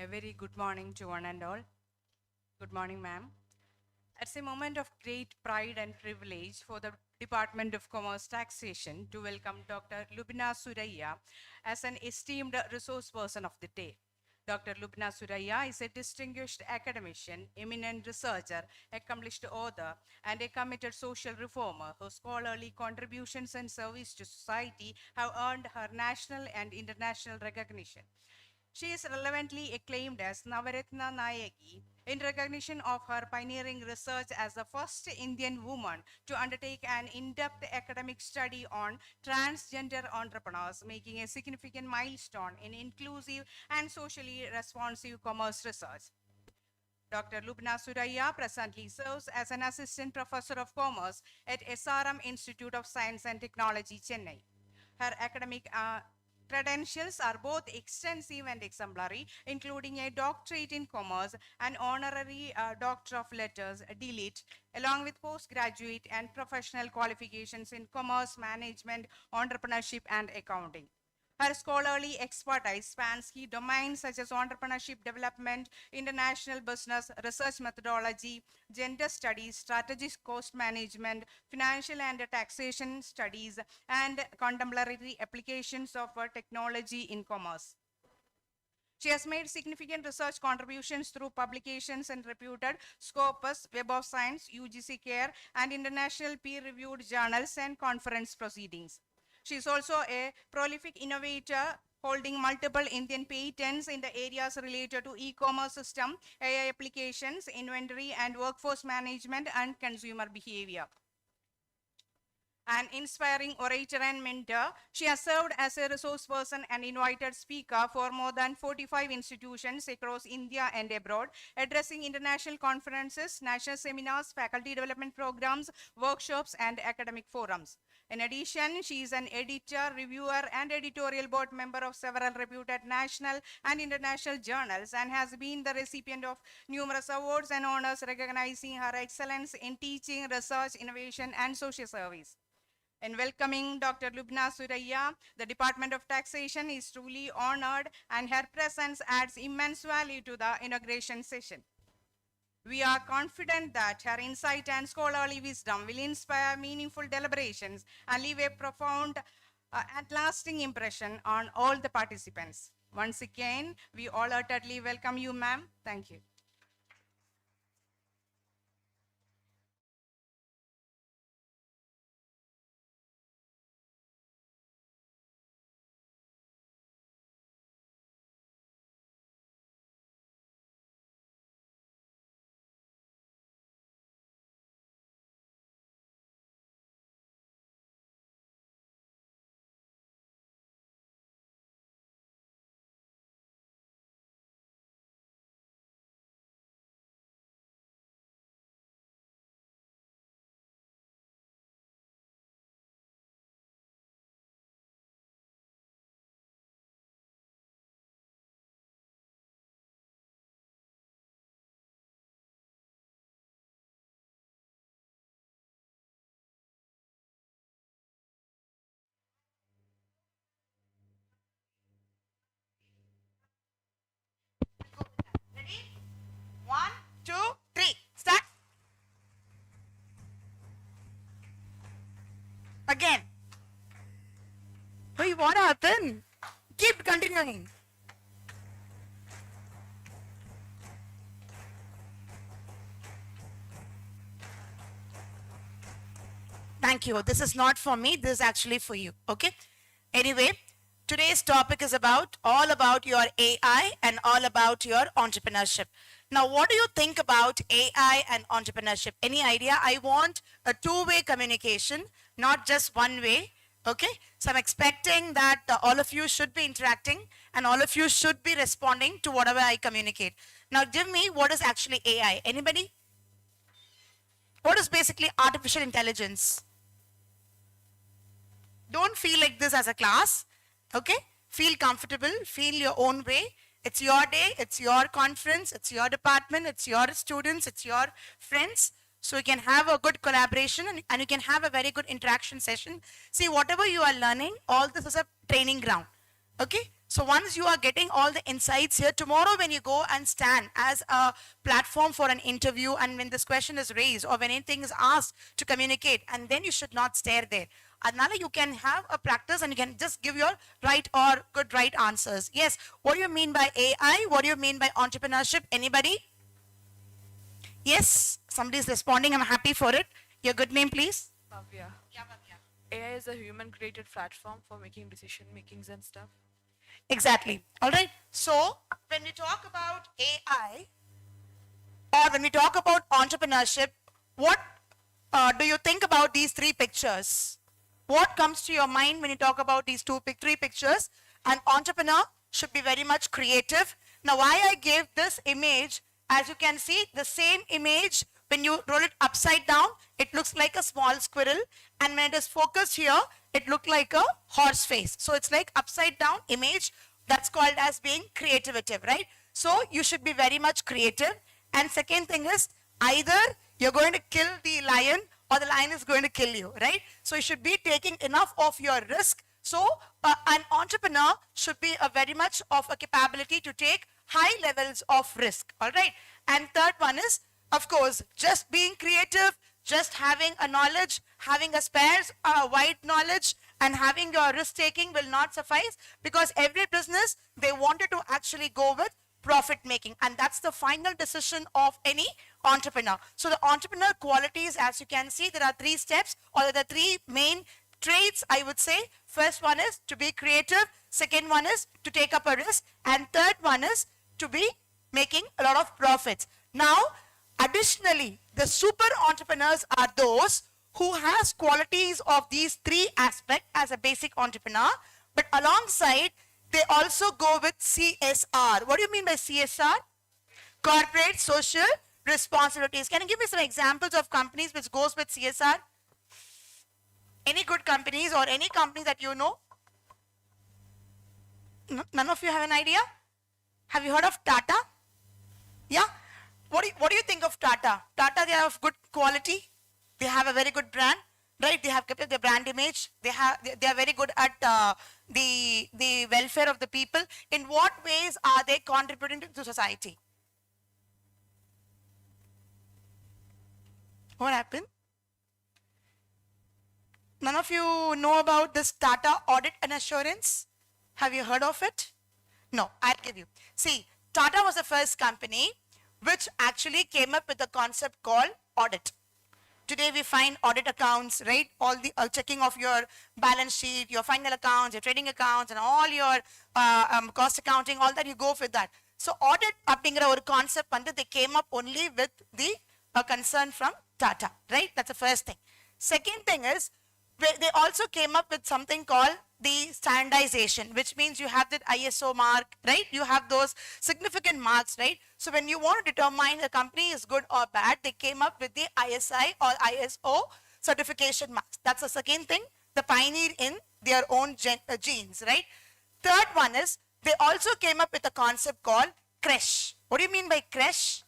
A very good morning to one and all. Good morning, ma'am. It's a moment of great pride and privilege for the Department of Commerce Taxation to welcome Dr. Lubna Suraya as an esteemed resource person of the day. Dr. Lubna Suraya is a distinguished academician, eminent researcher, accomplished author, and a committed social reformer whose scholarly contributions and service to society have earned her national and international recognition. She is relevantly acclaimed as Navaratna Nayaki in recognition of her pioneering research as the first Indian woman to undertake an in-depth academic study on transgender entrepreneurs, making a significant milestone in inclusive and socially responsive commerce research. Dr. Lubna Suraya presently serves as an assistant professor of commerce at SRM Institute of Science and Technology, Chennai. Her academic credentials are both extensive and exemplary, including a doctorate in commerce and honorary Doctor of Letters, DLIT, along with postgraduate and professional qualifications in commerce, management, entrepreneurship, and accounting. Her scholarly expertise spans key domains such as entrepreneurship development, international business, research methodology, gender studies, strategic cost management, financial and taxation studies, and contemporary applications of technology in commerce. She has made significant research contributions through publications in reputed Scopus, Web of Science, UGC Care, and international peer-reviewed journals and conference proceedings. She is also a prolific innovator holding multiple Indian patents in the areas related to e-commerce system, AI applications, inventory and workforce management, and consumer behavior. An inspiring orator and mentor, she has served as a resource person and invited speaker for more than 45 institutions across India and abroad, addressing international conferences, national seminars, faculty development programs, workshops, and academic forums. In addition, she is an editor, reviewer, and editorial board member of several reputed national and international journals and has been the recipient of numerous awards and honors recognizing her excellence in teaching, research, innovation, and social service. In welcoming Dr. Lubna Suraya, the Department of Taxation is truly honored and her presence adds immense value to the inauguration session. We are confident that her insight and scholarly wisdom will inspire meaningful deliberations and leave a profound and lasting impression on all the participants. Once again, we all heartedly welcome you, ma'am. Thank you. Ready? 1, 2, 3, start. Again. Wait, what happened? Keep continuing. Thank you. This is not for me. This is actually for you. Okay. Anyway, today's topic is all about your AI and all about your entrepreneurship. Now, what do you think about AI and entrepreneurship? Any idea? I want a two-way communication, not just one way. Okay. So I'm expecting that all of you should be interacting and all of you should be responding to whatever I communicate. Now, give me what is actually AI. Anybody? What is basically artificial intelligence? Don't feel like this as a class, okay? Feel comfortable, feel your own way. It's your day, it's your conference, it's your department, it's your students, it's your friends. So you can have a good collaboration and you can have a very good interaction session. See, whatever you are learning, all this is a training ground, okay? So once you are getting all the insights here, tomorrow when you go and stand as a platform for an interview, and when this question is raised or when anything is asked to communicate, and then you should not stare there. Another, you can have a practice and you can just give your right or good right answers. Yes, what do you mean by AI? What do you mean by entrepreneurship? Anybody? Yes, somebody is responding. I'm happy for it. Your good name, please. Bhavya. AI is a human created platform for making decision makings and stuff. Exactly. All right. So when we talk about AI or when we talk about entrepreneurship, what do you think about these three pictures? What comes to your mind when you talk about these three pictures? An entrepreneur should be very much creative. Now, why I gave this image, as you can see, the same image, when you roll it upside down, it looks like a small squirrel. And when it is focused here, it looks like a horse face. So it's like upside down image. That's called as being creative, right? So you should be very much creative. And second thing is, either you're going to kill the lion or the lion is going to kill you, right? So you should be taking enough of your risk. So an entrepreneur should be a very much of a capability to take high levels of risk, all right? And third one is, of course, just being creative, just having a knowledge, having a spares, wide knowledge, and having your risk taking will not suffice, because every business, they wanted to actually go with profit making, and that's the final decision of any entrepreneur. So the entrepreneur qualities, as you can see, there are three steps, or there are three main traits, I would say. First one is to be creative, second one is to take up a risk, and third one is to be making a lot of profits. Now, additionally, the super entrepreneurs are those who has qualities of these three aspects as a basic entrepreneur, but alongside, they also go with CSR. What do you mean by CSR? Corporate social responsibilities. Can you give me some examples of companies which goes with CSR? Any good companies or any company that you know? No, none of you have an idea? Have you heard of Tata? Yeah? What do you think of Tata? Tata, they are of good quality. They have a very good brand, right? They have kept up their brand image. They are very good at the welfare of the people. In what ways are they contributing to society? What happened? None of you know about this Tata Audit and Assurance? Have you heard of it? No, I'll give you. See, Tata was the first company which actually came up with a concept called audit. Today we find audit accounts, right? All the checking of your balance sheet, your final accounts, your trading accounts, and all your cost accounting, all that, you go with that. So audit அப்படிங்கிற ஒரு concept வந்து they came up only with the concern from Tata, right? That's the first thing. Second thing is, they also came up with something called the standardization, which means you have that ISO mark, right? You have those significant marks, right? So when you want to determine a company is good or bad, they came up with the ISI or ISO certification marks. That's the second thing, the pioneer in their own genes, right? Third one is, they also came up with a concept called CRESH. What do you mean by CRESH?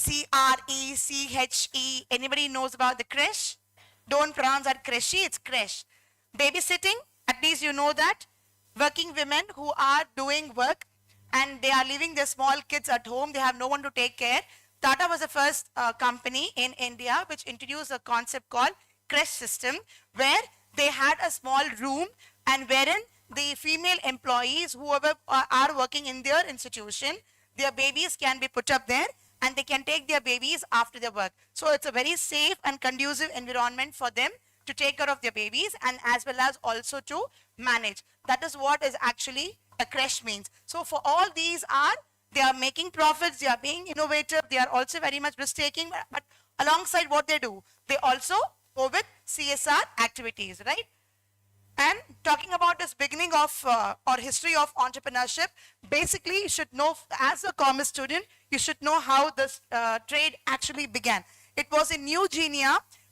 CRECHE. Anybody knows about the creche? Don't pronounce that creshy, it's creche. Babysitting, at least you know that. Working women who are doing work and they are leaving their small kids at home, they have no one to take care. Tata was the first company in India which introduced a concept called creche system, where they had a small room and wherein the female employees, whoever are working in their institution, their babies can be put up there and they can take their babies after their work. So it's a very safe and conducive environment for them to take care of their babies and as well as also to manage. That is what is actually a creche means. So for all these they are making profits, they are being innovative, they are also very much risk-taking, but alongside what they do, they also go with CSR activities, right? And talking about this beginning of or history of entrepreneurship, basically you should know, as a commerce student, you should know how this trade actually began. It was in New Guinea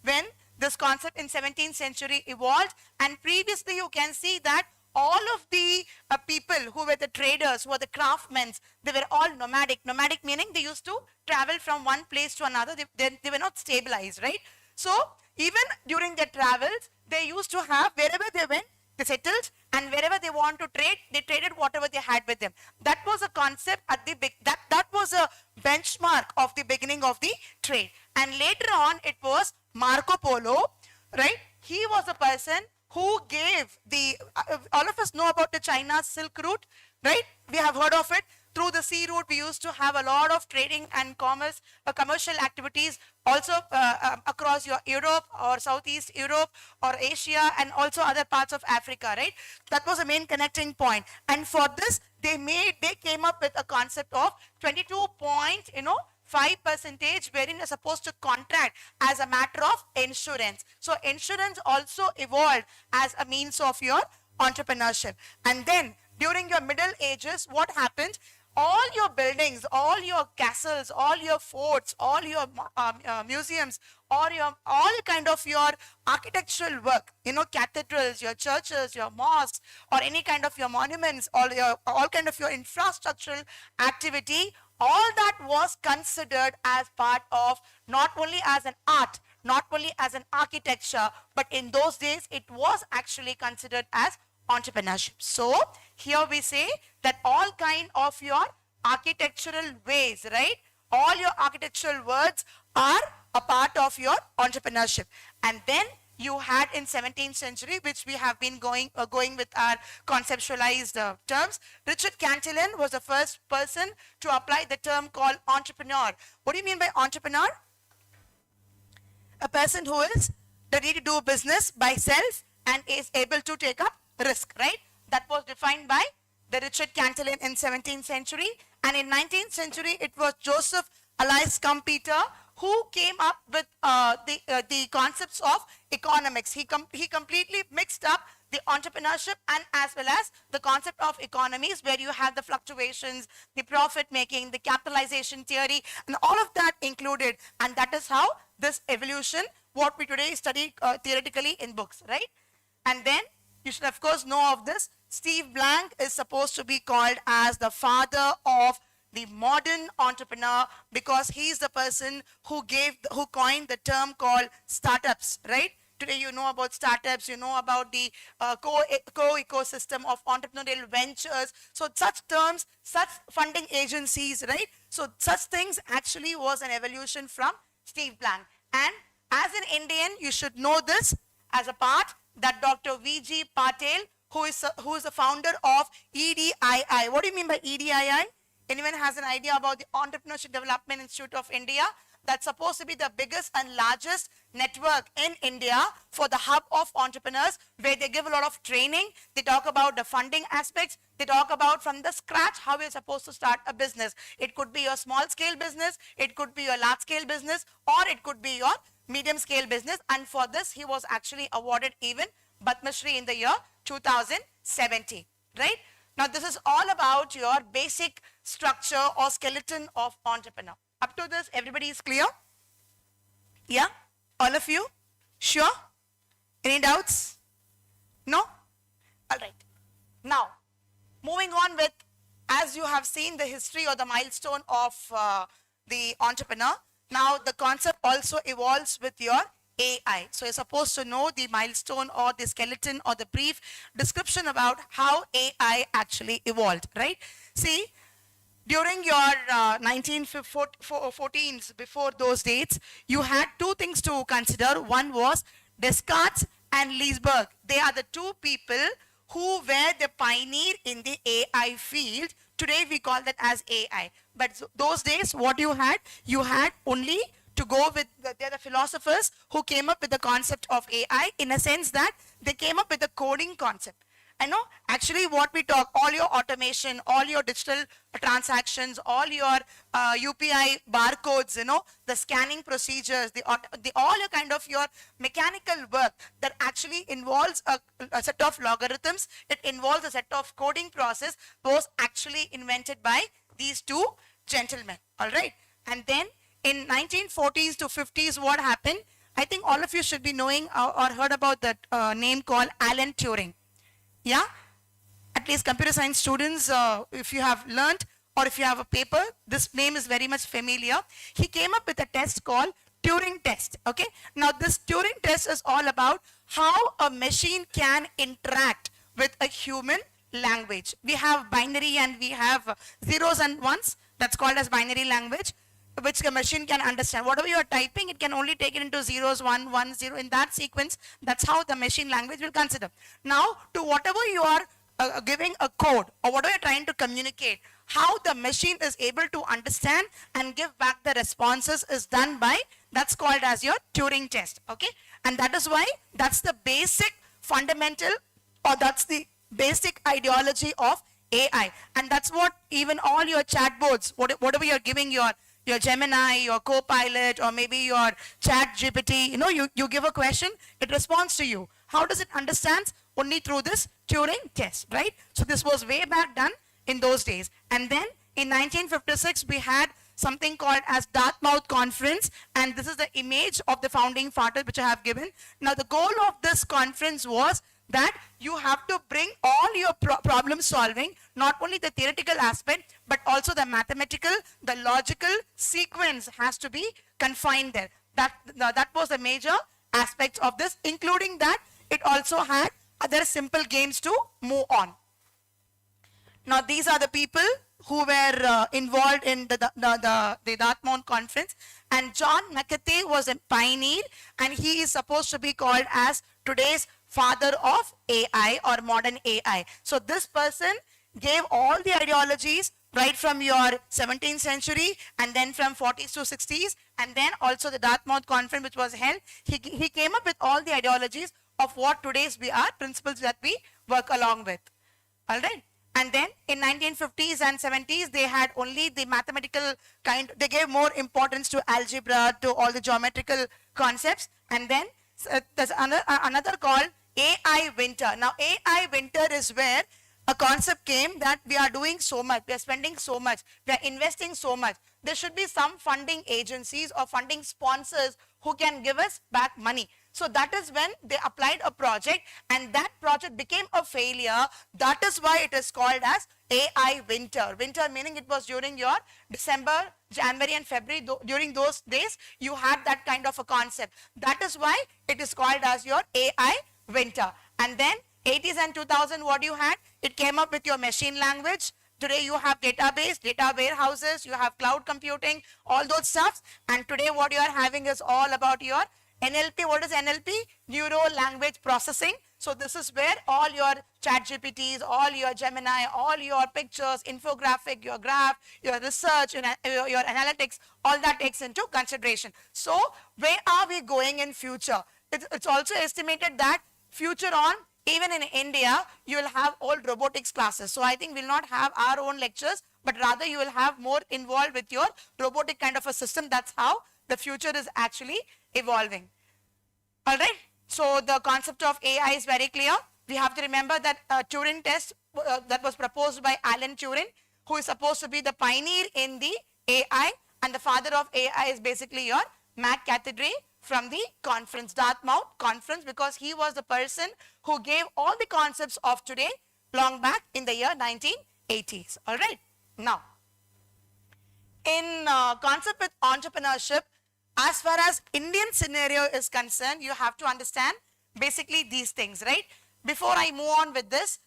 when this concept in 17th century evolved, and previously you can see that all of the people who were the traders, who were the craftsmen, they were all nomadic. Nomadic meaning they used to travel from one place to another. They were not stabilized, right? So even during their travels, they used to have, wherever they went, they settled, and wherever they want to trade, they traded whatever they had with them. That was a concept at the big, that was a benchmark of the beginning of the trade. And later on, it was Marco Polo, right? He was a person who gave the, all of us know about the China Silk Route, right? We have heard of it. Through the sea route, we used to have a lot of trading and commerce, commercial activities also across Europe or Southeast Europe or Asia and also other parts of Africa, right? That was the main connecting point. And for this, they came up with a concept of 22.5% wherein you're supposed to contract as a matter of insurance. So insurance also evolved as a means of your entrepreneurship. And then during your Middle Ages, what happened? All your buildings, all your castles, all your forts, all your museums, all kind of your architectural work, cathedrals, your churches, your mosques, or any kind of your monuments, all kind of your infrastructural activity, all that was considered as part of not only as an art, not only as an architecture, but in those days it was actually considered as entrepreneurship. So here we say that all kind of your architectural ways, right? All your architectural words are a part of your entrepreneurship. And then you had in 17th century, which we have been going with our conceptualized terms. Richard Cantillon was the first person to apply the term called entrepreneur. What do you mean by entrepreneur? A person who is ready to do business by self and is able to take up risk, right? That was defined by the Richard Cantillon in 17th century. And in 19th century, it was Joseph Elias Schumpeter who came up with the concepts of economics. He completely mixed up the entrepreneurship and as well as the concept of economies, where you have the fluctuations, the profit making, the capitalization theory, and all of that included. And that is how this evolution, what we today study theoretically in books, right? And then you should of course know of this. Steve Blank is supposed to be called as the father of the modern entrepreneur because he is the person who coined the term called startups, right? Today you know about startups, you know about the co-ecosystem of entrepreneurial ventures. So such terms, such funding agencies, right? So such things actually was an evolution from Steve Blank. And as an Indian, you should know this as a part that Dr. V.G. Patel, who is the founder of EDII. What do you mean by EDII? Anyone has an idea about the Entrepreneurship Development Institute of India? That's supposed to be the biggest and largest network in India for the hub of entrepreneurs, where they give a lot of training. They talk about the funding aspects. They talk about from the scratch how you're supposed to start a business. It could be your small scale business, it could be your large scale business, or it could be your medium scale business. And for this, he was actually awarded even Padma Shri in the year 2017, right? Now, this is all about your basic structure or skeleton of entrepreneur. Up to this, everybody is clear? Yeah? All of you? Sure? Any doubts? No? All right. Now, moving on with, as you have seen the history or the milestone of the entrepreneur, now the concept also evolves with your AI. So you're supposed to know the milestone or the skeleton or the brief description about how AI actually evolved, right? See, during your 1914s, before those dates, you had two things to consider. One was Descartes and Leesburg. They are the two people who were the pioneer in the AI field. Today we call that as AI. But those days, what you had only to go with, they're the philosophers who came up with the concept of AI, in a sense that they came up with the coding concept. I know actually what we talk, all your automation, all your digital transactions, all your UPI barcodes, the scanning procedures, all your kind of your mechanical work that actually involves a set of logarithms, it involves a set of coding process, was actually invented by these two gentlemen, all right? And then in 1940s to 50s, what happened? I think all of you should be knowing or heard about that name called Alan Turing. Yeah? At least computer science students, if you have learned or if you have a paper, this name is very much familiar. He came up with a test called Turing test, okay? Now this Turing test is all about how a machine can interact with a human language. We have binary and we have zeros and ones. That's called as binary language, which the machine can understand. Whatever you are typing, it can only take it into zeros, 1, 1, 0. In that sequence, that's how the machine language will consider. Now, to whatever you are giving a code or whatever you're trying to communicate, how the machine is able to understand and give back the responses is done by, that's called as your Turing test, okay? And that is why that's the basic fundamental, or that's the basic ideology of AI. And that's what even all your chatbots, whatever you're giving your Gemini, your Copilot, or maybe your Chat GPT, you give a question, it responds to you. How does it understand? Only through this Turing test, right? So this was way back done in those days. And then in 1956, we had something called as Dartmouth Conference, and this is the image of the founding fathers which I have given. Now the goal of this conference was that you have to bring all your problem solving, not only the theoretical aspect, but also the mathematical, the logical sequence has to be confined there. That was the major aspect of this, including that it also had other simple games to move on. Now these are the people who were involved in the Dartmouth conference, and John McAtee was a pioneer, and he is supposed to be called as today's father of AI or modern AI. So this person gave all the ideologies right from your 17th century and then from 40s to 60s, and then also the Dartmouth conference which was held. He came up with all the ideologies of what today's we are, principles that we work along with. All right. And then in 1950s and 70s, they had only the mathematical kind, they gave more importance to algebra, to all the geometrical concepts. And then there's another called AI winter. Now AI winter is where a concept came that we are doing so much, we are spending so much, we are investing so much. There should be some funding agencies or funding sponsors who can give us back money. So that is when they applied a project, and that project became a failure. That is why it is called as AI winter. Winter meaning it was during your December, January and February. During those days, you had that kind of a concept. That is why it is called as your AI winter. And then 80s and 2000, what you had? It came up with your machine language. Today you have database, data warehouses, you have cloud computing, all those stuff. And today what you are having is all about your NLP. What is NLP? Neuro Language Processing. So this is where all your Chat GPTs, all your Gemini, all your pictures, infographic, your graph, your research, your analytics, all that takes into consideration. So where are we going in future? It's also estimated that future on, even in India, you will have all robotics classes. So I think we'll not have our own lectures, but rather you will have more involved with your robotic kind of a system. That's how the future is actually evolving. All right. So the concept of AI is very clear. We have to remember that Turing test that was proposed by Alan Turing, who is supposed to be the pioneer in the AI, and the father of AI is basically your McAtee from the conference, Dartmouth conference, because he was the person who gave all the concepts of today long back in the year 1980s. All right. Now, in concept with entrepreneurship, as far as Indian scenario is concerned, you have to understand basically these things, right? Before I move on with this,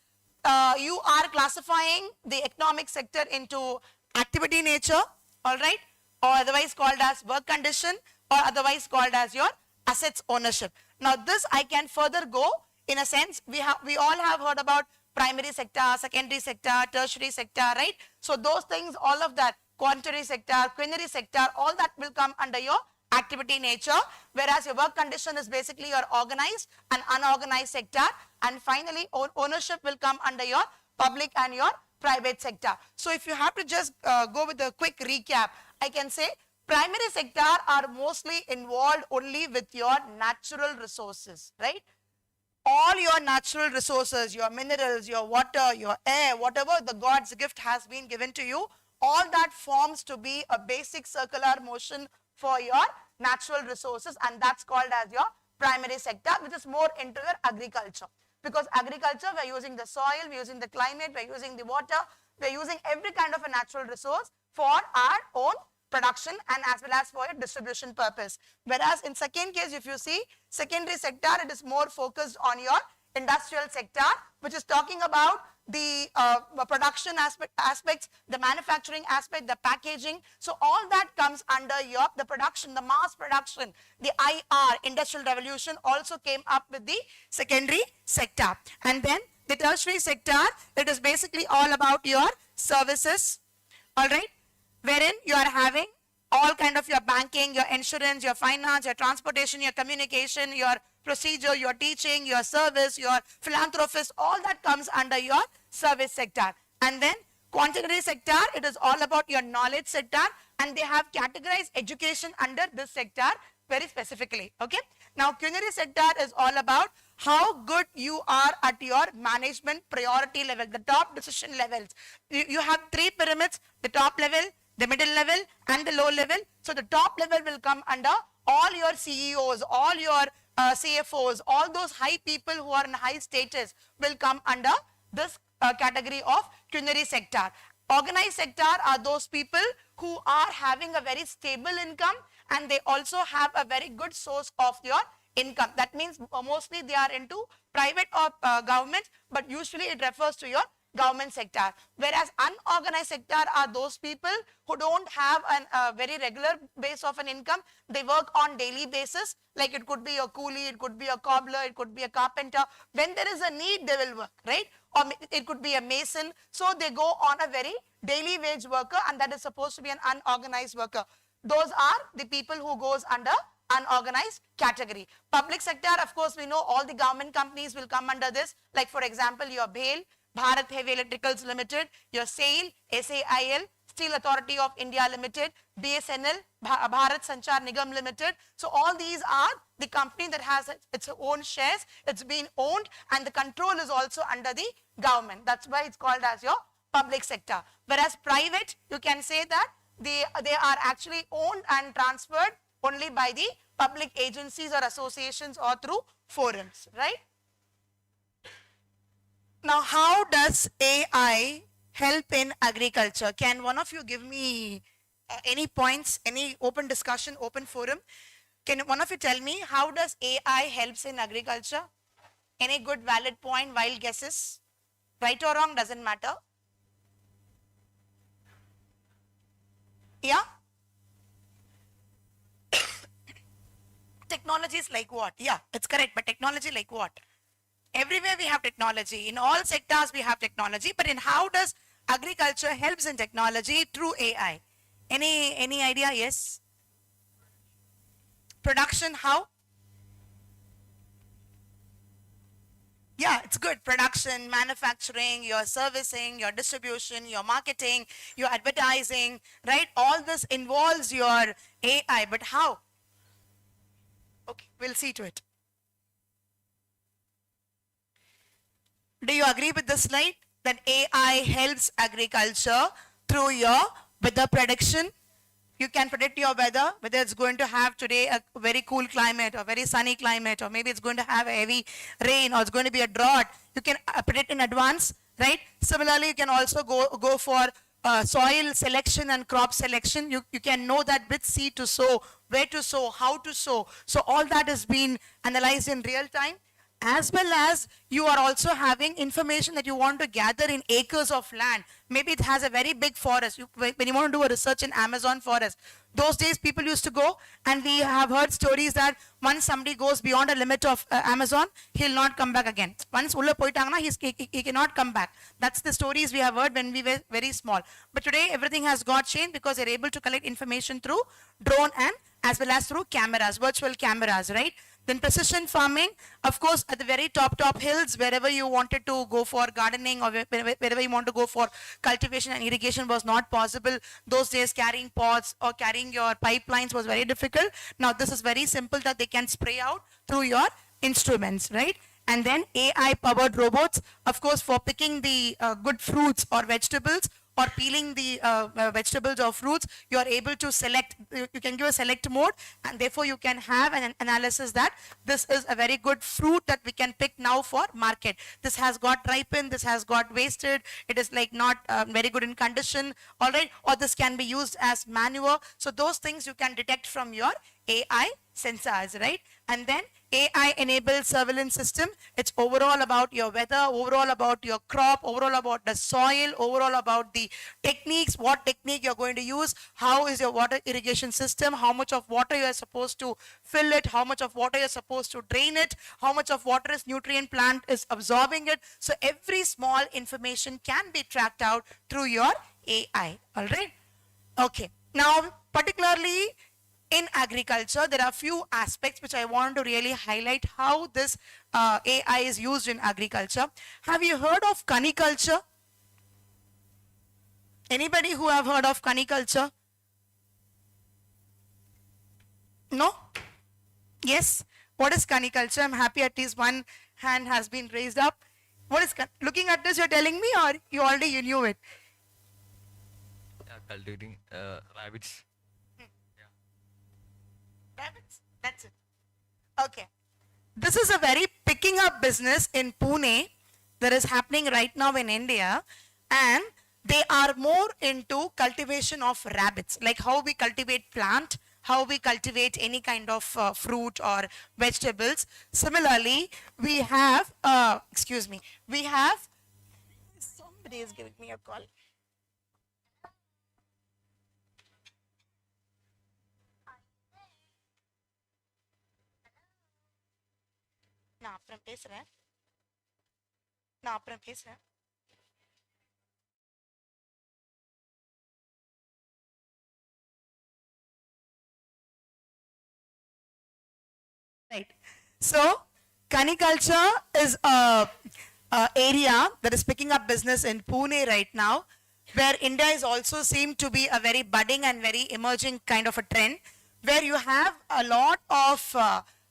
you are classifying the economic sector into activity nature, all right, or otherwise called as work condition, or otherwise called as your assets ownership. Now this I can further go in a sense. We all have heard about primary sector, secondary sector, tertiary sector, right? So those things, all of that, quaternary sector, quinary sector, all that will come under your activity nature, whereas your work condition is basically your organized and unorganized sector, and finally ownership will come under your public and your private sector. So if you have to just go with a quick recap, I can say primary sector are mostly involved only with your natural resources, right? All your natural resources, your minerals, your water, your air, whatever the God's gift has been given to you, all that forms to be a basic circular motion for your natural resources, and that's called as your primary sector, which is more into your agriculture. Because agriculture, we're using the soil, we're using the climate, we're using the water, we're using every kind of a natural resource for our own production and as well as for your distribution purpose. Whereas in second case, if you see secondary sector, it is more focused on your industrial sector, which is talking about the production aspects, the manufacturing aspect, the packaging. So all that comes under the production, the mass production, the IR, industrial revolution also came up with the secondary sector. And then the tertiary sector, it is basically all about your services, all right, wherein you are having all kind of your banking, your insurance, your finance, your transportation, your communication, your procedure, your teaching, your service, your philanthropist, all that comes under your service sector. And then quantitative sector, it is all about your knowledge sector, and they have categorized education under this sector very specifically, okay? Now, culinary sector is all about how good you are at your management priority level, the top decision levels. You have three pyramids, the top level, the middle level, and the low level. So the top level will come under all your CEOs, all your CFOs, all those high people who are in high status will come under this category of culinary sector. Organized sector are those people who are having a very stable income, and they also have a very good source of your income. That means mostly they are into private or government, but usually it refers to your government sector. Whereas unorganized sector are those people who don't have a very regular base of an income. They work on daily basis, like it could be a coolie, it could be a cobbler, it could be a carpenter. When there is a need, they will work, right? Or it could be a mason. So they go on a very daily wage worker, and that is supposed to be an unorganized worker. Those are the people who goes under unorganized category. Public sector, of course, we know all the government companies will come under this. Like for example, your BHEL, Bharat Heavy Electricals Limited, your SAIL, SAIL, Steel Authority of India Limited, BSNL, Bharat Sanchar Nigam Limited. So all these are the company that has its own shares, it's been owned, and the control is also under the government. That's why it's called as your public sector. Whereas private, you can say that they are actually owned and transferred only by the public agencies or associations or through forums, right? Now, how does AI help in agriculture? Can one of you give me any points, any open discussion, open forum? Can one of you tell me how does AI helps in agriculture? Any good valid point, wild guesses? Right or wrong, doesn't matter. Yeah? Technologies like what? Yeah, it's correct, but technology like what? Everywhere we have technology. In all sectors we have technology, but in how does agriculture helps in technology through AI? Any idea? Yes? Production, how? Yeah, it's good. Production, manufacturing, your servicing, your distribution, your marketing, your advertising, right? All this involves your AI, but how? Okay, we'll see to it. Do you agree with this slide? That AI helps agriculture through your weather prediction. You can predict your weather, whether it's going to have today a very cool climate or very sunny climate, or maybe it's going to have a heavy rain, or it's going to be a drought. You can predict in advance, right? Similarly, you can also go for soil selection and crop selection. You can know that which seed to sow, where to sow, how to sow. So all that is being analyzed in real time. As well as you are also having information that you want to gather in acres of land. Maybe it has a very big forest. When you want to do a research in Amazon forest, those days people used to go, and we have heard stories that once somebody goes beyond a limit of Amazon, he'll not come back again. Once ulla poitangna, he cannot come back. That's the stories we have heard when we were very small. But today everything has got changed because they're able to collect information through drone and as well as through cameras, virtual cameras, right? Then precision farming, of course, at the very top hills, wherever you wanted to go for gardening or wherever you want to go for cultivation and irrigation was not possible. Those days carrying pots or carrying your pipelines was very difficult. Now this is very simple that they can spray out through your instruments, right? And then AI powered robots, of course, for picking the good fruits or vegetables, or peeling the vegetables or fruits, you are able to select, you can give a select mode, and therefore you can have an analysis that this is a very good fruit that we can pick now for market. This has got ripened, this has got wasted, it is like not very good in condition, all right, or this can be used as manure. So those things you can detect from your AI sensors, right? And then AI enabled surveillance system. It's overall about your weather, overall about your crop, overall about the soil, overall about the techniques, what technique you're going to use, how is your water irrigation system, how much of water you are supposed to fill it, how much of water you're supposed to drain it, how much of water is nutrient plant is absorbing it. So every small information can be tracked out through your AI, all right? Okay, now particularly in agriculture, there are few aspects which I want to really highlight how this AI is used in agriculture. Have you heard of caniculture? Anybody who have heard of caniculture? No? Yes? What is caniculture? I'm happy at least one hand has been raised up. What is, looking at this, you're telling me, or you knew it? Cultivating rabbits. Rabbits. That's it. Okay. This is a very picking up business in Pune that is happening right now in India, and they are more into cultivation of rabbits, like how we cultivate plant, how we cultivate any kind of fruit or vegetables. Similarly, we have, somebody is giving me a call. நான் அப்புறம் பேசுறேன். Right. So, caniculture is a area that is picking up business in Pune right now, where India is also seem to be a very budding and very emerging kind of a trend, where you have a lot of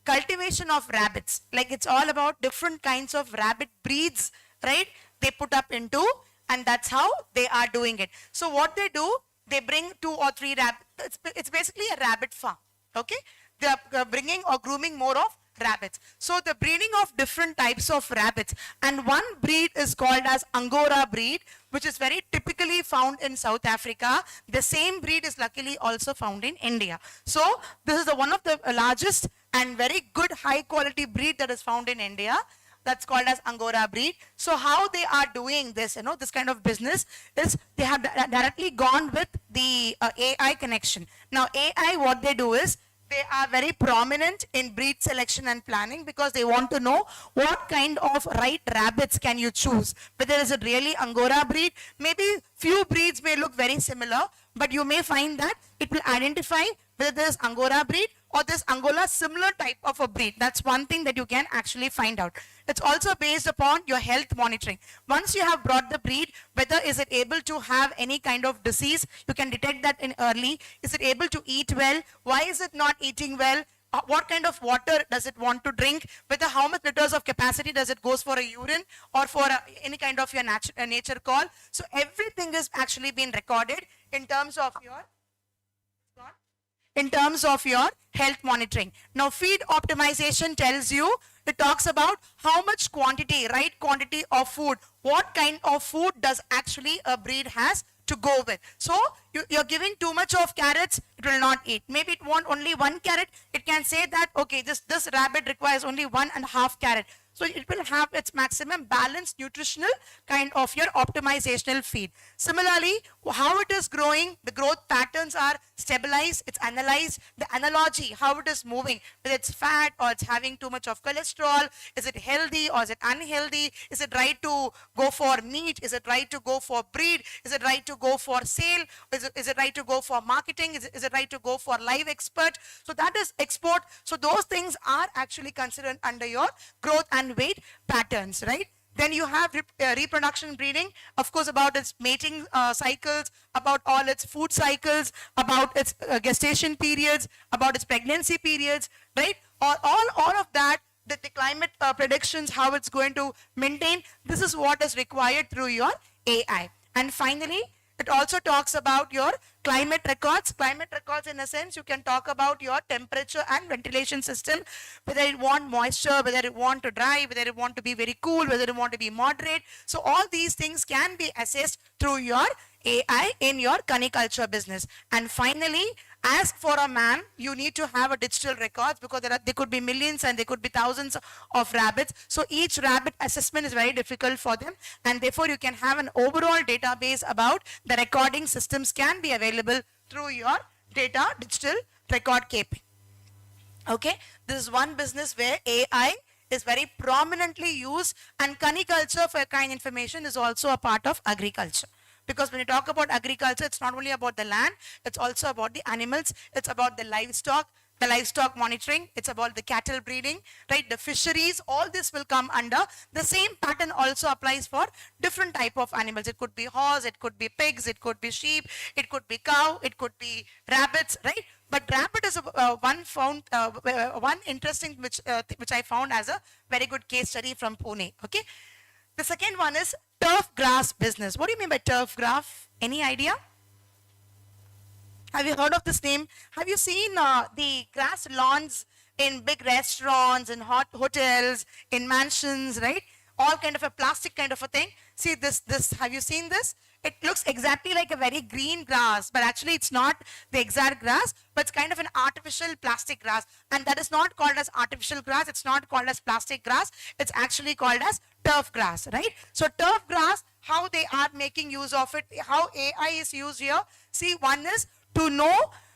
cultivation of rabbits. Like it's all about different kinds of rabbit breeds, right? They put up into, and that's how they are doing it. So what they do, they bring 2 or 3 rabbits. It's basically a rabbit farm, okay? They are bringing or grooming more of rabbits. So the breeding of different types of rabbits, and one breed is called as Angora breed, which is very typically found in South Africa. The same breed is luckily also found in India. So this is one of the largest and very good high quality breed that is found in India. That's called as Angora breed. So how they are doing this, this kind of business is they have directly gone with the AI connection. Now AI, what they do is, they are very prominent in breed selection and planning because they want to know what kind of right rabbits can you choose. Whether is it really Angora breed, maybe few breeds may look very similar, but you may find that it will identify whether there is Angora breed or this Angola similar type of a breed. That's one thing that you can actually find out. It's also based upon your health monitoring. Once you have brought the breed, whether is it able to have any kind of disease, you can detect that in early. Is it able to eat well? Why is it not eating well? What kind of water does it want to drink? Whether how much liters of capacity does it goes for a urine or for any kind of your nature call. So everything is actually being recorded in terms of your health monitoring. Now feed optimization tells you, it talks about how much quantity, right quantity of food, what kind of food does actually a breed has to go with. So you're giving too much of carrots, it will not eat. Maybe it want only 1 carrot, it can say that, okay, this rabbit requires only 1.5 carrot. So it will have its maximum balanced nutritional kind of your optimizational feed. Similarly, how it is growing, the growth patterns are stabilized, it's analyzed, the analogy, how it is moving, whether it's fat or it's having too much of cholesterol, is it healthy or is it unhealthy, is it right to go for meat, is it right to go for breed, is it right to go for sale, is it right to go for marketing, is it right to go for live expert. So that is export. So those things are actually considered under your growth and weight patterns, right? Then you have reproduction breeding, of course, about its mating cycles, about all its food cycles, about its gestation periods, about its pregnancy periods, right? All of that, the climate predictions, how it's going to maintain, this is what is required through your AI. And finally, It also talks about your climate records. Climate records, in a sense, you can talk about your temperature and ventilation system, whether you want moisture, whether you want to dry, whether you want to be very cool, whether you want to be moderate. So all these things can be assessed through your AI in your caniculture business. And finally, as for a man, you need to have a digital records because there could be millions and there could be thousands of rabbits. So each rabbit assessment is very difficult for them, and therefore you can have an overall database about the recording systems can be available through your data digital record keeping. Okay, this is one business where AI is very prominently used, and caniculture for kind information is also a part of agriculture. Because when you talk about agriculture, it's not only about the land, it's also about the animals, it's about the livestock monitoring, it's about the cattle breeding, right? The fisheries, all this will come under the same pattern. Also applies for different type of animals. It could be horse, it could be pigs, it could be sheep, it could be cow, it could be rabbits, right? But rabbit is one interesting which I found as a very good case study from Pune. Okay. The second one is turf grass business. What do you mean by turf grass? Any idea? Have you heard of this name? Have you seen the grass lawns in big restaurants, in hot hotels, in mansions, right? All kind of a plastic kind of a thing. See this, have you seen this? It looks exactly like a very green grass, but actually it's not the exact grass, but it's kind of an artificial plastic grass. And that is not called as artificial grass. It's not called as plastic grass. It's actually called as turf grass, right? So turf grass, how they are making use of it, how AI is used here. See, one is to know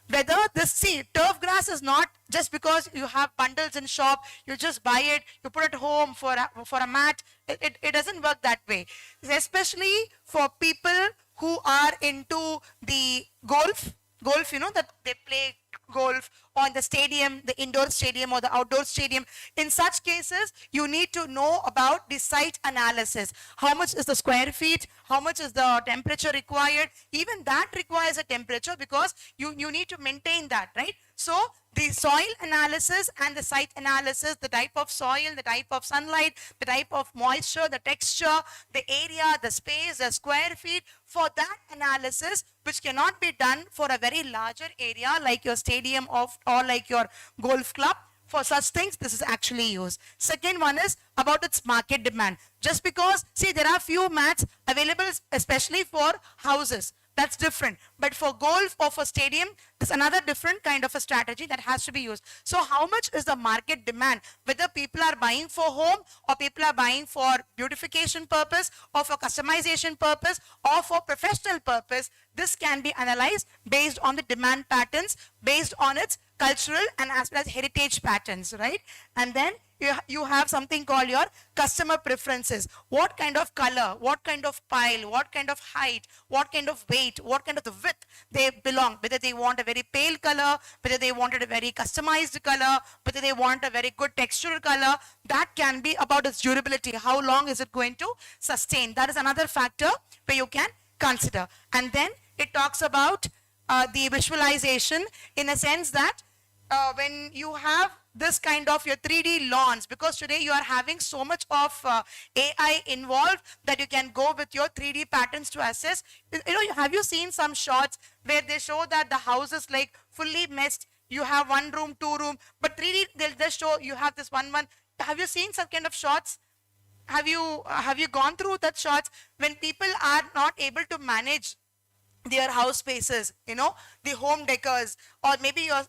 whether turf grass is not just because you have bundles in shop, you just buy it, you put it home for a mat. It doesn't work that way. Especially for people who are into the golf, you know, that they play golf on the stadium, the indoor stadium or the outdoor stadium. In such cases, you need to know about the site analysis. How much is the square feet? How much is the temperature required? Even that requires a temperature because you need to maintain that, right? So the soil analysis and the site analysis, the type of soil, the type of sunlight, the type of moisture, the texture, the area, the space, the square feet, for that analysis, which cannot be done for a very larger area like your stadium or like your golf club. For such things, this is actually used. Second one is about its market demand. Just because, see, there are few mats available especially for houses. That's different. But for golf or for stadium, there's another different kind of a strategy that has to be used. So how much is the market demand? Whether people are buying for home or people are buying for beautification purpose or for customization purpose or for professional purpose, this can be analyzed based on the demand patterns, based on its cultural and as well as heritage patterns, right? And then you have something called your customer preferences. What kind of color, what kind of pile, what kind of height, what kind of weight, what kind of the width they belong. Whether they want a very pale color, whether they wanted a very customized color, whether they want a very good textural color. That can be about its durability. How long is it going to sustain? That is another factor where you can consider. And then it talks about the visualization in a sense that when you have this kind of your 3D lawns, because today you are having so much of AI involved that you can go with your 3D patterns to assess. You know, have you seen some shots where they show that the house is like fully messed? You have one room, two room, but 3D they'll just show you have this one. Have you seen some kind of shots? Have you gone through that shots when people are not able to manage their house spaces, you know, the home decors, or maybe your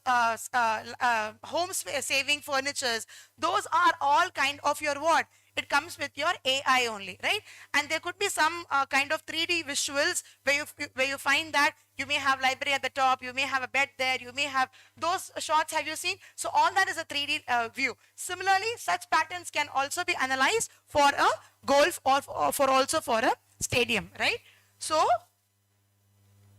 home saving furnitures? Those are all kind of your what? It comes with your AI only, right? And there could be some kind of 3D visuals where you find that you may have library at the top, you may have a bed there, you may have those shots. Have you seen? So all that is a 3D view. Similarly, such patterns can also be analyzed for a golf or for a stadium, right? So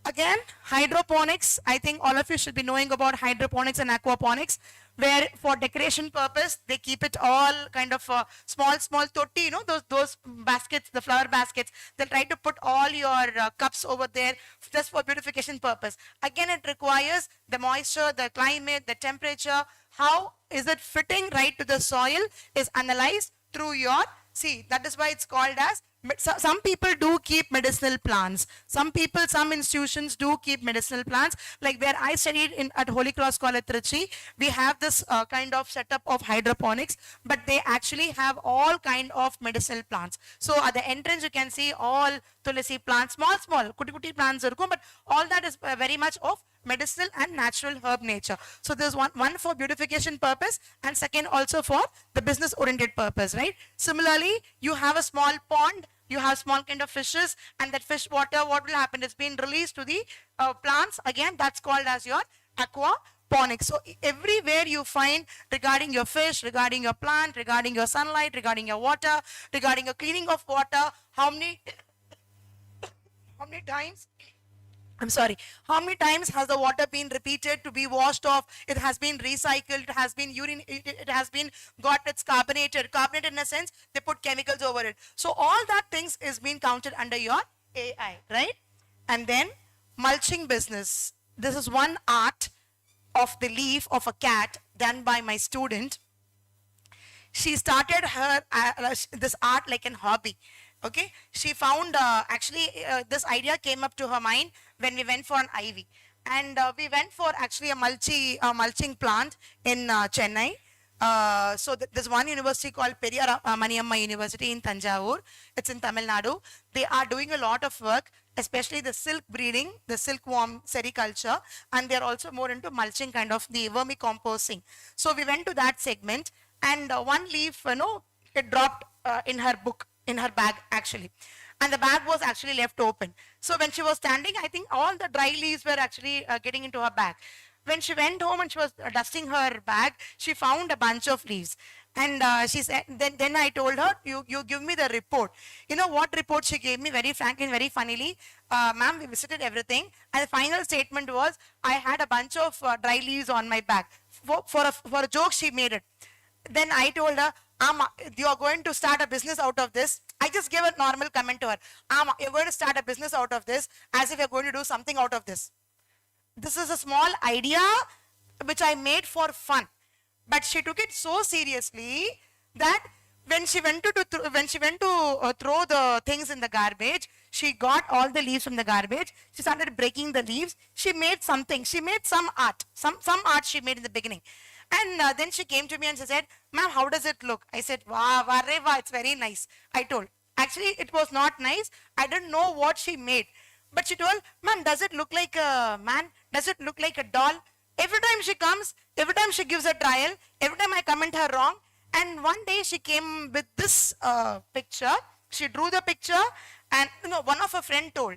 again, hydroponics. I think all of you should be knowing about hydroponics and aquaponics, where for decoration purpose, they keep it all kind of small totti, you know, those baskets, the flower baskets. They'll try to put all your cups over there just for beautification purpose. Again, it requires the moisture, the climate, the temperature. How is it fitting right to the soil is analyzed through your, see, that is why it's called as Some people do keep medicinal plants. Some institutions do keep medicinal plants. Like where I studied at Holy Cross College, Trichy, we have this kind of setup of hydroponics, but they actually have all kind of medicinal plants. So at the entrance, you can see all tulsi plants, small, kuti plants, but all that is very much of medicinal and natural herb nature. So there's one for beautification purpose and second also for the business oriented purpose, right? Similarly, you have a small pond, you have small kind of fishes, and that fish water, what will happen? It's been released to the plants. Again, that's called as your aquaponics. So everywhere you find regarding your fish, regarding your plant, regarding your sunlight, regarding your water, regarding your cleaning of water, how many times how many times has the water been repeated to be washed off? It has been recycled, it has been it has been got its carbonated in a sense, they put chemicals over it. So all that things is being counted under your AI, right? And then mulching business. This is one art of the leaf of a cat done by my student. She started her this art like an hobby. Okay, she found this idea came up to her mind when we went for an ivy, and we went for actually a mulching plant in Chennai. So there's one university called Periyar Maniamma University in Tanjavur. It's in Tamil Nadu. They are doing a lot of work, especially the silk breeding, the silkworm sericulture, and they're also more into mulching kind of the vermicomposting. So we went to that segment, and one leaf, it dropped in her bag actually, and the bag was actually left open. So when she was standing, I think all the dry leaves were actually getting into her bag. When she went home and she was dusting her bag, she found a bunch of leaves, and she said, then I told her, you give me the report. You know what report she gave me? Very frankly and very funnily, ma'am, we visited everything, and the final statement was, I had a bunch of dry leaves on my bag. For a joke, she made it. Then I told her, you are going to start a business out of this. I just gave a normal comment to her. You're going to start a business out of this, as if you're going to do something out of this. This is a small idea which I made for fun. But she took it so seriously that when she went to throw the things in the garbage, she got all the leaves from the garbage. She started breaking the leaves. She made something. She made some art. Some art she made in the beginning. And then she came to me and she said, ma'am, how does it look? I said, wow, it's very nice. I told. Actually, it was not nice. I didn't know what she made. But she told, ma'am, does it look like a man? Does it look like a doll? Every time she comes, every time she gives a trial, every time I comment her wrong. And one day she came with this picture. She drew the picture, and one of her friend told,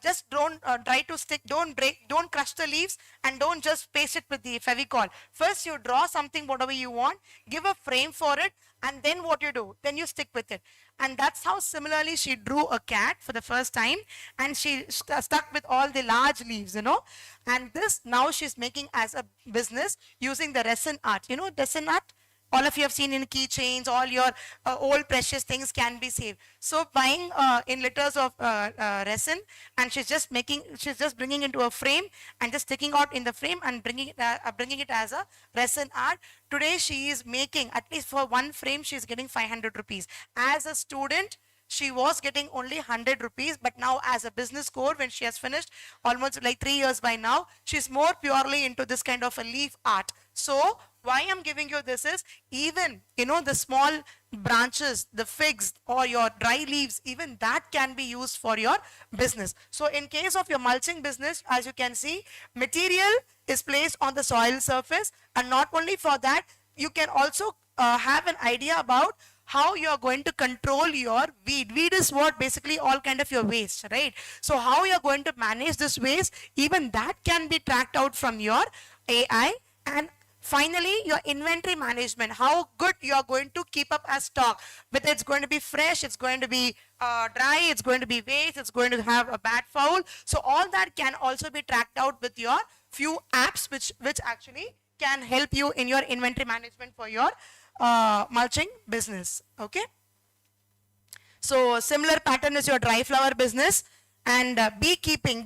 just don't try to stick, don't break, don't crush the leaves, and don't just paste it with the Fevicol. First you draw something, whatever you want, give a frame for it, and then what you do, then you stick with it. And that's how similarly she drew a cat for the first time, and she stuck with all the large leaves, and this now she's making as a business using the resin art. Resin art? All of you have seen in keychains, all your old precious things can be saved. So buying in liters of resin, and she's just bringing into a frame and just sticking out in the frame and bringing it as a resin art. Today she is making, at least for one frame, she's getting 500 rupees. As a student, she was getting only 100 rupees, but now as a business core, when she has finished almost like 3 years by now, she's more purely into this kind of a leaf art. So why I'm giving you this is, even, the small branches, the figs or your dry leaves, even that can be used for your business. So in case of your mulching business, as you can see, material is placed on the soil surface, and not only for that, you can also have an idea about how you are going to control your weed. Weed is what? Basically all kind of your waste, right? So how you are going to manage this waste, even that can be tracked out from your AI. And finally, your inventory management, how good you are going to keep up as stock. Whether it's going to be fresh, it's going to be dry, it's going to be waste, it's going to have a bad foul. So all that can also be tracked out with your few apps which actually can help you in your inventory management for your mulching business. Okay, so similar pattern is your dry flower business. And beekeeping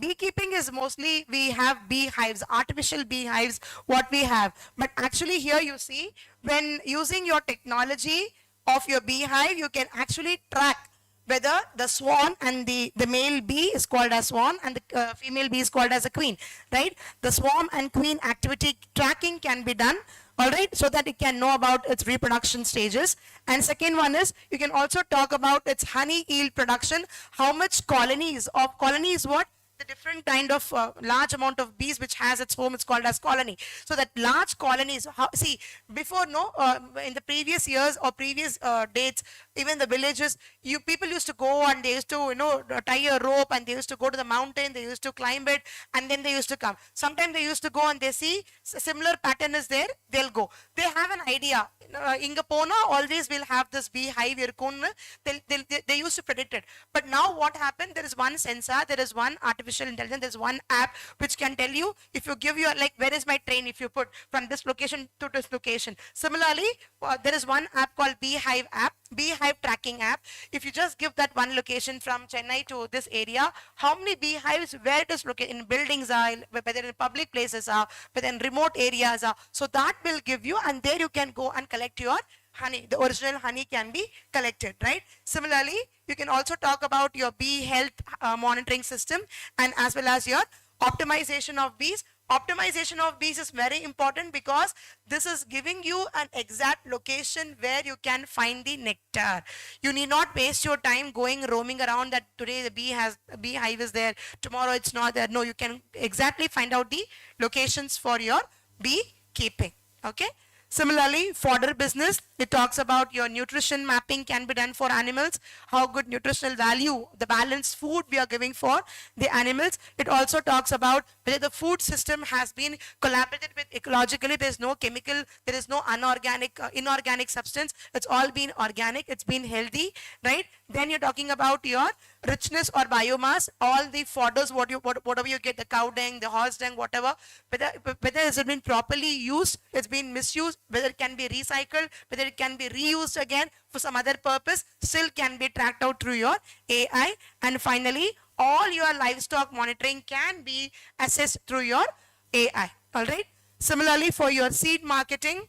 is mostly, we have beehives, artificial beehives, what we have. But actually here you see, when using your technology of your beehive, you can actually track whether the swan and the male bee is called as swan and the female bee is called as a queen, right? The swarm and queen activity tracking can be done, all right, so that it can know about its reproduction stages. And second one is you can also talk about its honey yield production, how much colonies what? The different kind of large amount of bees which has its home is called as colony. So that large colonies, see, before in the previous years or previous dates, even the villages, people used to go and they used to tie a rope and they used to go to the mountain, they used to climb it, and then they used to come. Sometimes they used to go and they see similar pattern is there, they'll go. They have an idea. Inga pona always will have this beehive irukonu. They used to predict it. But now what happened? There is one sensor, there is one artificial intelligence, there is one app which can tell you, if you give your, like, where is my train, if you put from this location to this location. Similarly, there is one app called Beehive app, beehive tracking app. If you just give that one location from Chennai to this area, how many beehives, where it is located, in buildings are, whether in public places are, whether in remote areas are. So that will give you, and there you can go and collect your honey. The original honey can be collected, right? Similarly, you can also talk about your bee health monitoring system, and as well as your optimization of bees. Optimization of bees is very important because this is giving you an exact location where you can find the nectar. You need not waste your time roaming around that today the beehive is there, tomorrow it's not there. No, you can exactly find out the locations for your bee keeping. Okay. Similarly, fodder business, it talks about your nutrition mapping can be done for animals, how good nutritional value, the balanced food we are giving for the animals. It also talks about whether the food system has been collaborated with ecologically, there is no chemical, there is no inorganic substance, it's all been organic, it's been healthy, right? Then you're talking about your richness or biomass, all the fodders, whatever you get, the cow dung, the horse dung, whatever, whether it's been properly used, it's been misused, whether it can be recycled, whether it can be reused again for some other purpose, still can be tracked out through your AI. And finally, all your livestock monitoring can be assessed through your AI. All right. Similarly, for your seed marketing,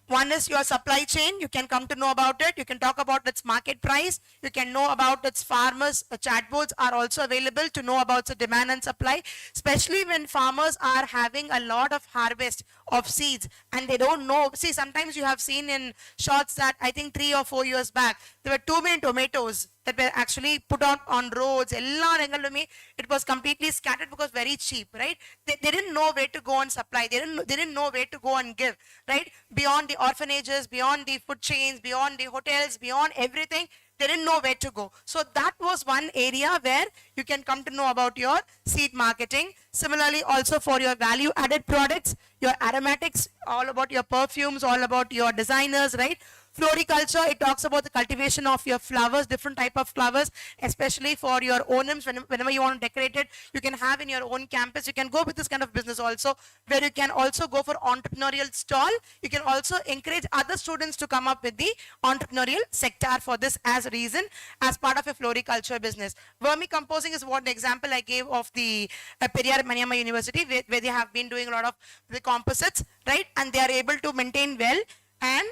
one is your supply chain. You can come to know about it. You can talk about its market price. You can know about its farmers. Chatbots are also available to know about the demand and supply, especially when farmers are having a lot of harvest of seeds and they don't know. See, sometimes you have seen in shots that I think 3 or 4 years back, there were too many tomatoes that were actually put on roads. It was completely scattered because very cheap, right? They didn't know where to go and supply. They didn't know where to go and give, right? Beyond the orphanages, beyond the food chains, beyond the hotels, beyond everything, they didn't know where to go. So that was one area where you can come to know about your seed marketing. Similarly, also for your value added products, your aromatics, all about your perfumes, all about your designers, right? Floriculture, it talks about the cultivation of your flowers, different type of flowers, especially for your onums. Whenever you want to decorate it, you can have in your own campus. You can go with this kind of business also, where you can also go for entrepreneurial stall. You can also encourage other students to come up with the entrepreneurial sector for this as a reason, as part of a floriculture business. Vermicomposing is what the example I gave of the Periyar Maniamma University, where they have been doing a lot of the composites, right? And they are able to maintain well. And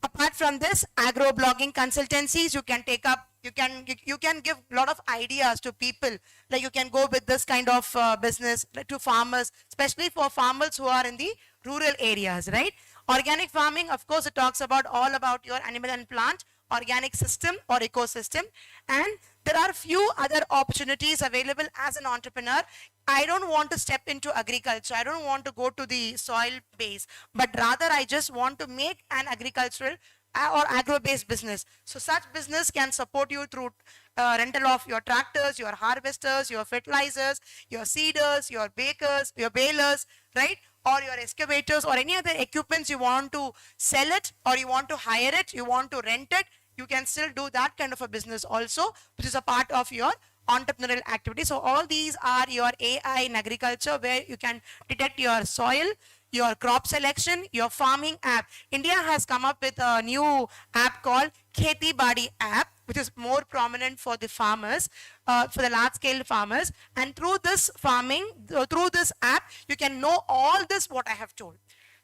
apart from this, agro blogging consultancies, you can take up, you can give a lot of ideas to people. Like you can go with this kind of business to farmers, especially for farmers who are in the rural areas, right? Organic farming, of course, it talks about all about your animal and plant organic system or ecosystem. And there are few other opportunities available as an entrepreneur. I don't want to step into agriculture. I don't want to go to the soil base, but rather I just want to make an agricultural or agro-based business. So such business can support you through rental of your tractors, your harvesters, your fertilizers, your seeders, your bakers, your balers, right? Or your excavators or any other equipments you want to sell it, or you want to hire it, you want to rent it, you can still do that kind of a business also, which is a part of your entrepreneurial activity. So all these are your AI in agriculture, where you can detect your soil, your crop selection, your farming app. India has come up with a new app called Kheti Badi app, which is more prominent for the farmers, for the large scale farmers. And through this farming, through this app, you can know all this what I have told.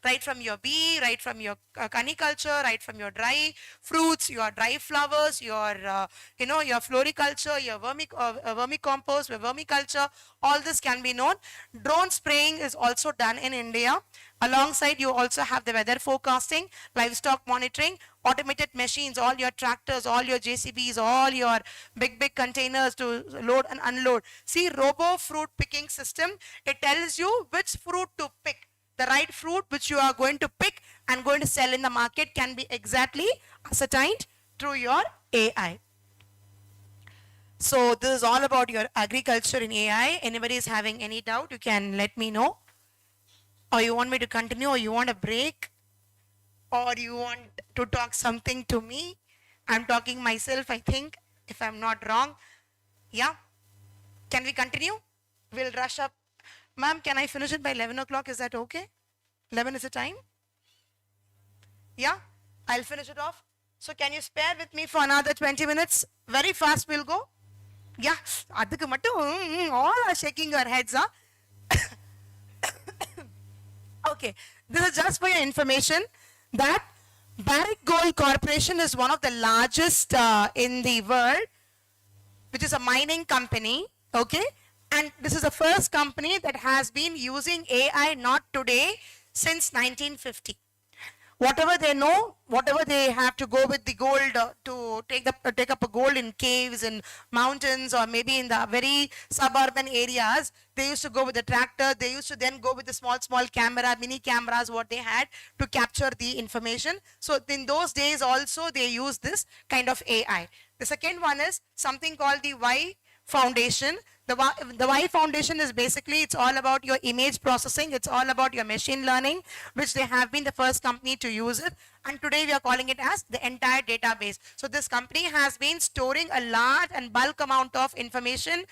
right from your bee, right from your caniculture, right from your dry fruits, your dry flowers, your your floriculture, your vermicompost, your vermiculture, all this can be known. Drone spraying is also done in India. Alongside, you also have the weather forecasting, livestock monitoring, automated machines, all your tractors, all your JCBs, all your big containers to load and unload. See, robo fruit picking system, it tells you which fruit to pick. The right fruit which you are going to pick and going to sell in the market can be exactly ascertained through your AI. So this is all about your agriculture in AI. Anybody is having any doubt, you can let me know. Or you want me to continue, or you want a break, or you want to talk something to me. I'm talking myself, I think, if I'm not wrong. Yeah? Can we continue? We'll rush up. Ma'am, can I finish it by 11 o'clock? Is that okay? 11 is the time? Yeah? I'll finish it off. So can you spare with me for another 20 minutes? Very fast we'll go. Yeah? Adukku mattum, all are shaking your heads, huh? Okay, this is just for your information that Barrick Gold Corporation is one of the largest in the world, which is a mining company, okay? And this is the first company that has been using AI not today, since 1950. Whatever they know, whatever they have to go with the gold to take up a gold in caves and mountains, or maybe in the very suburban areas, they used to go with the tractor. They used to then go with the small camera, mini cameras, what they had to capture the information. So in those days also they use this kind of AI. The second one is something called the Y Foundation. The Y Foundation is basically, it's all about your image processing. It's all about your machine learning, which they have been the first company to use it. And today we are calling it as the entire database. So this company has been storing a large and bulk amount of information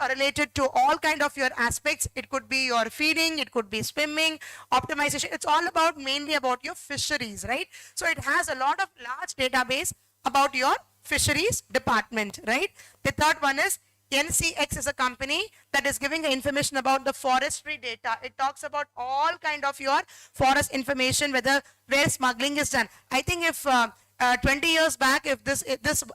related to all kind of your aspects. It could be your feeding, it could be swimming, optimization. It's all about mainly about your fisheries, right? So it has a lot of large database about your fisheries department, right? The third one is NCX is a company that is giving information about the forestry data. It talks about all kind of your forest information, where smuggling is done. I think if 20 years back, if this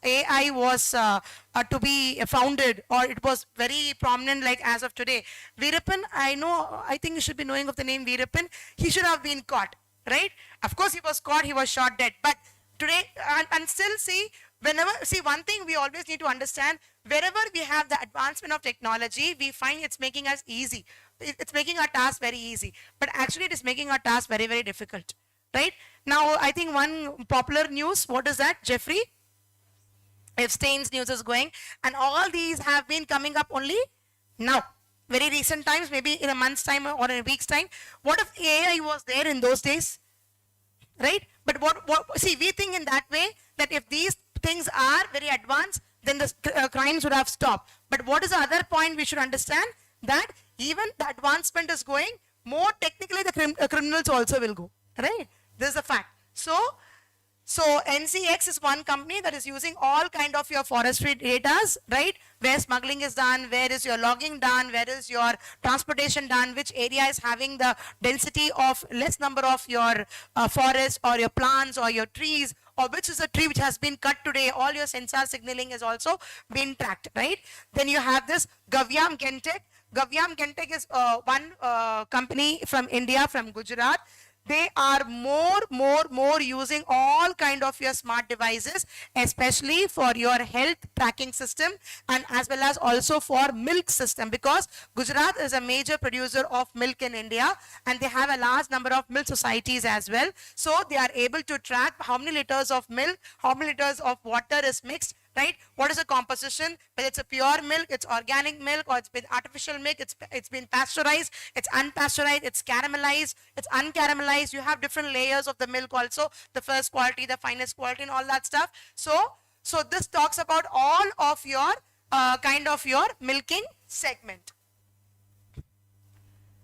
AI was to be founded, or it was very prominent like as of today, Veerapan, I think you should be knowing of the name Veerapan. He should have been caught, right? Of course he was caught, he was shot dead. But today, and still see, one thing we always need to understand, wherever we have the advancement of technology, we find it's making us easy. It's making our task very easy. But actually it is making our task very, very difficult, right? Now, I think one popular news, what is that, Jeffrey? Epstein's news is going, and all these have been coming up only now. Very recent times, maybe in a month's time or in a week's time. What if AI was there in those days? Right? But see, we think in that way, that if these things are very advanced, then the crimes would have stopped. But what is the other point we should understand? That even the advancement is going, more technically the criminals also will go, right? This is a fact. So NCX is one company that is using all kind of your forestry data, right? Where smuggling is done, where is your logging done, where is your transportation done, which area is having the density of less number of your forest or your plants or your trees, or which is a tree which has been cut today. All your sensor signaling is also been tracked, right? Then you have this Gavyam Gentek. Gavyam Gentek is one company from India, from Gujarat. They are more using all kind of your smart devices, especially for your health tracking system, and as well as also for milk system, because Gujarat is a major producer of milk in India, and they have a large number of milk societies as well. So they are able to track how many liters of milk, how many liters of water is mixed, right? What is the composition? Whether it's a pure milk, it's organic milk, or it's been artificial milk, it's been pasteurized, it's unpasteurized, it's caramelized, it's uncaramelized. You have different layers of the milk also, the first quality, the finest quality, and all that stuff. So this talks about all of your kind of your milking segment.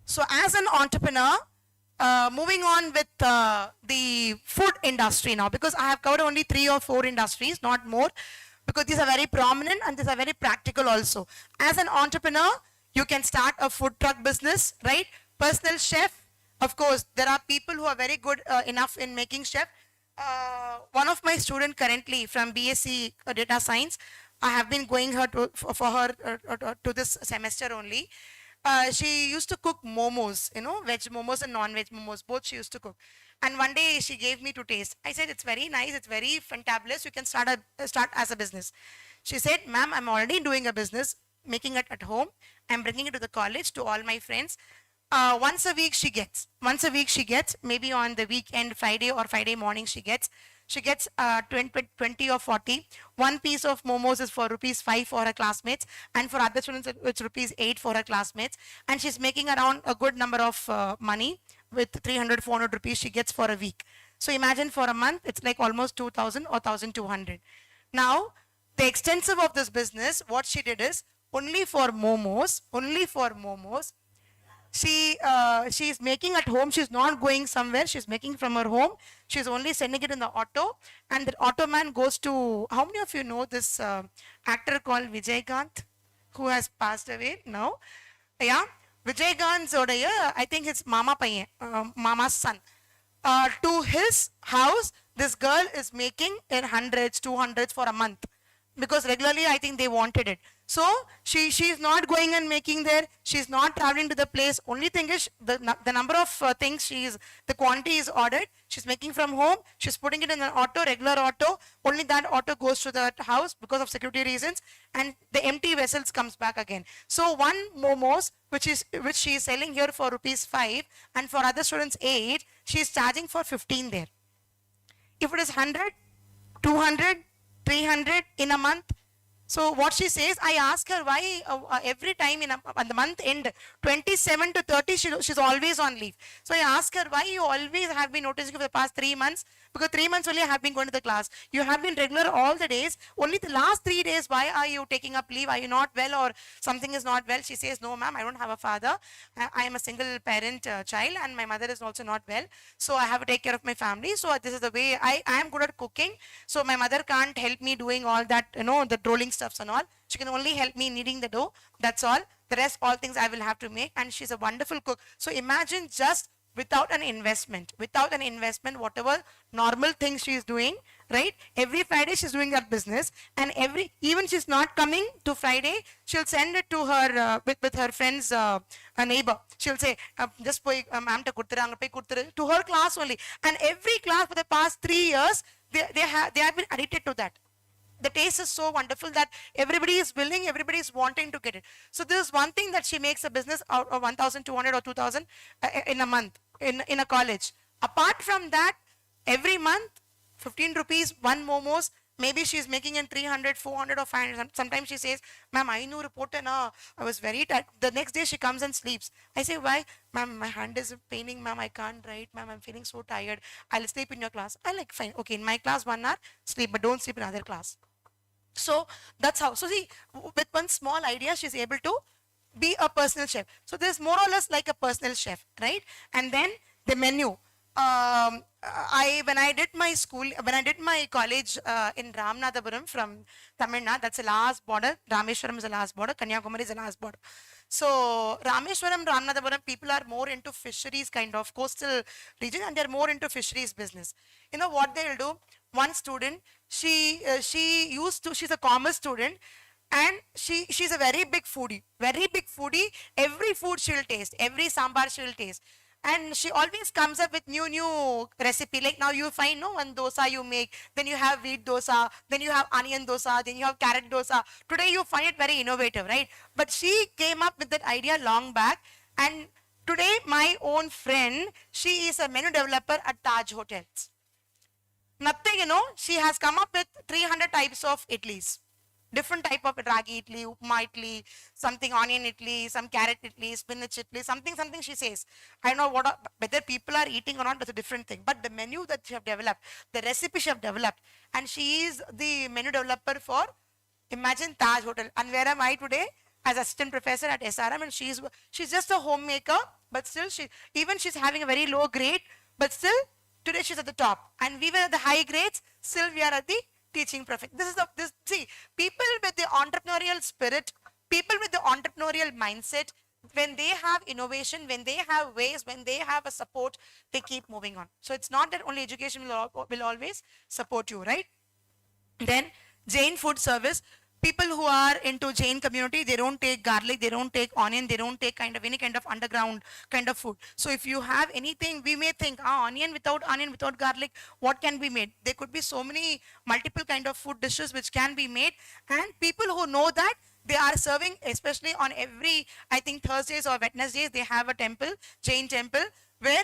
So as an entrepreneur, moving on with the food industry now, because I have covered only 3 or 4 industries, not more, because these are very prominent and these are very practical also. As an entrepreneur, you can start a food truck business, right? Personal chef, Of course, there are people who are very good enough in making chef. One of my student currently from BSc Data Science, I have been going her for her to this semester only. She used to cook momos, veg momos and non-veg momos, both she used to cook. And one day she gave me to taste. I said, it's very nice, it's very fantabulous, you can start as a business. She said, ma'am, I'm already doing a business, making it at home. I'm bringing it to the college, to all my friends. Once a week she gets, maybe on the weekend, Friday or Friday morning she gets 20 or 40. One piece of momos is for ₹5 for her classmates, and for other students it's ₹8 for her classmates. And she's making around a good number of money with 300, 400 rupees she gets for a week. So imagine for a month, it's like almost 2,000 or 1,200. Now, the extensive of this business, what she did is only for momos, she's making at home. She's not going somewhere. She's making from her home. She's only sending it in the auto, and the auto man goes to, how many of you know this actor called Vijay Gant, who has passed away now? Yeah, Vijay Gant's I think it's Mama Payen, Mama's son. To his house, this girl is making in hundreds, 200s for a month, because regularly I think they wanted it. So she's not going and making there. She's not traveling to the place. Only thing is the number of things the quantity is ordered. She's making from home. She's putting it in an auto, regular auto. Only that auto goes to the house because of security reasons, and the empty vessels comes back again. So one momos, which she is selling here for ₹5, and for other students 8, she's charging for 15 there. If it is 100, 200, 300 in a month. So what she says, I ask her why every time on the month end, 27 to 30, she's always on leave. So I ask her why you always have been noticing for the past 3 months, because 3 months only I have been going to the class. You have been regular all the days. Only the last 3 days, why are you taking up leave? Are you not well or something is not well? She says, no ma'am, I don't have a father. I am a single parent child, and my mother is also not well. So I have to take care of my family. So this is the way I am good at cooking. So my mother can't help me doing all that, the rolling stuffs and all. She can only help me kneading the dough. That's all. The rest, all things I will have to make. And she's a wonderful cook. So imagine just without an investment, whatever normal things she is doing, right? Every Friday she's doing that business, and even she's not coming to Friday, she'll send it to her with her friends, a neighbor. She'll say, just ma'am to her class only. And every class for the past 3 years, they have been addicted to that. The taste is so wonderful that everybody is willing, everybody is wanting to get it. So this is one thing that she makes a business out of 1,200 or 2,000 in a month in a college. Apart from that, every month, 15 rupees, one momos, maybe she's making in 300, 400 or 500. Sometimes she says, ma'am, I know report na, I was very tired. The next day she comes and sleeps. I say, why? Ma'am, my hand is paining, ma'am, I can't write, ma'am, I'm feeling so tired. I'll sleep in your class. I like, fine, okay, in my class 1 hour, sleep, but don't sleep in other class. So that's how. So see, with one small idea, she's able to be a personal chef. So there's more or less like a personal chef, right? And then the menu. When I did my college in Ramanathapuram from Tamil Nadu, that's the last border. Rameshwaram is the last border. Kanyakumari is the last border. So Rameshwaram, Ramanathapuram, people are more into fisheries kind of coastal region, and they're more into fisheries business. You know what they'll do? One student, she's a commerce student, and she's a very big foodie. Every food she'll taste, every sambar she'll taste. And she always comes up with new recipe. Like now you find one dosa you make, then you have wheat dosa, then you have onion dosa, then you have carrot dosa. Today you find it very innovative, right? But she came up with that idea long back, and today my own friend, she is a menu developer at Taj Hotels. Nothing, she has come up with 300 types of idlis. Different type of ragi idli, upma idli, something onion idli, some carrot idli, spinach idli, something she says. I don't know whether people are eating or not, that's a different thing. But the menu that she have developed, the recipe she have developed, and she is the menu developer for, imagine, Taj Hotel. And where am I today? As assistant professor at SRM, and she's just a homemaker, but still she's having a very low grade, but still today she's at the top. And we were at the high grades, still we are at the teaching profit. See, people with the entrepreneurial spirit, people with the entrepreneurial mindset, when they have innovation, when they have ways, when they have a support, they keep moving on. So it's not that only education will always support you, right? Then Jain food service. People who are into Jain community, they don't take garlic, they don't take onion, they don't take kind of any kind of underground kind of food. So if you have anything, we may think, onion, without garlic, what can be made? There could be so many multiple kind of food dishes which can be made. And people who know that, they are serving, especially on every, I think Thursdays or Wednesdays, they have a temple, Jain temple, where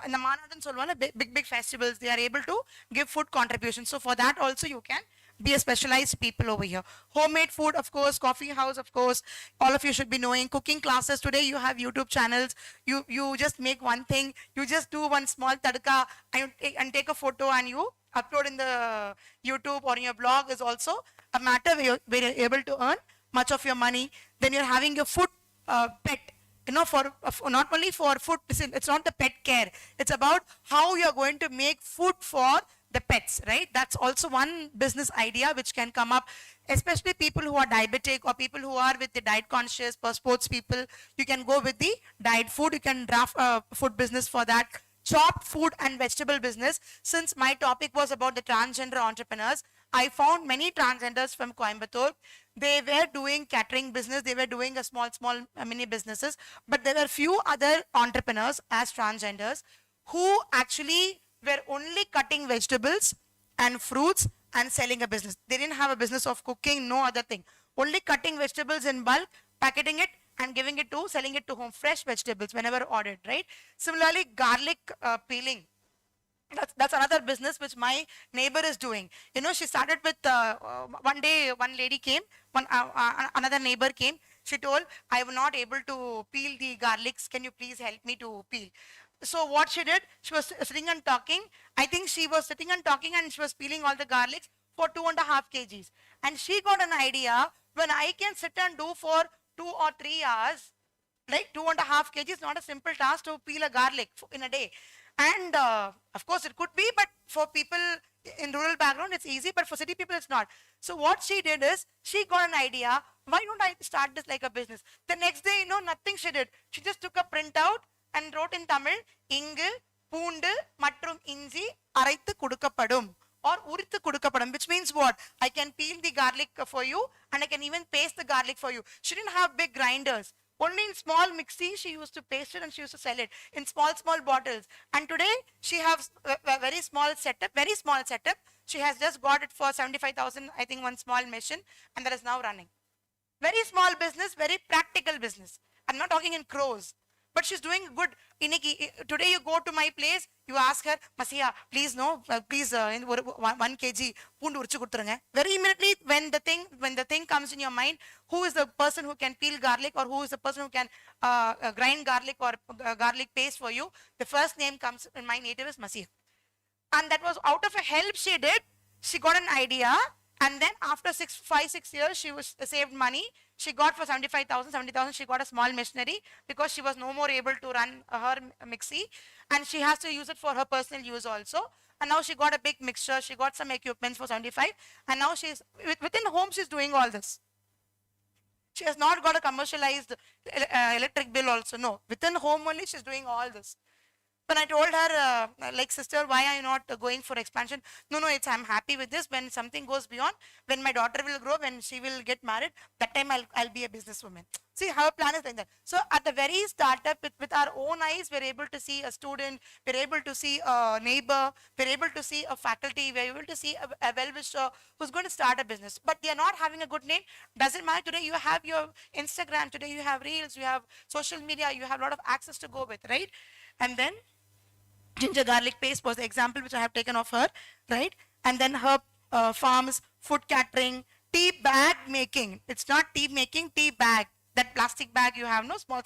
in the Manadan Solvana, big festivals, they are able to give food contributions. So for that also you can be a specialized people over here. Homemade food, of course, coffee house, of course, all of you should be knowing. Cooking classes, today you have YouTube channels. You just make one thing, you just do one small tadka and take a photo and you upload in the YouTube or in your blog is also a matter where you're able to earn much of your money. Then you're having your food pet, for not only for food, it's not the pet care, it's about how you're going to make food for the pets, right? That's also one business idea which can come up, especially people who are diabetic or people who are with the diet conscious, for sports people, you can go with the diet food, you can draft a food business for that. Chopped food and vegetable business. Since my topic was about the transgender entrepreneurs, I found many transgenders from Coimbatore. They were doing catering business, they were doing a small mini businesses, but there were few other entrepreneurs as transgenders who actually were only cutting vegetables and fruits and selling a business. They didn't have a business of cooking, no other thing. Only cutting vegetables in bulk, packeting it and giving it to, selling it to home, fresh vegetables whenever ordered, right? Similarly, garlic peeling. That's another business which my neighbor is doing. She started with, one day, one lady came, another neighbor came. She told, I am not able to peel the garlics. Can you please help me to peel? So what she did, she was sitting and talking. I think she was sitting and talking and she was peeling all the garlics for 2.5 kgs. And she got an idea, when I can sit and do for 2 or 3 hours, like 2.5 kg is not a simple task to peel a garlic in a day. And of course it could be, but for people in rural background, it's easy, but for city people, it's not. So what she did is, she got an idea, why don't I start this like a business? The next day, nothing she did. She just took a printout and wrote in Tamil, Ingu, Poondu, Matrum Inji, Araithu Kudukapadum. Or urithu kudukapadam, which means what? I can peel the garlic for you and I can even paste the garlic for you. She didn't have big grinders. Only in small mixie, she used to paste it and she used to sell it in small bottles. And today, she has a very small setup. She has just got it for 75,000, I think, one small machine, and that is now running. Very small business, very practical business. I'm not talking in crores. But she's doing good. Today you go to my place, you ask her, Masiya, please 1 kg poondu urichu kuduthurunga. Very immediately, when the thing comes in your mind, who is the person who can peel garlic or who is the person who can grind garlic or garlic paste for you, the first name comes in my native is Masiya. And that was out of a help she did. She got an idea. And then after 5-6 years, she was saved money. She got for 75,000, 70,000, she got a small machinery because she was no more able to run her mixie. And she has to use it for her personal use also. And now she got a big mixture. She got some equipments for 75. And now she's, within home, she's doing all this. She has not got a commercialized electric bill also. No, within home only, she's doing all this. When I told her, like, sister, why are you not going for expansion? No, I'm happy with this. When something goes beyond, when my daughter will grow, when she will get married, that time I'll be a businesswoman. See, her plan is like that. So at the very startup, with our own eyes, we're able to see a student, we're able to see a neighbor, we're able to see a faculty, we're able to see a well-wisher who's going to start a business. But they're not having a good name. Doesn't matter. Today you have your Instagram, today you have Reels, you have social media, you have a lot of access to go with, right? And then ginger garlic paste was the example which I have taken of her, right? And then her farms, food catering, tea bag making. It's not tea making, tea bag. That plastic bag you have, no, small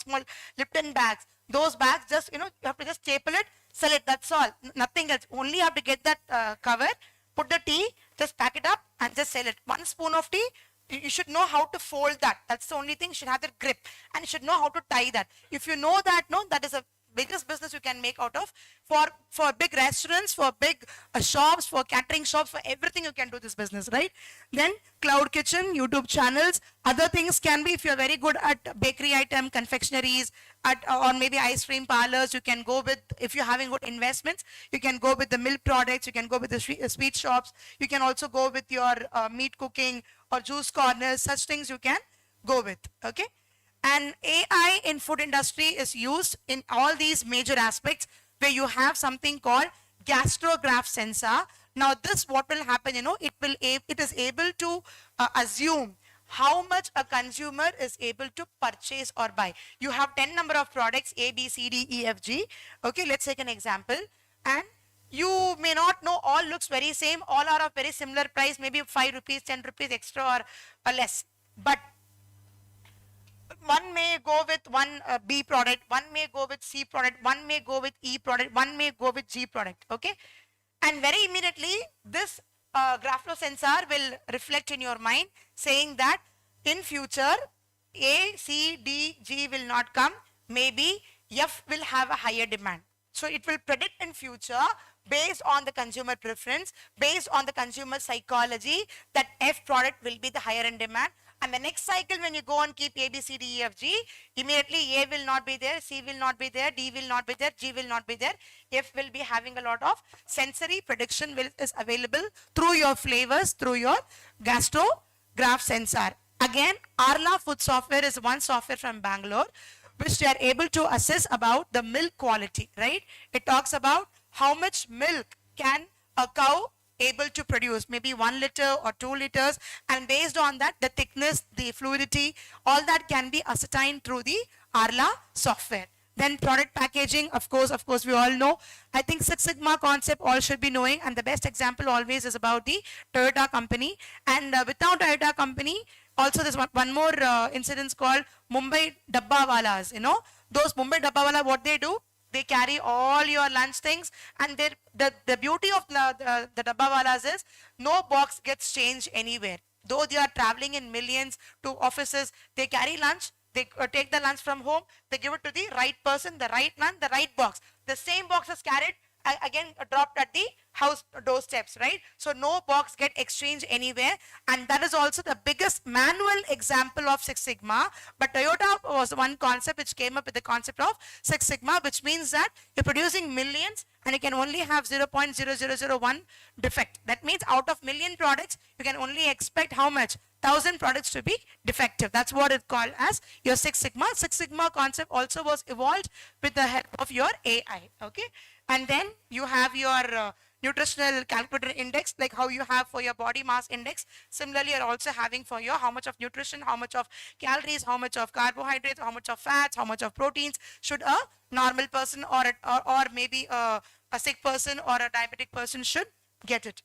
Lipton bags. Those bags, just, you have to just staple it, sell it, that's all. Nothing else. Only you have to get that cover, put the tea, just pack it up and just sell it. 1 spoon of tea, you should know how to fold that. That's the only thing. You should have that grip and you should know how to tie that. If you know that, no, that is a biggest business you can make out of. For big restaurants, for big shops, for catering shops, for everything you can do this business, right? Then cloud kitchen, YouTube channels, other things can be if you're very good at bakery item, confectionaries, or maybe ice cream parlors, you can go with, if you're having good investments, you can go with the milk products, you can go with the sweet shops, you can also go with your meat cooking or juice corners, such things you can go with, okay? And AI in food industry is used in all these major aspects where you have something called gastrograph sensor. Now this, what will happen, it is able to assume how much a consumer is able to purchase or buy. You have 10 number of products, A, B, C, D, E, F, G. Okay, let's take an example. And you may not know, all looks very same, all are of very similar price, maybe 5 rupees, 10 rupees extra or less. But one may go with one B product, one may go with C product, one may go with E product, one may go with G product, okay? And very immediately, this graph flow sensor will reflect in your mind saying that in future, A, C, D, G will not come, maybe F will have a higher demand. So it will predict in future based on the consumer preference, based on the consumer psychology, that F product will be the higher in demand. And the next cycle, when you go and keep A, B, C, D, E, F, G, immediately A will not be there, C will not be there, D will not be there, G will not be there. F will be having a lot of sensory prediction is available through your flavors, through your gastrograph sensor. Again, Arla Food Software is one software from Bangalore, which they are able to assess about the milk quality, right? It talks about how much milk can a cow able to produce, maybe 1 liter or 2 liters, and based on that, the thickness, the fluidity, all that can be ascertained through the Arla software. Then product packaging, of course, we all know. I think Six Sigma concept all should be knowing, and the best example always is about the Toyota company. And without Toyota company, also there's one more incident called Mumbai Dabba Walas, those Mumbai Dabba Wala, what they do, they carry all your lunch things, and the beauty of the Dabba Walas is no box gets changed anywhere. Though they are traveling in millions to offices, they carry lunch, they take the lunch from home, they give it to the right person, the right lunch, the right box. The same box is carried, again dropped at the house doorsteps, right? So no box get exchanged anywhere, and that is also the biggest manual example of Six Sigma. But Toyota was one concept which came up with the concept of Six Sigma, which means that you're producing millions and you can only have 0.0001 defect. That means out of million products, you can only expect how much? 1,000 products to be defective. That's what it's called as your Six Sigma. Six Sigma concept also was evolved with the help of your AI, okay? And then you have your nutritional calculator index, like how you have for your body mass index. Similarly, you're also having for your how much of nutrition, how much of calories, how much of carbohydrates, how much of fats, how much of proteins should a normal person or maybe a sick person or a diabetic person should get it.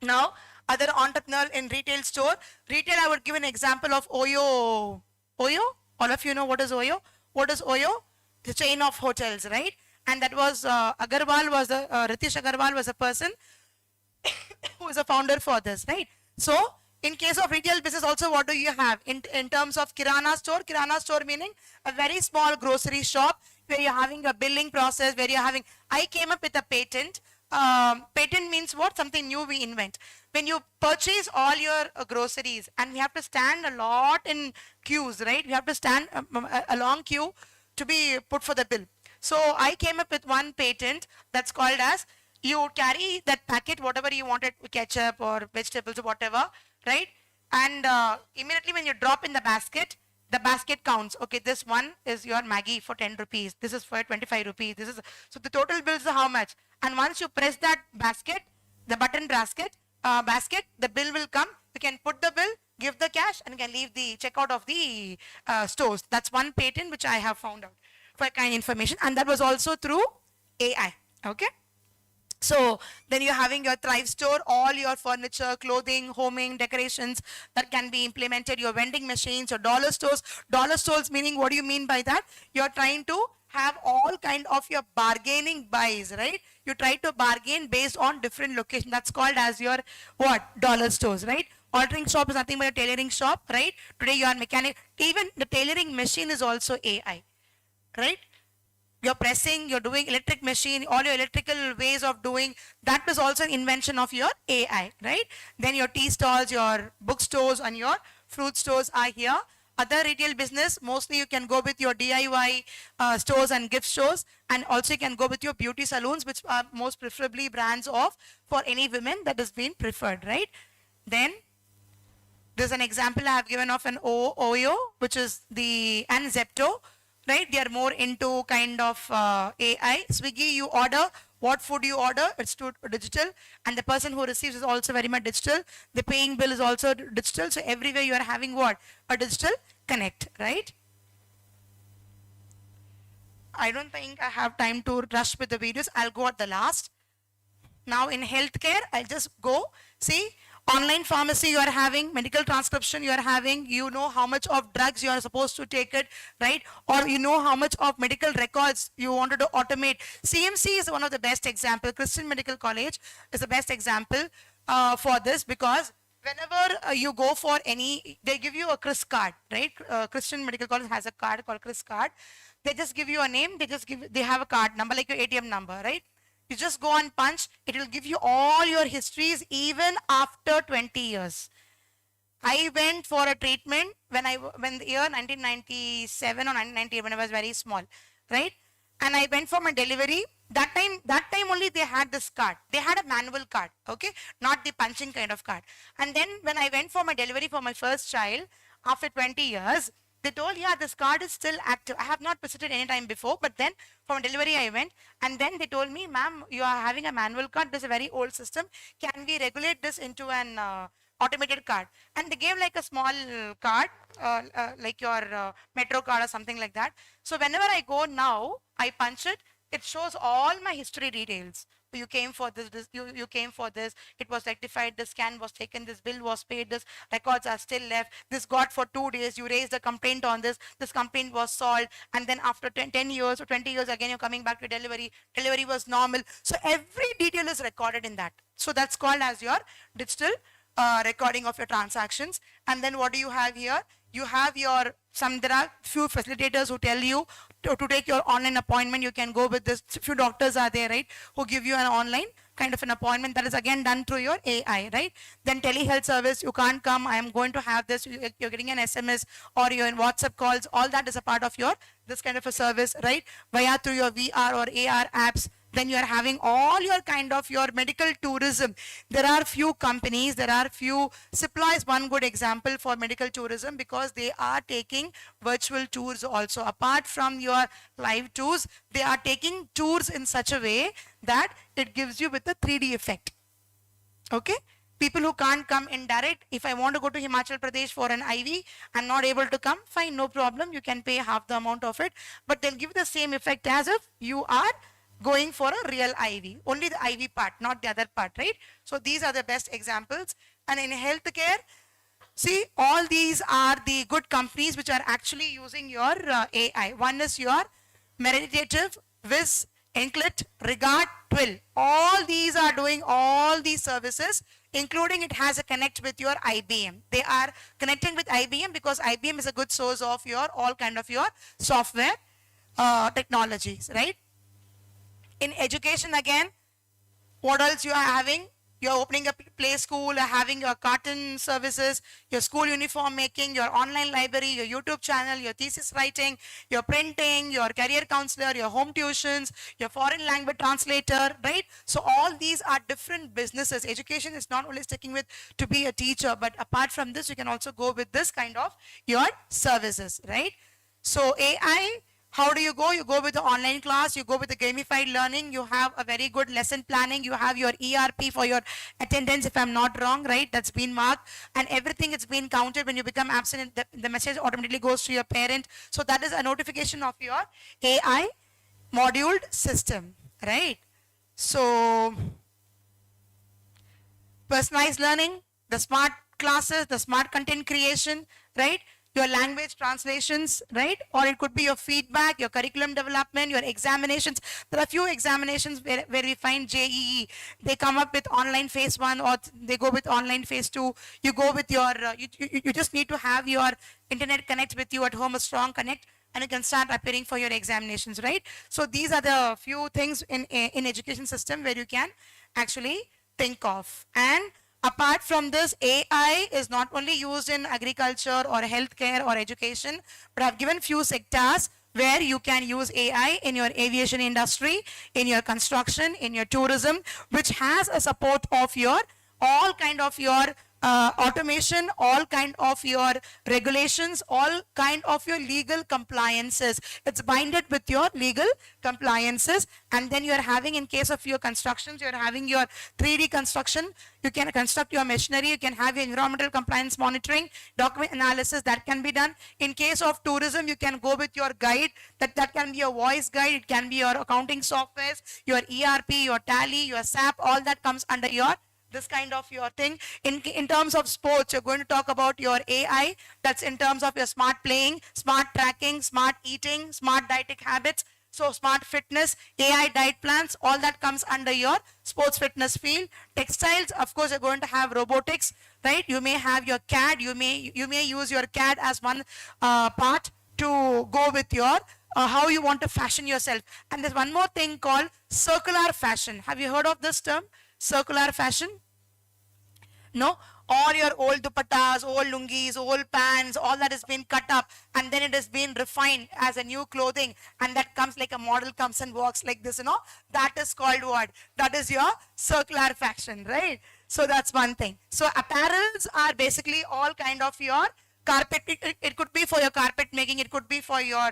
Now, other entrepreneur in retail store. Retail, I would give an example of Oyo. Oyo? All of you know what is Oyo? What is Oyo? The chain of hotels, right? And that was Agarwal was Ritesh Agarwal was a person who is a founder for this, right? So in case of retail business also, what do you have? In terms of Kirana store meaning a very small grocery shop where you're having a billing process, where you're having, I came up with a patent. Patent means what? Something new we invent. When you purchase all your groceries and we have to stand a lot in queues, right? We have to stand a long queue to be put for the bill. So I came up with one patent that's called as, you carry that packet, whatever you wanted, ketchup or vegetables or whatever, right? And immediately when you drop in the basket counts. Okay, this one is your Maggi for 10 rupees. This is for 25 rupees. This is, so the total bill is how much? And once you press that basket, the button basket, the bill will come. You can put the bill, give the cash, and you can leave the checkout of the stores. That's one patent which I have found out for kind information, and that was also through AI. Okay. So then you're having your Thrive store, all your furniture, clothing, homing, decorations that can be implemented, your vending machines, your dollar stores. Dollar stores meaning, what do you mean by that? You're trying to have all kind of your bargaining buys, right? You try to bargain based on different locations. That's called as your what? Dollar stores, right? Ordering shop is nothing but a tailoring shop, right? Today you are mechanic. Even the tailoring machine is also AI, right? you're pressing, you're doing electric machine, all your electrical ways of doing, that is also an invention of your AI, right? Then your tea stalls, your bookstores and your fruit stores are here. Other retail business, mostly you can go with your DIY stores and gift stores, and also you can go with your beauty salons, which are most preferably brands of for any women that has been preferred, right? Then there's an example I have given of an Oyo, which is and Zepto, right? They are more into kind of AI. Swiggy, you order what food you order, it's to digital, and the person who receives is also very much digital. The paying bill is also digital. So everywhere you are having what? A digital connect, right? I don't think I have time to rush with the videos. I'll go at the last. Now in healthcare, I'll just go. See, online pharmacy you are having, medical transcription you are having, you know how much of drugs you are supposed to take it, right? Or you know how much of medical records you wanted to automate. CMC is one of the best example. Christian Medical College is the best example for this, because whenever you go for any, they give you a CRIS card, right? Christian Medical College has a card called CRIS card. They just give you a name, they have a card number like your ATM number, right? You just go and punch, it will give you all your histories even after 20 years. I went for a treatment when the year 1997 or 1998, when I was very small, right? And I went for my delivery. That time only they had this card. They had a manual card, okay? Not the punching kind of card. And then when I went for my delivery for my first child, after 20 years, they told, yeah, this card is still active. I have not visited any time before, but then for delivery I went, and then they told me, ma'am, you are having a manual card. This is a very old system. Can we regulate this into an automated card? And they gave like a small card, like your metro card or something like that. So whenever I go now, I punch it. It shows all my history details. You came for this, you came for this, it was rectified, this scan was taken, this bill was paid, this records are still left, this got for 2 days, you raised a complaint on this complaint was solved, and then after 10 years or 20 years again you're coming back to delivery was normal. So every detail is recorded in that. So that's called as your digital recording of your transactions. And then what do you have here? You have there are few facilitators who tell you to take your online appointment. You can go with this. Few doctors are there, right, who give you an online kind of an appointment. That is again done through your AI, right? Then telehealth service, you can't come, I am going to have this, you're getting an SMS or you're in WhatsApp calls. All that is a part of your this kind of a service, right? Via through your VR or AR apps. Then you are having all your kind of your medical tourism. There are few companies, there are few, Cipla is one good example for medical tourism, because they are taking virtual tours also. Apart from your live tours, they are taking tours in such a way that it gives you with a 3D effect. Okay? People who can't come in direct, if I want to go to Himachal Pradesh for an IV, I'm not able to come, fine, no problem, you can pay half the amount of it, but they'll give the same effect as if you are going for a real IV, only the IV part, not the other part, right? So these are the best examples. And in healthcare, see, all these are the good companies which are actually using your AI. One is your Meditative, Viz, Enclit, Regard, Twill. All these are doing all these services, including it has a connect with your IBM. They are connecting with IBM because IBM is a good source of your all kind of your software technologies, right? In education again, what else you are having? You're opening a play school, having your carton services, your school uniform making, your online library, your YouTube channel, your thesis writing, your printing, your career counselor, your home tuitions, your foreign language translator, right? So all these are different businesses. Education is not only sticking with to be a teacher, but apart from this, you can also go with this kind of your services, right? So AI, how do you go? You go with the online class, you go with the gamified learning, you have a very good lesson planning, you have your ERP for your attendance, if I'm not wrong, right? That's been marked, and everything is been counted. When you become absent, the message automatically goes to your parent. So that is a notification of your AI moduled system, right? So personalized learning, the smart classes, the smart content creation, right? Your language translations, right? Or it could be your feedback, your curriculum development, your examinations. There are few examinations where we find JEE. They come up with online phase 1 or they go with online phase 2. You go with your, you just need to have your internet connect with you at home, a strong connect. and you can start appearing for your examinations, right? So these are the few things in education system where you can actually think of. And apart from this, AI is not only used in agriculture or healthcare or education, but I've given few sectors where you can use AI in your aviation industry, in your construction, in your tourism, which has a support of your all kind of your automation, all kind of your regulations, all kind of your legal compliances. It's binded with your legal compliances. And then you're having, in case of your constructions, you're having your 3D construction. You can construct your machinery. You can have your environmental compliance monitoring, document analysis that can be done. In case of tourism, you can go with your guide. That can be a voice guide. It can be your accounting softwares, your ERP, your Tally, your SAP. All that comes under your this kind of your thing. In terms of sports, you're going to talk about your AI. That's in terms of your smart playing, smart tracking, smart eating, smart dietic habits. So smart fitness, AI diet plans, all that comes under your sports fitness field. Textiles, of course, you're going to have robotics, right? You may have your CAD. You may use your CAD as one part to go with your how you want to fashion yourself. And there's one more thing called circular fashion. Have you heard of this term? Circular fashion? No? All your old dupattas, old lungis, old pants, all that has been cut up and then it has been refined as a new clothing, and that comes like a model comes and walks like this, that is called what? That is your circular fashion, right? So that's one thing. So apparels are basically all kind of your carpet. It could be for your carpet making, it could be for your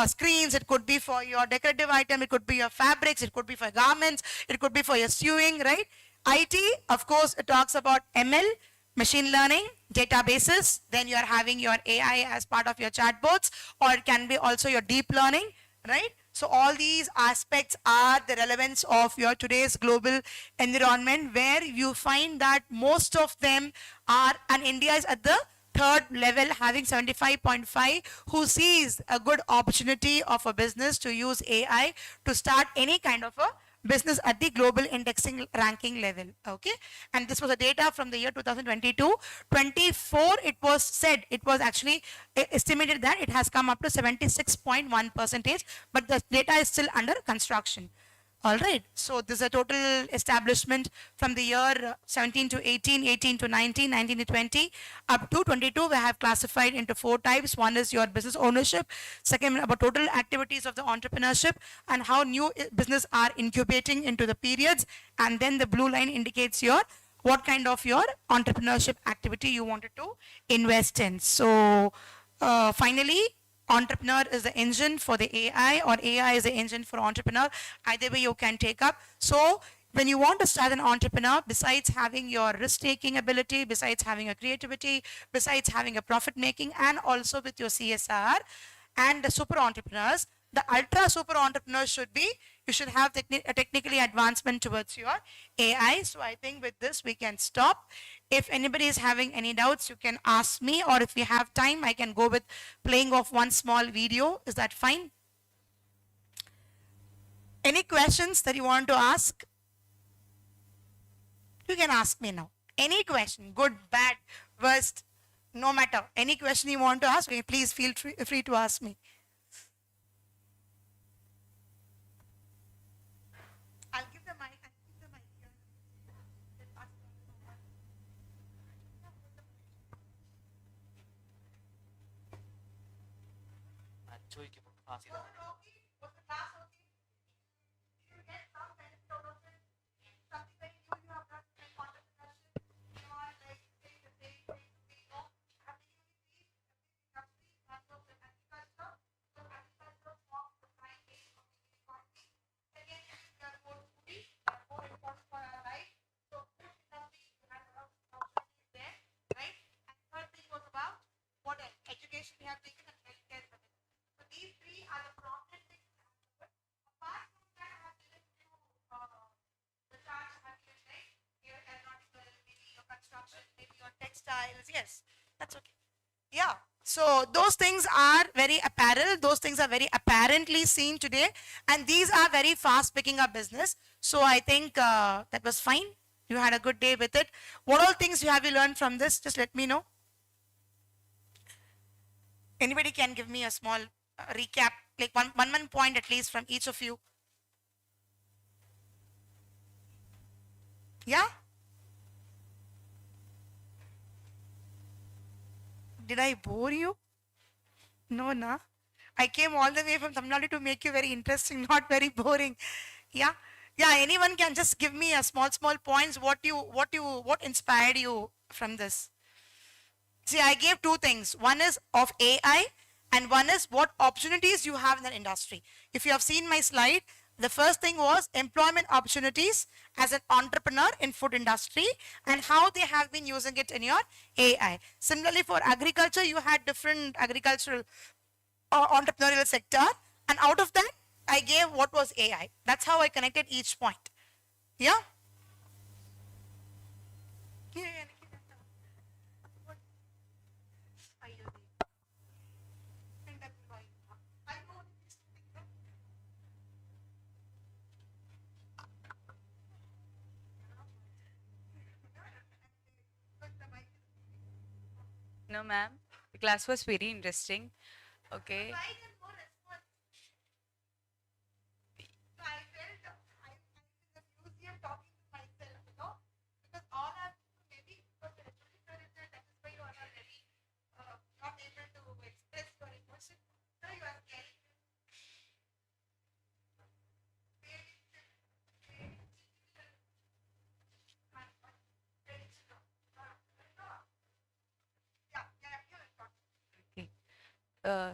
screens, it could be for your decorative item, it could be your fabrics, it could be for garments, it could be for your sewing, right? IT, of course, it talks about ML, machine learning, databases. Then you are having your AI as part of your chatbots, or it can be also your deep learning, right? So all these aspects are the relevance of your today's global environment, where you find that most of them are, and India is at the third level, having 75.5, who sees a good opportunity of a business to use AI to start any kind of a business at the global indexing ranking level. Okay, and this was a data from the year 2022. 24, it was said, it was actually estimated that it has come up to 76.1%, but the data is still under construction. All right, so this is a total establishment from the year 17 to 18, 18 to 19, 19 to 20, up to 22. We have classified into 4 types. One is your business ownership. Second, about total activities of the entrepreneurship and how new business are incubating into the periods. And then the blue line indicates your what kind of your entrepreneurship activity you wanted to invest in. So finally, entrepreneur is the engine for the AI, or AI is the engine for entrepreneur. Either way you can take up. So when you want to start an entrepreneur, besides having your risk-taking ability, besides having a creativity, besides having a profit-making, and also with your CSR and the super entrepreneurs, the ultra super entrepreneur should be, you should have a technically advancement towards your AI. So I think with this we can stop. If anybody is having any doubts, you can ask me, or if we have time, I can go with playing of one small video. Is that fine? Any questions that you want to ask? You can ask me now. Any question, good, bad, worst, no matter. Any question you want to ask, please feel free to ask me. I'll give the mic. Here. Education we have taken, and healthcare. So these three are the prominent things. Apart from that, I have given you the charts have been right here, aeronautical, maybe your construction, maybe your textiles. Yes, that's okay. Yeah. So those things are very apparel. Those things are very apparently seen today, and these are very fast picking up business. So I think that was fine. You had a good day with it. What all things have you learned from this? Just let me know. Anybody can give me a small recap, like one point at least from each of you. Yeah? Did I bore you? No, na. I came all the way from Tamil Nadu to make you very interesting, not very boring. Yeah? Yeah, anyone can just give me a small points what inspired you from this. See, I gave two things. One is of AI and one is what opportunities you have in the industry. If you have seen my slide, the first thing was employment opportunities as an entrepreneur in food industry and how they have been using it in your AI. Similarly, for agriculture, you had different agricultural entrepreneurial sector, and out of that, I gave what was AI. That's how I connected each point. Yeah? Yeah. No, ma'am. The class was very interesting. Okay. Okay.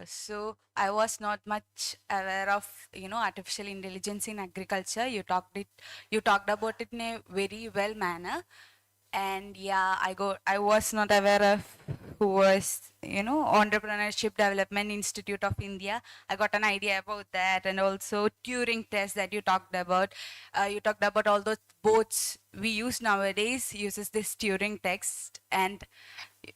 So I was not much aware of artificial intelligence in agriculture. You talked about it in a very well manner, and yeah, I was not aware of who was Entrepreneurship Development Institute of India. I got an idea about that, and also Turing test that you talked about. You talked about all those boats we use nowadays uses this Turing test, and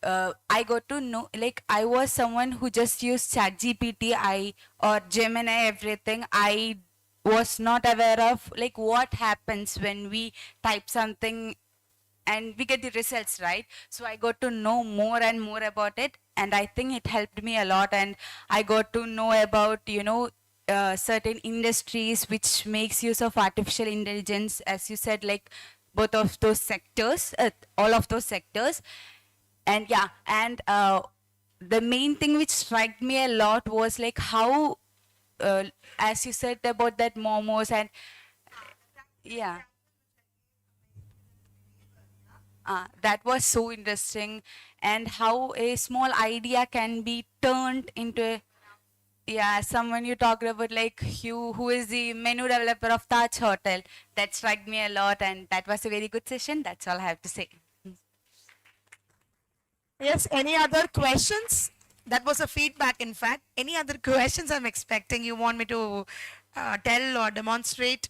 I got to know, like, I was someone who just used ChatGPT, or Gemini, everything. I was not aware of like what happens when we type something and we get the results, right? So I got to know more and more about it, and I think it helped me a lot. And I got to know about certain industries which makes use of artificial intelligence, as you said, like both of those sectors, all of those sectors. And yeah, and the main thing which struck me a lot was like how, as you said about that momos, and yeah, that was so interesting, and how a small idea can be turned into a, yeah, someone you talked about, like Hugh, who is the menu developer of Taj Hotel. That struck me a lot, and that was a very good session. That's all I have to say. Yes, any other questions? That was a feedback, in fact. Any other questions I'm expecting you want me to tell or demonstrate?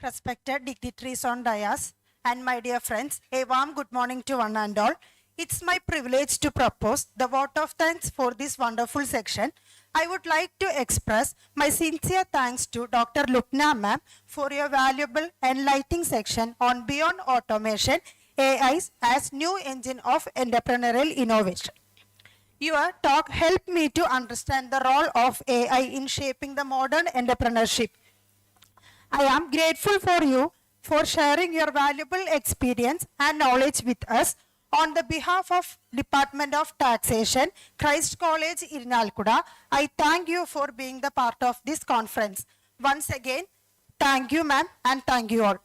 respected dignitaries on dais, and my dear friends, a warm good morning to one and all. It's my privilege to propose the vote of thanks for this wonderful section. I would like to express my sincere thanks to Dr. Lupna ma'am for your valuable enlightening section on Beyond Automation, AIs as new engine of entrepreneurial innovation. Your talk helped me to understand the role of AI in shaping the modern entrepreneurship. I am grateful for you for sharing your valuable experience and knowledge with us. On the behalf of Department of Taxation, Christ College, Irinalkuda, I thank you for being the part of this conference. Once again, thank you, ma'am, and thank you all.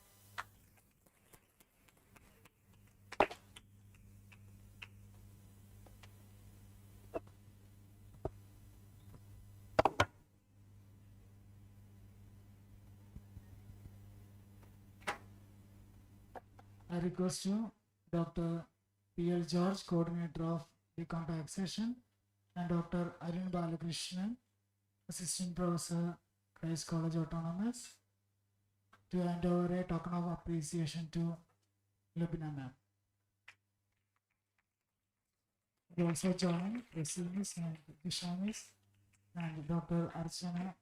I request you, Dr. P.L. George, Coordinator of THEKKAN Taxation, and Dr. Arun Balakrishnan, Assistant Professor, Christ College Autonomous, to hand over a token of appreciation to Lubina ma'am. We also join Resimis and Dishamis and Dr. Archana.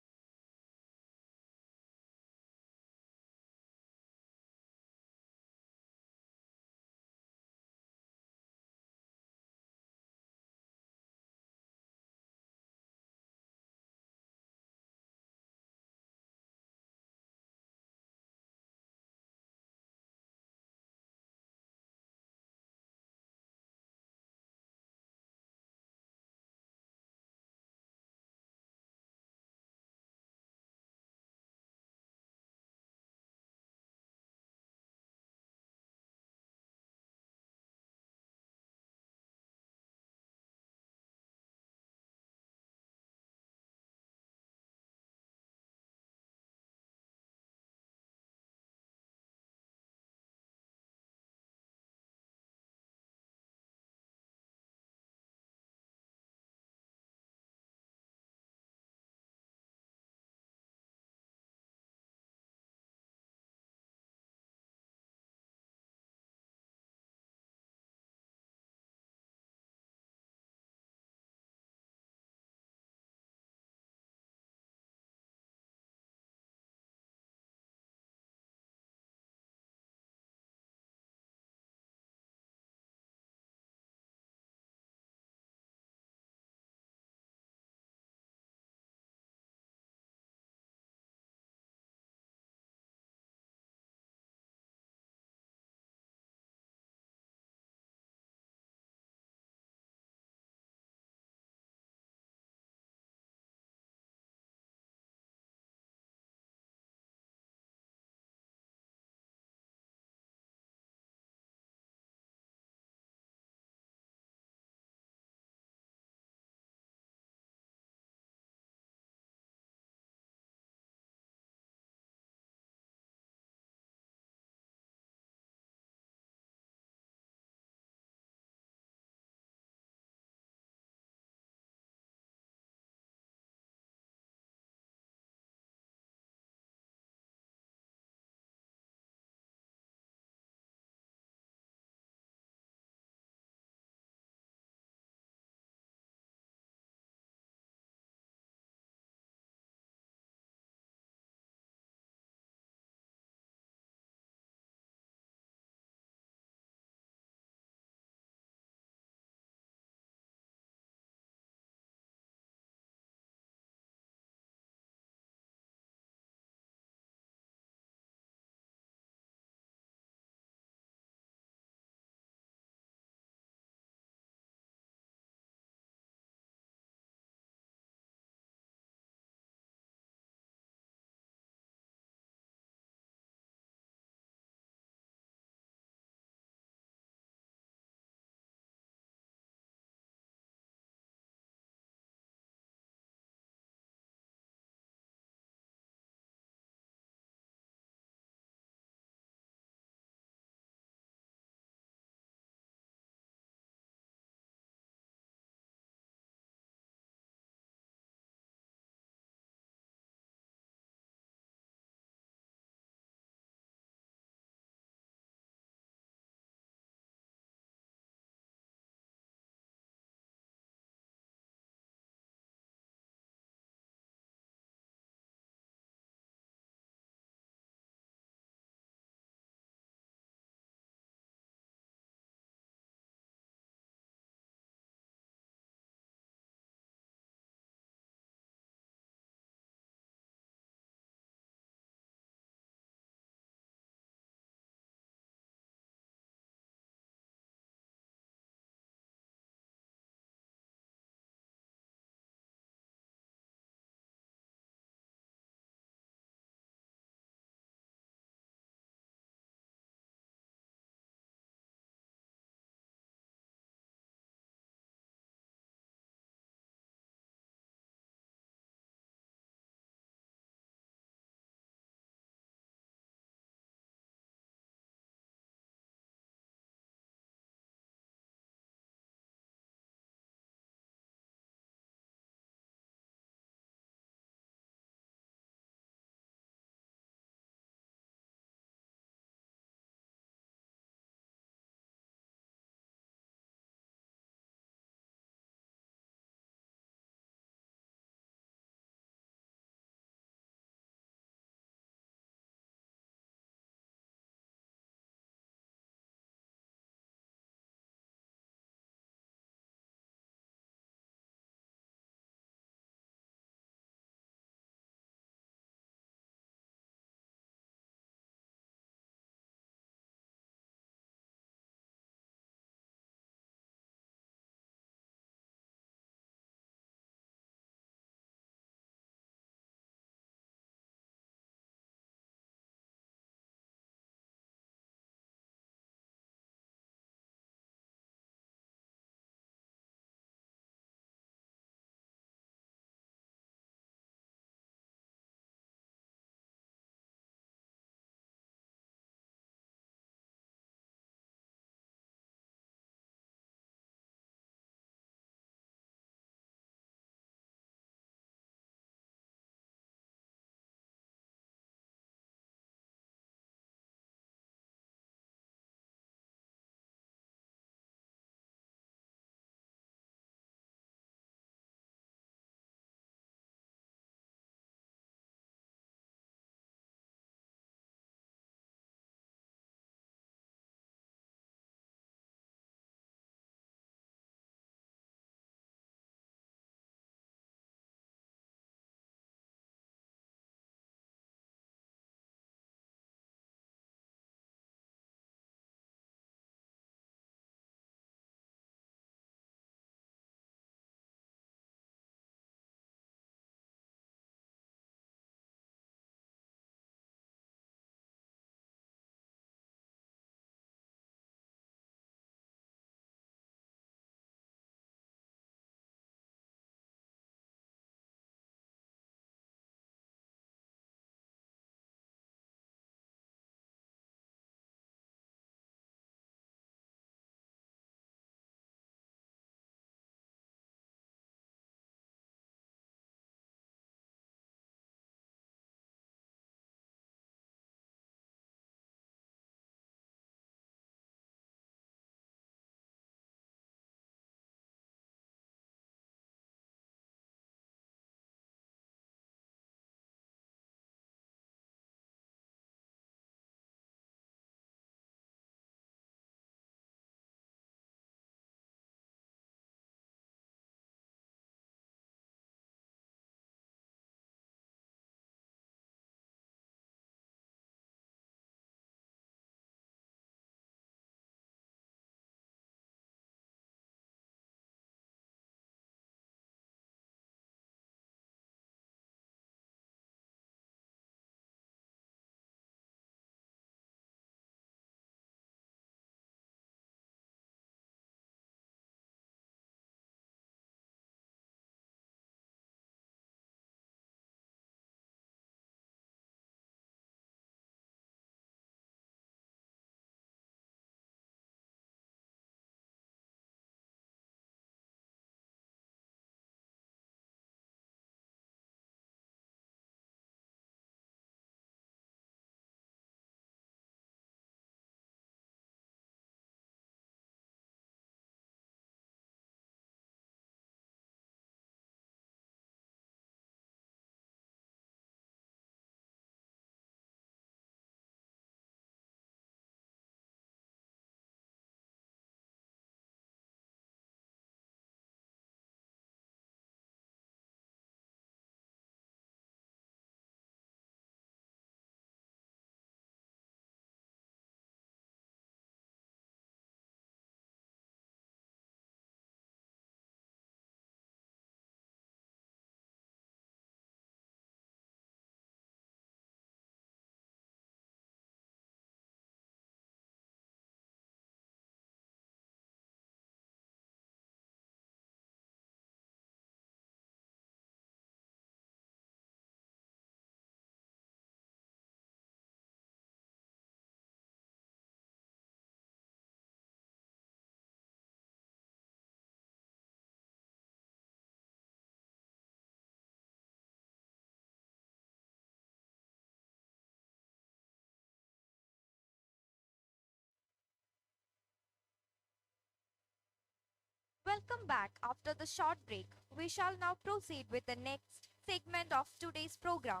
Welcome back. After the short break, we shall now proceed with the next segment of today's program.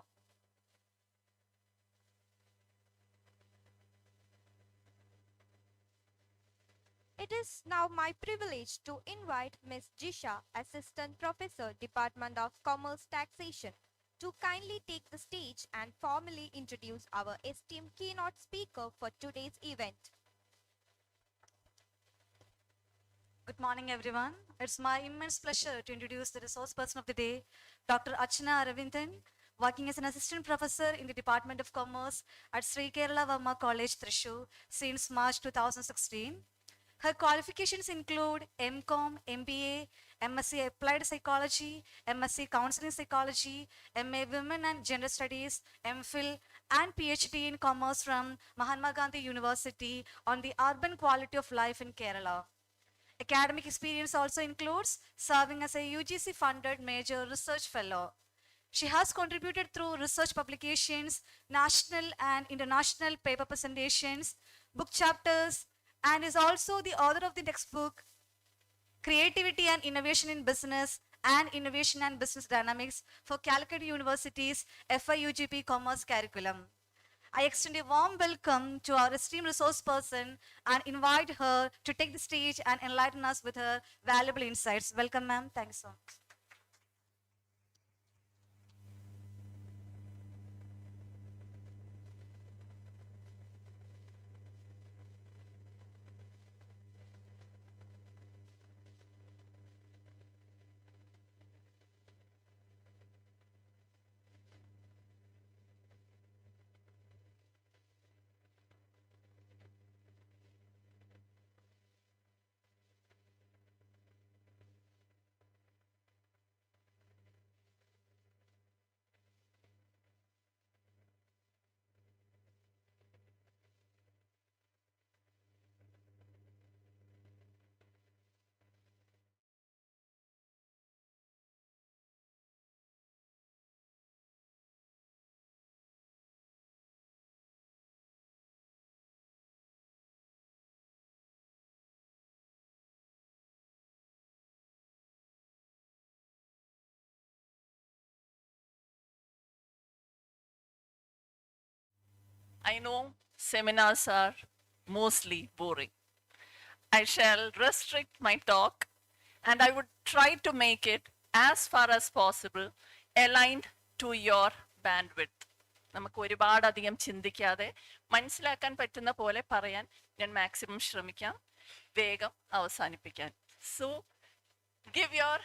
It is now my privilege to invite Ms. Jisha, Assistant Professor, Department of Commerce Taxation, to kindly take the stage and formally introduce our esteemed keynote speaker for today's event. Good morning, everyone. It's my immense pleasure to introduce the resource person of the day, Dr. Archana Aravindan, working as an assistant professor in the Department of Commerce at Sri Kerala Varma College, Thrissur, since March 2016. Her qualifications include MCom, MBA, MSc Applied Psychology, MSc Counseling Psychology, MA Women and Gender Studies, MPhil, and PhD in Commerce from Mahatma Gandhi University on the urban quality of life in Kerala. Academic experience also includes serving as a UGC-funded major research fellow. She has contributed through research publications, national and international paper presentations, book chapters, and is also the author of the textbook Creativity and Innovation in Business and Innovation and Business Dynamics for Calicut University's FIUGP Commerce Curriculum. I extend a warm welcome to our esteemed resource person and invite her to take the stage and enlighten us with her valuable insights. Welcome, ma'am. Thanks so much. I know seminars are mostly boring. I shall restrict my talk and I would try to make it as far as possible aligned to your bandwidth. നമുക്ക് ഒരുപാടധികം ചിന്തിക്കാതെ മനസ്സിലാക്കാൻ പറ്റുന്ന പോലെ പറയാൻ ഞാൻ maximum ശ്രമിക്കാം വേഗം അവസാനിപ്പിക്കാൻ. So give your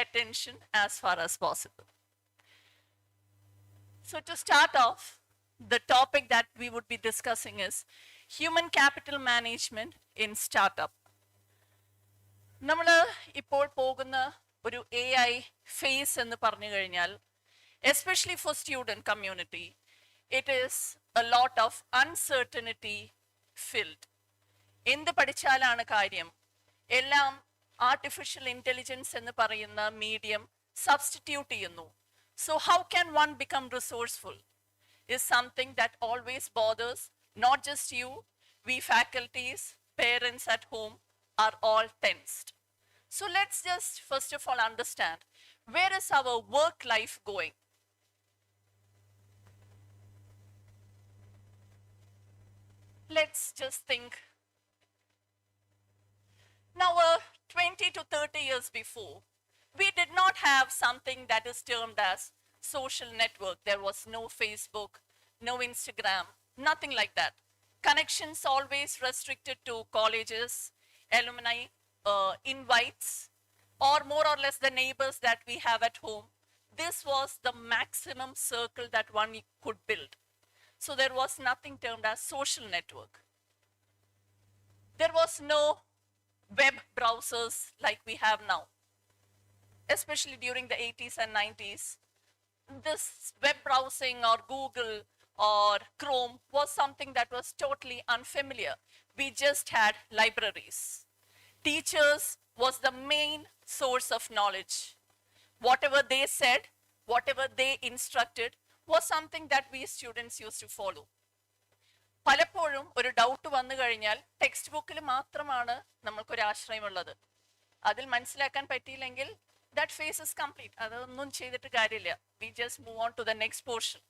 attention as far as possible. So to start off, the topic that we would be discussing is human capital management in startup. നമ്മൾ ഇപ്പോൾ പോകുന്ന ഒരു AI phase എന്ന് പറഞ്ഞു കഴിഞ്ഞാൽ especially for student community, it is a lot of uncertainty filled. എന്ത് പഠിച്ചാലാണ് കാര്യം? എല്ലാം ആർട്ടിഫിഷ്യൽ ഇന്റലിജൻസ് എന്ന് പറയുന്ന മീഡിയം സബ്സ്റ്റിറ്റ്യൂട്ട് ചെയ്യുന്നു. So how can one become resourceful is something that always bothers not just you, we faculties, parents at home are all tensed. So let's just first of all understand, where is our work life going? Let's just think. Now, 20 to 30 years before, we did not have something that is termed as social network. There was no Facebook, no Instagram, nothing like that. Connections always restricted to colleges, alumni, invites, or more or less the neighbors that we have at home. This was the maximum circle that one could build. So there was nothing termed as social network. There was no web browsers like we have now, especially during the 80s and 90s. This web browsing or Google or Chrome was something that was totally unfamiliar. We just had libraries. Teachers was the main source of knowledge. Whatever they said, whatever they instructed was something that we students used to follow. പലപ്പോഴും ഒരു doubt വന്നു കഴിഞ്ഞാൽ text ബുക്കിൽ മാത്രമാണ് നമ്മൾക്കൊരു ആശ്രയമുള്ളത്. അതിൽ മനസ്സിലാക്കാൻ പറ്റിയില്ലെങ്കിൽ that phase is complete. അതൊന്നും ചെയ്തിട്ട് കാര്യമില്ല. We just move on to the next portion.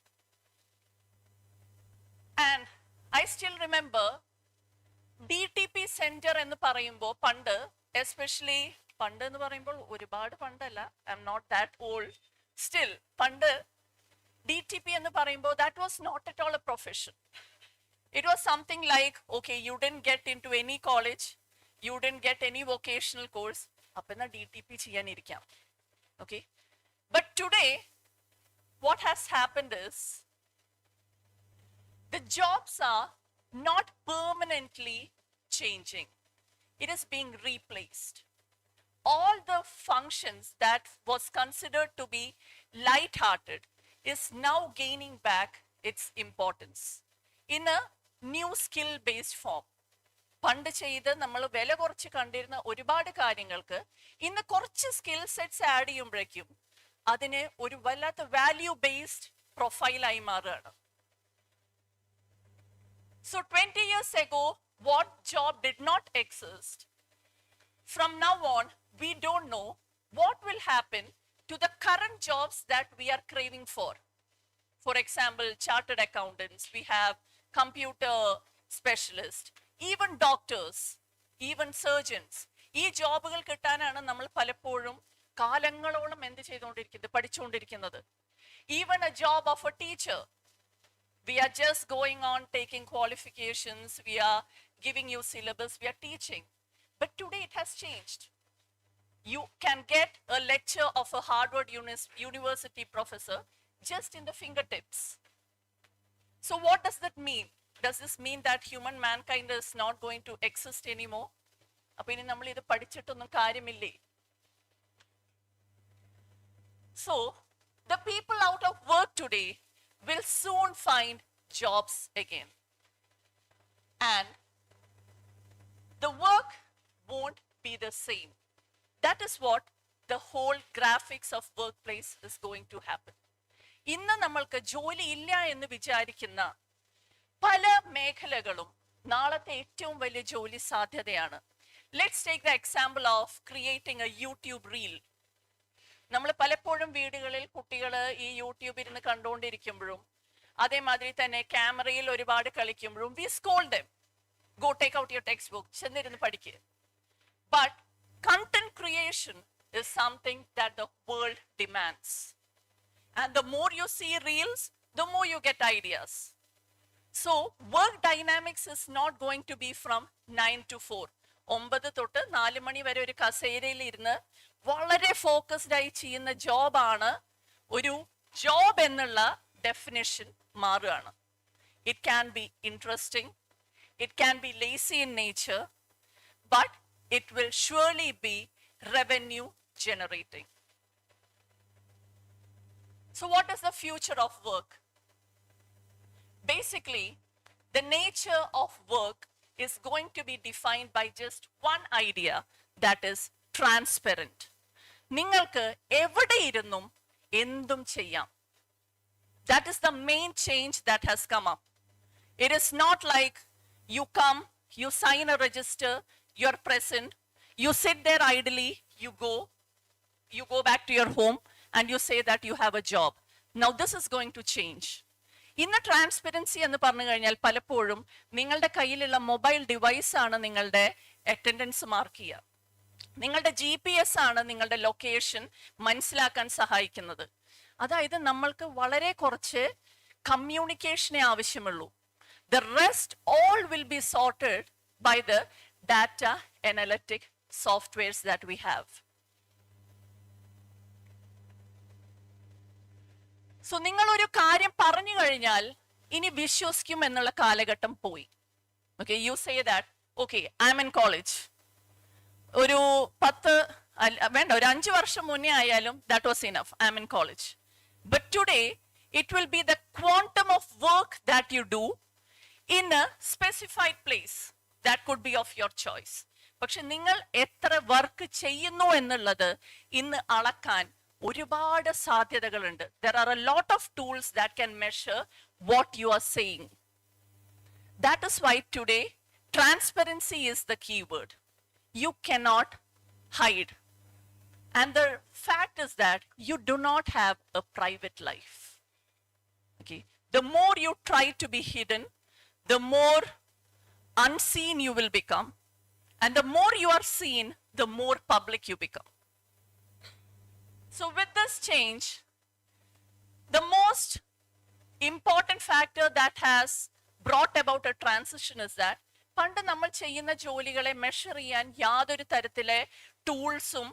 And I still remember DTP center എന്ന് പറയുമ്പോൾ പണ്ട്, എസ്പെഷ്യലി പണ്ട് എന്ന് പറയുമ്പോൾ ഒരുപാട് പണ്ടല്ല, I am not that old, still പണ്ട് DTP എന്ന് പറയുമ്പോൾ that was not at all a profession. It was something like, okay, you didn't get into any college, you didn't get any vocational course, അപ്പം എന്നാ DTP ചെയ്യാനിരിക്കാം. Okay, but today what has happened is the jobs are not permanently changing. It is being replaced. All the functions that was considered to be light-hearted is now gaining back its importance in a new skill-based form. പണ്ട് ചെയ്ത് നമ്മൾ വില കുറച്ച് കണ്ടിരുന്ന ഒരുപാട് കാര്യങ്ങൾക്ക് ഇന്ന് കുറച്ച് സ്കിൽ സെറ്റ്സ് ആഡ് ചെയ്യുമ്പോഴേക്കും അതിന് ഒരു വല്ലാത്ത വാല്യൂ ബേസ്ഡ് പ്രൊഫൈലായി മാറുകയാണ്. So 20 years ago, what job did not exist? From now on, we don't know what will happen to the current jobs that we are craving for. For example, chartered accountants, we have computer specialists, even doctors, even surgeons. ഈ ജോബുകൾ കിട്ടാനാണ് നമ്മൾ പലപ്പോഴും കാലങ്ങളോളം എന്ത് ചെയ്തുകൊണ്ടിരിക്കുന്നത്, പഠിച്ചുകൊണ്ടിരിക്കുന്നത്. Even a job of a teacher. We are just going on taking qualifications, we are giving you syllabus, we are teaching. But today it has changed. You can get a lecture of a Harvard University professor just in the fingertips. So what does that mean? Does this mean that human mankind is not going to exist anymore? അപ്പോൾ ഇനി നമ്മൾ ഇത് പഠിച്ചിട്ടൊന്നും കാര്യമില്ലേ? So the people out of work today will soon find jobs again. And the work won't be the same. That is what the whole graphics of workplace is going to happen. ഇന്ന് നമ്മൾക്ക് ജോലി ഇല്ല എന്ന് വിചാരിക്കുന്ന പല മേഖലകളും നാളത്തെ ഏറ്റവും വലിയ ജോലി സാധ്യതയാണ്. Let's take the example of creating a YouTube reel. നമ്മൾ പലപ്പോഴും വീടുകളിൽ കുട്ടികൾ ഈ യൂട്യൂബ് ഇരുന്ന് കണ്ടുകൊണ്ടിരിക്കുമ്പോഴും അതേമാതിരി തന്നെ ക്യാമറയിൽ ഒരുപാട് കളിക്കുമ്പോഴും we scold them. Go take out your textbook. ചെന്നിരുന്ന് പഠിക്കുക. But content creation is something that the world demands. And the more you see reels, the more you get ideas. So work dynamics is not going to be from 9 to 4. 9 തൊട്ട് 4 മണി വരെ ഒരു കസേരയിൽ ഇരുന്ന് വളരെ focused ആയി ചെയ്യുന്ന ജോബാണ് ഒരു job എന്നുള്ള ഡെഫിനിഷൻ മാറുകയാണ്. It can be interesting, it can be lazy in nature, but it will surely be revenue generating. So what is the future of work? Basically, the nature of work is going to be defined by just one idea, that is transparent. നിങ്ങൾക്ക് എവിടെ ഇരുന്നും എന്തും ചെയ്യാം. That is the main change that has come up. It is not like you come, you sign a register, you're present, you sit there idly, you go back to your home and you say that you have a job. Now this is going to change. ഇന്ന് transparency എന്ന് പറഞ്ഞു കഴിഞ്ഞാൽ പലപ്പോഴും നിങ്ങളുടെ കയ്യിലുള്ള mobile device ആണ് നിങ്ങളുടെ attendance mark ചെയ്യുക. നിങ്ങളുടെ GPS ആണ് നിങ്ങളുടെ ലൊക്കേഷൻ മനസ്സിലാക്കാൻ സഹായിക്കുന്നത്. അതായത് നമ്മൾക്ക് വളരെ കുറച്ച് കമ്മ്യൂണിക്കേഷനെ ആവശ്യമുള്ളൂ. The rest all will be sorted by the data analytic softwares that we have. So നിങ്ങൾ ഒരു കാര്യം പറഞ്ഞു കഴിഞ്ഞാൽ ഇനി വിശ്വസിക്കും എന്നുള്ള കാലഘട്ടം പോയി. Okay, you say that, okay, I'm in college. ഒരു 5 വർഷം മുന്നേ ആയാലും that was enough. I'm in college. But today it will be the quantum of work that you do in a specified place that could be of your choice. പക്ഷെ നിങ്ങൾ എത്ര work ചെയ്യുന്നു എന്നുള്ളത് ഇന്ന് അളക്കാൻ ഒരുപാട് സാധ്യതകളുണ്ട്. There are a lot of tools that can measure what you are saying. That is why today transparency is the key word. You cannot hide. And the fact is that you do not have a private life. Okay. The more you try to be hidden, the more unseen you will become. And the more you are seen, the more public you become. So with this change, the most important factor that has brought about a transition is that പണ്ട് നമ്മൾ ചെയ്യുന്ന ജോലികളെ measure ചെയ്യാൻ യാതൊരു തരത്തിലെ ടൂൾസും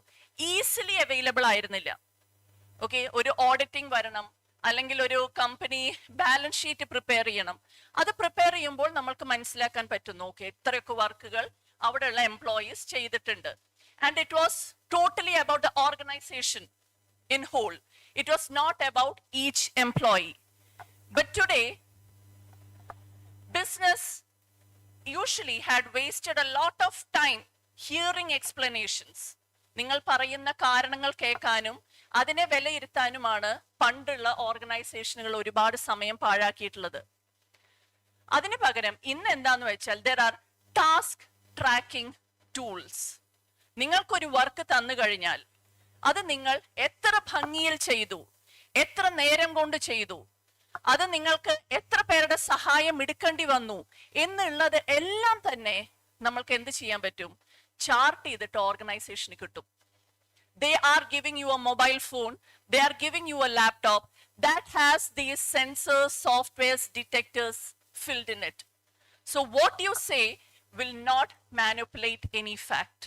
easily available ആയിരുന്നില്ല. Okay, ഒരു auditing വരണം, അല്ലെങ്കിൽ ഒരു കമ്പനി ബാലൻസ് ഷീറ്റ് പ്രിപ്പയർ ചെയ്യണം. അത് പ്രിപ്പയർ ചെയ്യുമ്പോൾ നമ്മൾക്ക് മനസ്സിലാക്കാൻ പറ്റുന്നു, ഓക്കെ, ഇത്രയൊക്കെ വർക്കുകൾ അവിടെയുള്ള എംപ്ലോയീസ് ചെയ്തിട്ടുണ്ട്. And it was totally about the organisation in whole. It was not about each employee. But today, business usually had wasted a lot of time hearing explanations. നിങ്ങൾ പറയുന്ന കാരണങ്ങൾ കേൾക്കാനും അതിനെ വിലയിരുത്താനുമാണ് പണ്ടുള്ള ഓർഗനൈസേഷനുകൾ ഒരുപാട് സമയം പാഴാക്കിയിട്ടുള്ളത്. അതിന് പകരം ഇന്ന് എന്താന്ന് വെച്ചാൽ there are task tracking tools. നിങ്ങൾക്കൊരു വർക്ക് തന്നു കഴിഞ്ഞാൽ അത് നിങ്ങൾ എത്ര ഭംഗിയിൽ ചെയ്തു, എത്ര നേരം കൊണ്ട് ചെയ്തു, അത് നിങ്ങൾക്ക് എത്ര പേരുടെ സഹായം എടുക്കേണ്ടി വന്നു എന്നുള്ളത് എല്ലാം തന്നെ നമ്മൾക്ക് എന്ത് ചെയ്യാൻ പറ്റും? ചാർട്ട് ചെയ്തിട്ട് ഓർഗനൈസേഷന് കിട്ടും. They are giving you a mobile phone, they are giving you a laptop that has these sensors, softwares, detectors filled in it. So what you say will not manipulate any fact.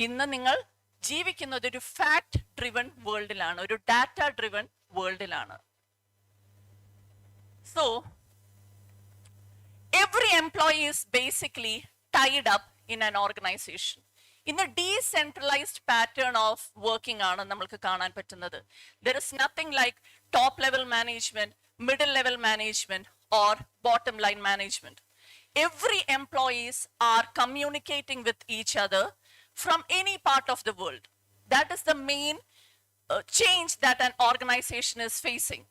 ഇന്ന് നിങ്ങൾ ജീവിക്കുന്നത് ഒരു fact driven വേൾഡിലാണ്, ഒരു data driven വേൾഡിലാണ്. So every employee is basically tied up in an organisation. ഇന്ന് decentralised pattern of working ആണ് നമ്മൾക്ക് കാണാൻ പറ്റുന്നത്. There is nothing like top level management, middle level management or bottom line management. Every employees are communicating with each other from any part of the world. That is the main change that an organization is facing.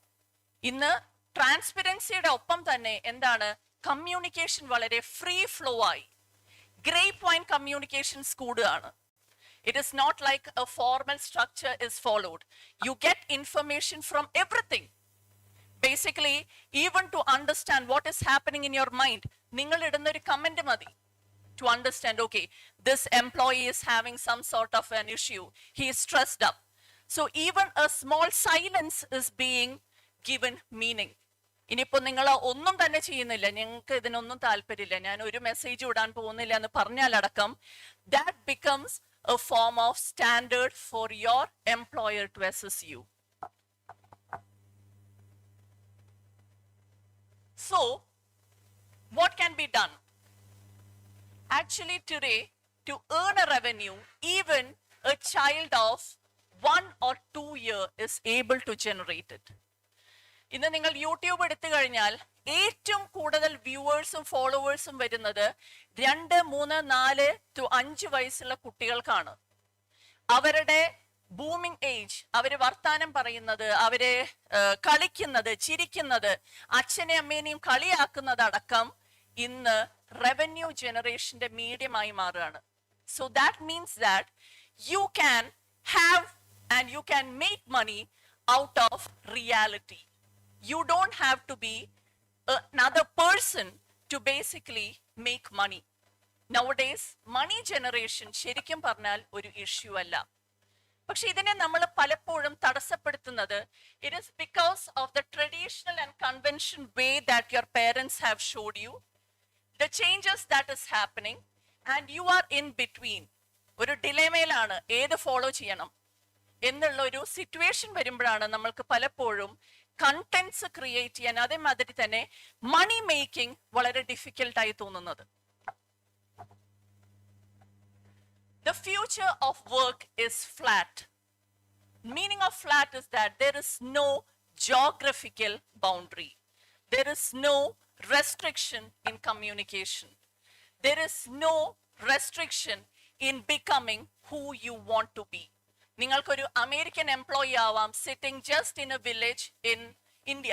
ഇന്ന് ട്രാൻസ്പെറൻസിയുടെ ഒപ്പം തന്നെ എന്താണ്, communication വളരെ free flow ആയി. Grape wine communications കൂടുകയാണ്. It is not like a formal structure is followed. You get information from everything. Basically, even to understand what is happening in your mind, നിങ്ങൾ ഇടുന്ന ഒരു കമന്റ് മതി to understand, okay, this employee is having some sort of an issue, he is stressed up. So even a small silence is being given meaning. ഇനിയിപ്പോ നിങ്ങൾ ഒന്നും തന്നെ ചെയ്യുന്നില്ല, ഞങ്ങൾക്ക് ഇതിനൊന്നും താല്പര്യമില്ല, ഞാൻ ഒരു മെസ്സേജ് ഇടാൻ പോകുന്നില്ല എന്ന് പറഞ്ഞാലടക്കം, that becomes a form of standard for your employer to assess you. So what can be done? Actually today, to earn a revenue, even a child of 1 or 2 years is able to generate it. ഇന്ന് നിങ്ങൾ YouTube എടുത്തു കഴിഞ്ഞാൽ ഏറ്റവും കൂടുതൽ വ്യൂവേഴ്സും ഫോളോവേഴ്സും വരുന്നത് 2, 3, 4 to 5 വയസ്സുള്ള കുട്ടികൾക്കാണ്. അവരുടെ ബൂമിംഗ് ഏജ്, അവര് വർത്താനം പറയുന്നത്, അവര് കളിക്കുന്നത്, ചിരിക്കുന്നത്, അച്ഛനെ അമ്മേനെയും കളിയാക്കുന്നത് അടക്കം ഇന്ന് റവന്യൂ ജനറേഷന്റെ മീഡിയമായി മാറുകയാണ്. So that means that you can have and you can make money out of reality. You don't have to be another person to basically make money. Nowadays, money generation ശരിക്കും പറഞ്ഞാൽ ഒരു ഇഷ്യൂ അല്ല. പക്ഷെ ഇതിനെ നമ്മൾ പലപ്പോഴും തടസ്സപ്പെടുത്തുന്നത്, it is because of the traditional and convention way that your parents have showed you, the changes that is happening, and you are in between. ഒരു ഡിലേമയിലാണ് ഏത് ഫോളോ ചെയ്യണം എന്നുള്ള ഒരു സിറ്റുവേഷൻ വരുമ്പോഴാണ് നമ്മൾക്ക് പലപ്പോഴും കണ്ടന്റ്സ് ക്രിയേറ്റ് ചെയ്യാൻ, അതേമാതിരി തന്നെ മണി മേക്കിംഗ് വളരെ ഡിഫിക്കൽട്ട് ആയി തോന്നുന്നത്. The future of work is flat. Meaning of flat is that there is no geographical boundary. There is no restriction in communication. There is no restriction in becoming who you want to be. നിങ്ങൾക്കൊരു American employee ആവാം, sitting just in A village in India.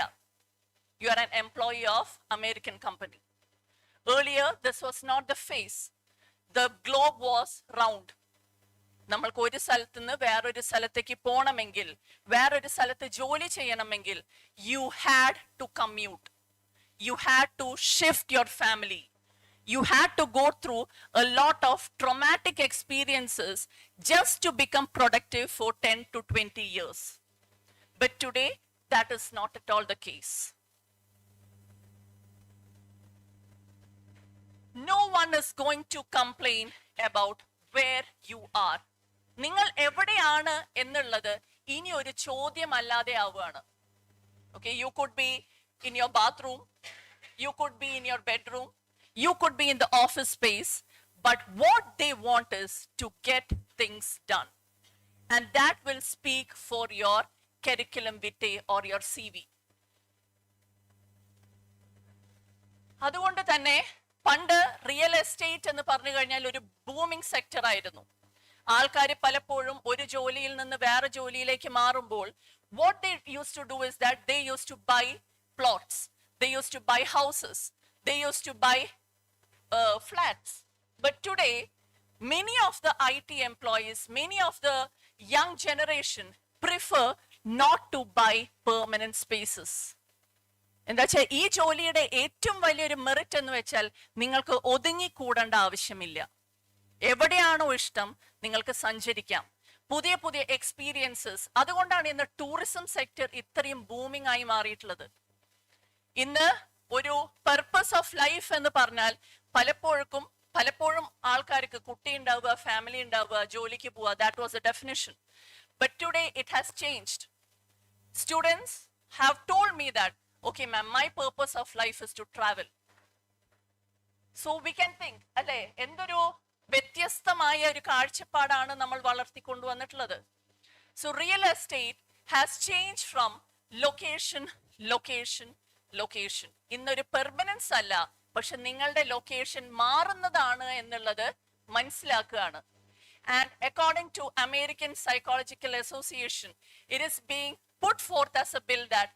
You are an employee of American company. Earlier, this was not the face. The globe was round. നമ്മൾക്ക് ഒരു സ്ഥലത്ത് നിന്ന് വേറൊരു സ്ഥലത്തേക്ക് പോകണമെങ്കിൽ, വേറൊരു സ്ഥലത്ത് ജോലി ചെയ്യണമെങ്കിൽ, you had to commute. You had to shift your family. You had to go through a lot of traumatic experiences just to become productive for 10 to 20 years. But today, that is not at all the case. No one is going to complain about where you are. നിങ്ങൾ എവിടെയാണ് എന്നുള്ളത് ഇനി ഒരു ചോദ്യമല്ലാതെ ആവുകയാണ്. Okay, you could be in your bathroom, you could be in your bedroom, you could be in the office space, but what they want is to get things done. And that will speak for your curriculum vitae or your CV. അതുകൊണ്ട് തന്നെ പണ്ട് real estate എന്ന് പറഞ്ഞു കഴിഞ്ഞാൽ ഒരു booming sector ആയിരുന്നു. ആൾക്കാർ പലപ്പോഴും ഒരു ജോലിയിൽ നിന്ന് വേറെ ജോലിയിലേക്ക് മാറുമ്പോൾ what they used to do is that they used to buy plots, they used to buy houses, they used to buy flats. But today, many of the IT employees, many of the young generation prefer not to buy permanent spaces. എന്താ വെച്ചാൽ ഈ ജോലിയുടെ ഏറ്റവും വലിയൊരു merit എന്ന് വെച്ചാൽ നിങ്ങൾക്ക് ഒതുങ്ങിക്കൂടേണ്ട ആവശ്യമില്ല. എവിടെയാണോ ഇഷ്ടം നിങ്ങൾക്ക് സഞ്ചരിക്കാം, പുതിയ പുതിയ എക്സ്പീരിയൻസസ്. അതുകൊണ്ടാണ് ഇന്ന് ടൂറിസം സെക്ടർ ഇത്രയും ബൂമിംഗ് ആയി മാറിയിട്ടുള്ളത്. ഇന്ന് ഒരു പർപ്പസ് ഓഫ് ലൈഫ് എന്ന് പറഞ്ഞാൽ പലപ്പോഴും ആൾക്കാർക്ക് കുട്ടി ഉണ്ടാവുക, ഫാമിലി ഉണ്ടാവുക, ജോലിക്ക് പോവുക. That was A definition. But today it has changed. Students have told me that, okay ma'am, my purpose of life is to travel. So we can think, അല്ലേ, എന്തൊരു വ്യത്യസ്തമായ ഒരു കാഴ്ചപ്പാടാണ് നമ്മൾ വളർത്തിക്കൊണ്ടുവന്നിട്ടുള്ളത്. So real estate has changed from location. ഇന്നൊരു permanence അല്ല, പക്ഷെ നിങ്ങളുടെ ലൊക്കേഷൻ മാറുന്നതാണ് എന്നുള്ളത് മനസ്സിലാക്കുകയാണ്. And according to American Psychological Association, it is being put forth as a bill that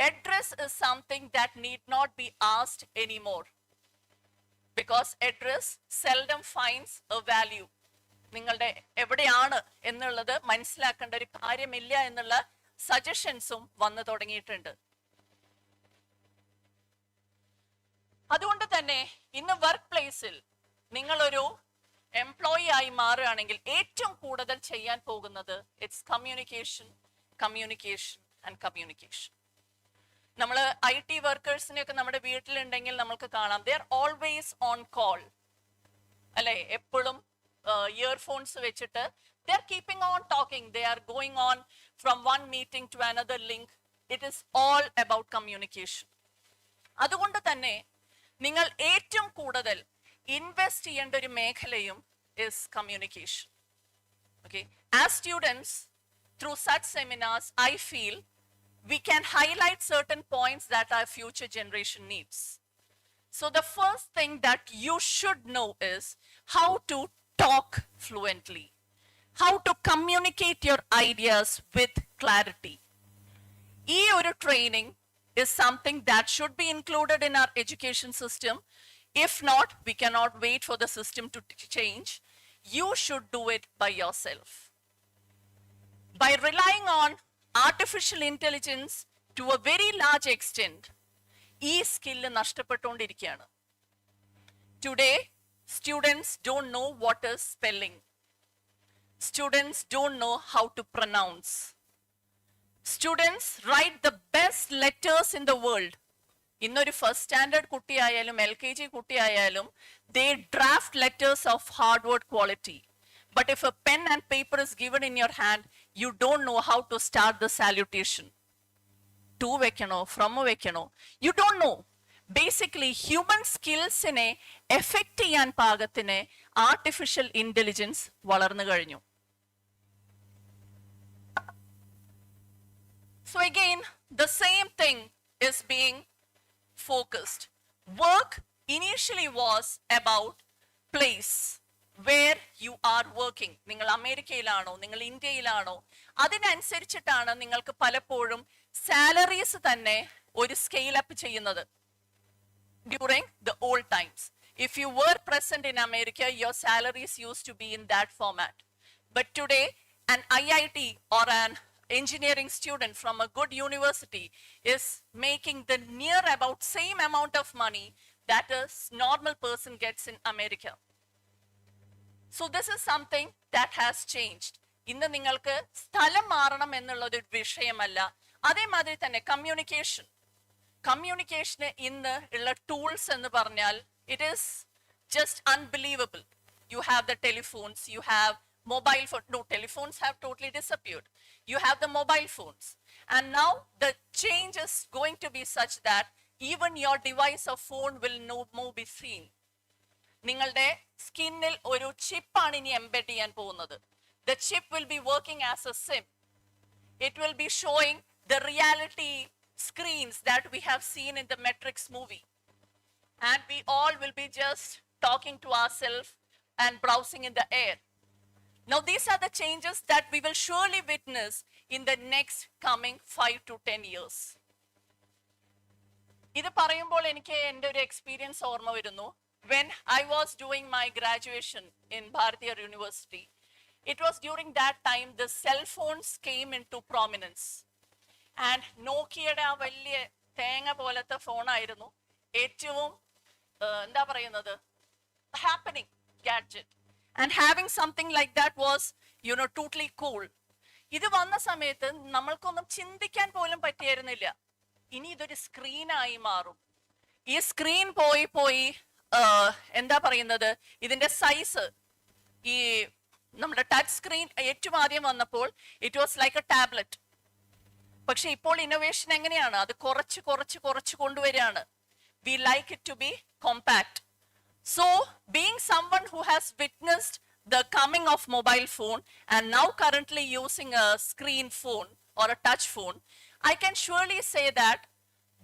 address is something that need not be asked anymore, because address seldom finds a value. നിങ്ങളുടെ എവിടെയാണ് എന്നുള്ളത് മനസ്സിലാക്കേണ്ട ഒരു കാര്യമില്ല എന്നുള്ള സജഷൻസും വന്നു തുടങ്ങിയിട്ടുണ്ട്. അതുകൊണ്ട് തന്നെ ഇന്ന് വർക്ക് പ്ലേസിൽ നിങ്ങളൊരു എംപ്ലോയി ആയി മാറുകയാണെങ്കിൽ ഏറ്റവും കൂടുതൽ ചെയ്യാൻ പോകുന്നത് ഇറ്റ്സ് കമ്മ്യൂണിക്കേഷൻ. നമ്മൾ IT വർക്കേഴ്സിനെയൊക്കെ നമ്മുടെ വീട്ടിലുണ്ടെങ്കിൽ നമുക്ക് കാണാം, they are always on call, അല്ലെ? എപ്പോഴും ഇയർഫോൺസ് വെച്ചിട്ട് they are keeping on talking, they are going on from one meeting to another link. It is all about communication. അതുകൊണ്ട് തന്നെ നിങ്ങൾ ഏറ്റവും കൂടുതൽ ഇൻവെസ്റ്റ് ചെയ്യേണ്ട ഒരു മേഖലയും is communication. Okay, as students, through such seminars, I feel we can highlight certain points that our future generation needs. So the first thing that you should know is how to talk fluently, how to communicate your ideas with clarity. Ee oru training is something that should be included in our education system. If not, we cannot wait for the system to change. You should do it by yourself. By relying on artificial intelligence to a very large extent, ഈ skill നഷ്ടപ്പെട്ടുകൊണ്ടിരിക്കുകയാണ്. Today, students don't know what is spelling. Students don't know how to pronounce. Students write the best letters in the world. ഇന്നൊരു first standard കുട്ടിയായാലും LKG കുട്ടിയായാലും they draft letters of hard-word quality. But if a pen and paper is given in your hand, you don't know how to start the salutation. To വെക്കണോ, from വെക്കണോ, you don't know. Basically, human skillsനെ effect ചെയ്യാൻ പാകത്തിന് artificial intelligence വളർന്നു കഴിഞ്ഞു. So again, the same thing is being focused. Work initially was about place where you are working. നിങ്ങൾ അമേരിക്കയിലാണോ, നിങ്ങൾ ഇന്ത്യയിലാണോ, അതിനനുസരിച്ചിട്ടാണ് നിങ്ങൾക്ക് പലപ്പോഴും സാലറീസ് തന്നെ ഒരു സ്കെയിൽ അപ്പ് ചെയ്യുന്നത്. During the old times, if you were present in America, your salaries used to be in that format. But today, an IIT or an engineering student from a good university is making the near about same amount of money that a normal person gets in America. So this is something that has changed. ഇന്ന് നിങ്ങൾക്ക് സ്ഥലം മാറണം എന്നുള്ളത് ഒരു വിഷയമല്ല. അതേമാതിരി തന്നെ കമ്മ്യൂണിക്കേഷന് ഇന്ന് ഉള്ള ടൂൾസ് എന്ന് പറഞ്ഞാൽ it is just unbelievable. You have the telephones, you have mobile phone. No, telephones have totally disappeared. You have the mobile phones. And now the change is going to be such that even your device or phone will no more be seen. നിങ്ങളുടെ സ്കിന്നിൽ ഒരു ചിപ്പാണ് ഇനി embed ചെയ്യാൻ പോകുന്നത്. The chip will be working as a SIM. It will be showing the reality screens that we have seen in the Matrix movie. And we all will be just talking to ourselves and browsing in the air. Now, these are the changes that we will surely witness in the next coming 5 to 10 years. ഇത് പറയുമ്പോൾ എനിക്ക് എൻ്റെ ഒരു experience ഓർമ്മ വരുന്നു. When I was doing my graduation in Bharatiya University, it was during that time the cell phones came into prominence. And നോക്കിയുടെ ആ വലിയ തേങ്ങ പോലത്തെ ഫോണായിരുന്നു ഏറ്റവും എന്താ പറയുന്നത് happening gadget. And having something like that was, totally cool. ഇത് വന്ന സമയത്ത് നമ്മൾക്കൊന്നും ചിന്തിക്കാൻ പോലും പറ്റിയിരുന്നില്ല. ഇനി ഇതൊരു സ്ക്രീനായി മാറും. ഈ സ്ക്രീൻ പോയി എന്താ പറയുന്നത് ഇതിന്റെ സൈസ് ഈ നമ്മുടെ ടച്ച് സ്ക്രീൻ ഏറ്റവും ആദ്യം വന്നപ്പോൾ it was like a tablet. പക്ഷെ ഇപ്പോൾ ഇന്നോവേഷൻ എങ്ങനെയാണ്? അത് കുറച്ച് കൊണ്ടുവരികയാണ്. We like it to be compact. So, being someone who has witnessed the coming of mobile phone and now currently using a screen phone or a touch phone, I can surely say that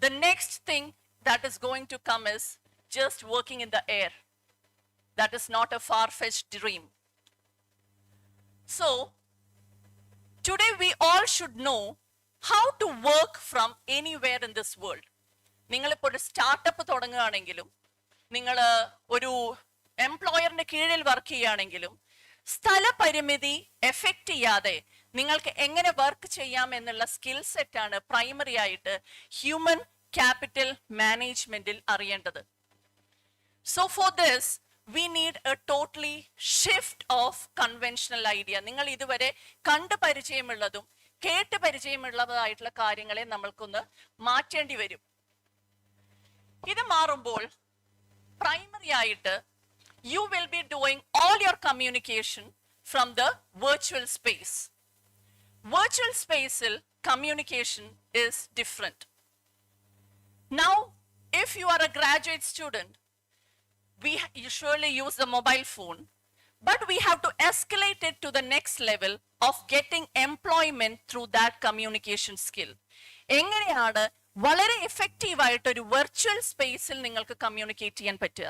the next thing that is going to come is just working in the air. That is not a far-fetched dream. So, today we all should know how to work from anywhere in this world. നിങ്ങളിപ്പോൾ ഒരു startup തുടങ്ങുകയാണെങ്കിലും നിങ്ങൾ ഒരു എംപ്ലോയറിന്റെ കീഴിൽ work ചെയ്യുകയാണെങ്കിലും സ്ഥലപരിമിതി effect ചെയ്യാതെ നിങ്ങൾക്ക് എങ്ങനെ work ചെയ്യാം എന്നുള്ള സ്കിൽ സെറ്റാണ് പ്രൈമറി ആയിട്ട് ഹ്യൂമൻ ക്യാപിറ്റൽ മാനേജ്മെന്റിൽ അറിയേണ്ടത്. So for this we need A totally shift of conventional idea. നിങ്ങൾ ഇതുവരെ കണ്ട് പരിചയമുള്ളതും കേട്ട് പരിചയമുള്ളതായിട്ടുള്ള കാര്യങ്ങളെ നമ്മൾക്കൊന്ന് മാറ്റേണ്ടി വരും. ഇത് മാറുമ്പോൾ primary ആയിട്ട് you will be doing all your communication from the virtual space. Virtual spaceil communication is different. Now, if you are a graduate student, we usually use the mobile phone, but we have to escalate it to the next level of getting employment through that communication skill. എങ്ങനെയാണ് വളരെ effective ആയിട്ട് ഒരു virtual സ്പേസിൽ നിങ്ങൾക്ക് communicate ചെയ്യാൻ പറ്റുക?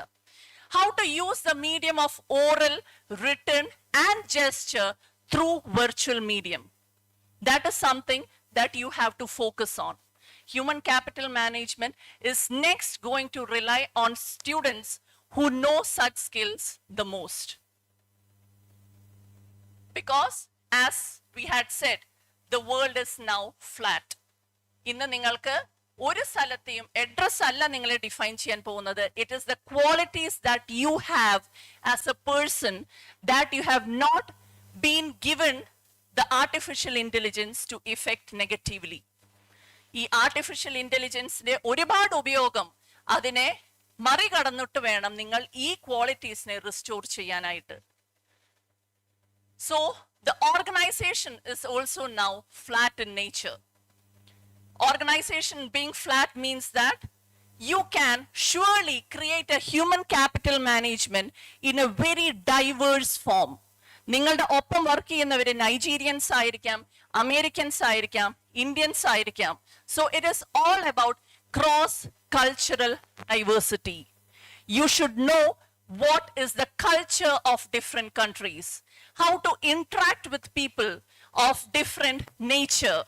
How to use the medium of oral, written and gesture through virtual medium. That is something that you have to focus on. Human capital management is next going to rely on students who know such skills the most. Because as we had said, the world is now flat. ഇന്ന് നിങ്ങൾക്ക് ഒരു സ്ഥലത്തെയും address അല്ല നിങ്ങളെ define ചെയ്യാൻ പോകുന്നത്. It is the qualities that you have as a person that you have not been given the artificial intelligence to effect negatively. ഈ artificial ഇന്റലിജൻസിന്റെ ഒരുപാട് ഉപയോഗം അതിനെ മറികടന്നിട്ട് വേണം നിങ്ങൾ ഈ ക്വാളിറ്റീസിനെ റിസ്റ്റോർ ചെയ്യാനായിട്ട്. So the organisation is also now flat in nature. Organization being flat means that you can surely create a human capital management in a very diverse form. നിങ്ങളുടെ ഒപ്പം വർക്ക് ചെയ്യുന്നവർ നൈജീരിയൻസ് ആയിരിക്കാം, അമേരിക്കൻസ് ആയിരിക്കാം, Indians ആയിരിക്കാം. So it is all about cross cultural diversity. You should know what is the culture of different countries, how to interact with people of different nature.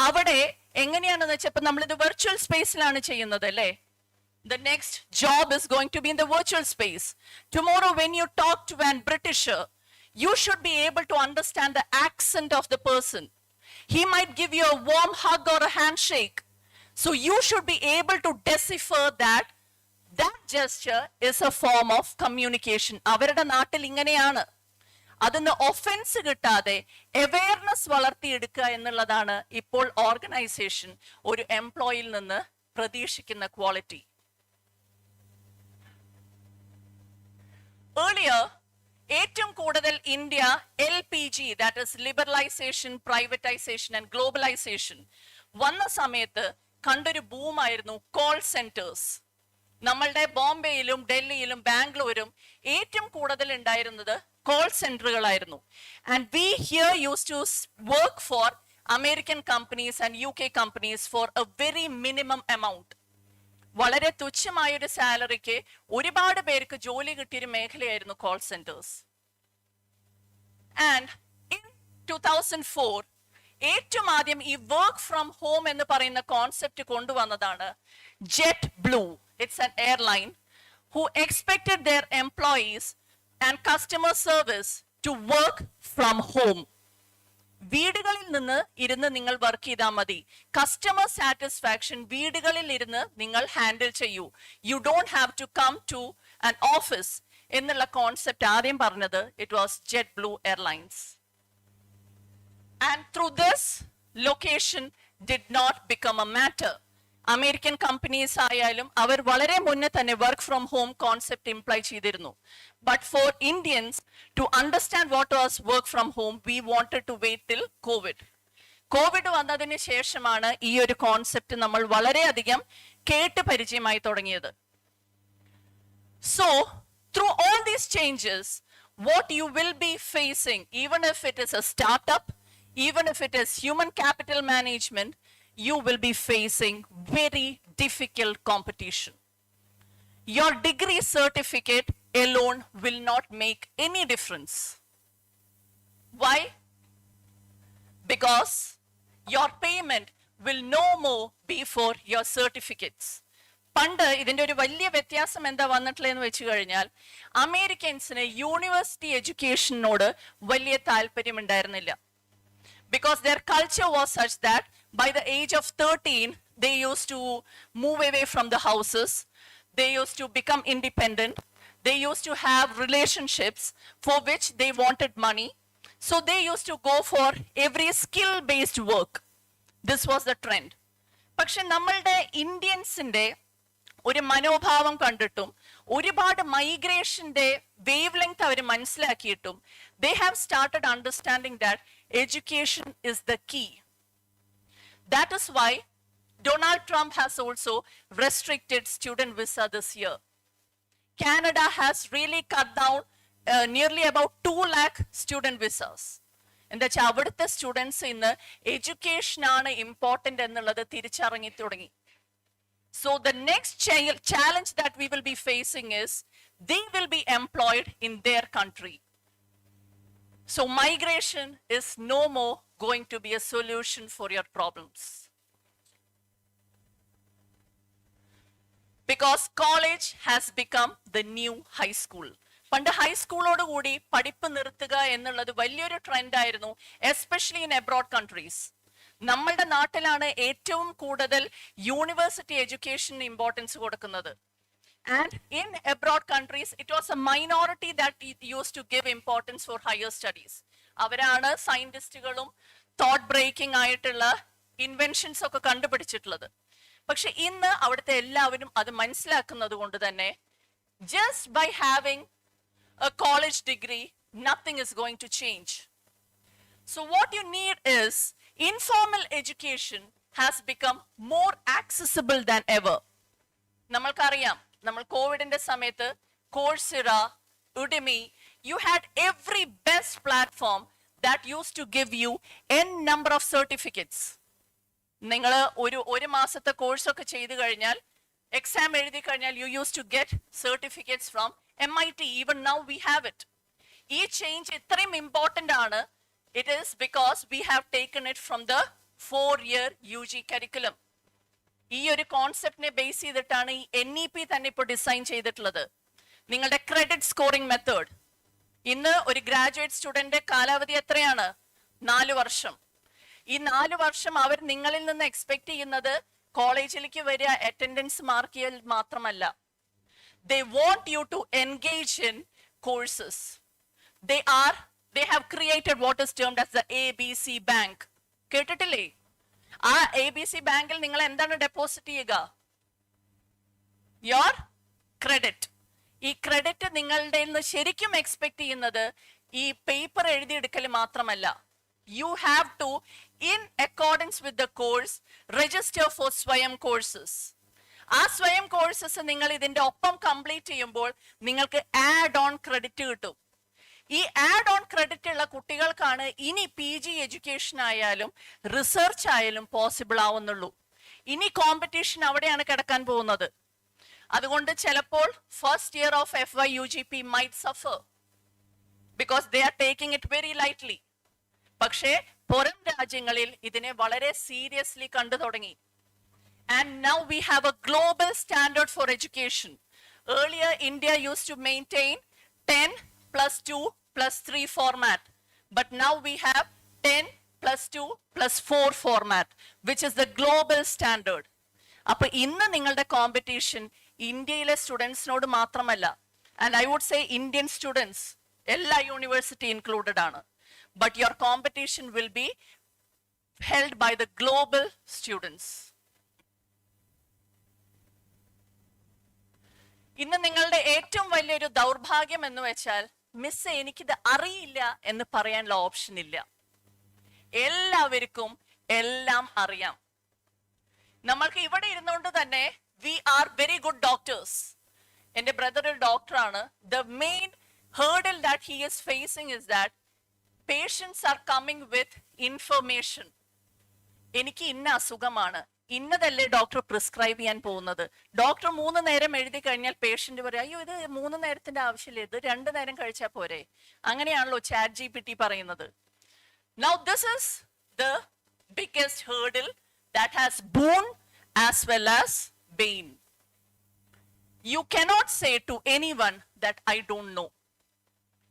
അവിടെ എങ്ങനെയാണെന്ന് വെച്ചാൽ ഇപ്പൊ നമ്മളിത് വെർച്വൽ സ്പേസിലാണ് ചെയ്യുന്നത് അല്ലേ? The next job is going to be in the virtual space. Tomorrow when you talk to an Britisher, You should be able to understand the accent of the person. He might give you a warm hug or a handshake. So you should be able to decipher that that gesture is a form of communication. അവരുടെ നാട്ടിൽ ഇങ്ങനെയാണ്. അതിന് offence കിട്ടാതെ awareness വളർത്തിയെടുക്കുക എന്നുള്ളതാണ് ഇപ്പോൾ organisation ഒരു എംപ്ലോയിയിൽ നിന്ന് പ്രതീക്ഷിക്കുന്ന ക്വാളിറ്റി. Earlier, ഏറ്റവും കൂടുതൽ India LPG, that is liberalization, privatization and globalization വന്ന സമയത്ത് കണ്ടൊരു ബൂമായിരുന്നു കോൾ സെന്റേഴ്സ്. നമ്മളുടെ ബോംബെയിലും ഡൽഹിയിലും ബാംഗ്ലൂരും ഏറ്റവും കൂടുതൽ ഉണ്ടായിരുന്നത് കോൾ സെന്ററുകളായിരുന്നു. And we here use to work for American companies and UK companies for a very minimum amount. വളരെ തുച്ഛമായൊരു സാലറിക്ക് ഒരുപാട് പേർക്ക് ജോലി കിട്ടിയൊരു മേഖലയായിരുന്നു കോൾ സെന്റേഴ്സ്. ആൻഡ് ഇൻ 2004 ഏറ്റവും ആദ്യം ഈ വർക്ക് ഫ്രം ഹോം എന്ന് പറയുന്ന കോൺസെപ്റ്റ് കൊണ്ടുവന്നതാണ് JetBlue. It's an airline who expected their employees and customer service to work from home. വീടുകളിൽ നിന്ന് ഇരുന്ന് നിങ്ങൾ വർക്ക് ചെയ്താൽ മതി. കസ്റ്റമർ സാറ്റിസ്ഫാക്ഷൻ വീടുകളിൽ ഇരുന്ന് നിങ്ങൾ ഹാൻഡിൽ ചെയ്യൂ. You don't have to come to an office എന്നുള്ള കോൺസെപ്റ്റ് ആദ്യം പറഞ്ഞത് it was JetBlue airlines. And through this, location did not become a matter. American companies ആയാലും അവർ വളരെ മുന്നേ തന്നെ work from home concept imply ചെയ്തിരുന്നു. But for Indians to understand what was work from home we wanted to wait till COVID വന്നതിന് ശേഷമാണ് ഈ ഒരു concept നമ്മൾ വളരെയധികം കേട്ട് പരിചയമായി തുടങ്ങിയത്. So through all these changes what you will be facing, even if it is a startup, even if it is human capital management, you will be facing very difficult competition. Your degree certificate alone will not make any difference. Why? Because your payment will no more be for your certificates. പണ്ട് ഇതിന്റെ ഒരു വലിയ വ്യത്യാസം എന്താ വന്നിട്ടുള്ളതെന്ന് വെച്ച് കഴിഞ്ഞാൽ അമേരിക്കൻസിന് university എഡ്യൂക്കേഷനോട് വലിയ താല്പര്യം ഉണ്ടായിരുന്നില്ല. Because their culture was such that by the age of 13, they used to move away from the houses. They used to become independent. They used to have relationships for which they wanted money. So they used to go for every skill-based work. This was the trend. പക്ഷെ നമ്മളുടെ ഇന്ത്യൻസിന്റെ ഒരു മനോഭാവം കണ്ടിട്ടും ഒരുപാട് മൈഗ്രേഷന്റെ wavelength അവർ മനസ്സിലാക്കിയിട്ടും they have started understanding that education is the key. That is why Donald Trump has also restricted student visa this year. Canada has really cut down nearly about 2 lakh student visas. എന്താ വെച്ചാൽ അവിടുത്തെ students ഇന്ന് education ആണ് important എന്നുള്ളത് തിരിച്ചറിഞ്ഞി തുടങ്ങി. So the next challenge that we will be facing is they will be employed in their country. So migration is no more going to be a solution for your problems. Because college has become the new high school. പണ്ട് ഹൈസ്കൂളോട് കൂടി പഠിപ്പ് നിർത്തുക എന്നുള്ളത് വലിയൊരു trend ആയിരുന്നു, especially in abroad countries. നമ്മളുടെ നാട്ടിലാണ് ഏറ്റവും കൂടുതൽ യൂണിവേഴ്സിറ്റി എഡ്യൂക്കേഷൻ ഇമ്പോർട്ടൻസ് കൊടുക്കുന്നത്. And in abroad countries it was a minority that use to give importance for higher studies. അവരാണ് സയന്റിസ്റ്റുകളും തോട്ട് ബ്രേക്കിംഗ് ആയിട്ടുള്ള ഇൻവെൻഷൻസ് ഒക്കെ കണ്ടുപിടിച്ചിട്ടുള്ളത്. പക്ഷെ ഇന്ന് അവിടുത്തെ എല്ലാവരും അത് മനസ്സിലാക്കുന്നത് കൊണ്ട് തന്നെ just by having a college degree, nothing is going to change. So what you need is informal education has become more accessible than ever. നമ്മൾക്കറിയാം, നമ്മൾ കോവിഡിന്റെ സമയത്ത് Coursera, Udemy, you had every best platform that used to give you n number of certificates. നിങ്ങൾ ഒരു മാസത്തെ കോഴ്സൊക്കെ ചെയ്തു കഴിഞ്ഞാൽ exam എഴുതി കഴിഞ്ഞാൽ you used to get certificates from MIT. Even now we have it. ഈ ചേഞ്ച് ഇത്രയും ഇമ്പോർട്ടന്റ് ആണ്. It is because we have taken it from the 4-year UG curriculum. ഈ ഒരു കോൺസെപ്റ്റിനെ ബേസ് ചെയ്തിട്ടാണ് ഈ NEP തന്നെ ഇപ്പോൾ ഡിസൈൻ ചെയ്തിട്ടുള്ളത്. നിങ്ങളുടെ ക്രെഡിറ്റ് സ്കോറിംഗ് മെത്തേഡ്, ഇന്ന് ഒരു ഗ്രാജുവേറ്റ് സ്റ്റുഡന്റ് കാലാവധി എത്രയാണ്? 4 വർഷം. ഈ 4 വർഷം അവർ നിങ്ങളിൽ നിന്ന് എക്സ്പെക്ട് ചെയ്യുന്നത് കോളേജിലേക്ക് വരിക, അറ്റൻഡൻസ് മാർക്ക് ചെയ്യൽ മാത്രമല്ല. They want you to engage in courses. They have created what is termed as the ABC Bank. കേട്ടിട്ടില്ലേ? ആ ABC ബാങ്കിൽ നിങ്ങൾ എന്താണ് ഡെപ്പോസിറ്റ് ചെയ്യുക? Your credit. ഈ ക്രെഡിറ്റ് നിങ്ങളുടെ നിന്ന് ശരിക്കും എക്സ്പെക്ട് ചെയ്യുന്നത് ഈ പേപ്പർ എഴുതിയെടുക്കൽ മാത്രമല്ല. You have to, in accordance with the course, register for സ്വയം courses. ആ സ്വയം കോഴ്സസ് നിങ്ങൾ ഇതിന്റെ ഒപ്പം കംപ്ലീറ്റ് ചെയ്യുമ്പോൾ നിങ്ങൾക്ക് ആഡ് ഓൺ ക്രെഡിറ്റ് കിട്ടും. ഈ ആഡ് ഓൺ ക്രെഡിറ്റ് ഉള്ള കുട്ടികൾക്കാണ് ഇനി PG എഡ്യൂക്കേഷൻ ആയാലും റിസർച്ച് ആയാലും പോസിബിൾ ആവുന്നുള്ളൂ. ഇനി കോമ്പറ്റീഷൻ അവിടെയാണ് കിടക്കാൻ പോകുന്നത്. അതുകൊണ്ട് ചിലപ്പോൾ first year of FY UGP might suffer because they are taking it very lightly. പക്ഷേ പുറം രാജ്യങ്ങളിൽ ഇതിനെ വളരെ സീരിയസ്ലി കണ്ടു തുടങ്ങി. And now we have a global standard for education. Earlier, India used to maintain 10 plus 2 plus 3 format. But now we have 10 plus 2 plus 4 format, which is the global standard. അപ്പോൾ ഇന്ന് നിങ്ങളുടെ കോമ്പറ്റീഷൻ ഇന്ത്യയിലെ സ്റ്റുഡൻസിനോട് മാത്രമല്ല. And I would say Indian students, എല്ലാ university included ആണ്. But your competition will be held by the global students. ഇന്ന് നിങ്ങളുടെ ഏറ്റവും വലിയൊരു ദൗർഭാഗ്യം എന്ന് വെച്ചാൽ, മിസ് എനിക്കിത് അറിയില്ല എന്ന് പറയാനുള്ള ഓപ്ഷൻ ഇല്ല. എല്ലാവർക്കും എല്ലാം അറിയാം. നമ്മൾക്ക് ഇവിടെ ഇരുന്നുകൊണ്ട് തന്നെ we are very good doctors. എൻ്റെ ബ്രദർ ഒരു ഡോക്ടറാണ്. The main hurdle that he is facing is that patients are coming with information. എനിക്ക് ഇന്ന അസുഖമാണ്, ഇന്നതല്ലേ ഡോക്ടർ പ്രിസ്ക്രൈബ് ചെയ്യാൻ പോകുന്നത്. ഡോക്ടർ 3 നേരം എഴുതി കഴിഞ്ഞാൽ പേഷ്യന്റ് പറയും, അയ്യോ ഇത് 3 നേരത്തിന്റെ ആവശ്യമില്ല, ഇത് 2 നേരം കഴിച്ചാൽ പോരെ. അങ്ങനെയാണല്ലോ ചാറ്റ് GPT പറയുന്നത്. Now this is the biggest hurdle that has boon as well as bane. You cannot say to anyone that I don't know.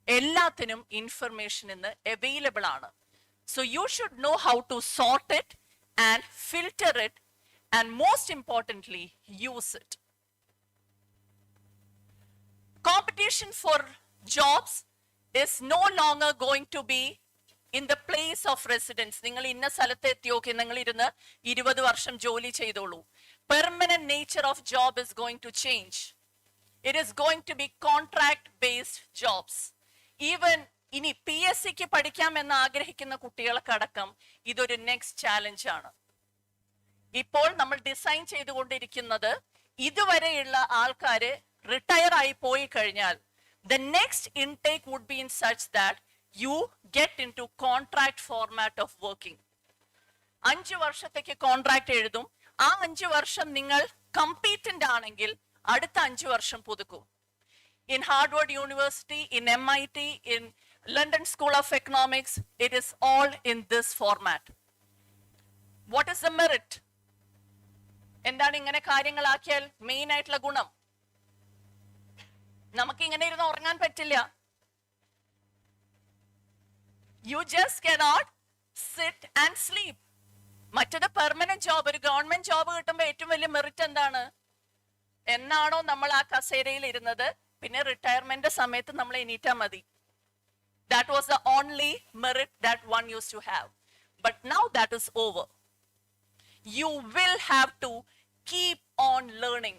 എല്ലാത്തിനും ഇൻഫർമേഷൻ ഇന്ന് അവൈലബിൾ ആണ്. So you should know how to sort it and filter it, and most importantly, use it. Competition for jobs is no longer going to be in the place of residence. നിങ്ങൾ ഇന്ന സ്ഥലത്ത് എത്തിയോക്കെ നിങ്ങൾ ഇരുന്ന് 20 വർഷം ജോലി ചെയ്തോളൂ. Permanent nature of job is going to change. It is going to be contract based jobs. Even ഇനി PSCക്ക് പഠിക്കാമെന്ന് ആഗ്രഹിക്കുന്ന കുട്ടികൾക്കടക്കം ഇതൊരു നെക്സ്റ്റ് ചാലഞ്ച് ആണ്. ഇപ്പോൾ നമ്മൾ ഡിസൈൻ ചെയ്തുകൊണ്ടിരിക്കുന്നത് ഇതുവരെയുള്ള ആൾക്കാര് റിട്ടയർ ആയി പോയി കഴിഞ്ഞാൽ the next intake would be in such that you get into contract format of working. 5 വർഷത്തേക്ക് കോൺട്രാക്ട് എഴുതും. ആ 5 വർഷം നിങ്ങൾ കമ്പീറ്റന്റ് ആണെങ്കിൽ അടുത്ത 5 വർഷം പുതുക്കും. In Harvard University, in MIT, in London School of Economics, it is all in this format. What is the merit? എന്താണ് ഇങ്ങനെ കാര്യങ്ങളാക്കിയാൽ മെയിൻ ആയിട്ടുള്ള ഗുണം? നമുക്ക് ഇങ്ങനെ ഇരുന്ന് ഉറങ്ങാൻ പറ്റില്ല. You just cannot sit and sleep. മറ്റൊരു പെർമനന്റ് ജോബ്, ഒരു ഗവൺമെന്റ് ജോബ് കിട്ടുമ്പോൾ ഏറ്റവും വലിയ മെറിറ്റ് എന്താണ്? എന്നാണോ നമ്മൾ ആ കസേരയിൽ ഇരുന്നത്, പിന്നെ റിട്ടയർമെന്റ് സമയത്ത് നമ്മൾ എണീറ്റാ മതി. That was the only merit that one used to have. But now that is over. You will have to keep on learning.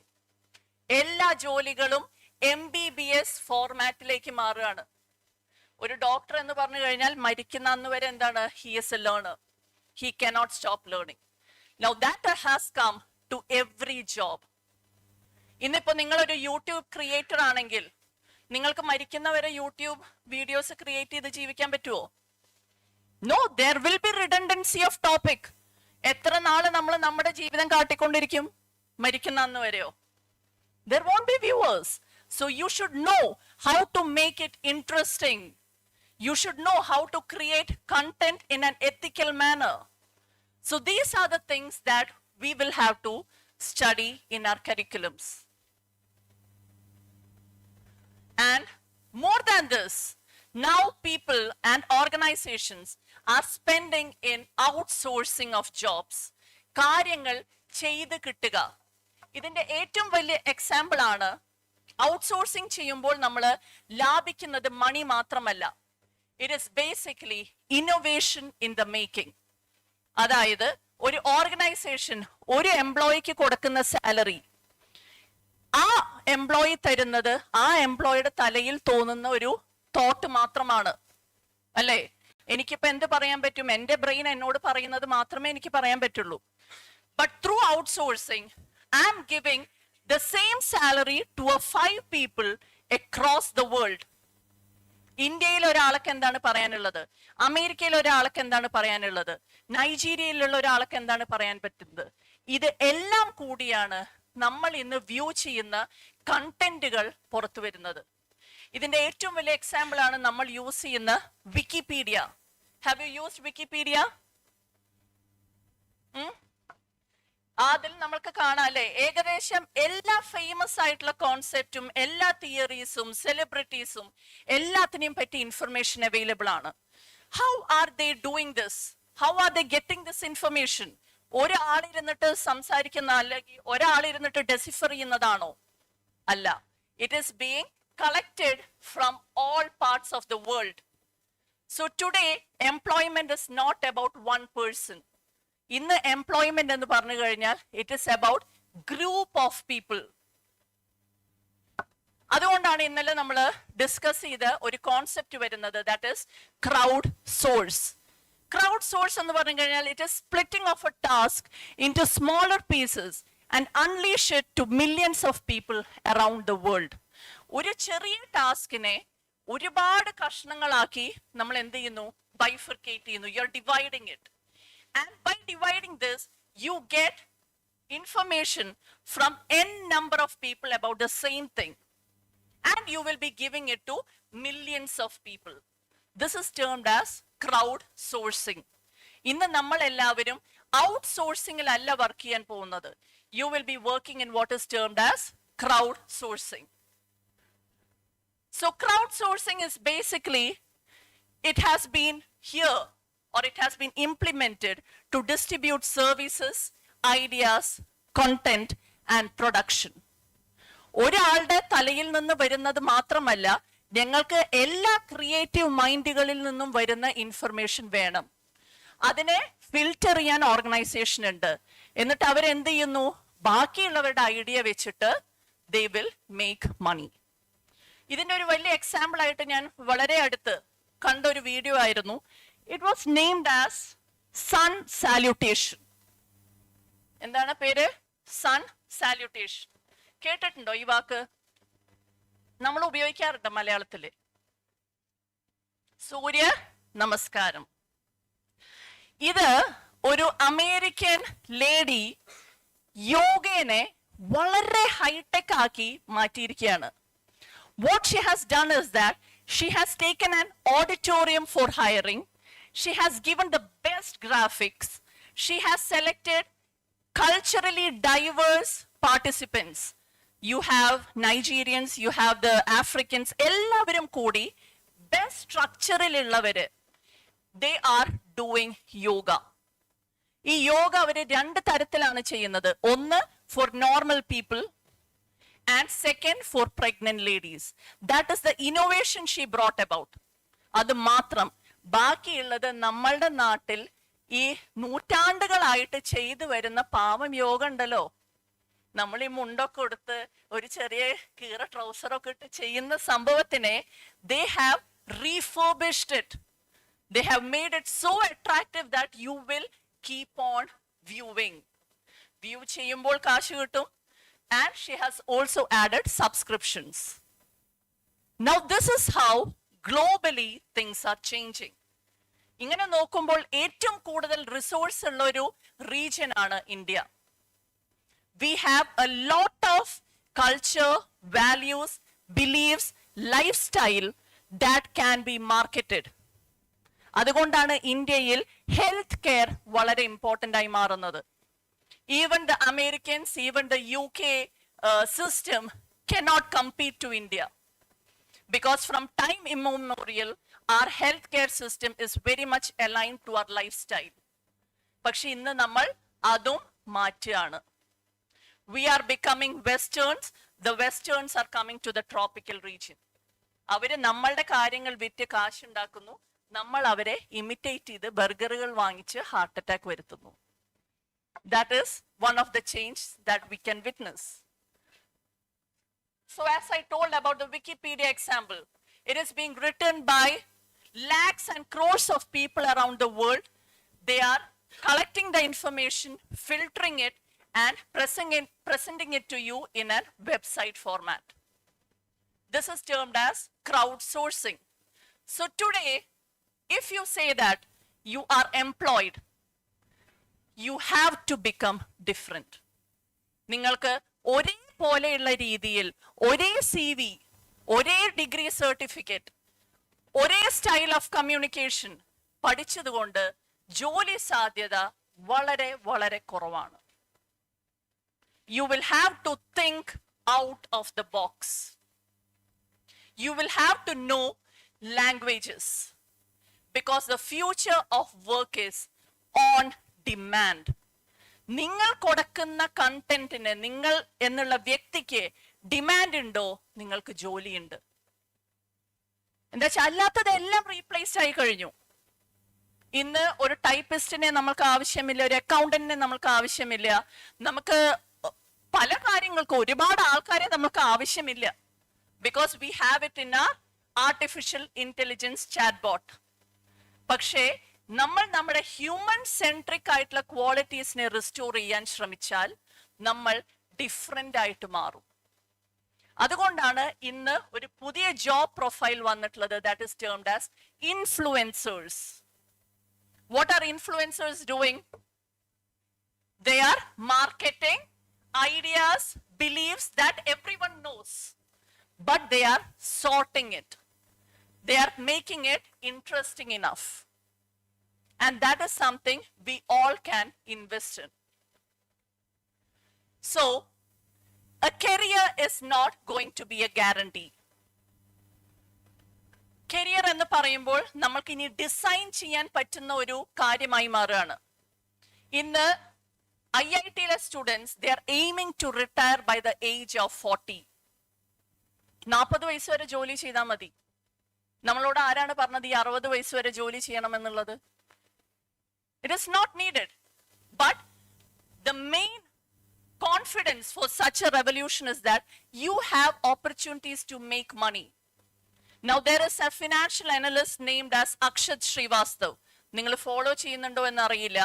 എല്ലാ ജോലികളും MBBS ഫോർമാറ്റിലേക്ക് മാറുകയാണ്. ഒരു ഡോക്ടർ എന്ന് പറഞ്ഞു കഴിഞ്ഞാൽ മരിക്കുന്ന അന്ന് വരെ എന്താണ്? He is a learner. He cannot stop learning. Now that has come to every job. ഇന്നിപ്പോ നിങ്ങളൊരു യൂട്യൂബ് ക്രിയേറ്റർ ആണെങ്കിൽ നിങ്ങൾക്ക് മരിക്കുന്നവരെ യൂട്യൂബ് വീഡിയോസ് ക്രിയേറ്റ് ചെയ്ത് ജീവിക്കാൻ പറ്റുമോ? No, there will be redundancy of topic. എത്ര നാള് നമ്മൾ നമ്മുടെ ജീവിതം കാട്ടിക്കൊണ്ടിരിക്കും മരിക്കുന്ന അന്ന് വരെയോ? There won't be viewers. So you should know how to make it interesting. You should know how to create content in an ethical manner. So these are the things that we will have to study in our curriculums. And more than this, Now people and organizations are spending in outsourcing of jobs. കാര്യങ്ങൾ ചെയ്ത് കിട്ടുക. ഇതിന്റെ ഏറ്റവും വലിയ example ആണ് outsourcing ചെയ്യുമ്പോൾ നമ്മൾ ലാഭിക്കുന്നത് മണി മാത്രമല്ല. It is basically innovation in the making. അതായത് ഒരു ഓർഗനൈസേഷൻ ഒരു എംപ്ലോയിക്ക് കൊടുക്കുന്ന സാലറി ആ എംപ്ലോയി തരുന്നത് ആ എംപ്ലോയിയുടെ തലയിൽ തോന്നുന്ന ഒരു തോട്ട് മാത്രമാണ് അല്ലേ? എനിക്കിപ്പോ എന്ത് പറയാൻ പറ്റും? എന്റെ ബ്രെയിൻ എന്നോട് പറയുന്നത് മാത്രമേ എനിക്ക് പറയാൻ പറ്റുള്ളൂ. But through outsourcing, I am giving the same salary to a 5 people across the world. ഇന്ത്യയിൽ ഒരാൾക്ക് എന്താണ് പറയാനുള്ളത്? അമേരിക്കയിൽ ഒരാൾക്ക് എന്താണ് പറയാനുള്ളത്? നൈജീരിയയിലുള്ള ഒരാൾക്ക് എന്താണ് പറയാൻ പറ്റുന്നത്? ഇത് എല്ലാം കൂടിയാണ് നമ്മൾ ഇന്ന് വ്യൂ ചെയ്യുന്ന കണ്ടന്റുകൾ പുറത്തു വരുന്നത്. ഇതിന്റെ ഏറ്റവും വലിയ എക്സാമ്പിൾ ആണ് നമ്മൾ യൂസ് ചെയ്യുന്ന Wikipedia. Have you used Wikipedia? അതിൽ നമ്മൾക്ക് കാണാം അല്ലെ, ഏകദേശം എല്ലാ ഫേമസ് ആയിട്ടുള്ള കോൺസെപ്റ്റും എല്ലാ തിയറീസും സെലിബ്രിറ്റീസും എല്ലാത്തിനെയും പറ്റി ഇൻഫർമേഷൻ അവൈലബിൾ ആണ്. How are they doing this? How are they getting this information? ഒരാളിരുന്നിട്ട് സംസാരിക്കുന്ന അല്ലെങ്കിൽ ഒരാളിരുന്നിട്ട് ഡെസിഫർ ചെയ്യുന്നതാണോ? അല്ല. It is being collected from all parts of the world. So today employment is not about one person. ഇന്ന് employment എന്ന് പറഞ്ഞു കഴിഞ്ഞാൽ it is about group of people. അതുകൊണ്ടാണ് ഇന്നലെ നമ്മൾ ഡിസ്കസ് ചെയ്ത ഒരു കോൺസെപ്റ്റ് വരുന്നത്, that is crowd source. Crowd source എന്ന് പറഞ്ഞു കഴിഞ്ഞാൽ it is splitting of a task into smaller pieces and unleash it to millions of people around the world. ഒരു ചെറിയ ടാസ്കിനെ ഒരുപാട് കഷ്ണങ്ങളാക്കി നമ്മൾ എന്ത് ചെയ്യുന്നു? ബൈഫർക്കേറ്റ് ചെയ്യുന്നു. You are dividing it. And by dividing this, you get information from n number of people about the same thing. And you will be giving it to millions of people. This is termed as crowd sourcing. ഇന്ന് നമ്മൾ എല്ലാവരും ഔട്ട്സോഴ്സിംഗിൽ അല്ല work ചെയ്യാൻ പോകുന്നത്. You will be working in what is termed as crowd sourcing. So crowd sourcing is basically, it has been here or it has been implemented to distribute services, ideas, content and production. ഒരാളുടെ തലയിൽ നിന്ന് വരുന്നത് മാത്രമല്ല, ഞങ്ങൾക്ക് എല്ലാ creative മൈൻഡുകളിൽ നിന്നും വരുന്ന information വേണം. അതിനെ ഫിൽറ്റർ ചെയ്യാൻ ഓർഗനൈസേഷൻ ഉണ്ട്. എന്നിട്ട് അവരെന്ത് ചെയ്യുന്നു? ബാക്കിയുള്ളവരുടെ ഐഡിയ വെച്ചിട്ട് they will make money. ഇതിന്റെ ഒരു വലിയ എക്സാമ്പിൾ ആയിട്ട് ഞാൻ വളരെ അടുത്ത് കണ്ട ഒരു വീഡിയോ ആയിരുന്നു. It was named as sun salutation. എന്താണ് പേര്? sun salutation. കേട്ടിട്ടുണ്ടോ ഈ വാക്ക്? നമ്മൾ ഉപയോഗിക്കാറുണ്ട് മലയാളത്തില്. സൂര്യ നമസ്കാരം. ഇത് ഒരു അമേരിക്കൻ ലേഡി യോഗേനെ വളരെ ഹൈടെക് ആക്കി മാറ്റിയിരിക്കുകയാണ്. What she has done is that she has taken an auditorium for hiring. She has given the best graphics. She has selected culturally diverse participants. You have Nigerians, you have the Africans, എല്ലാവരും കൂടി best structureൽ ഉള്ളവര്. They are doing yoga. ഈ യോഗ അവര് രണ്ട് തരത്തിലാണ് ചെയ്യുന്നത്. ഒന്ന് for normal people and second for pregnant ladies. That is the innovation she brought about. അത് മാത്രം. ബാക്കിയുള്ളത് നമ്മളുടെ നാട്ടിൽ ഈ നൂറ്റാണ്ടുകളായിട്ട് ചെയ്തു വരുന്ന പാവം യോഗ ഉണ്ടല്ലോ, നമ്മൾ ഈ മുണ്ടൊക്കെ കൊടുത്ത് ഒരു ചെറിയ കീറ ട്രൗസറൊക്കെ ഇട്ട് ചെയ്യുന്ന സംഭവത്തിനെ they have refurbished it. They have made it so attractive that you will keep on viewing. View ചെയ്യുമ്പോൾ കാശ് കിട്ടും. And she has also added subscriptions. Now this is how globally things are changing. ഇങ്ങനെ നോക്കുമ്പോൾ ഏറ്റവും കൂടുതൽ resource ഉള്ള ഒരു region ആണ് India. We have a lot of culture, values, beliefs, lifestyle that can be marketed. അതുകൊണ്ടാണ് ഇന്ത്യയിൽ ഹെൽത്ത് കെയർ വളരെ ഇമ്പോർട്ടൻ്റ് ആയി മാറുന്നത്. Even the Americans, even the UK system cannot compete to India. Because from time immemorial, our healthcare system is very much aligned to our lifestyle. പക്ഷെ ഇന്ന് നമ്മൾ അതും മാറ്റുകയാണ്. We are becoming Westerns. The Westerns are coming to the tropical region. അവര് നമ്മളുടെ കാര്യങ്ങൾ വിറ്റ് കാശുണ്ടാക്കുന്നു. നമ്മൾ അവരെ ഇമിറ്റേറ്റ് ചെയ്ത് ബർഗറുകൾ വാങ്ങിച്ച് ഹാർട്ട് അറ്റാക്ക് വരുത്തുന്നു. That is one of the changes that we can witness. So as I told about the Wikipedia example, it is being written by lakhs and crores of people around the world. They are collecting the information, filtering it, and presenting it to you in a website format. This is termed as crowdsourcing. So today, if you say that you are employed, you have to become different. നിങ്ങൾക്ക് ഒരേ പോലെയുള്ള രീതിയിൽ ഒരേ CV, ഒരേ degree certificate, ഒരേ style of communication പഠിച്ചതുകൊണ്ട് ജോലി സാധ്യത വളരെ വളരെ കുറവാണ്. You will have to think out of the box. You will have to know languages because the future of work is on demand. നിങ്ങൾ കൊടുക്കുന്ന കണ്ടന്റിന് നിങ്ങൾ എന്നുള്ള വ്യക്തിക്ക് ഡിമാൻഡ് ഉണ്ടോ, നിങ്ങൾക്ക് ജോലിയുണ്ട്. എന്താ വെച്ചാൽ അല്ലാത്തതെല്ലാം റീപ്ലേസ്ഡ് ആയി കഴിഞ്ഞു. ഇന്ന് ഒരു ടൈപ്പിസ്റ്റിനെ നമ്മൾക്ക് ആവശ്യമില്ല, ഒരു അക്കൗണ്ടന്റിനെ നമ്മൾക്ക് ആവശ്യമില്ല, നമുക്ക് പല കാര്യങ്ങൾക്കും ഒരുപാട് ആൾക്കാരെ നമുക്ക് ആവശ്യമില്ല. Because we have it in ആ ആർട്ടിഫിഷ്യൽ ഇന്റലിജൻസ് ചാറ്റ് ബോട്ട്. പക്ഷേ നമ്മൾ നമ്മുടെ ഹ്യൂമൻ സെൻട്രിക് ആയിട്ടുള്ള ക്വാളിറ്റീസിനെ റിസ്റ്റോർ ചെയ്യാൻ ശ്രമിച്ചാൽ നമ്മൾ ഡിഫറെന്റ് ആയിട്ട് മാറും. അതുകൊണ്ടാണ് ഇന്ന് ഒരു പുതിയ ജോബ് പ്രൊഫൈൽ വന്നിട്ടുള്ളത്, that is termed as influencers. What are influencers doing? They are marketing ideas, beliefs that everyone knows, but they are sorting it. They are making it interesting enough. And that is something we all can invest in. So, a career is not going to be a guarantee. Career എന്ന് പറയുമ്പോൾ നമ്മൾക്ക് ഇനി design ചെയ്യാൻ പറ്റുന്ന ഒരു കാര്യമായി മാറുകയാണ്. ഇന്ന് IIT-യിലെ students they are aiming to retire by the age of 40. 40 വയസ്സ് വരെ ജോലി ചെയ്താൽ മതി. നമ്മളോട് ആരാണ് പറഞ്ഞത് ഈ 60 വയസ്സ് വരെ ജോലി ചെയ്യണമെന്നുള്ളത്? It is not needed. But the main confidence for such a revolution is that you have opportunities to make money. Now there is a financial analyst named as Akshat Srivastav. നിങ്ങൾ ഫോളോ ചെയ്യുന്നുണ്ടോ എന്ന് അറിയില്ല.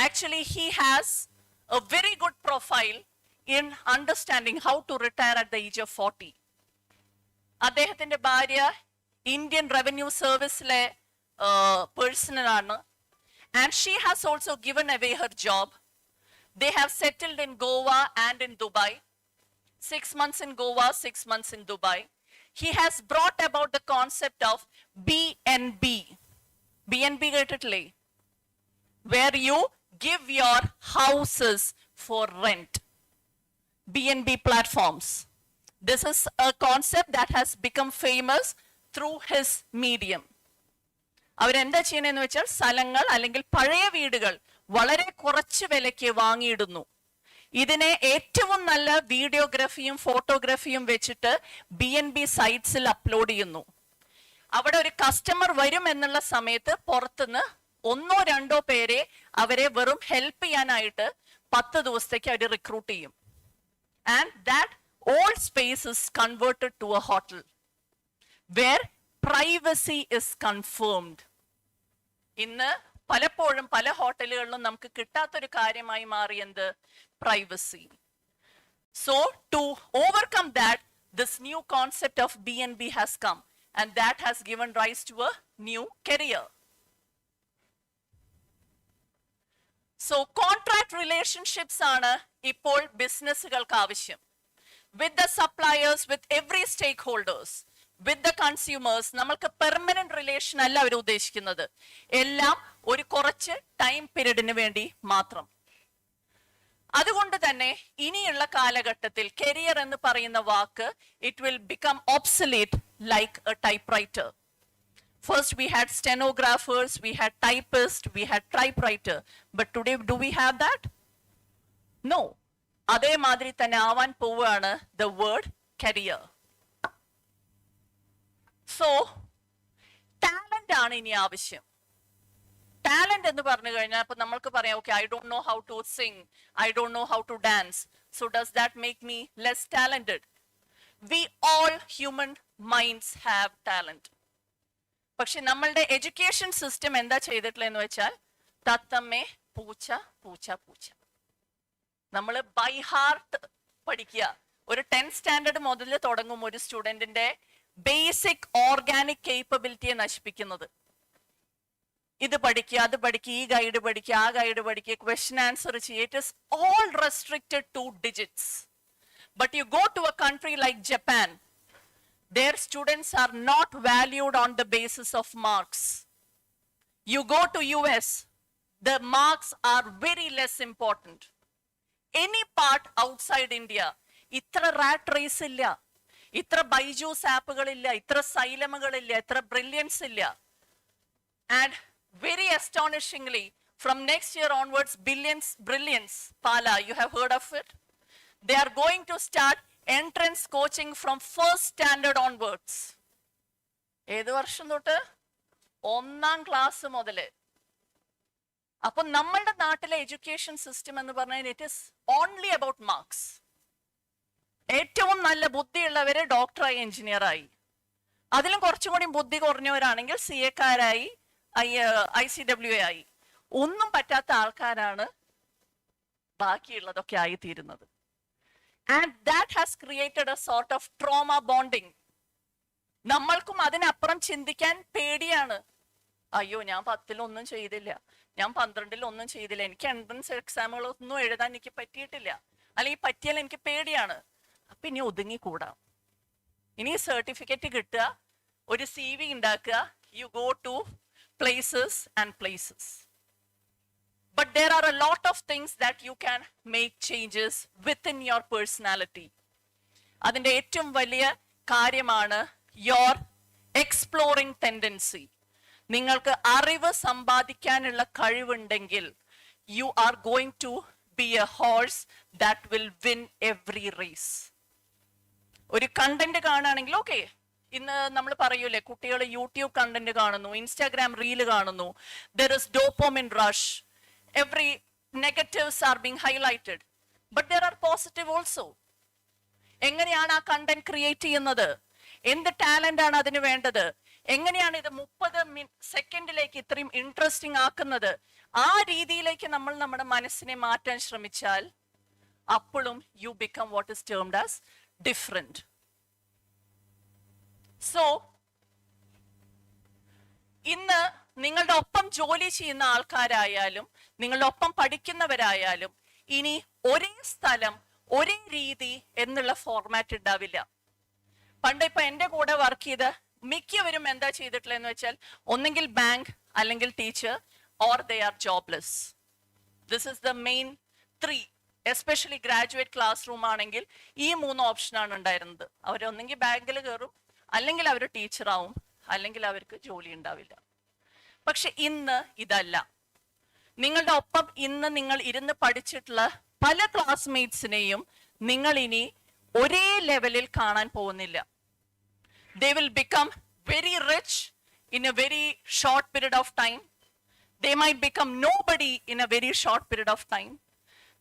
Actually, he has a very good profile in understanding how to retire at the age of 40. അദ്ദേഹത്തിന്റെ ഭാര്യ Indian revenue സർവീസിലെ പേഴ്സണലാണ്. And she has also given away her job. They have settled in Goa and in Dubai. 6 months in Goa, 6 months in Dubai. He has brought about the concept of BNB. BNB കേട്ടിട്ടില്ലേ? Where you give your houses for rent. BNB platforms. This is a concept that has become famous through his medium. അവരെന്താ ചെയ്യുന്നതെന്ന് വെച്ചാൽ സ്ഥലങ്ങൾ അല്ലെങ്കിൽ പഴയ വീടുകൾ വളരെ കുറച്ച് വിലയ്ക്ക് വാങ്ങിയിടുന്നു. ഇതിനെ ഏറ്റവും നല്ല വീഡിയോഗ്രാഫിയും ഫോട്ടോഗ്രാഫിയും വെച്ചിട്ട് BNB സൈറ്റ്സിൽ അപ്ലോഡ് ചെയ്യുന്നു. അവിടെ ഒരു കസ്റ്റമർ വരും എന്നുള്ള സമയത്ത് പുറത്തുനിന്ന് 1-2 പേരെ അവരെ വെറും ഹെൽപ്പ് ചെയ്യാനായിട്ട് 10 ദിവസത്തേക്ക് അവർ റിക്രൂട്ട് ചെയ്യും. And that old space is converted to a hotel where privacy is confirmed. ഇന്ന് പലപ്പോഴും പല ഹോട്ടലുകളിലും നമുക്ക് കിട്ടാത്തൊരു കാര്യമായി മാറിയത് privacy. So to overcome that, this new concept of BNB has come, and that has given rise to a new career. So contract relationships ആണ് ഇപ്പോൾ ബിസിനസ്സുകൾക്ക് ആവശ്യം. With the suppliers, with every stakeholders, with the consumers. നമ്മൾക്ക് permanent relation അല്ല അവർ ഉദ്ദേശിക്കുന്നത്. എല്ലാം ഒരു കുറച്ച് time പീരീഡിന് വേണ്ടി മാത്രം. അതുകൊണ്ട് തന്നെ ഇനിയുള്ള കാലഘട്ടത്തിൽ കരിയർ എന്ന് പറയുന്ന വാക്ക് it will become obsolete like a typewriter. First we had stenographers, we had typists, we had typewriter. But today, do we have that? No. അതേമാതിരി തന്നെ ആവാൻ പോവുകയാണ് the word career. So, talent ആണ് ഇനി ആവശ്യം. Talent എന്ന് പറഞ്ഞു കഴിഞ്ഞാൽ അപ്പൊ നമ്മൾക്ക് പറയാം, okay, I don't know how to sing, I don't know how to dance. So does that make me less talented? We all human minds have talent. പക്ഷെ നമ്മളുടെ എഡ്യൂക്കേഷൻ സിസ്റ്റം എന്താ ചെയ്തിട്ടുള്ളതെന്ന് വെച്ചാൽ തത്തമ്മേ പൂച്ച പൂച്ച പൂച്ച. നമ്മൾ ബൈ ഹാർട്ട് പഠിക്കുക. ഒരു 10th സ്റ്റാൻഡേർഡ് മുതൽ തുടങ്ങും ഒരു സ്റ്റുഡന്റിന്റെ ബേസിക് ഓർഗാനിക് കേപ്പബിലിറ്റിയെ നശിപ്പിക്കുന്നത്. ഇത് പഠിക്കുക, അത് പഠിക്കുക, ഈ ഗൈഡ് പഠിക്കുക, ആ ഗൈഡ് പഠിക്കുക, ക്വസ്റ്റ്യൻ ആൻസർ ചെയ്യുക. It is all restricted to digits. But you go to a country like Japan, their students are not valued on the basis of marks. You go to US, the marks are very less important. Any part outside India, itra rat race illa, itra Byju's aappugal illa, itra Xylemugal illa, itra brilliance illa. And very astonishingly, from next year onwards, brilliance, Pala, you have heard of it? They are going to start entrance coaching from 1st standard onwards. ഏത് വർഷം തൊട്ട്? 1ാം class മുതല്. അപ്പൊ നമ്മളുടെ നാട്ടിലെ education system എന്ന് പറഞ്ഞാൽ it is only about marks. ഏറ്റവും നല്ല ബുദ്ധിയുള്ളവര് ഡോക്ടറായി, എഞ്ചിനീയറായി. അതിലും കുറച്ചുകൂടി ബുദ്ധി കുറഞ്ഞവരാണെങ്കിൽ CA-ക്കാരായി, ICWA ആയി. ഒന്നും പറ്റാത്ത ആൾക്കാരാണ് ബാക്കിയുള്ളതൊക്കെ ആയിത്തീരുന്നത്. And that has created a sort of trauma bonding. നമ്മൾക്കും അതിനപ്പുറം ചിന്തിക്കാൻ പേടിയാണ്. അയ്യോ, ഞാൻ 10ൽ ഒന്നും ചെയ്തില്ല, ഞാൻ 12ൽ ഒന്നും ചെയ്തില്ല, എനിക്ക് എൻട്രൻസ് എക്സാമുകളൊന്നും എഴുതാൻ എനിക്ക് പറ്റിയിട്ടില്ല, അല്ലെങ്കിൽ പറ്റിയാൽ എനിക്ക് പേടിയാണ്. അപ്പൊ ഇനി ഒതുങ്ങിക്കൂടാ. ഇനി സർട്ടിഫിക്കറ്റ് കിട്ടുക, ഒരു CV ഉണ്ടാക്കുക, you go to places and places. But there are a lot of things that you can make changes within your personality. അതിന്റെ ഏറ്റവും വലിയ കാര്യമാണ് your exploring tendency. നിങ്ങൾക്ക് അറിവ് സമ്പാദിക്കാനുള്ള കഴിവുണ്ടെങ്കിൽ you are going to be a horse that will win every race. ഒരു content കാണുകയാണെങ്കിൽ okay, ഇന്ന് നമ്മൾ പറയൂലേ, കുട്ടികൾ യൂട്യൂബ് കണ്ടന്റ് കാണുന്നു, ഇൻസ്റ്റാഗ്രാം റീല് കാണുന്നു, there is dopamine rush. Every negatives are being highlighted, but there are positive also. എങ്ങനെയാണ് ആ കണ്ടന്റ് ക്രിയേറ്റ് ചെയ്യുന്നത്? എന്ത് ടാലന്റ് ആണ് അതിന് വേണ്ടത്? എങ്ങനെയാണ് ഇത് 30 സെക്കൻഡിലേക്ക് ഇത്രയും ഇൻട്രസ്റ്റിംഗ് ആക്കുന്നത്? ആ രീതിയിലേക്ക് നമ്മൾ നമ്മുടെ മനസ്സിനെ മാറ്റാൻ ശ്രമിച്ചാൽ അപ്പോഴും you become what is termed as different. So ഇന്ന് നിങ്ങളുടെ ഒപ്പം ജോലി ചെയ്യുന്ന ആൾക്കാരായാലും നിങ്ങളുടെ ഒപ്പം പഠിക്കുന്നവരായാലും ഇനി ഒരേ സ്ഥലം, ഒരേ രീതി എന്നുള്ള ഫോർമാറ്റ് ഉണ്ടാവില്ല. പണ്ട് ഇപ്പൊ എന്റെ കൂടെ വർക്ക് ചെയ്ത മിക്കവരും എന്താ ചെയ്തിട്ടുള്ളതെന്ന് വെച്ചാൽ ഒന്നെങ്കിൽ ബാങ്ക്, അല്ലെങ്കിൽ teacher, or they are jobless. This is the main 3. Especially graduate class room ആണെങ്കിൽ ഈ 3 ഓപ്ഷനാണ് ഉണ്ടായിരുന്നത്. അവരൊന്നെങ്കിൽ ബാങ്കിൽ കയറും, അല്ലെങ്കിൽ അവർ ടീച്ചറാവും, അല്ലെങ്കിൽ അവർക്ക് ജോലി ഉണ്ടാവില്ല. പക്ഷെ ഇന്ന് ഇതല്ല. നിങ്ങളുടെ ഒപ്പം ഇന്ന് നിങ്ങൾ ഇരുന്ന് പഠിച്ചിട്ടുള്ള പല ക്ലാസ്മേറ്റ്സിനെയും നിങ്ങൾ ഇനി ഒരേ ലെവലിൽ കാണാൻ പോകുന്നില്ല. They will become very rich in a very short period of time. They might become nobody in a very short period of time.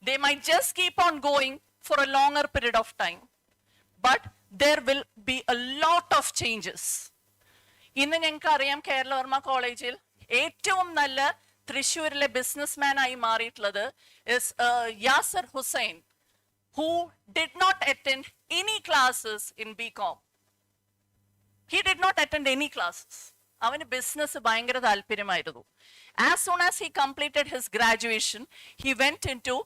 They might just keep on going for a longer period of time. But there will be a lot of changes. ഇന്ന് ഞങ്ങൾക്ക് അറിയാം, കേരളവർമ്മ കോളേജിൽ ഏറ്റവും നല്ല തൃശ്ശൂരിലെ businessman ആയി മാറിയിട്ടുള്ളത് Yasar Hussain, who did not attend any classes in BCom. He did not attend any classes. അവന് ബിസിനസ് ഭയങ്കര താല്പര്യമായിരുന്നു. As soon as he completed his graduation, he went into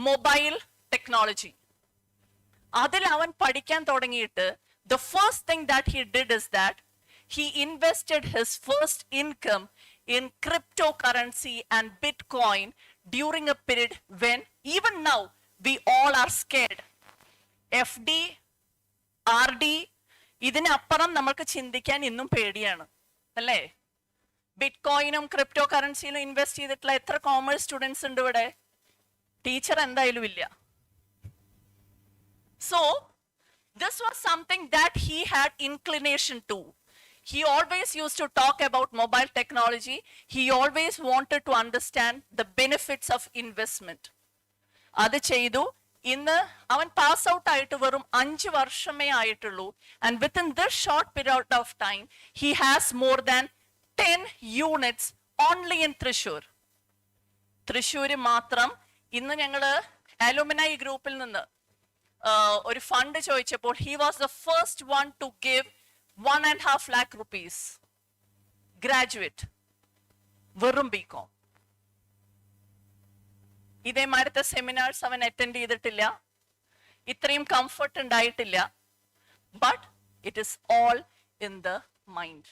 mobile technology. അതിൽ അവൻ പഠിക്കാൻ തുടങ്ങിയിട്ട് the first thing that he did is that he invested his first income in cryptocurrency and Bitcoin during a period when even now we all are scared. FD, RD, ഇതിനപ്പുറം നമ്മൾക്ക് ചിന്തിക്കാൻ ഇന്നും പേടിയാണ്, അല്ലേ? ബിറ്റ്കോയിനും ക്രിപ്റ്റോ കറൻസിയിലും ഇൻവെസ്റ്റ് ചെയ്തിട്ടുള്ള എത്ര commerce students ഉണ്ട് ഇവിടെ? ടീച്ചർ എന്തായാലും ഇല്ല. So this was something that he had inclination to. He always used to talk about mobile technology. He always wanted to understand the benefits of investment. അത് ചെയ്തു. ഇന്ന് അവൻ പാസ് ഔട്ട് ആയിട്ട് വെറും 5 വർഷമേ ആയിട്ടുള്ളൂ. And within this short period of time, he has more than 10 units only in Thrissur. Thrissur മാത്രം. ഇന്ന് ഞങ്ങള് അലുമിനൈ ഗ്രൂപ്പിൽ നിന്ന് ഒരു ഫണ്ട് ചോദിച്ചപ്പോൾ he was the first one to give 1.5 lakh rupees. Graduate, വെറും ബികോം. ഇതേമാരത്തെ സെമിനാർസ് അവൻ അറ്റൻഡ് ചെയ്തിട്ടില്ല, ഇത്രയും കംഫർട്ട് ഉണ്ടായിട്ടില്ല. But it is all in the mind.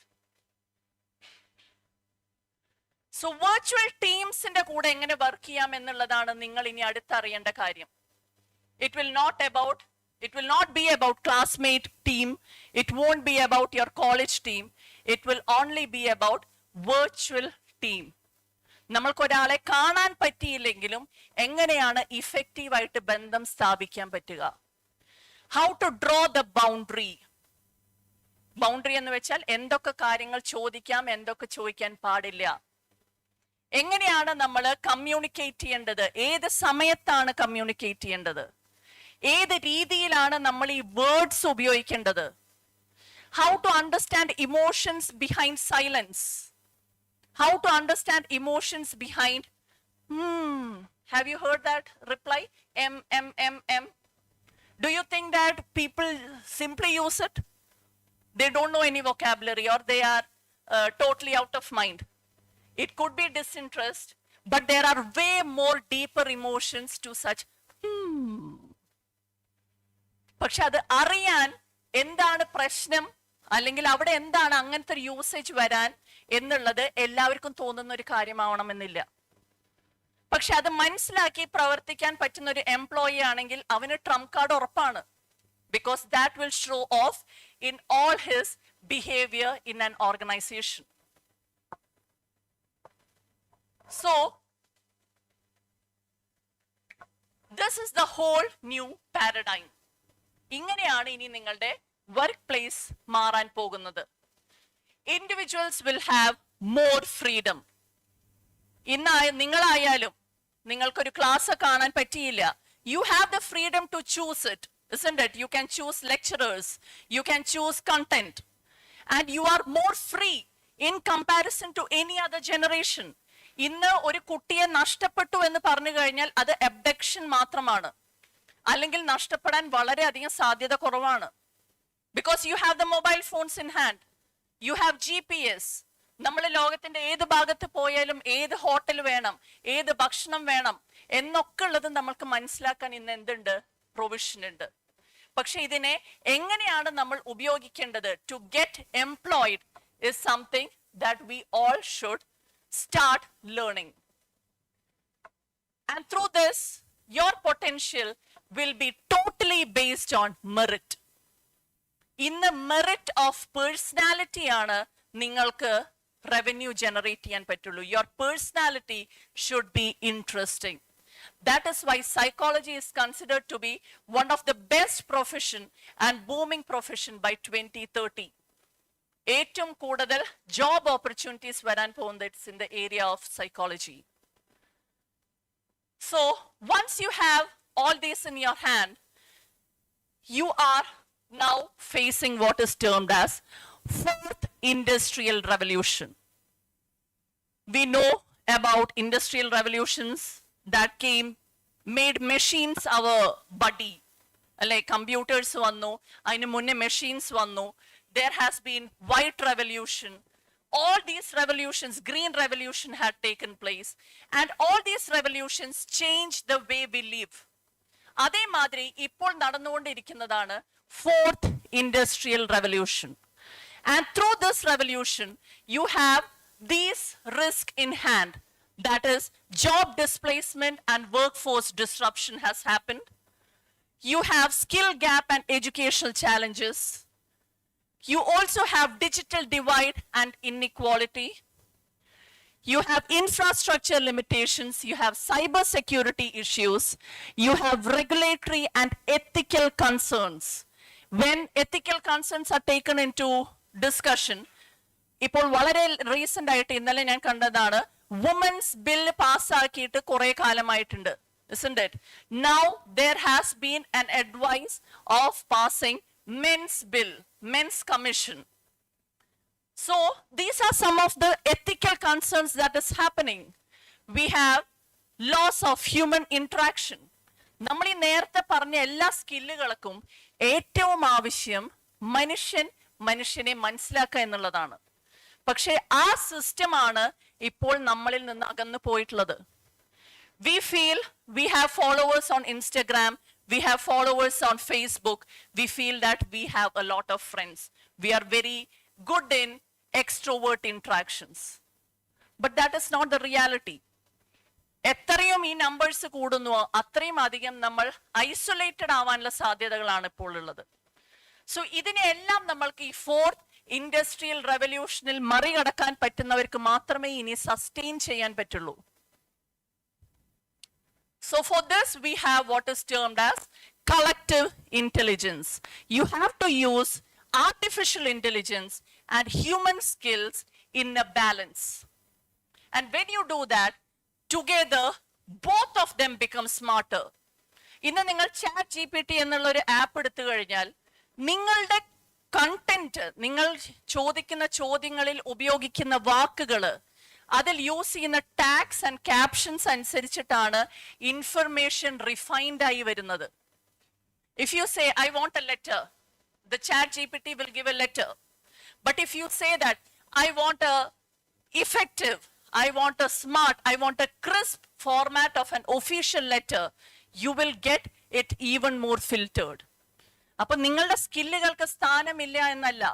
So virtual ടീംസിന്റെ കൂടെ എങ്ങനെ വർക്ക് ചെയ്യാം എന്നുള്ളതാണ് നിങ്ങൾ ഇനി അടുത്തറിയേണ്ട കാര്യം. It will not be about classmate team. It won't be about your college team. It will only be about virtual team. നമ്മൾക്ക് ഒരാളെ കാണാൻ പറ്റിയില്ലെങ്കിലും എങ്ങനെയാണ് ഇഫക്റ്റീവ് ആയിട്ട് ബന്ധം സ്ഥാപിക്കാൻ പറ്റുക? How to draw the boundary. Boundary എന്ന് വെച്ചാൽ എന്തൊക്കെ കാര്യങ്ങൾ ചോദിക്കാം, എന്തൊക്കെ ചോദിക്കാൻ പാടില്ല. എങ്ങനെയാണ് നമ്മൾ കമ്മ്യൂണിക്കേറ്റ് ചെയ്യേണ്ടത്? ഏത് സമയത്താണ് കമ്മ്യൂണിക്കേറ്റ് ചെയ്യേണ്ടത്? ഏത് രീതിയിലാണ് നമ്മൾ ഈ വേർഡ്സ് ഉപയോഗിക്കേണ്ടത്? How to understand emotions behind silence. How to understand emotions behind have you heard that reply? M. Do you think that people simply use it? They don't know any vocabulary, or they are totally out of mind. It could be disinterest, but there are way more deeper emotions to such പക്ഷെ അത് അറിയാൻ എന്താണ് പ്രശ്നം, അല്ലെങ്കിൽ അവിടെ എന്താണ് അങ്ങനത്തെ ഒരു യൂസേജ് വരാൻ എന്നുള്ളത് എല്ലാവർക്കും തോന്നുന്ന ഒരു കാര്യമാവണമെന്നില്ല. പക്ഷെ അത് മനസ്സിലാക്കി പ്രവർത്തിക്കാൻ പറ്റുന്ന ഒരു എംപ്ലോയി ആണെങ്കിൽ അവന് ട്രംപ് കാർഡ് ഉറപ്പാണ്. Because that will show off in all his behaviour in an organisation. So this is the whole new paradigm. ഇങ്ങനെയാണ് ഇനി നിങ്ങളുടെ വർക്ക് പ്ലേസ് മാറാൻ പോകുന്നത്. Individuals will have more freedom. നിങ്ങളായാലും നിങ്ങൾക്കൊരു ക്ലാസ് കാണാൻ പറ്റിയില്ല, you have the freedom to choose it, isn't it? You can choose lecturers, you can choose content, and you are more free in comparison to any other generation. ഇന്ന് ഒരു കുട്ടിയെ നഷ്ടപ്പെട്ടു എന്ന് പറഞ്ഞു കഴിഞ്ഞാൽ അത് അബ്ഡക്ഷൻ മാത്രമാണ്, അല്ലെങ്കിൽ നഷ്ടപ്പെടാൻ വളരെയധികം സാധ്യത കുറവാണ്. Because you have the mobile phones in hand, you have GPS. നമ്മൾ ലോകത്തിന്റെ ഏത് ഭാഗത്ത് പോയാലും ഏത് ഹോട്ടൽ വേണം, ഏത് ഭക്ഷണം വേണം എന്നൊക്കെ ഉള്ളത് നമ്മൾക്ക് മനസ്സിലാക്കാൻ ഇന്ന് എന്തുണ്ട്? പ്രൊവിഷൻ ഉണ്ട്. പക്ഷെ ഇതിനെ എങ്ങനെയാണ് നമ്മൾ ഉപയോഗിക്കേണ്ടത്? To get employed is something that we all should start learning. And through this, your potential will be totally based on merit. In the merit of personality aanu ningalku revenue generate cheyan pattullu. Your personality should be interesting. That is why psychology is considered to be one of the best profession and booming profession by 2030. ഏറ്റവും കൂടുതൽ job opportunities വരാൻ പോകുന്നത് it's in the area of psychology. So once you have all these in your hand, you are now facing what is termed as fourth industrial revolution. We know about industrial revolutions that came made machines our buddy. അല്ലെ, computers വന്നു, അതിന് മുന്നേ machines വന്നു. There has been white revolution. All these revolutions, green revolution had taken place, and all these revolutions changed the way we live. അതേ മാതിരി ഇപ്പോൾ നടന്നുകൊണ്ടിരിക്കുന്നതാണ് fourth industrial revolution. And through this revolution, you have these risks in hand. That is, job displacement and workforce disruption has happened. You have skill gap and educational challenges. You also have digital divide and inequality. you have infrastructure limitations, you have cyber security issues, you have regulatory and ethical concerns. When ethical concerns are taken into discussion, ഇപ്പോൾ വളരെ recent ആയിട്ട് ഇന്നലെ ഞാൻ കണ്ടതാണ് women's bill പാസ്സാക്കിയിട്ട് കുറെ കാലമായിട്ടുണ്ട്, isn't it? Now there has been an advice of passing men's bill, men's commission. So these are some of the ethical concerns that is happening. We have loss of human interaction. നമ്മൾ ഈ നേരത്തെ പറഞ്ഞ എല്ലാ സ്കില്ലുകൾക്കും ഏറ്റവും ആവശ്യം മനുഷ്യനെ മനസ്സിലാക്കുക എന്നുള്ളതാണ്. പക്ഷേ ആ സിസ്റ്റമാണ് ഇപ്പോൾ നമ്മളിൽ നിന്ന് അകന്നു പോയിട്ടുള്ളത്. We feel we have followers on Instagram, we have followers on Facebook, we feel that we have a lot of friends. We are very good in extrovert interactions. But that is not the reality. എത്രയും ഈ numbers കൂടുന്നുവോ അത്രയും അധികം നമ്മൾ isolated ആവാനുള്ള സാധ്യതകളാണ് ഇപ്പോൾ ഉള്ളത്. So ഇതിനെല്ലാം നമ്മൾക്ക് ഈ ഫോർത്ത് ഇൻഡസ്ട്രിയൽ റെവല്യൂഷനിൽ മറികടക്കാൻ പറ്റുന്നവർക്ക് മാത്രമേ ഇനി സസ്റ്റെയിൻ ചെയ്യാൻ പറ്റുള്ളൂ. So for this we have what is termed as collective intelligence. You have to use artificial intelligence and human skills in a balance. And when you do that, together both of them become smarter. ഇന്ന് നിങ്ങൾ chat GPT എന്നുള്ള ഒരു app എടുത്തു കഴിഞ്ഞാൽ നിങ്ങളുടെ content, നിങ്ങൾ ചോദിക്കുന്ന ചോദ്യങ്ങളിൽ ഉപയോഗിക്കുന്ന വാക്കുകൾ, അതിൽ യൂസ് ചെയ്യുന്ന ടാഗ്സ് ആൻഡ് ക്യാപ്ഷൻസ് അനുസരിച്ചിട്ടാണ് ഇൻഫർമേഷൻ റിഫൈൻഡ് ആയി വരുന്നത്. If you say, I want a letter, the chat GPT will give a letter. But if you say that, I want a effective, I want a smart, I want a crisp format of an official letter, you will get it even more filtered. അപ്പൊ നിങ്ങളുടെ സ്കില്ലുകൾക്ക് സ്ഥാനമില്ല എന്നല്ല,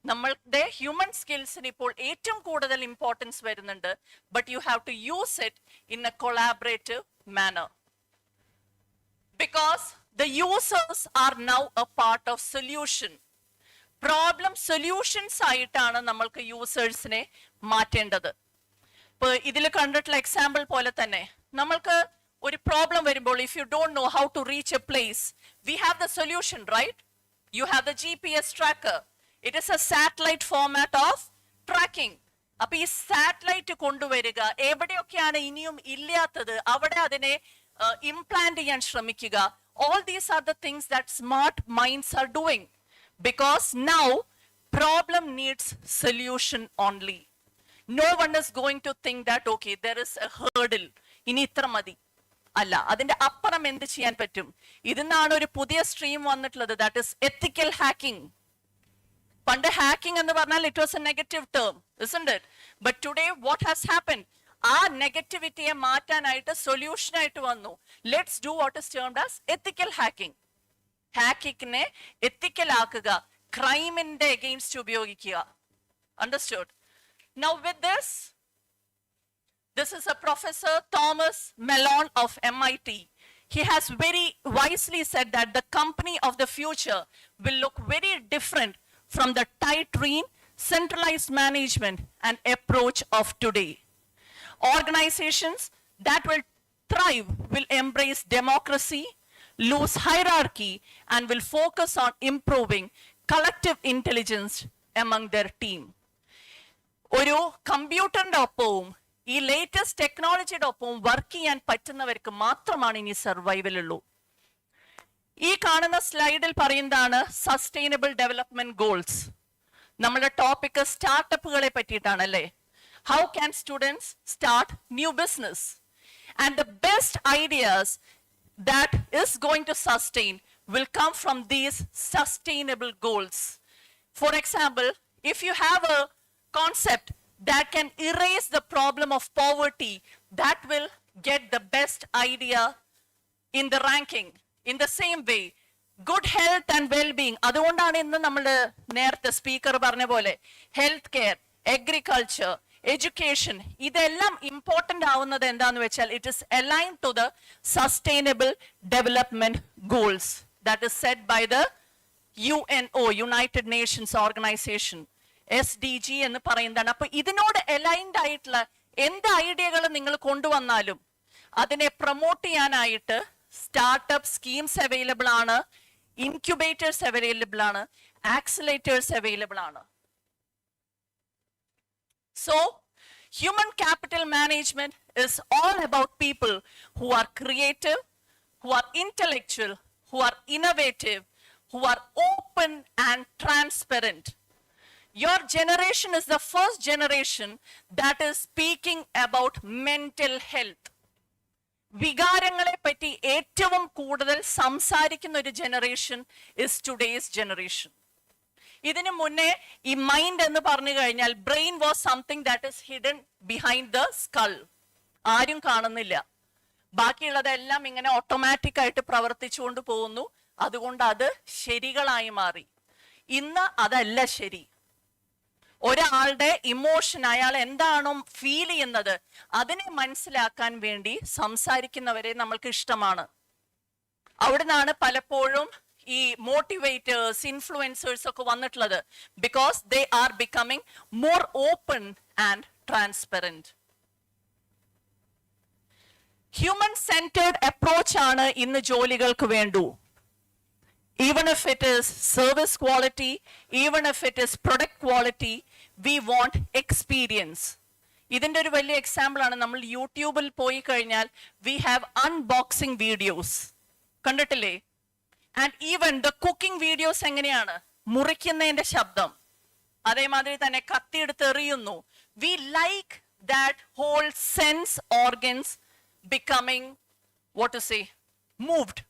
നമ്മളുടെ human സ്കിൽസിന് ഇപ്പോൾ ഏറ്റവും കൂടുതൽ importance വരുന്നുണ്ട്. But you have to use it in a collaborative manner. Because the users are now a part of solution. Problem solutions ആയിട്ടാണ് നമ്മൾക്ക് യൂസേഴ്സിനെ മാറ്റേണ്ടത്. ഇപ്പൊ ഇതിൽ കണ്ടിട്ടുള്ള എക്സാമ്പിൾ പോലെ തന്നെ നമ്മൾക്ക് ഒരു പ്രോബ്ലം വരുമ്പോൾ, if you don't know how to reach a place, we have the solution, right? You have the GPS tracker. It is a satellite format of tracking. അപ്പൊ ഈ സാറ്റലൈറ്റ് കൊണ്ടുവരിക, എവിടെയൊക്കെയാണ് ഇനിയും ഇല്ലാത്തത് അവിടെ അതിനെ ഇംപ്ലാന്റ് ചെയ്യാൻ ശ്രമിക്കുക. All these are the things that smart minds are doing. Because now problem needs solution only. No one is going to think that, okay, there is a hurdle, ഇനി ഇത്ര മതി. അല്ല, അതിന്റെ അപ്പുറം എന്ത് ചെയ്യാൻ പറ്റും? ഇതിന്നാണ് ഒരു പുതിയ സ്ട്രീം വന്നിട്ടുള്ളത്, ദാറ്റ് ഇസ് എത്തിക്കൽ ഹാക്കിംഗ്. പണ്ട് ഹാക്കിംഗ് എന്ന് പറഞ്ഞാൽ it was A negative term, isn't it? But today what has happened? ആ നെഗറ്റിവിറ്റിയെ മാറ്റാനായിട്ട് സൊല്യൂഷൻ ആയിട്ട് വന്നു. Let's do what is termed as ethical hacking. ഹാക്കിങ്ങിനെ എത്തിക്കൽ ആക്കുക, ക്രൈമിന്റെ അഗെയിൻസ്റ്റ് ഉപയോഗിക്കുക. Understood? Now with this is a Professor Thomas Mellon of MIT. He has very wisely said that the company of the future will look very different from the tight-rein, centralized management and approach of today. Organizations that will thrive will embrace democracy, lose hierarchy, and will focus on improving collective intelligence among their team. ഒരു കമ്പ്യൂട്ടറിന്റെ ഒപ്പവും ഈ latest ടെക്നോളജിയുടെ ഒപ്പവും work ചെയ്യാൻ പറ്റുന്നവർക്ക് മാത്രമാണ് ഇനി survival ഉള്ളൂ. ഈ കാണുന്ന സ്ലൈഡിൽ പറയുന്നതാണ് സസ്റ്റൈനബിൾ ഡെവലപ്മെന്റ് ഗോൾസ്. നമ്മുടെ ടോപ്പിക് സ്റ്റാർട്ടപ്പുകളെ പറ്റിയിട്ടാണ് അല്ലേ? How can students start new business? And the best ideas that is going to sustain will come from these sustainable goals. For example, if you have a concept that can erase the problem of poverty, that will get the best idea in the ranking. In the same way, good health and well-being, അതുകൊണ്ടാണ് ഇന്ന് നമ്മൾ നേരത്തെ speaker പറഞ്ഞ പോലെ health care, agriculture, education, ഇതെല്ലാം important ആവുന്നത് എന്താണെന്ന് വെച്ചാൽ it is aligned to the sustainable development goals that is set by the UNO, United Nations Organization, SDG എന്ന് പറയുന്നതാണ്. അപ്പൊ ഇതിനോട് അലൈൻഡ് ആയിട്ടുള്ള എന്ത് ഐഡിയകൾ നിങ്ങൾ കൊണ്ടുവന്നാലും അതിനെ പ്രൊമോട്ട് ചെയ്യാനായിട്ട് സ്റ്റാർട്ടപ്പ് സ്കീംസ് അവൈലബിൾ ആണ്, ഇൻക്യുബേറ്റേഴ്സ് അവൈലബിൾ ആണ്, ആക്സിലേറ്റേഴ്സ് അവൈലബിൾ ആണ്. So, human capital management is all about people who are creative, who are intellectual, who are innovative, who are open and transparent. Your generation is the first generation that is speaking about mental health. വികാരങ്ങളെ പറ്റി ഏറ്റവും കൂടുതൽ സംസാരിക്കുന്ന ഒരു generation is today's generation. ഇതിനു മുന്നേ ഈ mind എന്ന് പറഞ്ഞു കഴിഞ്ഞാൽ brain was something that is hidden behind the skull. ആരും കാണുന്നില്ല. ബാക്കിയുള്ളതെല്ലാം ഇങ്ങനെ ഓട്ടോമാറ്റിക് ആയിട്ട് പ്രവർത്തിച്ചുകൊണ്ട് പോകുന്നു. അതുകൊണ്ട് അത് ശരികളായി മാറി. ഇന്ന് അതല്ല ശരി. ഒരാളുടെ ഇമോഷൻ, അയാൾ എന്താണോ ഫീൽ ചെയ്യുന്നത് അതിനെ മനസ്സിലാക്കാൻ വേണ്ടി സംസാരിക്കുന്നവരെ നമ്മൾക്ക് ഇഷ്ടമാണ്. അവിടുന്നാണ് പലപ്പോഴും ഈ മോട്ടിവേറ്റേഴ്സ്, ഇൻഫ്ലുവൻസേഴ്സ് ഒക്കെ വന്നിട്ടുള്ളത്. Because they are becoming more open and transparent. Human centred approach ആണ് ഇന്ന് ജോലികൾക്ക് വേണ്ടു. Even if it is service quality, even if it is product quality, we want experience. ഇതിന്റെ ഒരു വലിയ എക്സാമ്പിൾ ആണ് നമ്മൾ യൂട്യൂബിൽ പോയി കഴിഞ്ഞാൽ we have unboxing videos. കണ്ടിട്ടില്ലേ? And even the cooking videos എങ്ങനെയാണ്? മുറിക്കുന്നതിന്റെ ശബ്ദം, അതേമാതിരി തന്നെ കത്തിയെടുത്ത് എറിയുന്നു. We like that whole sense organs becoming what to say moved.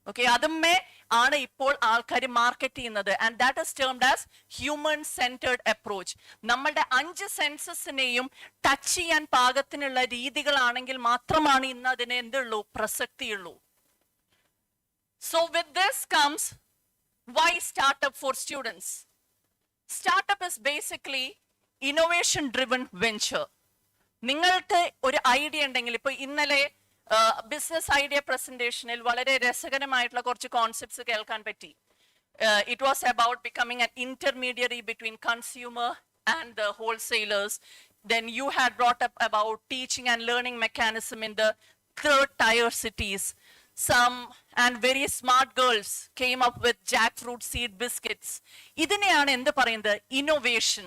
Okay, അതുമേ ആണ് ഇപ്പോൾ ആൾക്കാർ മാർക്കറ്റ് ചെയ്യുന്നത്. And that is termed as human centred approach. നമ്മളുടെ 5 സെൻസസിനെയും ടച്ച് ചെയ്യാൻ പാകത്തിനുള്ള രീതികളാണെങ്കിൽ മാത്രമാണ് ഇന്ന് അതിന് എന്തുള്ളൂ, പ്രസക്തിയുള്ളൂ. So with this comes why startup for students. Startup is basically innovation driven venture. നിങ്ങൾക്ക് ഒരു ഐഡിയ ഉണ്ടെങ്കിൽ, ഇപ്പൊ ഇന്നലെ ബിസിനസ് ഐഡിയ പ്രസന്റേഷനിൽ വളരെ രസകരമായിട്ടുള്ള കുറച്ച് കോൺസെപ്റ്റ്സ് കേൾക്കാൻ പറ്റി. It was about becoming an intermediary between consumer and the wholesalers. Then you had brought up about teaching and learning mechanism in the 3rd tier cities. Some and very smart girls came up with jackfruit seed biscuits. ഇതിനെയാണ് എന്ത് പറയുന്നത്? Innovation.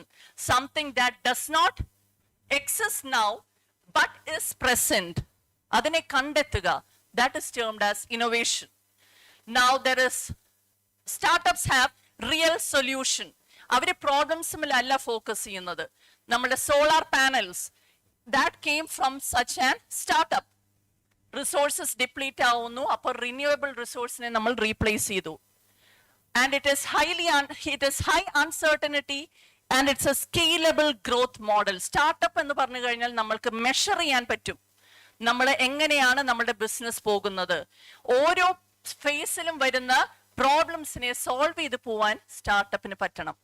Something that does not exist now but is present. അതിനെ കണ്ടെത്തുക. That is termed as innovation. Now there is startups have real solution. അവര് പ്രോബ്ലംസിലല്ല focus ചെയ്യുന്നത്. നമ്മുടെ solar panels that came from such an startup. Resources deplete ആവുന്നു, അപ്പോൾ renewable റിസോഴ്സിനെ നമ്മൾ replace ചെയ്തു. And it is high uncertainty and it's A scalable growth model. Startup എന്ന് പറഞ്ഞു കഴിഞ്ഞാൽ നമ്മൾക്ക് മെഷർ ചെയ്യാൻ പറ്റും നമ്മൾ എങ്ങനെയാണ് നമ്മുടെ ബിസിനസ് പോകുന്നത്. ഓരോ ഫേസിലും വരുന്ന പ്രോബ്ലംസിനെ സോൾവ് ചെയ്ത് പോവാൻ സ്റ്റാർട്ടപ്പിന് പറ്റണം.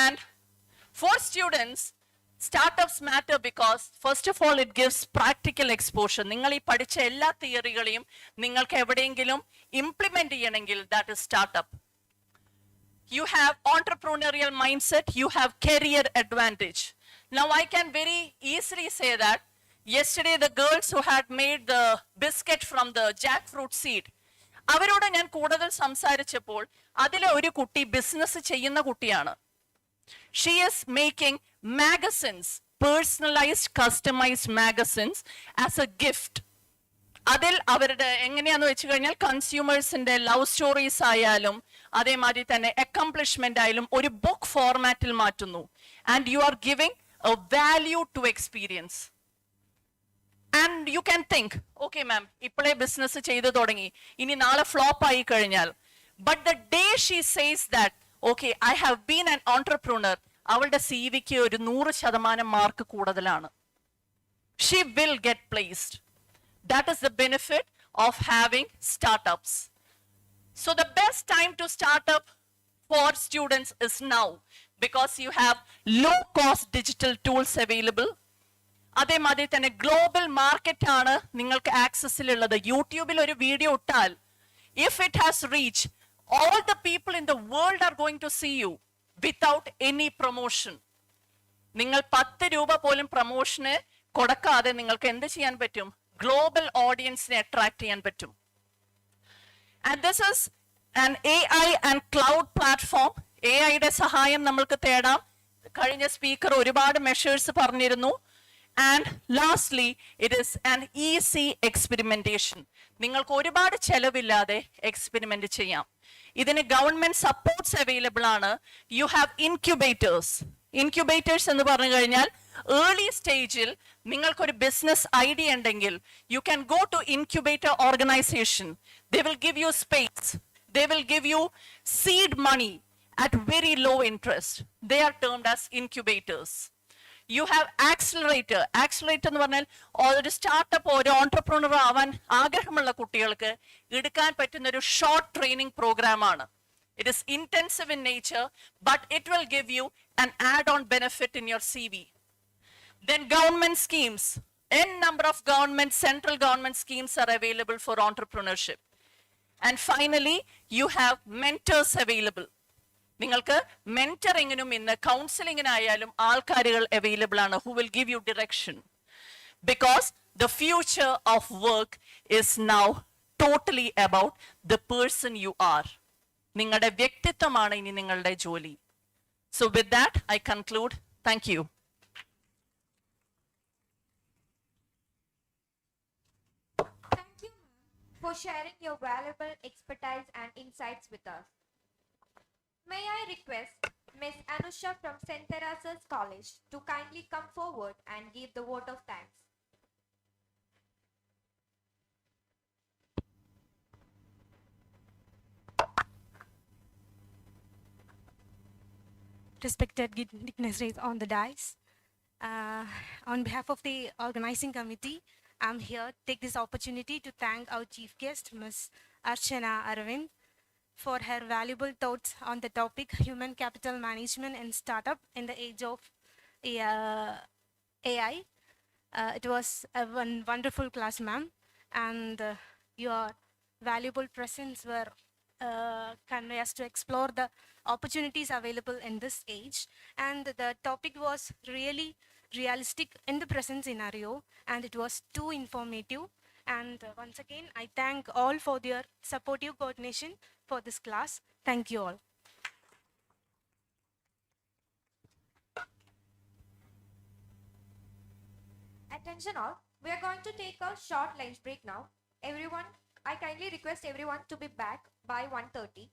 And for students, startups matter because first of all it gives practical exposure. നിങ്ങൾ ഈ പഠിച്ച എല്ലാ തിയറികളെയും നിങ്ങൾക്ക് എവിടെയെങ്കിലും ഇംപ്ലിമെന്റ് ചെയ്യണമെങ്കിൽ that is startup. You have entrepreneurial mindset, you have career advantage. Now I can very easily say that yesterday the girls who had made the biscuit from the jackfruit seed, അവരോട് ഞാൻ കൂടുതൽ സംസാരിച്ചപ്പോൾ അതിലെ ഒരു കുട്ടി business ചെയ്യുന്ന കുട്ടിയാണ്. She is making magazines, personalized, customized magazines as a gift. അതിൽ അവരുടെ എങ്ങനെയാന്ന് വെച്ച് കഴിഞ്ഞാൽ കൺസ്യൂമേഴ്സിന്റെ ലവ് സ്റ്റോറീസ് ആയാലും അതേമാതിരി തന്നെ അക്കംപ്ലിഷ്മെന്റ് ആയാലും ഒരു ബുക്ക് ഫോർമാറ്റിൽ മാറ്റുന്നു. And you are giving a value to experience. And you can think, okay ma'am ഇപ്പോഴേ ബിസിനസ് ചെയ്തു തുടങ്ങി, ഇനി നാളെ ഫ്ലോപ്പ് ആയി കഴിഞ്ഞാൽ. But the day she says that okay I have been an entrepreneur, അവളുടെ സിവിക്ക് ഒരു 100% മാർക്ക് കൂടുതലാണ്. She will get placed. That is the benefit of having startups. So the best time to start up for students is now because you have low cost digital tools available. അതേമാതിരി തന്നെ global market ആണ് നിങ്ങൾക്ക് ആക്സസിലുള്ളത്. യൂട്യൂബിൽ ഒരു video ഇട്ടാൽ if it has reached, all the people in the world are going to see you without any promotion. നിങ്ങൾ 10 രൂപ പോലും പ്രൊമോഷന് കൊടുക്കാതെ നിങ്ങൾക്ക് എന്ത് ചെയ്യാൻ പറ്റും? ഗ്ലോബൽ ഓഡിയൻസിനെ അട്രാക്ട് ചെയ്യാൻ പറ്റും. And this is an AI and cloud platform. AI-യുടെ സഹായം നമ്മൾക്ക് തേടാം. കഴിഞ്ഞ സ്പീക്കർ ഒരുപാട് മെഷേഴ്സ് പറഞ്ഞിരുന്നു. And lastly, it is an easy experimentation. നിങ്ങൾക്ക് ഒരുപാട് ചെലവില്ലാതെ എക്സ്പെരിമെന്റ് ചെയ്യാം. ഇതിന് ഗവൺമെന്റ് സപ്പോർട്ട്സ് അവൈലബിൾ ആണ്. You have incubators. ഇൻക്യുബേറ്റേഴ്സ് എന്ന് പറഞ്ഞു കഴിഞ്ഞാൽ ഏർലി സ്റ്റേജിൽ നിങ്ങൾക്കൊരു ബിസിനസ് ഐഡിയ ഉണ്ടെങ്കിൽ you can go to incubator organisation. They will give you space. They will give you seed money at very low interest. They are termed as incubators. You have accelerator. Accelerator എന്ന് പറഞ്ഞാൽ ഒരു startup ഒരു entrepreneur ആവാൻ ആഗ്രഹമുള്ള കുട്ടികൾക്ക് എടുക്കാൻ പറ്റുന്ന ഒരു ഷോർട്ട് ട്രെയിനിങ് പ്രോഗ്രാം ആണ്. It is intensive in nature, but it will give you an add-on benefit in your CV. Then government schemes. N number of central government schemes are available for entrepreneurship. And finally, you have mentors available. നിങ്ങൾക്ക് മെന്ററിങ്ങിനും ഇന്ന് കൗൺസിലിങ്ങിനായാലും ആൾക്കാരുകൾ available ആണ് who will give you direction. Because the future of work is now totally about the person you are. നിങ്ങളുടെ വ്യക്തിത്വമാണ് ഇനി നിങ്ങളുടെ ജോലി. So with that, I conclude. Thank you. Thank you, ma'am, for sharing your valuable expertise and insights with us. May I request Ms. Anusha from St. Teresa's College to kindly come forward and give the vote of thanks. Respected dignitaries on the dais, on behalf of the organizing committee, I'm here to take this opportunity to thank our chief guest, Ms. Archana Aravind, for her valuable thoughts on the topic human capital management and startup in the age of AI. It was a wonderful class, ma'am, and your valuable presence were convey us to explore the opportunities available in this age, and the topic was really realistic in the present scenario, and it was too informative. And once again, I thank all for their supportive coordination for this class. Thank you all. Attention all, we are going to take a short lunch break now. Everyone, I kindly request everyone to be back by 1:30.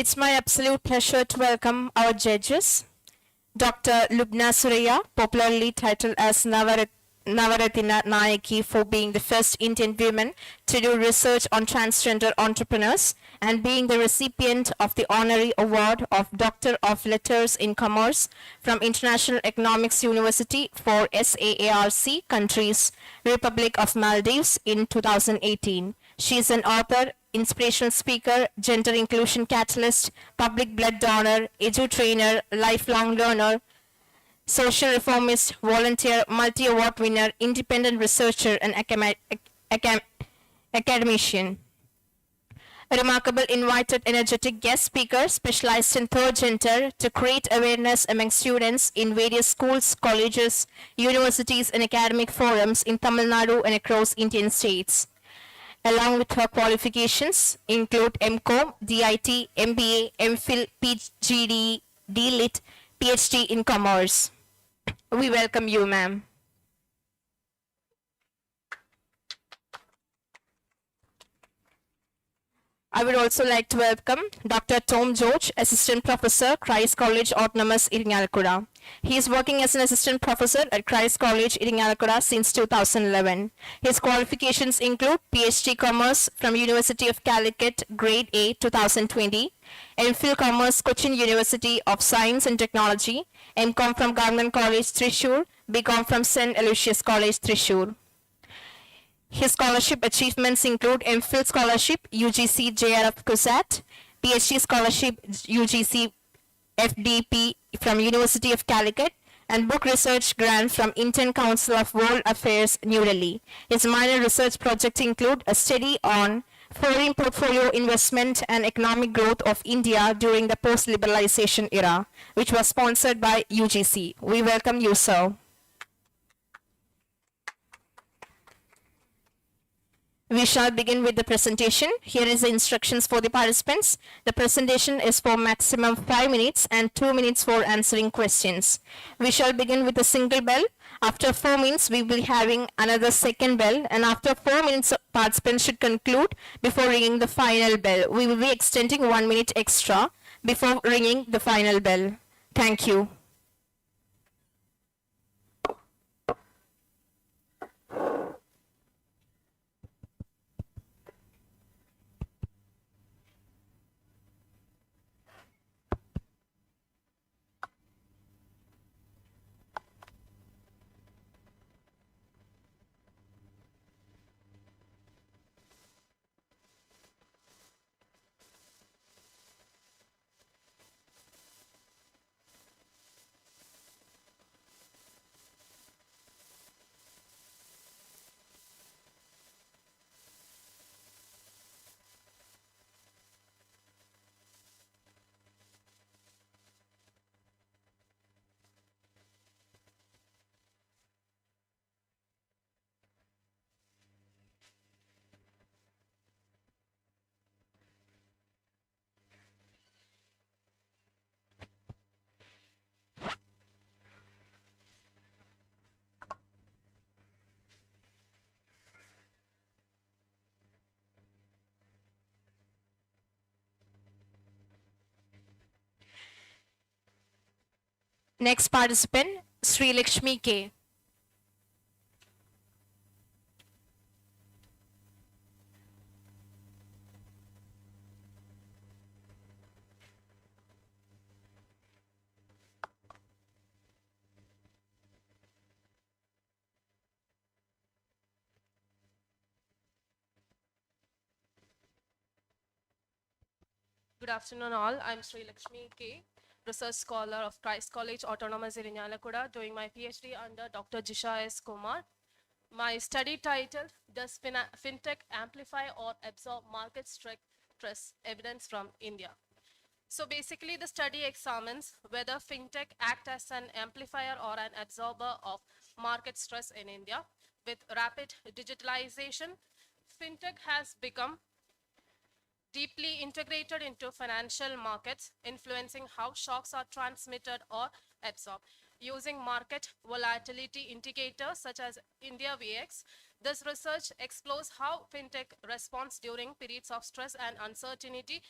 It's my absolute pleasure to welcome our judges, Dr. Lubna Suraya, popularly titled as Navaratina Nayaki, for being the first Indian woman to do research on transgender entrepreneurs and being the recipient of the honorary award of Doctor of Letters in Commerce from International Economics University for SAARC countries, Republic of Maldives in 2018. She is an author, inspirational speaker, gender inclusion catalyst, public blood donor, edu trainer, lifelong learner, social reformist, volunteer, multi-award winner, independent researcher, and academician. A remarkable, invited, energetic guest speaker specialized in third gender to create awareness among students in various schools, colleges, universities, and academic forums in Tamil Nadu and across Indian states. Along with her qualifications include MCOM, DIT, MBA, MPhil, PGD, DLit, PhD in Commerce. We welcome you, ma'am. I would also like to welcome Dr. Tom George, Assistant Professor, Christ College Autonomous, Iringalkuda. He is working as an Assistant Professor at Christ College, Iringalkuda since 2011. His qualifications include PhD Commerce from University of Calicut, Grade A, 2020, MPhil Commerce, Cochin University of Science and Technology, MCOM from Government College, Thrissur, BCom from St. Aloysius College, Thrissur. His scholarship achievements include MPhil Scholarship, UGC JRF CUSAT, PhD Scholarship, UGC FDP from University of Calicut, and book research grant from Indian Council of World Affairs, New Delhi. His minor research projects include a study on foreign portfolio investment and economic growth of India during the post-liberalization era, which was sponsored by UGC. We welcome you, sir. We shall begin with the presentation. Here is the instructions for the participants. The presentation is for maximum 5 minutes and 2 minutes for answering questions. We shall begin with a single bell. After 4 minutes, we will be having another second bell, and after 4 minutes, participants should conclude before ringing the final bell. We will be extending 1 minute extra before ringing the final bell. Thank you. Next participant, Sri Lakshmi K. Good afternoon all. I'm Sri Lakshmi K, Research Scholar of Christ College Autonomous Iringalkuda, doing my PhD under Dr. Jisha S. Kumar. My study title, Does FinTech Amplify or Absorb Market Stress Evidence from India? So basically the study examines whether FinTech act as an amplifier or an absorber of market stress in India. With rapid digitalization, FinTech has become deeply integrated into financial markets, influencing how shocks are transmitted or absorbed. Using market volatility indicators such as India VX, this research explores how FinTech responds during periods of stress and uncertainty,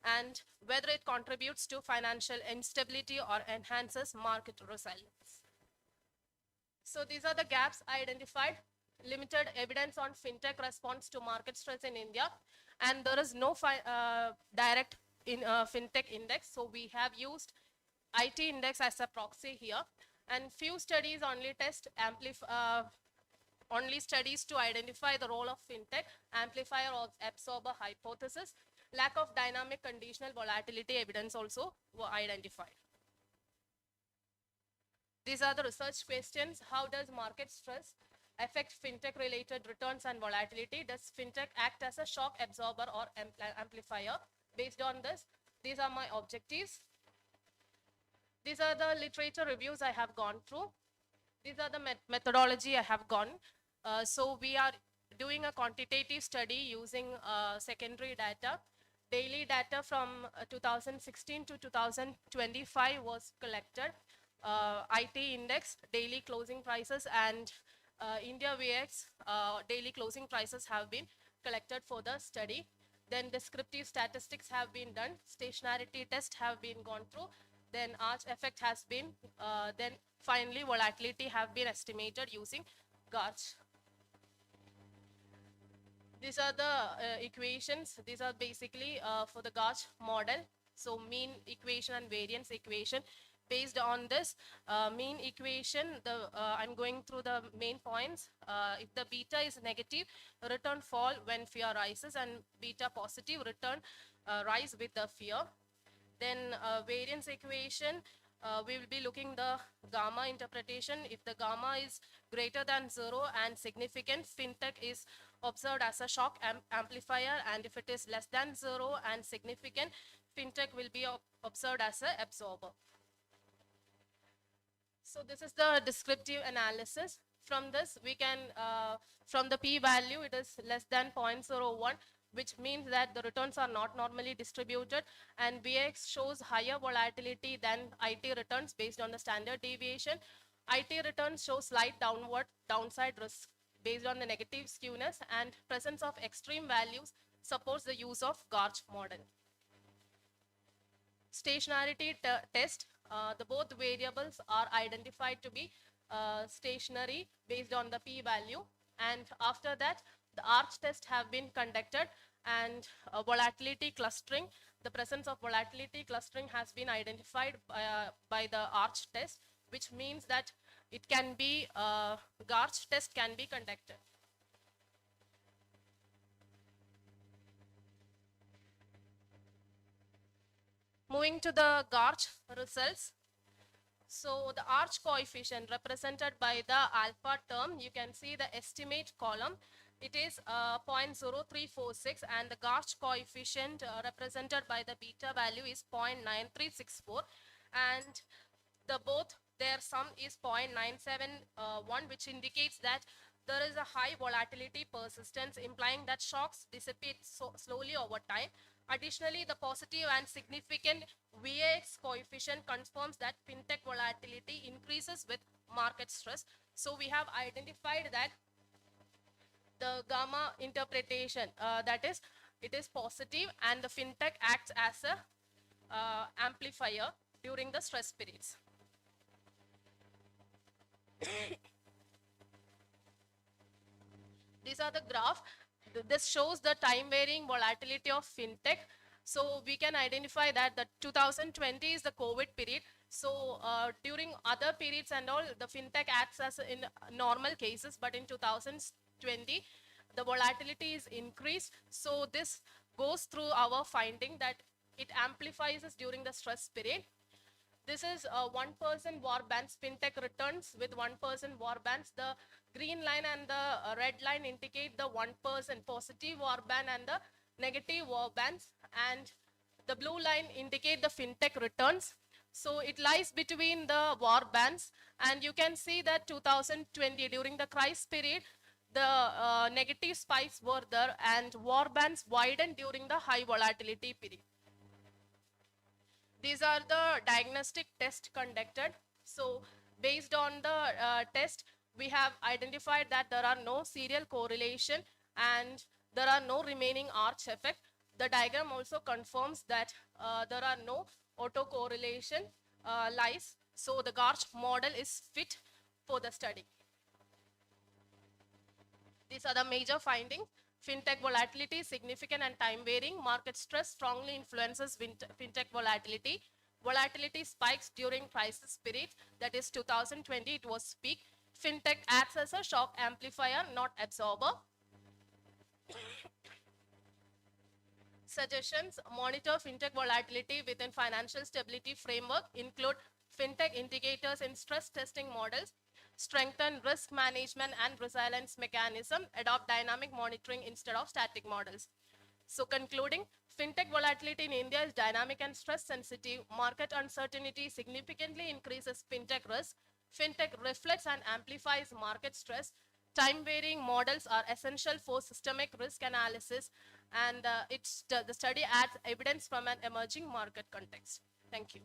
and whether it contributes to financial instability or enhances market resilience. So these are the gaps identified. Limited evidence on fintech response to market stress in India, and there is no direct fintech index. So we have used IT index as a proxy here, and few studies only test only studies to identify the role of fintech, amplifier or absorber hypothesis. Lack of dynamic conditional volatility evidence also were identified. These are the research questions. How does market stress affect fintech related returns and volatility? Does fintech act as a shock absorber or amplifier? Based on this, these are my objectives. These are the literature reviews I have gone through. These are the methodology I have gone. So we are doing a quantitative study using secondary data. Daily data from 2016 to 2025 was collected. IT index, daily closing prices, and India VX daily closing prices have been collected for the study. Then descriptive statistics have been done. Stationarity tests have been gone through. Then arch effect has been, then finally volatility have been estimated using GARCH. These are the equations. These are basically for the GARCH model. So mean equation and variance equation. Based on this mean equation, I'm going through the main points. If the beta is negative, return fall when fear rises, and beta positive, return rise with the fear. Then variance equation, we will be looking the gamma interpretation. If the gamma is greater than 0 and significant, fintech is observed as a shock amplifier, and if it is less than 0 and significant, fintech will be observed as an absorber. So this is the descriptive analysis. From this, we can, from the p-value, it is less than 0.01, which means that the returns are not normally distributed, and VX shows higher volatility than IT returns based on the standard deviation. IT returns show slight downside risk based on the negative skewness, and presence of extreme values supports the use of GARCH model. Stationarity test, both variables are identified to be stationary based on the p-value, and after that the arch test have been conducted, and volatility clustering, the presence of volatility clustering has been identified by the arch test, which means that it can be, GARCH test can be conducted. Moving to the GARCH results. So the arch coefficient represented by the alpha term, you can see the estimate column. It is 0.0346, and the GARCH coefficient represented by the beta value is 0.9364, and their sum is 0.971, which indicates that there is a high volatility persistence, implying that shocks dissipate slowly over time. Additionally, the positive and significant VAX coefficient confirms that fintech volatility increases with market stress. So we have identified that the gamma interpretation, that is, it is positive, and the fintech acts as a amplifier during the stress periods. These are the graph. This shows the time varying volatility of fintech. So we can identify that the 2020 is the COVID period. So during other periods and all, the fintech acts as in normal cases, but in 2020, the volatility is increased. So this goes through our finding that it amplifies during the stress period. This is 1% war bands fintech returns with 1% war bands. The green line and the red line indicate the 1% positive war band and the negative war bands, and the blue line indicate the fintech returns. So it lies between the war bands, and you can see that 2020 during the crisis period, the negative spikes were there, and war bands widened during the high volatility period. These are the diagnostic tests conducted. So based on the test, we have identified that there are no serial correlation and there are no remaining arch effect. The diagram also confirms that there are no autocorrelation lies, so the Garch model is fit for the study. These are the major findings. Fintech volatility is significant and time varying. Market stress strongly influences fintech volatility. Volatility spikes during crisis period, that is 2020, it was peak. Fintech acts as a shock amplifier, not absorber. Suggestions: monitor fintech volatility within financial stability framework, include fintech indicators in stress testing models, strengthen risk management and resilience mechanism, adopt dynamic monitoring instead of static models. So concluding, fintech volatility in India is dynamic and stress sensitive. Market uncertainty significantly increases fintech risk. Fintech reflects and amplifies market stress. Time varying models are essential for systemic risk analysis, and the study adds evidence from an emerging market context. Thank you.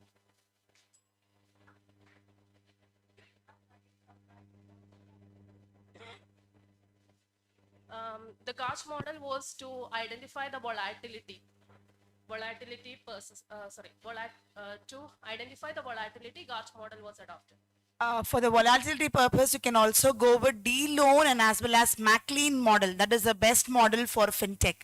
The Garch model was to identify the volatility. To identify the volatility, Garch model was adopted. For the volatility purpose, you can also go with D-loan and as well as MacLean model. That is the best model for fintech.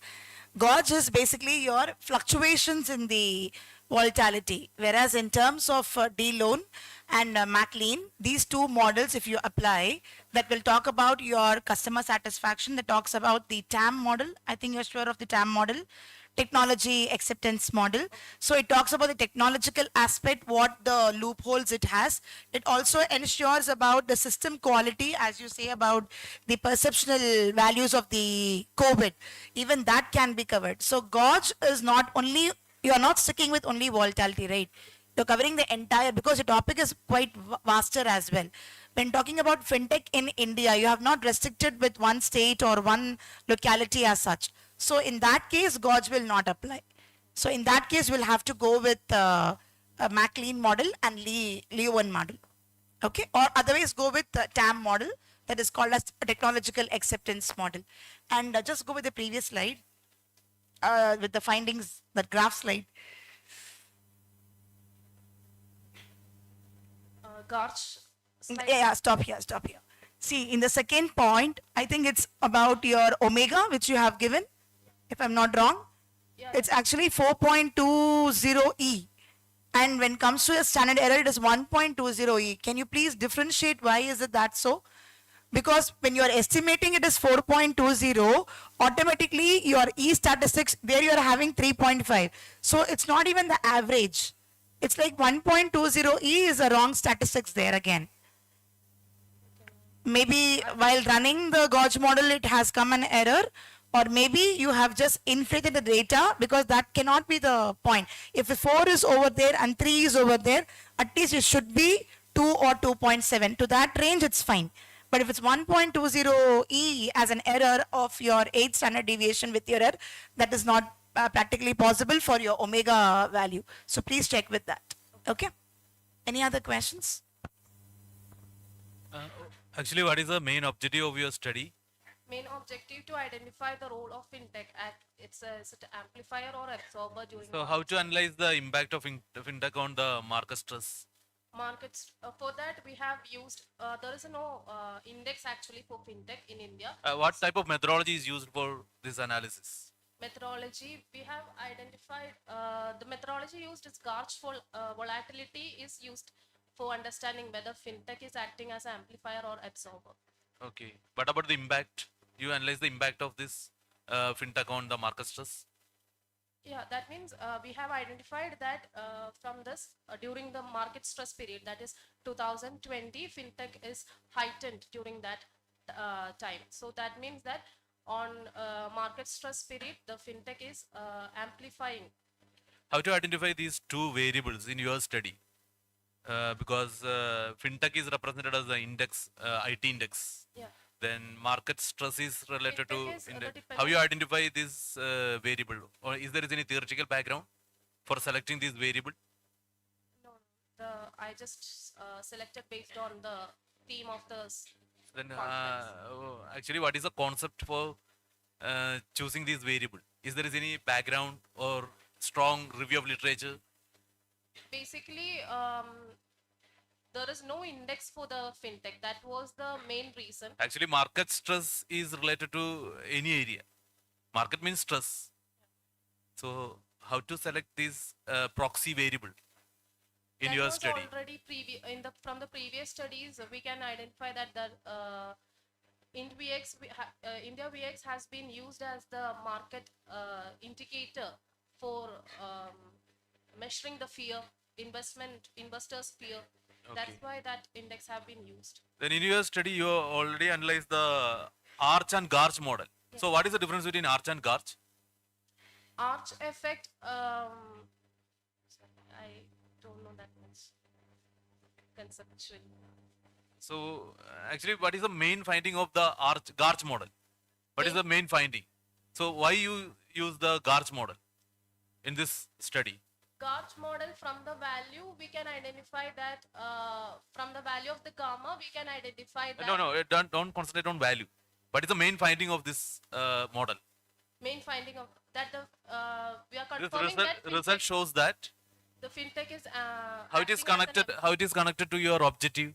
Gauge is basically your fluctuations in the volatility. Whereas in terms of D-loan and MacLean, these two models, if you apply, that will talk about your customer satisfaction, that talks about the TAM model. I think you're sure of the TAM model. Technology acceptance model. So it talks about the technological aspect, what the loopholes it has. It also ensures about the system quality, as you say, about the perceptual values of the COVID. Even that can be covered. So Gauge is not only, you are not sticking with only volatility, right? You're covering the entire, because the topic is quite vaster as well. When talking about fintech in India, you have not restricted with one state or one locality as such. So in that case, Gauge will not apply. So in that case, we'll have to go with a MacLean model and Leuven model. Okay, or otherwise go with the TAM model, that is called as a technological acceptance model. And just go with the previous slide, with the findings, that graph slide. Garch slide. Yeah, stop here, stop here. See, in the second point, I think it's about your omega, which you have given, if I'm not wrong. Yeah, It's actually 4.20E. And when it comes to a standard error, it is 1.20E. Can you please differentiate why is it that so? Because when you are estimating it is 4.20, automatically your E statistics, there you are having 3.5. So it's not even the average. It's like 1.20E is a wrong statistics there again. Maybe while running the Gauge model, it has come an error, or maybe you have just inflated the data, because that cannot be the point. If the 4 is over there and 3 is over there, at least it should be 2 or 2.7. To that range, it's fine. But if it's 1.20E as an error of your 8th standard deviation with your error, that is not practically possible for your omega value. So please check with that. Okay? Any other questions? Actually, what is the main objective of your study? Main objective to identify the role of fintech. It's an amplifier or absorber during. So, how to analyze the impact of fintech on the market stress? Markets. For that, we have used. There is no index actually for fintech in India. What type of methodology is used for this analysis? Methodology, we have identified the methodology used is Garch for volatility is used for understanding whether fintech is acting as an amplifier or absorber. Okay. What about the impact? You analyze the impact of this fintech on the market stress? Yeah, that means we have identified that from this during the market stress period, that is 2020, fintech is heightened during that time. So that means that on market stress period, the fintech is amplifying. How to identify these two variables in your study? Because fintech is represented as the index, IT index. Yeah. Then market stress is related Fintech is, to index. dependent- How you identify this variable? Or is there any theoretical background for selecting this variable? No, I just selected based on the theme of the Then conference. actually, what is the concept for choosing these variable? Is there is any background or strong review of literature? Basically, there is no index for the fintech. That was the main reason. Actually, market stress is related to any area. Market means stress. So, how to select this proxy variable in That your was study? already from the previous studies. We can identify that India VX has been used as the market indicator for measuring the investors' fear. That's Okay. why that index have been used. Then in your study, you already analyzed the arch and Garch model. So, what is the difference between arch and Garch? Arch effect, I don't know that much conceptually. So, actually, what is the main finding of the Garch model? What is the main finding? So, why you use the Garch model in this study? Garch model, from the value we can identify that from the value of the gamma we can identify that No, don't concentrate on value. What is the main finding of this model? main finding of that we are This confirming that result shows that the fintech is how it is acting as an- connected. How it is connected to your objective.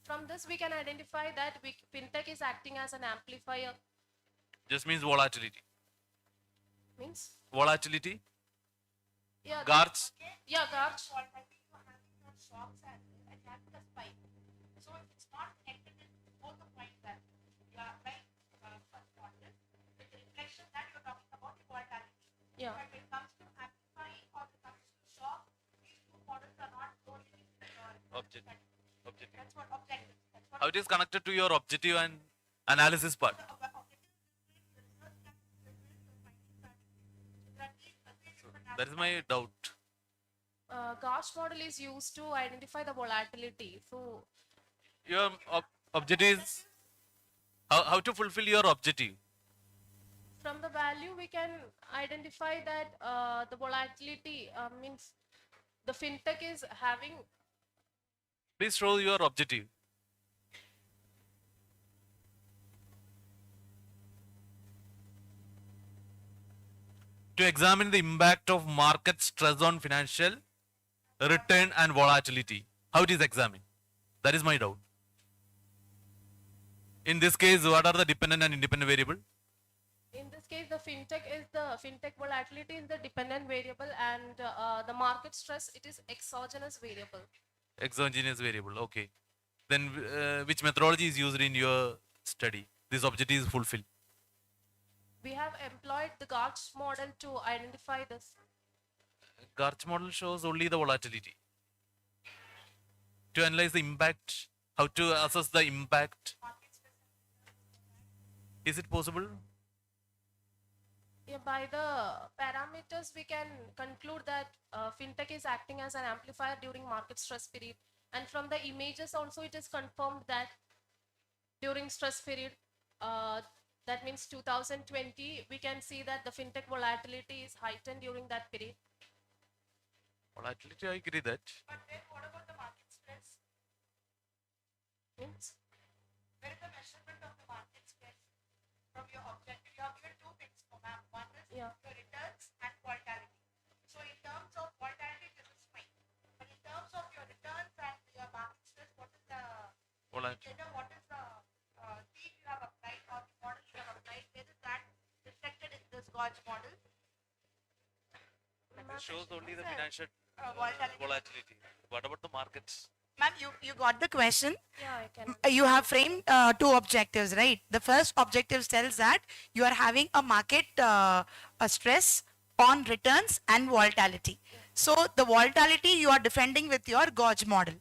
from this we can identify that fintech is acting as an amplifier. Just means volatility. Means Volatility. yeah Garch. yeah Garch. Yeah. Objective. How it is connected to your objective and analysis part. So, that is my doubt. Garch model is used to identify the volatility. So Your objective is how to fulfill your objective. from the value we can identify that the volatility means the fintech is having. Please show your objective. To examine the impact of market stress on financial return and volatility. How it is examined? That is my doubt. In this case, what are the dependent and independent variable? In this case, the fintech volatility is the dependent variable, and the market stress, it is exogenous variable. Exogenous variable. Okay. Then which methodology is used in your study? This objective is fulfilled. We have employed the Garch model to identify this. Garch model shows only the volatility. To analyze the impact, how to assess the impact. Is it possible? Yeah, by the parameters, we can conclude that fintech is acting as an amplifier during market stress period. And from the images also, it is confirmed that during stress period, that means 2020, we can see that the fintech volatility is heightened during that period. Volatility, I agree that. But then what about the market stress? Means Where is the measurement of the market stress from your objective? You have given two things for ma'am. One is Yeah. your returns and volatility. So in terms of volatility, this is fine. But in terms of your returns and your market stress, what is the indicator? What is the theme you have applied or the model you have applied? Where is that reflected in this Gauge model? It shows only the financial Volatility. What about the markets? Ma'am, you got the question. yeah, I can. You have framed two objectives, right? The first objective tells that you are having a market a stress on returns and volatility. So the volatility you are defending with your Gauge model.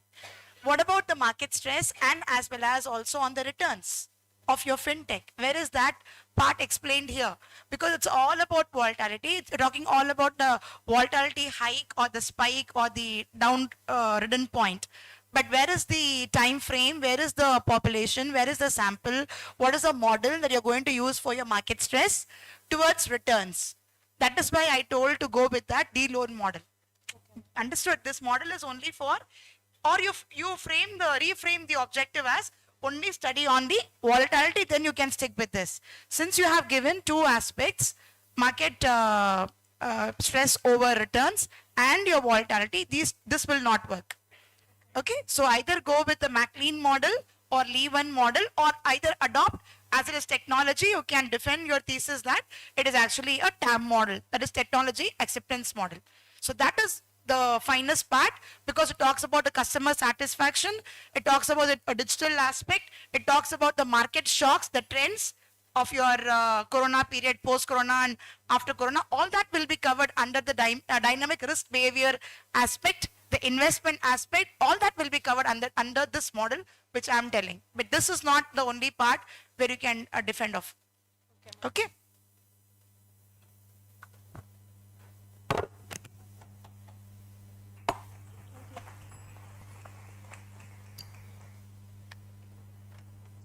What about the market stress and as well as also on the returns of your fintech? Where is that part explained here? Because it's all about volatility. It's talking all about the volatility hike or the spike or the down ridden point. But where is the time frame? Where is the population? Where is the sample? What is the model that you're going to use for your market stress towards returns? That is why I told to go with that D-loan model. Understood? This model is only for, or you reframe the objective as only study on the volatility, then you can stick with this. Since you have given two aspects, market stress over returns and your volatility, this will not work. Okay, so either go with the MacLean model or Lee one model, or either adopt, as it is technology, you can defend your thesis that it is actually a TAM model, that is technology acceptance model. So that is the finest part, because it talks about the customer satisfaction, it talks about a digital aspect, it talks about the market shocks, the trends of your corona period, post corona and after corona. All that will be covered under the dynamic risk behavior aspect, the investment aspect, all that will be covered under this model which I am telling. But this is not the only part where you can defend of. Okay.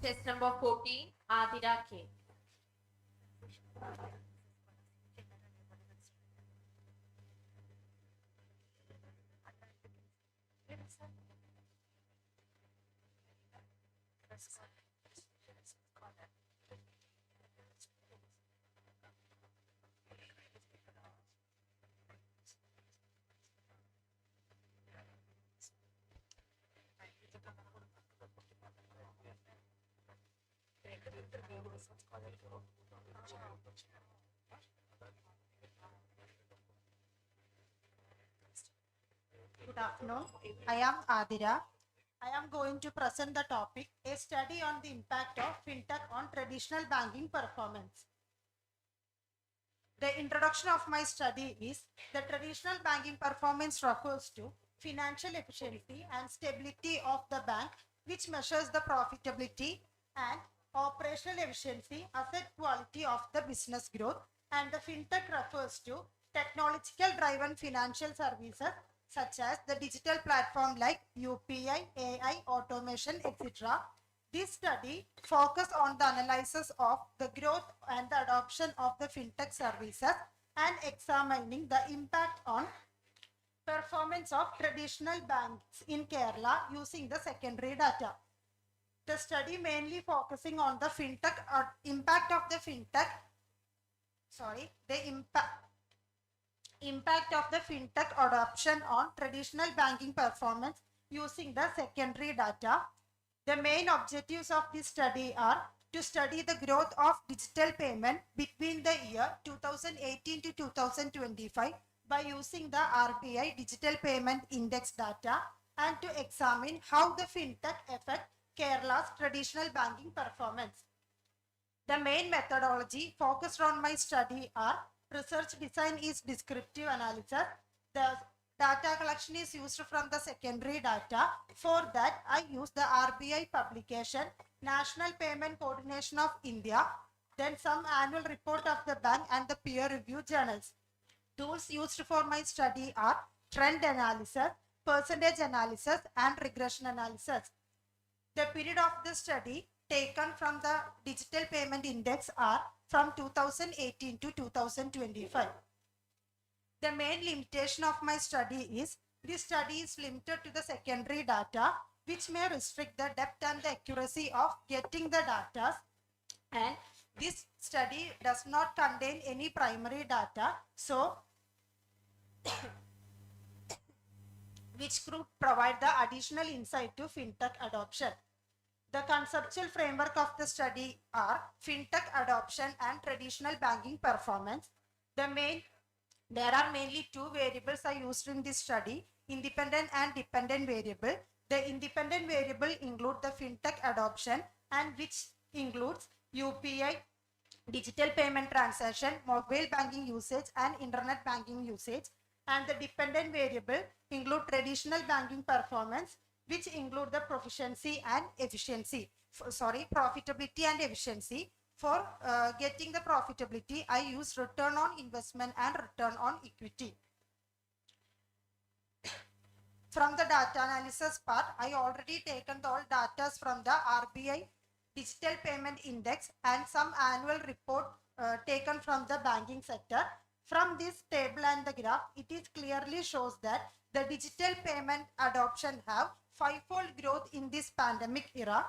Test number 14, Adira K. Good afternoon. I am Adira. I am going to present the topic, a study on the impact of fintech on traditional banking performance. The introduction of my study is the traditional banking performance refers to financial efficiency and stability of the bank, which measures the profitability and operational efficiency, asset quality of the business growth, and the fintech refers to technological driven financial services such as the digital platform like UPI, AI, automation, etc. This study focused on the analysis of the growth and the adoption of the fintech services and examining the impact on performance of traditional banks in Kerala using the secondary data. The study mainly focusing on the fintech or impact of the fintech, impact of the fintech adoption on traditional banking performance using the secondary data. The main objectives of this study are to study the growth of digital payment between the year 2018 to 2025 by using the RBI Digital Payment Index data, and to examine how the fintech affect Kerala's traditional banking performance. The main methodology focused on my study are research design is descriptive analysis. The data collection is used from the secondary data. For that, I use the RBI publication, National Payment Coordination of India, then some annual report of the bank and the peer review journals. Tools used for my study are trend analysis, percentage analysis, and regression analysis. The period of the study taken from the Digital Payment Index are from 2018 to 2025. The main limitation of my study is, this study is limited to the secondary data, which may restrict the depth and the accuracy of getting the data, and this study does not contain any primary data, so which could provide the additional insight to fintech adoption. The conceptual framework of the study are fintech adoption and traditional banking performance. There are mainly two variables are used in this study, independent and dependent variable. The independent variable include the fintech adoption, and which includes UPI, digital payment transaction, mobile banking usage, and internet banking usage. And the dependent variable include traditional banking performance, which include the profitability and efficiency. For getting the profitability, I use return on investment and return on equity. From the data analysis part, I already taken all data from the RBI Digital Payment Index and some annual report taken from the banking sector. From this table and the graph, it is clearly shows that the digital payment adoption have fivefold growth in this pandemic era.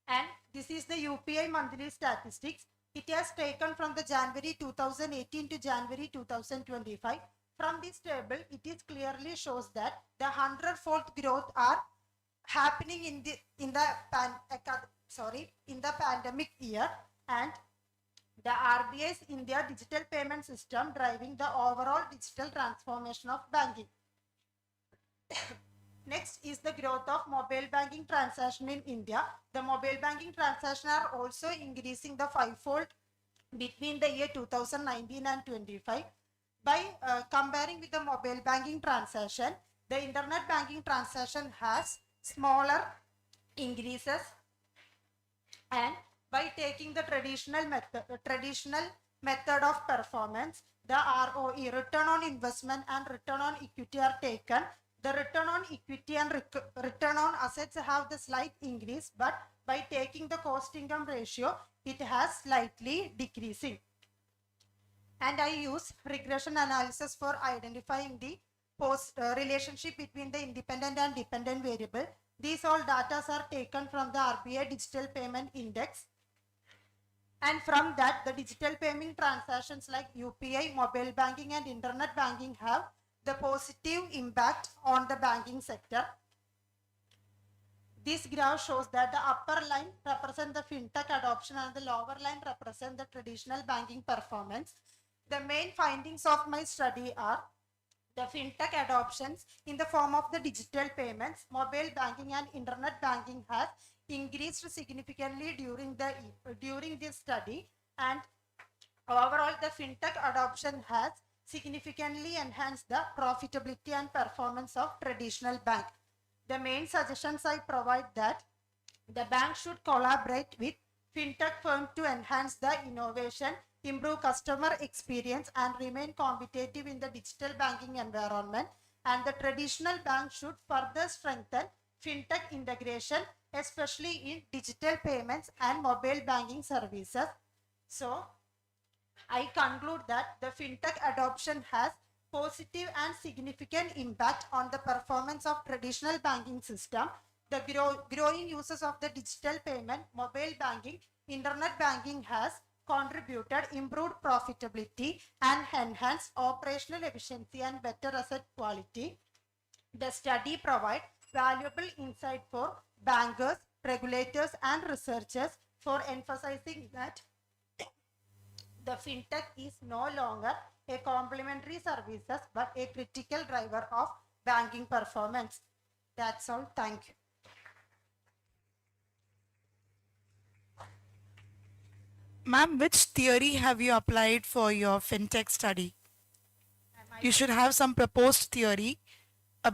And this is the UPI monthly statistics. It has taken from the January 2018 to January 2025. From this table, it is clearly shows that the 100-fold growth are happening in the pandemic year, and the RBI's India digital payment system driving the overall digital transformation of banking. Next is the growth of mobile banking transaction in India. The mobile banking transactions are also increasing the fivefold between the year 2019 and 25. By comparing with the mobile banking transaction, the internet banking transaction has smaller increases, and by taking the traditional method of performance, the ROE, return on investment, and return on equity are taken. The return on equity and return on assets have the slight increase, but by taking the cost income ratio, it has slightly decreasing. And I use regression analysis for identifying the relationship between the independent and dependent variable. These all data are taken from the RBI Digital Payment Index. And from that, the digital payment transactions like UPI, mobile banking, and internet banking have the positive impact on the banking sector. This graph shows that the upper line represents the fintech adoption and the lower line represents the traditional banking performance. The main findings of my study are the fintech adoptions in the form of the digital payments, mobile banking, and internet banking has increased significantly during this study, and overall the fintech adoption has significantly enhanced the profitability and performance of traditional bank. The main suggestions I provide that the bank should collaborate with fintech firms to enhance the innovation, improve customer experience, and remain competitive in the digital banking environment. And the traditional bank should further strengthen fintech integration, especially in digital payments and mobile banking services. So, I conclude that the fintech adoption has positive and significant impact on the performance of traditional banking system. The growing uses of the digital payment, mobile banking, internet banking has contributed improved profitability and enhanced operational efficiency and better asset quality. The study provides valuable insight for bankers, regulators, and researchers for emphasizing that the fintech is no longer a complementary services but a critical driver of banking performance. That's all. Thank you. Ma'am, which theory have you applied for your fintech study? You should have some proposed theory.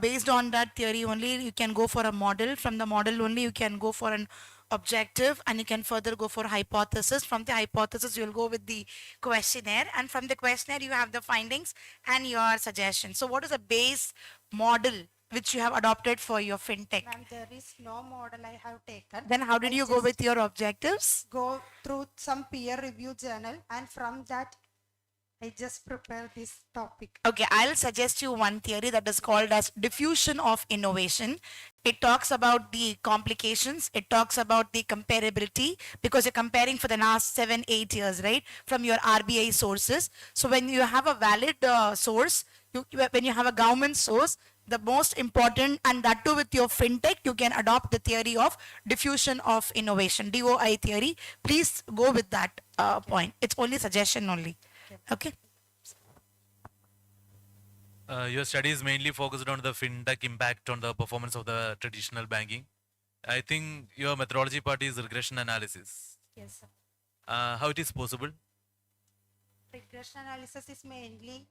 Based on that theory only, you can go for a model. From the model only, you can go for an objective, and you can further go for hypothesis. From the hypothesis, you will go with the questionnaire, and from the questionnaire, you have the findings and your suggestions. So what is the base model which you have adopted for your fintech? Ma'am, there is no model I have taken. Then how did you go with your objectives? Go through some peer review journal, and from that I just prepare this topic. Okay, I'll suggest you one theory that is called as diffusion of innovation. It talks about the complications. It talks about the comparability, because you're comparing for the last 7-8 years, right? From your RBI sources. So when you have a valid source, when you have a government source, the most important, and that too with your fintech, you can adopt the theory of diffusion of innovation, DOI theory. Please go with that point. It's only suggestion only. Okay. Your study is mainly focused on the fintech impact on the performance of the traditional banking. I think your methodology part is regression analysis. Yes, sir. How it is possible? Regression analysis is mainly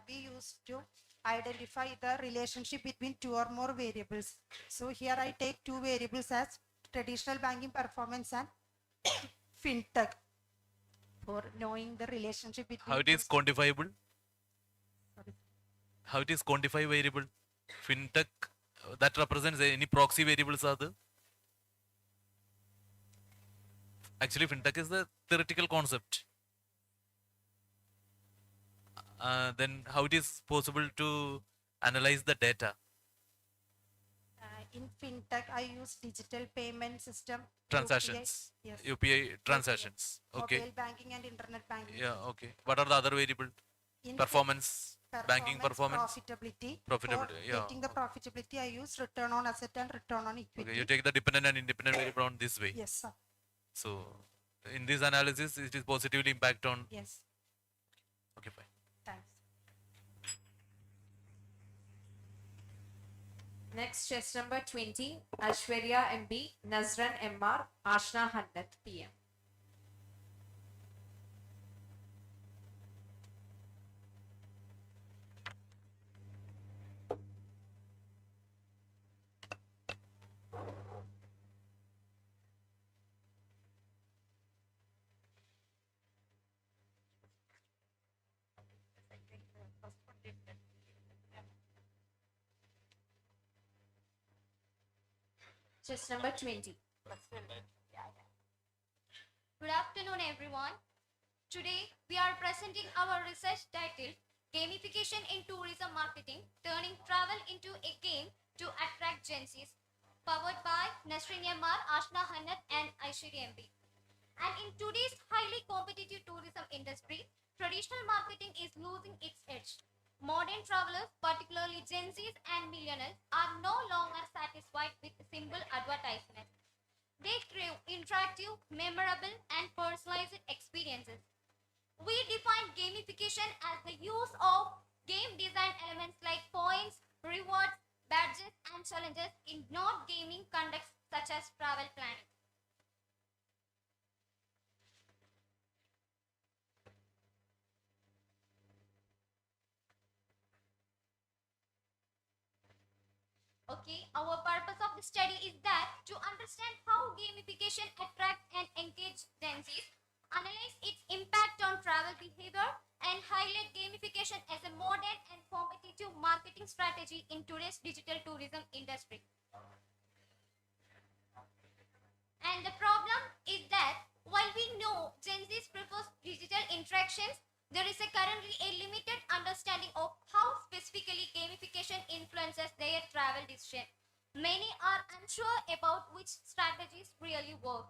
we used to identify the relationship between two or more variables. So here I take two variables as traditional banking performance and fintech for knowing the relationship between. How it is quantifiable? How it is quantify variable? Fintech, that represents any proxy variables are there? Actually, fintech is the theoretical concept. Then how it is possible to analyze the data? in fintech, I use digital payment system. Transactions. UPI, yes. UPI transactions. Okay. Mobile banking and internet banking. Yeah, okay. What are the other variable? In Performance, banking performance. Profitability. Profitability, For yeah. getting the profitability, I use return on asset and return on equity. Okay, you take the dependent and independent variable on this way. Yes, sir. So, in this analysis, it is positively impact on. Yes. Okay, fine. Thanks. Next, chest number 20, Ashwarya MB, Nazran MR, Ashna Hannat PM. Chest number 20. Good afternoon, everyone. Today, we are presenting our research titled Gamification in Tourism Marketing, Turning Travel into a Game to Attract Gen Zs, powered by Nasrin MR, Ashna Hannat, and Aishwarya MB. And in today's highly competitive tourism industry, traditional marketing is losing its edge. Modern travelers, particularly Gen Zs and millennials, are no longer satisfied with simple advertisement. They crave interactive, memorable, and personalized experiences. We define gamification as the use of game design elements like points, rewards, badges, and challenges in non-gaming contexts such as travel planning. Okay, our purpose of the study is that to understand how gamification attracts and engages Gen Zs, analyze its impact on travel behavior, and highlight gamification as a modern and competitive marketing strategy in today's digital tourism industry. And the problem is that while we know Gen Z prefers digital interactions, there is currently a limited understanding of how specifically gamification influences their travel decision. Many are unsure about which strategies really work.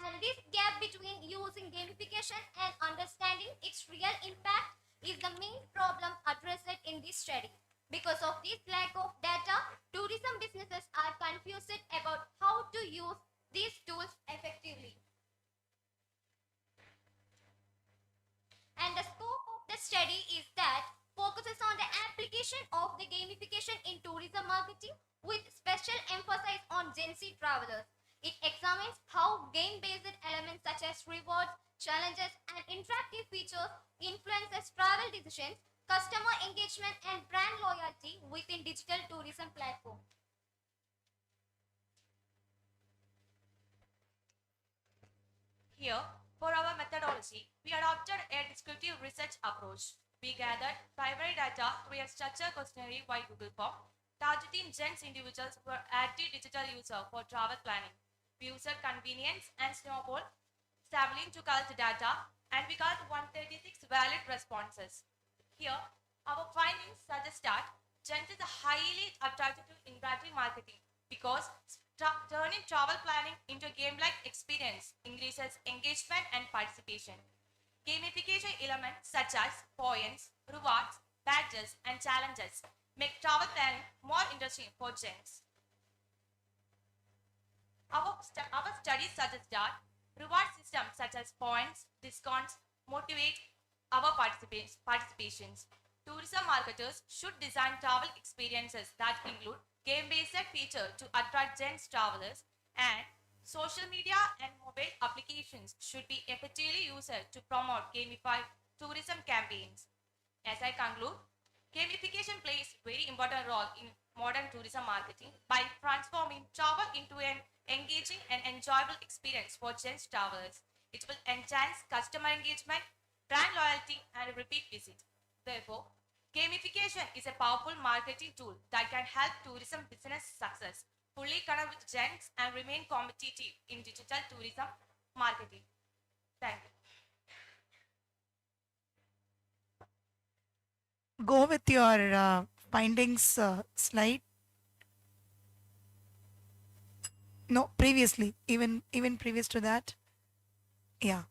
And this gap between using gamification and understanding its real impact is the main problem addressed in this study. Because of this lack of data, tourism businesses are confused about how to use these tools effectively. And the scope of the study is that focuses on the application of the gamification in tourism marketing with special emphasis on Gen Z travelers. It examines how game-based elements such as rewards, challenges, and interactive features influences travel decisions, customer engagement, and brand loyalty within digital tourism platforms. Here, for our methodology, we adopted a descriptive research approach. We gathered primary data through a structured questionnaire by Google Form, targeting Gen Z individuals who are active digital users for travel planning. We used convenience and snowball sampling to collect data, and we got 136 valid responses. Here, our findings suggest that Gen Z is highly attracted to interactive marketing because turning travel planning into a game-like experience increases engagement and participation. Gamification elements such as points, rewards, badges, and challenges make travel planning more interesting for Gen Z. Our studies suggest that reward systems such as points, discounts motivate our participations. Tourism marketers should design travel experiences that include game-based features to attract Gen Z travelers, and social media and mobile applications should be effectively used to promote gamified tourism campaigns. As I conclude, gamification plays a very important role in modern tourism marketing by transforming travel into an engaging and enjoyable experience for Gen Z travelers. It will enhance customer engagement, brand loyalty, and repeat visit. Therefore, gamification is a powerful marketing tool that can help tourism business success, fully connect with Gen Z, and remain competitive in digital tourism marketing. Thank you. Go with your findings slide. No, previously, even previous to that. Yeah.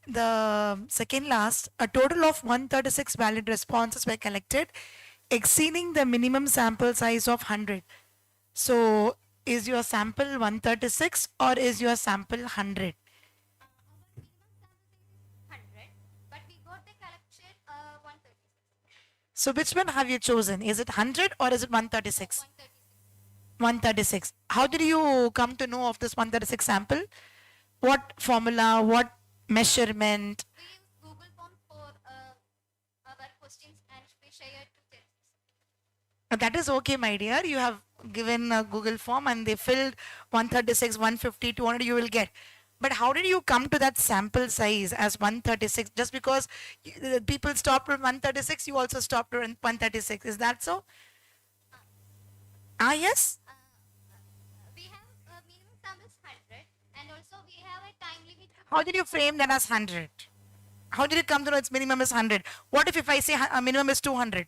The second last, a total of 136 valid responses were collected, exceeding the minimum sample size of 100. So, is your sample 136 or is your sample 100? 100, but we got the collection 136. So, which one have you chosen? Is it 100 or is it 136? 136. How did you come to know of this 136 sample? What formula? What measurement? We use Google Forms for our questions and we share to them. That is okay, my dear. You have given a Google form and they filled 136, 150, 200, you will get. But how did you come to that sample size as 136? Just because people stopped at 136, you also stopped at 136. Is that so? Yes? We have minimum samples 100 and also we have a time limit. How did you frame that as 100? How did it come to know its minimum is 100? What if I say minimum is 200?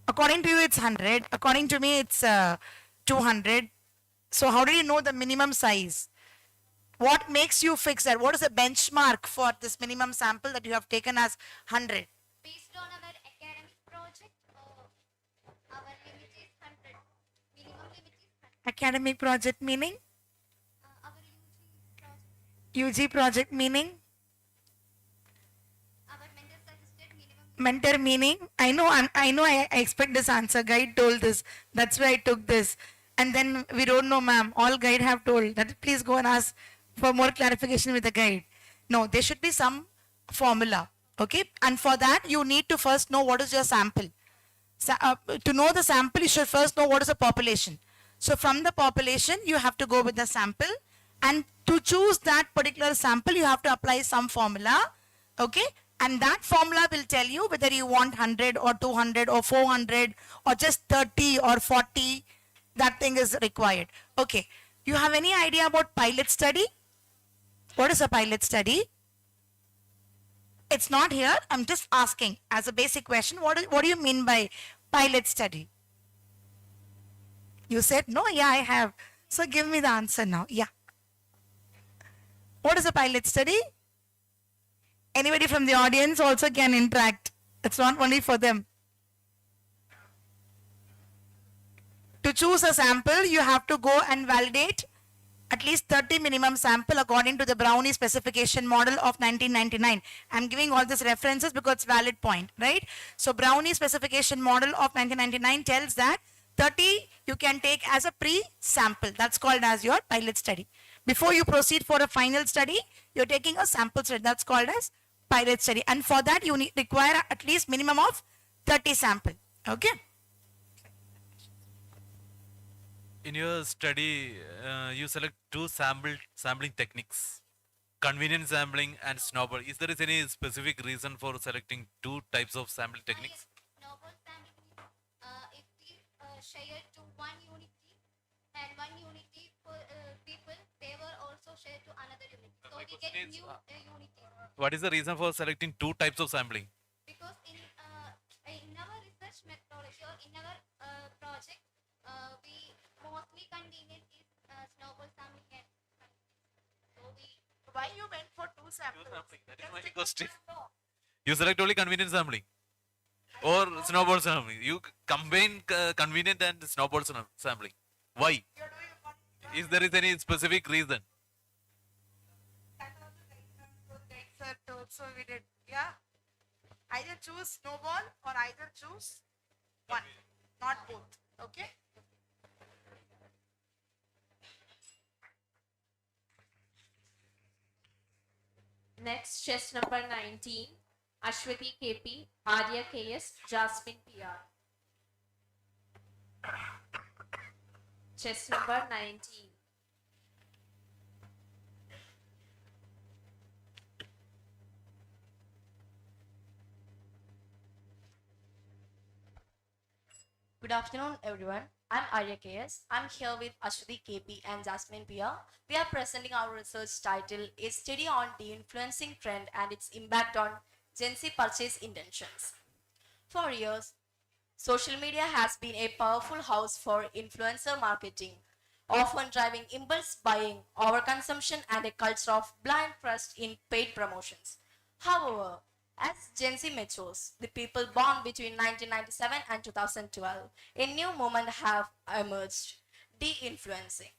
According to you, it's 100. According to me, it's 200. So how did you know the minimum size? What makes you fix that? What is the benchmark for this minimum sample that you have taken as 100? Based on our academic project, our limit is 100. Minimum limit is 100. Academic project meaning? Our UG project. UG project meaning? Our mentor suggested minimum. Mentor meaning? I expect this answer. Guide told this. That's why I took this. And then we don't know, ma'am. All guide have told that. Please go and ask for more clarification with the guide. No, there should be some formula. Okay. And for that, you need to first know what is your sample. To know the sample, you should first know what is the population. So from the population, you have to go with the sample. And to choose that particular sample, you have to apply some formula. Okay. And that formula will tell you whether you want 100 or 200 or 400 or just 30 or 40. That thing is required. Okay. You have any idea about pilot study? What is a pilot study? It's not here. I'm just asking as a basic question. What do you mean by pilot study? You said no. Yeah, I have. So give me the answer now. Yeah. What is a pilot study? Anybody from the audience also can interact. It's not only for them. To choose a sample, you have to go and validate at least 30 minimum sample according to the Brownie specification model of 1999. I'm giving all these references because it's valid point, right? So Brownie specification model of 1999 tells that 30 you can take as a pre-sample. That's called as your pilot study. Before you proceed for a final study, you're taking a sample study. That's called as pilot study. And for that, you require at least minimum of 30 sample. Okay? In your study, you select two sampling techniques, convenient sampling and snowball. Is there any specific reason for selecting two types of sampling techniques? Snowball sampling is if we share to one unity and one unity for people, they were also shared to another unity. So we get new unity. What is the reason for selecting two types of sampling? Because in our research methodology or in our project, we mostly convenient is snowball sampling and so why you went for two samples? That is my question. You select only convenient sampling or snowball sampling. You combine convenient and snowball sampling. Why? Is there any specific reason? So we did, yeah. Either choose snowball or either choose one, not both. Okay. Next, chest number 19, Ashwati KP, Arya KS, Jasmine PR. Chest number 19. Good afternoon, everyone. I'm Arya KS. I'm here with Ashwati KP and Jasmine Pia. We are presenting our research title, A Study on De-Influencing Trend and its Impact on Gen Z Purchase Intentions. For years, Social media has been a powerful house for influencer marketing, often driving impulse buying, overconsumption, and a culture of blind trust in paid promotions. However, as Gen Z matures, the people born between 1997 and 2012, a new movement have emerged, de-influencing.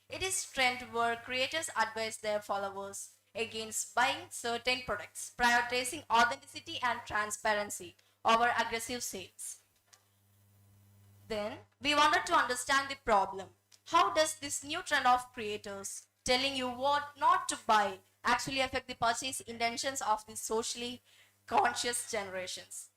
It is trend where creators advise their followers against buying certain products, prioritizing authenticity and transparency over aggressive sales. Then, we wanted to understand the problem. How does this new trend of creators telling you what not to buy actually affect the purchase intentions of the socially conscious generations?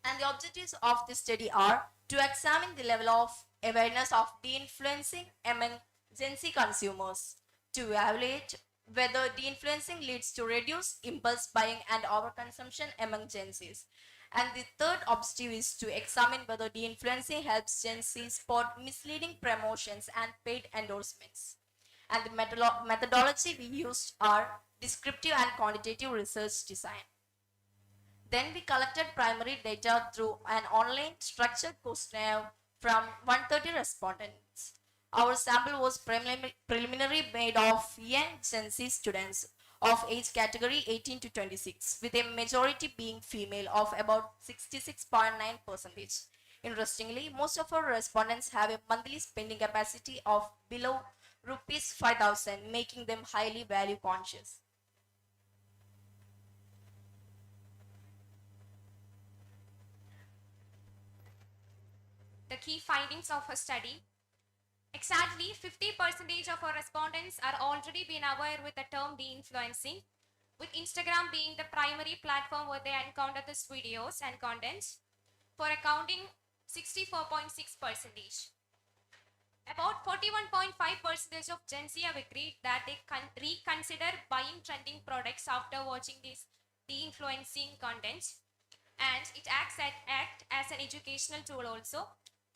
And the objectives of this study are to examine the level of awareness of de-influencing among Gen Z consumers, to evaluate whether de-influencing leads to reduced impulse buying and overconsumption among Gen Zs. And the third objective is to examine whether de-influencing helps Gen Z spot misleading promotions and paid endorsements. And the methodology we used are descriptive and quantitative research design. Then we collected primary data through an online structured questionnaire from 130 respondents. Our sample was preliminary made of young Gen Z students of age category 18 to 26, with a majority being female of about 66.9%. Interestingly, most of our respondents have a monthly spending capacity of below rupees 5,000, making them highly value conscious. The key findings of a study. Exactly 50% of our respondents are already been aware with the term de-influencing, with Instagram being the primary platform where they encounter these videos and contents, for accounting 64.6%. About 41.5% of Gen Z have agreed that they reconsider buying trending products after watching these de-influencing contents, and it acts as an educational tool also.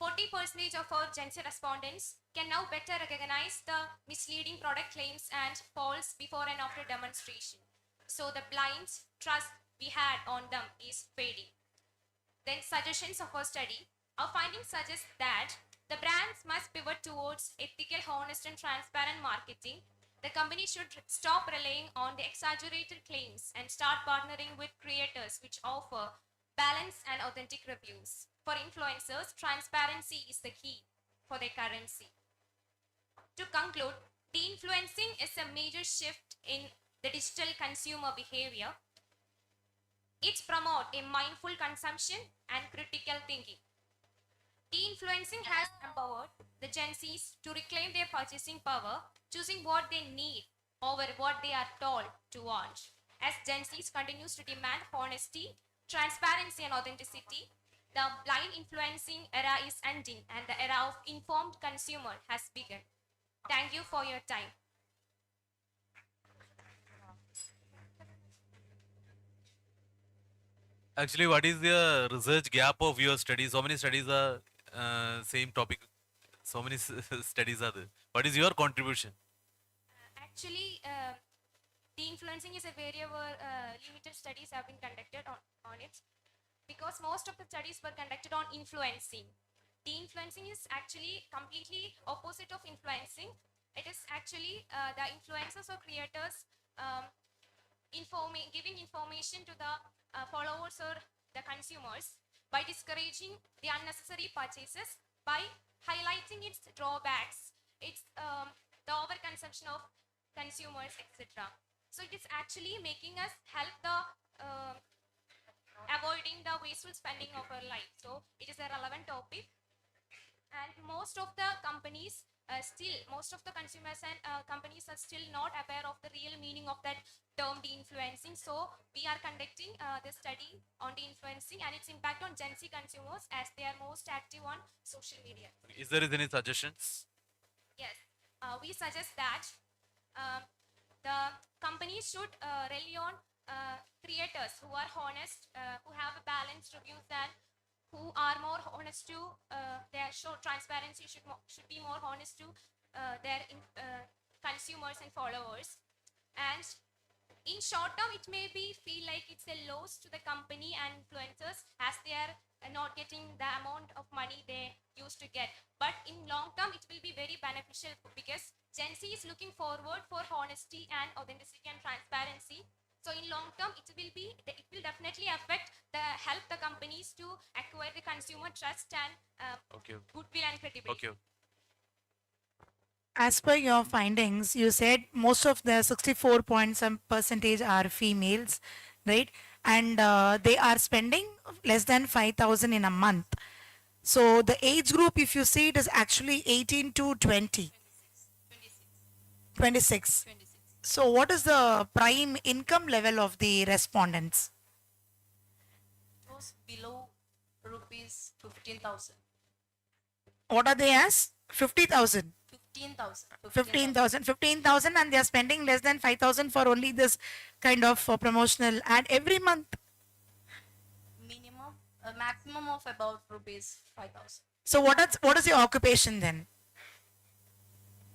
40% of our Gen Z respondents can now better recognize the misleading product claims and false before and after demonstration. So the blind trust we had on them is fading. Then suggestions of our study. Our findings suggest that the brands must pivot towards ethical, honest and transparent marketing. The company should stop relying on the exaggerated claims and start partnering with creators which offer balanced and authentic reviews. For influencers, transparency is the key for their currency. To conclude, de-influencing is a major shift in the digital consumer behavior. It promotes a mindful consumption and critical thinking. De-influencing has empowered the Gen Zs to reclaim their purchasing power, choosing what they need over what they are told to want. As Gen Zs continues to demand honesty, transparency and authenticity, the blind influencing era is ending and the era of informed consumer has begun. Thank you for your time. Actually, what is the research gap of your studies? So many studies are same topic. So many studies are there. What is your contribution? Actually, de-influencing is a area where limited studies have been conducted on it, because most of the studies were conducted on influencing. De-influencing is actually completely opposite of influencing. It is actually the influencers or creators giving information to the followers or the consumers by discouraging the unnecessary purchases, by highlighting its drawbacks, its the overconsumption of consumers, etc. So it is actually making us help the avoiding the wasteful spending of our life. So it is a relevant topic, and most of the companies most of the consumers and companies are still not aware of the real meaning of that term de-influencing. So we are conducting the study on de-influencing and its impact on Gen Z consumers, as they are most active on social media. Is there any suggestions? Yes, we suggest that the companies should rely on creators who are honest, who have a balanced reviews, and who are more honest to their show transparency, should be more honest to their consumers and followers. And in short term, it may be feel like it's a loss to the company and influencers, as they are not getting the amount of money they used to get. But in long term, it will be very beneficial because Gen Z is looking forward for honesty and authenticity and transparency. So in long term, it will definitely affect help the companies to acquire the consumer trust and goodwill and credibility. As per your findings, you said most of the 64 point some percentage are females, right? And they are spending less than 5,000 in a month. So the age group, if you see, it is actually 18 to 20. 26. So what is the prime income level of the respondents? It was below rupees 15,000. What are they as? 50,000. 15,000. 15,000 and they are spending less than 5,000 for only this kind of promotional ad every month. Minimum, a maximum of about rupees 5,000. So what is your occupation then?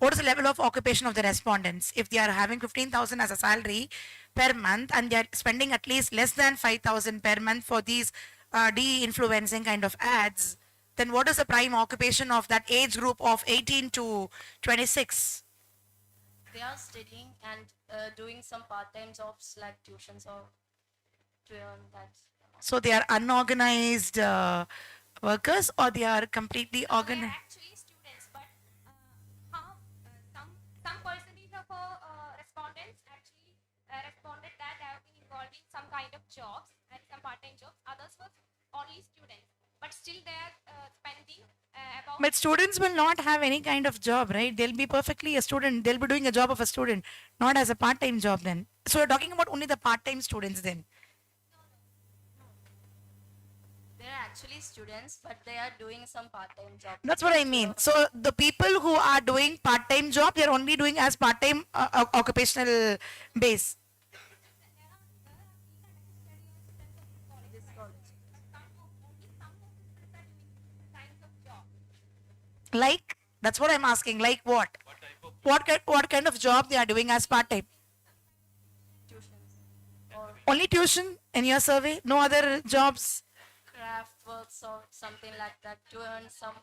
What is the level of occupation of the respondents? If they are having 15,000 as a salary per month and they are spending at least less than 5,000 per month for these de-influencing kind of ads, then what is the prime occupation of that age group of 18 to 26? They are studying and doing some part-time jobs like tuitions or to earn that. So they are unorganized workers or they are completely organized? Actually students, but some percentage of respondents actually responded that they have been involved in some kind of jobs and some part-time jobs. Others were only students, but still they are spending about. But students will not have any kind of job, right? They'll be perfectly a student. They'll be doing a job of a student, not as a part-time job then. So you're talking about only the part-time students then. They're actually students, but they are doing some part-time job. That's what I mean. So the people who are doing part-time job, they're only doing as part-time occupational base. Like, that's what I'm asking. Like what? What kind of job they are doing as part-time? Only tuition in your survey? No other jobs? Craft works or something like that to earn some.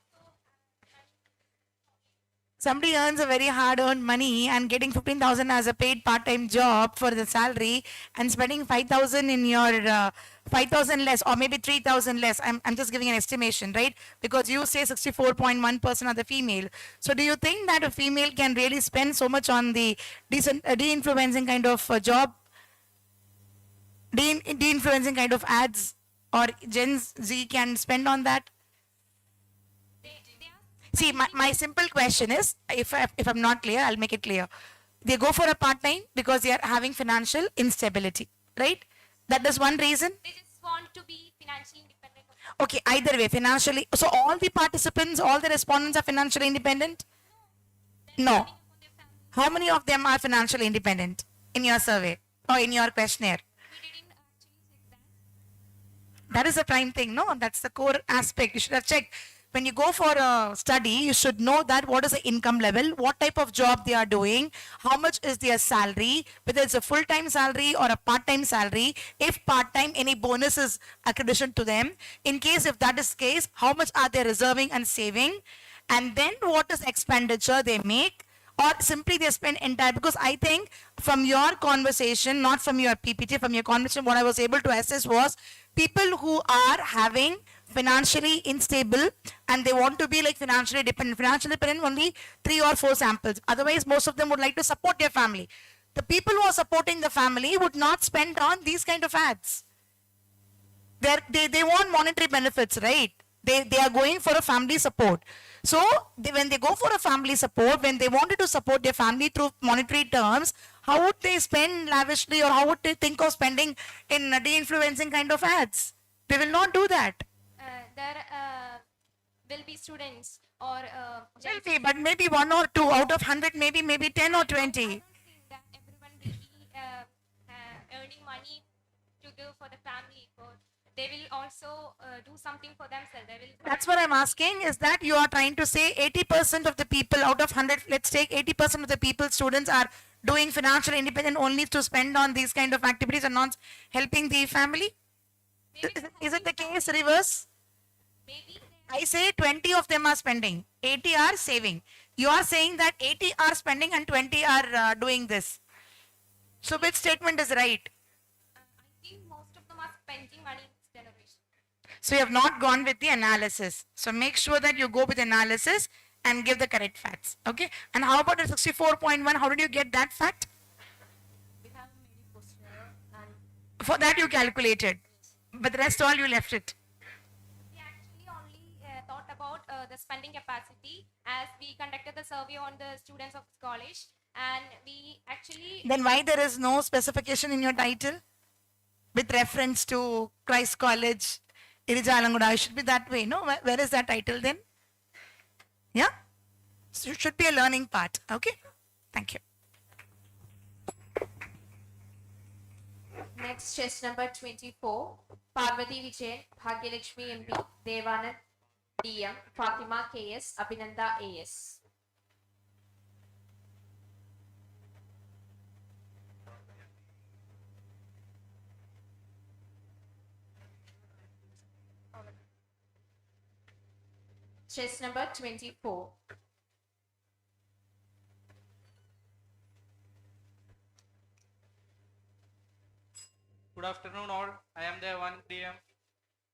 Somebody earns a very hard-earned money and getting 15,000 as a paid part-time job for the salary and spending 5,000 in your 5,000 less or maybe 3,000 less. I'm just giving an estimation, right? Because you say 64.1% are the female. So do you think that a female can really spend so much on the de-influencing kind of job, de-influencing kind of ads, or Gen Z can spend on that? See, my simple question is, if I'm not clear, I'll make it clear. They go for a part-time because they are having financial instability, right? That is one reason. They just want to be financially independent. Okay, either way, financially. So all the participants, all the respondents are financially independent? No. How many of them are financially independent in your survey or in your questionnaire? That is the prime thing, no? That's the core aspect. You should have checked. When you go for a study, you should know that what is the income level, what type of job they are doing, how much is their salary, whether it's a full-time salary or a part-time salary. If part-time, any bonus is accredited to them. In case if that is the case, how much are they reserving and saving? And then what is expenditure they make? Or simply they spend entire, because I think from your conversation, not from your PPT, from your conversation, what I was able to assess was people who are having financially unstable and they want to be like financially dependent. Financially dependent only 3 or 4 samples. Otherwise, most of them would like to support their family. The people who are supporting the family would not spend on these kind of ads. They want monetary benefits, right? They are going for a family support. So when they go for a family support, when they wanted to support their family through monetary terms, how would they spend lavishly or how would they think of spending in de-influencing kind of ads? They will not do that. There will be students or Will be, but maybe 1 or 2 out of 100, maybe 10 or 20. that everyone will be earning money to do for the family. They will also do something for themselves. They will. That's what I'm asking, is that you are trying to say 80% of the people out of 100, let's take 80% of the people, students are doing financial independence only to spend on these kind of activities and not helping the family? Is it the case reverse? Maybe I say 20 of them are spending, 80 are saving. You are saying that 80 are spending and 20 are doing this. So which statement is right? I think most of them are spending money in this generation. So you have not gone with the analysis. So make sure that you go with analysis and give the correct facts. Okay. And how about the 64.1? How did you get that fact? We have made a questionnaire and For that you calculated. But the rest all you left it. We actually only thought about the spending capacity as we conducted the survey on the students of this college, and we actually Then why there is no specification in your title? With reference to Christ College, Irijalanguda. It should be that way, no? Where is that title then? Yeah? So it should be a learning part. Okay? Thank you. Next, chess number 24. Parvati Vijayan, Bhagyalakshmi MP, Devanand DM, Fatima KS, Abhinanda AS. Chess number 24. Good afternoon all. I am the one DM.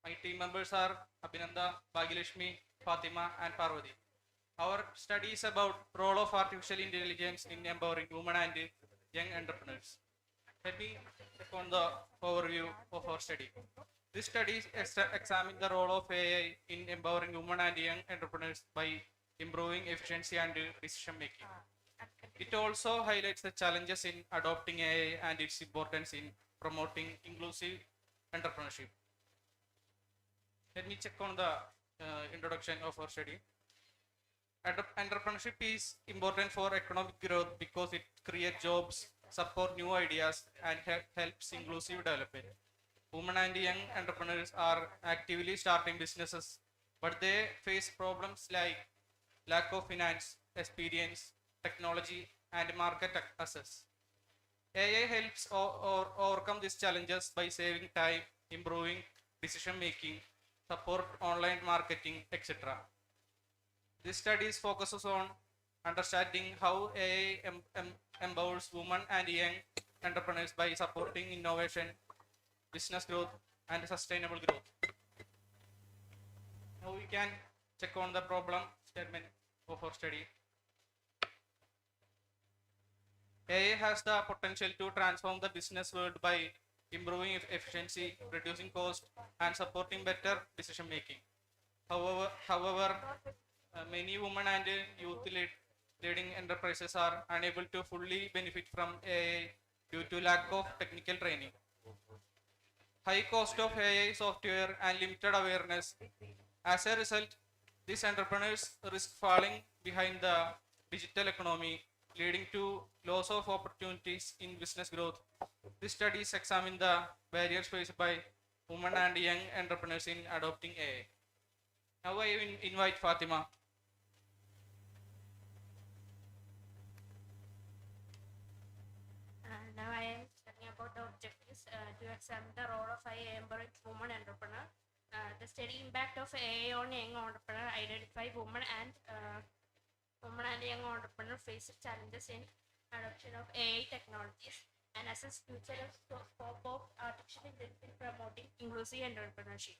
My team members are Abhinanda, Bhagyalakshmi, Fatima and Parvati. Our study is about role of artificial intelligence in empowering women and young entrepreneurs. Let me check on the overview of our study. This study examines the role of AI in empowering women and young entrepreneurs by improving efficiency and decision making. It also highlights the challenges in adopting AI and its importance in promoting inclusive entrepreneurship. Let me check on the introduction of our study. Entrepreneurship is important for economic growth because it creates jobs, support new ideas, and helps inclusive development. Women and young entrepreneurs are actively starting businesses, but they face problems like lack of finance, experience, technology, and market access. AI helps overcome these challenges by saving time, improving decision making, support online marketing, etc. This study focuses on understanding how AI empowers women and young entrepreneurs by supporting innovation, business growth, and sustainable growth. Now we can check on the problem statement of our study. AI has the potential to transform the business world by improving efficiency, reducing cost, and supporting better decision making. However, many women and youth leading enterprises are unable to fully benefit from AI due to lack of technical training. High cost of AI software and limited awareness. As a result, these entrepreneurs risk falling behind the digital economy, leading to loss of opportunities in business growth. These studies examine the barriers faced by women and young entrepreneurs in adopting AI. Now I invite Fatima. Now I am talking about the objectives to examine the role of AI empowering women entrepreneur. The steady impact of AI on young entrepreneur identify women and young entrepreneur face challenges in adoption of AI technologies and assess future scope of artificial intelligence in promoting inclusive entrepreneurship.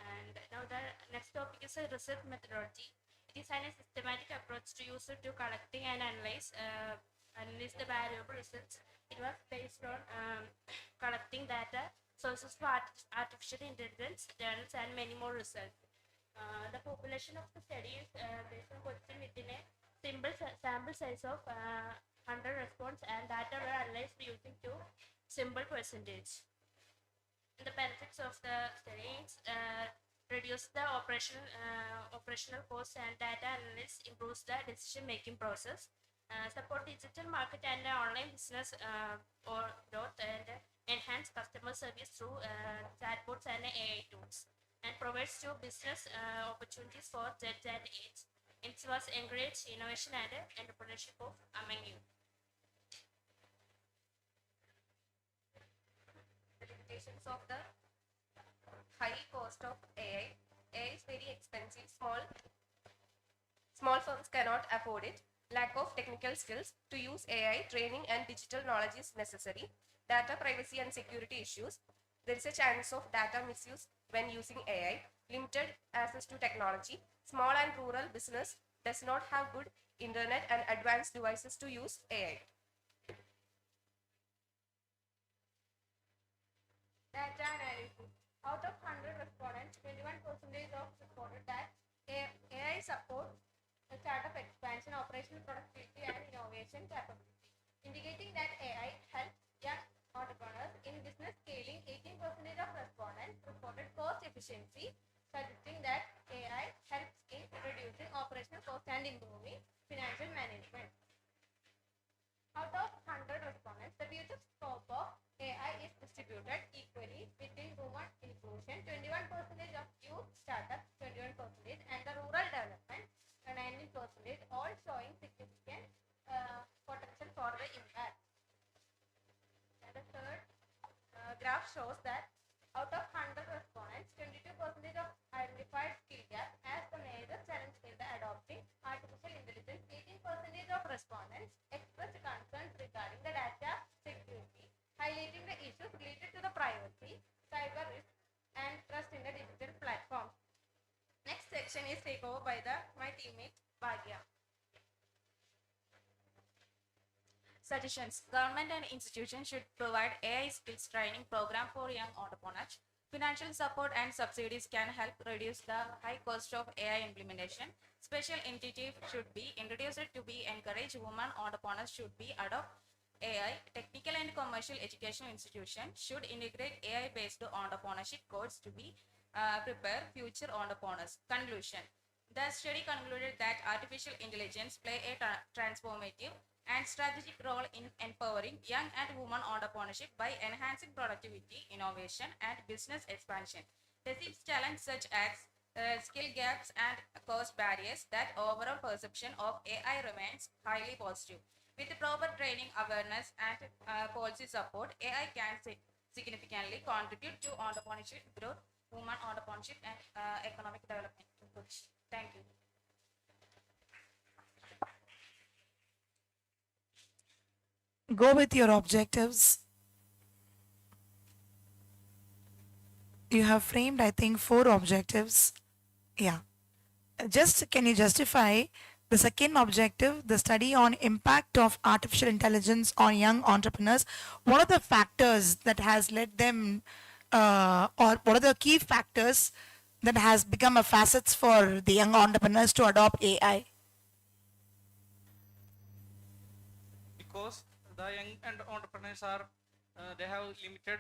And now the next topic is a research methodology. It is a systematic approach to user to collecting and analyze the valuable results. It was based on collecting data, sources for artificial intelligence, journals, and many more results. The population of the study is based on question within a simple sample size of 100 response, and data were analyzed using two simple percentage. The benefits of the study is reduce the operational cost, and data analysis improves the decision making process. Support digital market and online business or growth, and enhance customer service through chatbots and AI tools, and provides two business opportunities for Z and age. It was encourage innovation and entrepreneurship of among youth. The limitations of the high cost of AI. AI is very expensive. Small firms cannot afford it. Lack of technical skills to use AI, training and digital knowledge is necessary. Data privacy and security issues. There is a chance of data misuse when using AI. Limited access to technology. Small and rural business does not have good internet and advanced devices to use AI. Data analysis. Out of 100 respondents, 21% of responded that AI supports the startup expansion, operational productivity, and innovation capability, indicating that AI helps young entrepreneurs in business scaling. 18% of respondents reported cost efficiency, suggesting that AI helps in reducing operational cost and improving financial management. Out of 100 respondents, the future scope of AI is distributed equally between women inclusion, 21% of youth startups, 21%, and the rural development, 19%, all showing significant potential for the impact. And the third graph shows that out of 100 respondents, 22% of identified skill gap as the major challenge in the adopting artificial intelligence. 18% of respondents expressed concerns regarding the data security, highlighting the issues related to the privacy, cyber risk, and trust in the digital platforms. Next section is taken over by my teammate Bhagya. Suggestions. Government and institutions should provide AI skills training program for young entrepreneurs. Financial support and subsidies can help reduce the high cost of AI implementation. Special initiative should be introduced to be encourage women entrepreneurs should be adopt AI. Technical and commercial education institutions should integrate AI-based entrepreneurship courses to be prepare future entrepreneurs. Conclusion. The study concluded that artificial intelligence play a transformative and strategic role in empowering young and women entrepreneurship by enhancing productivity, innovation, and business expansion. Receives challenges such as skill gaps and cost barriers. That overall perception of AI remains highly positive. With proper training, awareness, and policy support, AI can significantly contribute to entrepreneurship growth, women entrepreneurship, and economic development. Thank you. Go with your objectives. You have framed, I think, 4 objectives. Yeah. Just can you justify the second objective, the study on impact of artificial intelligence on young entrepreneurs? What are the factors that has led them, or what are the key factors that has become a facets for the young entrepreneurs to adopt AI? Because the young and entrepreneurs are they have limited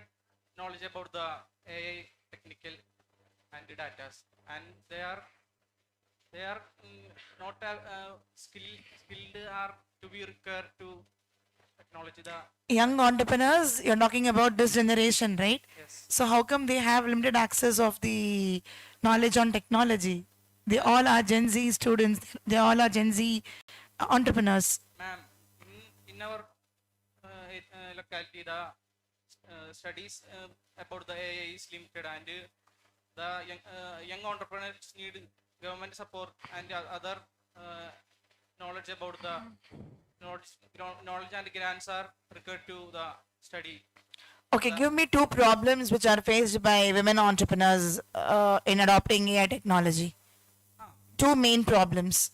knowledge about the AI technical and the data, and they are not skilled are to be required to acknowledge the Young entrepreneurs, you're talking about this generation, right? Yes. So how come they have limited access of the knowledge on technology? They all are Gen Z students. They all are Gen Z entrepreneurs. Ma'am, in our locality, the studies about the AI is limited, and the young entrepreneurs need government support and other knowledge about the knowledge and grants are required to the study. Okay, give me 2 problems which are faced by women entrepreneurs in adopting AI technology. 2 main problems.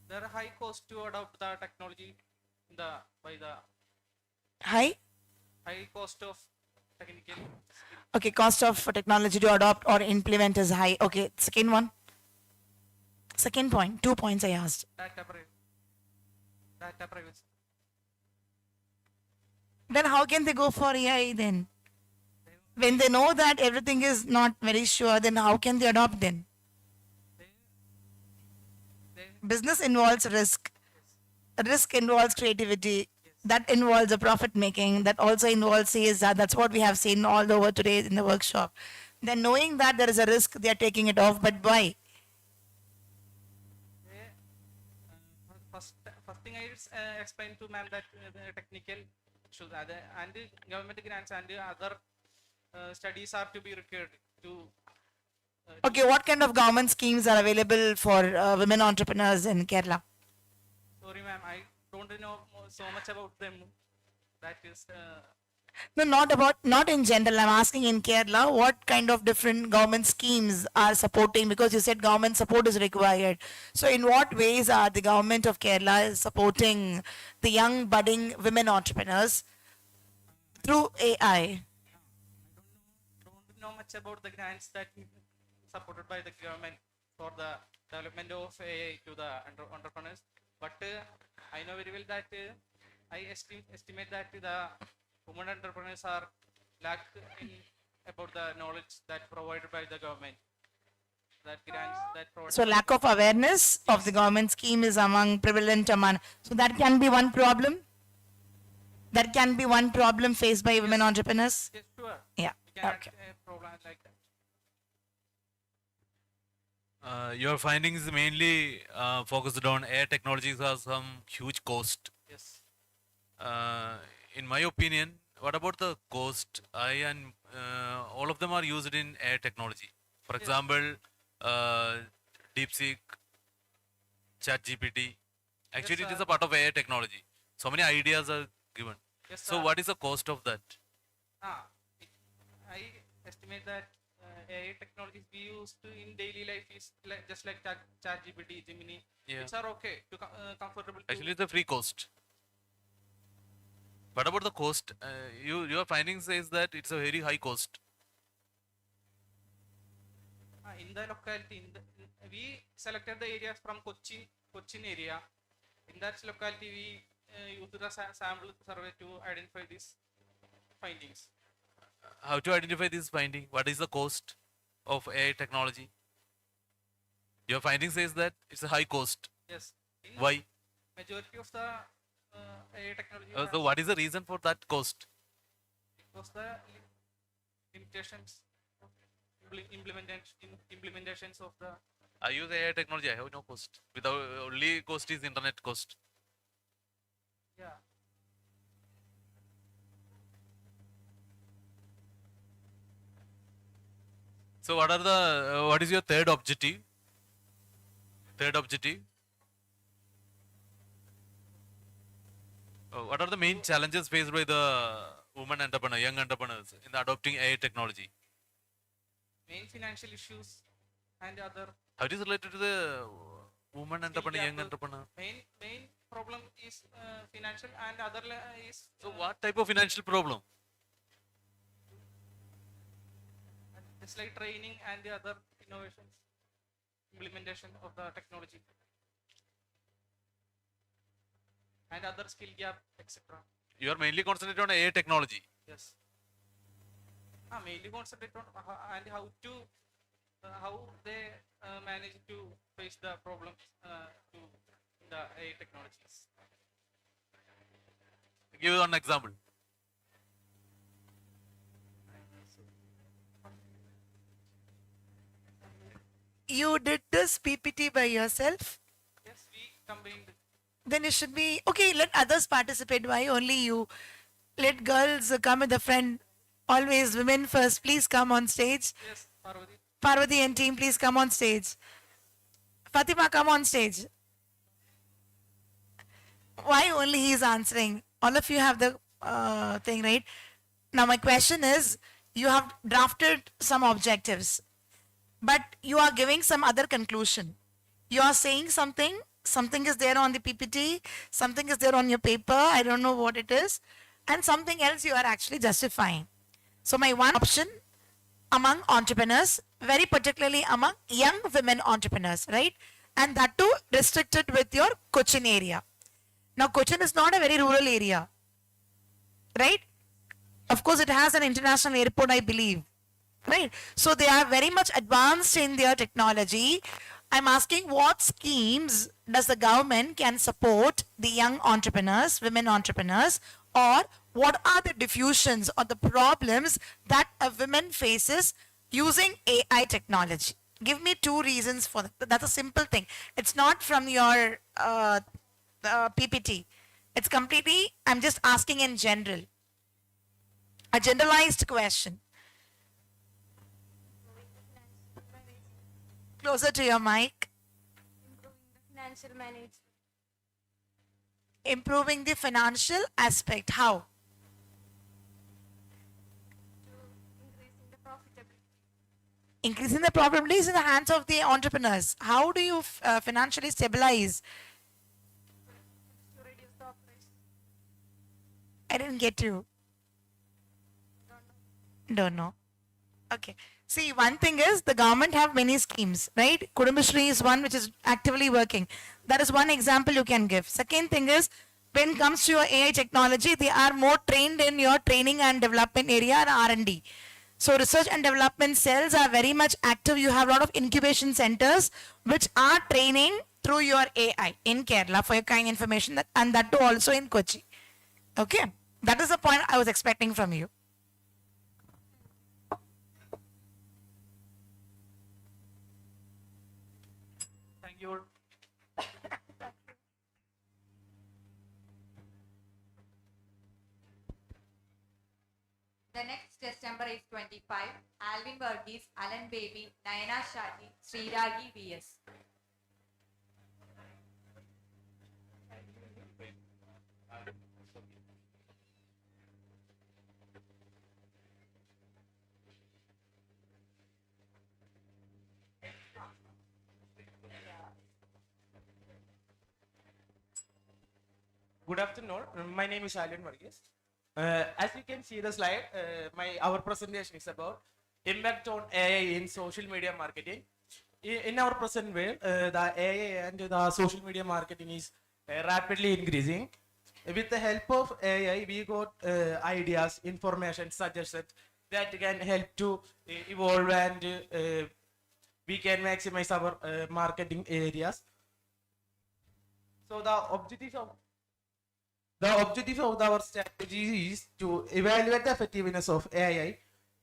There are high cost to adopt the technology by the High cost of technical. Okay, cost of technology to adopt or implement is high. Okay, second one. Second point, 2 points I asked. Data privacy. Then how can they go for AI then? When they know that everything is not very sure, then how can they adopt then? Business involves risk. Risk involves creativity. That involves a profit making. That also involves CSR. That's what we have seen all over today in the workshop. Then knowing that there is a risk, they are taking it off. But why? First thing I explained to ma'am that the technical issues and the government grants and the other studies are to be required to Okay, what kind of government schemes are available for women entrepreneurs in Kerala? Sorry, ma'am, I don't know so much about them. That is, No, not in general. I'm asking in Kerala, what kind of different government schemes are supporting? Because you said government support is required. So, in what ways are the government of Kerala supporting the young budding women entrepreneurs through AI? don't know much about the grants that supported by the government for the development of AI to the entrepreneurs. But I know very well that I estimate that the women entrepreneurs are lack in about the knowledge that provided by the government. That grants that provide. So, lack of awareness of the government scheme is prevalent among. So, that can be one problem. That can be one problem faced by women entrepreneurs. Yes, sure. Yeah. We can Okay. have a problem like that. Your findings mainly focused on AI technologies has some huge cost. Yes. In my opinion, what about the cost? I and all of them are used in AI technology. For example, DeepSeek, ChatGPT. Actually, it is a part of AI technology. So many ideas are given. Yes, So sir. what is the cost of that? I estimate that AI technologies we use to in daily life is like, just like ChatGPT, Gemini, Yeah. which are okay to comfortable. To Actually, it's a free cost. What about the cost? Your findings says that it's a very high cost. in the locality, we selected the areas from Cochin area. In that locality, we used the sample survey to identify these findings. How to identify this finding? What is the cost of AI technology? Your finding says that it's a high cost. Yes. In Why? Majority of the AI technology. So what is the reason for that cost? Because the limitations of implementations of the. I use AI technology. I have no cost. Without only cost is internet cost. Yeah. So what are the what is your third objective? Third objective. What are the main challenges faced by the women entrepreneur, young entrepreneurs in adopting AI technology? Main financial issues and other. How it is related to the woman entrepreneur, young entrepreneur? Main problem is financial and other is. So what type of financial problem? Just like training and the other innovations, implementation of the technology, and other skill gap, etc. You are mainly concentrated on AI technology. Yes. Mainly concentrate on and how to how they manage to face the problems to the AI technologies. Give one example. You did this PPT by yourself? Yes, we combined. Then it should be okay. Let others participate. Why only you? Let girls come with a friend. Always women first. Please come on stage. Yes, Parvati. Parvati and team, please come on stage. Fatima, come on stage. Why only he is answering? All of you have the thing, right? Now my question is, you have drafted some objectives, but you are giving some other conclusion. You are saying something is there on the PPT, something is there on your paper, I don't know what it is, and something else you are actually justifying. So my one option among entrepreneurs, very particularly among young women entrepreneurs, right? And that too restricted with your Cochin area. Now Cochin is not a very rural area, right? Of course it has an international airport, I believe, right? So they are very much advanced in their technology. I'm asking what schemes does the government can support the young entrepreneurs, women entrepreneurs, or what are the diffusions or the problems that a woman faces using AI technology? Give me two reasons for that. That's a simple thing. It's not from your PPT. It's completely, I'm just asking in general. A generalized question. closer to your mic. Financial management. Improving the financial aspect. How? Increasing the profitability. Increasing the profitability is in the hands of the entrepreneurs. How do you financially stabilize? To reduce the operation. I didn't get you. Don't know. Okay. See, one thing is the government have many schemes, right? Kudumbashree is one which is actively working. That is one example you can give. Second thing is when it comes to your AI technology, they are more trained in your training and development area and R&D. So research and development cells are very much active. You have a lot of incubation centers which are training through your AI in Kerala for your kind information that, and that too also in Kochi. Okay. That is the point I was expecting from you. Thank you. The next test number is 25. Alvin Varghese, Alan Baby, Nayana Shati, Sriragi VS. Good afternoon. My name is Alvin Varghese. As you can see the slide, our presentation is about impact on AI in social media marketing. In our present world, the AI and the social media marketing is rapidly increasing. With the help of AI, we got ideas, information, suggestions that can help to evolve and we can maximize our marketing areas. So the objective of our strategy is to evaluate the effectiveness of AI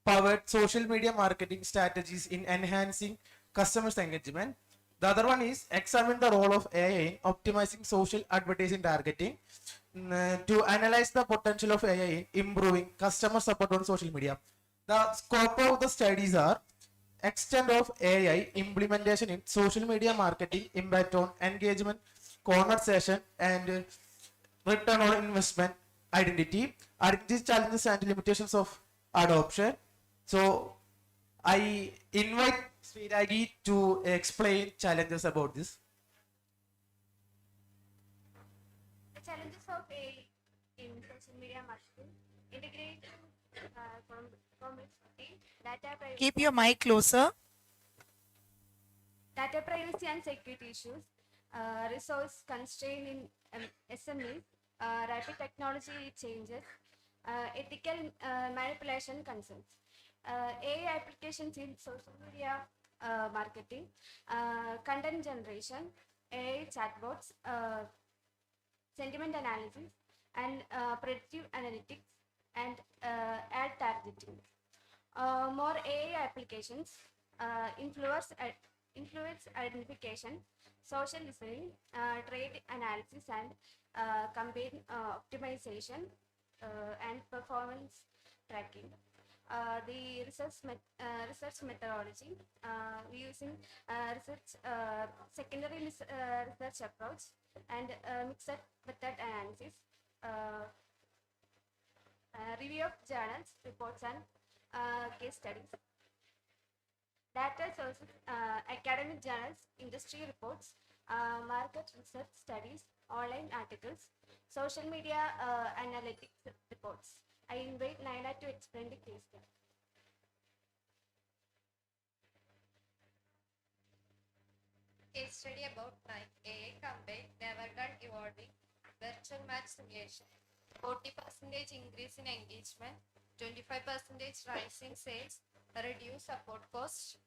powered social media marketing strategies in enhancing customers' engagement. The other one is examine the role of AI in optimizing social advertising targeting, to analyze the potential of AI in improving customer support on social media. The scope of the studies are extent of AI implementation in social media marketing, impact on engagement, conversation, and return on investment, identity challenges and limitations of adoption. So I invite Sriragi to explain challenges about this. The challenges of AI in social media marketing, integrating complexity, data privacy. Keep your mic closer. Data privacy and security issues, resource constraint in SMEs, rapid technology changes, ethical manipulation concerns. AI applications in social media marketing, content generation, AI chatbots, sentiment analysis, and predictive analytics, and ad targeting. More AI applications, influence identification, social listening, trade analysis, and campaign optimization, and performance tracking. The research methodology, using secondary research approach and mixed method analysis, review of journals, reports, and case studies. Data sources, academic journals, industry reports, market research studies, online articles, social media analytics reports. I invite Naina to explain the case study. Case study about AI campaign never done evolving virtual match simulation. 40% increase in engagement, 25% rise in sales, reduce support cost.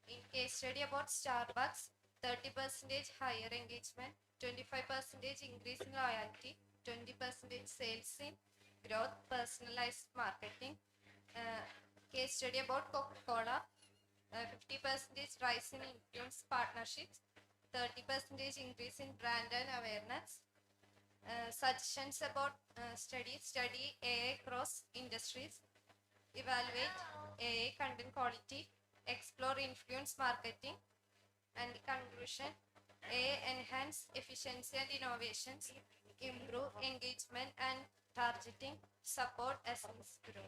In case study about Starbucks, 30% higher engagement, 25% increase in loyalty, 20% sales in growth, personalized marketing. Case study about Coca-Cola, 50% rise in influence partnerships, 30% increase in brand and awareness. Suggestions about study AI cross industries, evaluate AI content quality, explore influence marketing, And the conclusion, AI enhance efficiency and innovations, improve engagement and targeting, support SMEs growth.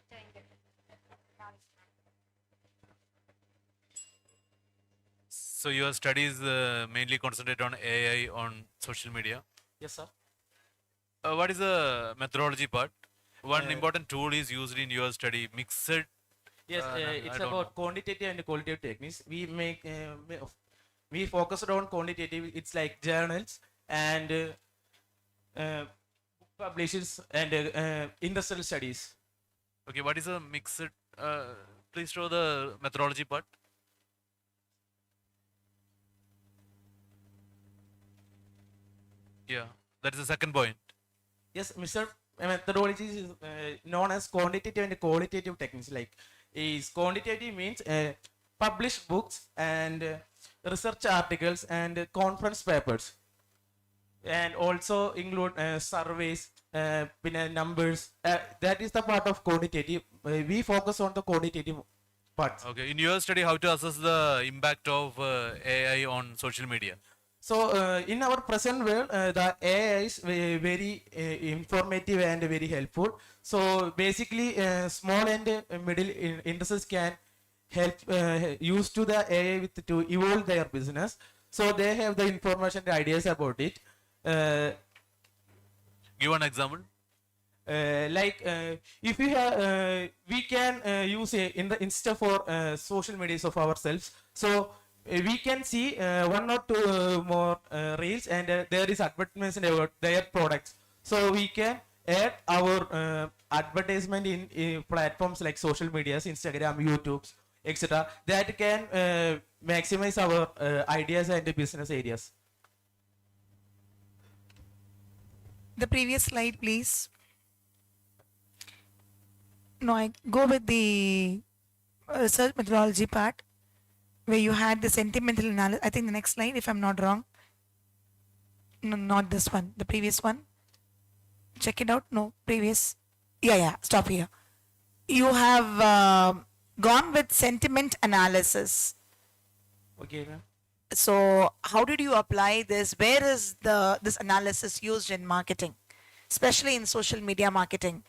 Thank you. So your studies mainly concentrate on AI on social media. Yes, sir. What is the methodology part? One Uh, important tool is used in your study, mixed. Yes, I it's don't about know. quantitative and qualitative techniques. We focused on quantitative. It's like journals and book publishers and industrial studies. Okay, what is a mixed? Please show the methodology part. Yeah, that is the second point. Yes, Mr. Methodology is known as quantitative and qualitative techniques. Like, is quantitative means published books and research articles and conference papers, and also include surveys, numbers. That is the part of quantitative. We focus on the quantitative parts. Okay, in your study, how to assess the impact of AI on social media? So in our present world, the AI is very informative and very helpful. So basically, small and middle industries can help use to the AI to evolve their business. So they have the information and ideas about it. Give an example. If we have, we can use in the Insta for social medias of ourselves. So we can see one or two more reels, and there is advertisement about their products. So we can add our advertisement in platforms like social medias, Instagram, YouTube, etc. That can maximize our ideas and business areas. The previous slide, please. No, I go with the research methodology part where you had the sentimental analysis. I think the next slide, if I'm not wrong. No, not this one. The previous one. Check it out. No, previous. Yeah. Stop here. You have gone with sentiment analysis. Okay, ma'am. So how did you apply this? Where is this analysis used in marketing, especially in social media marketing?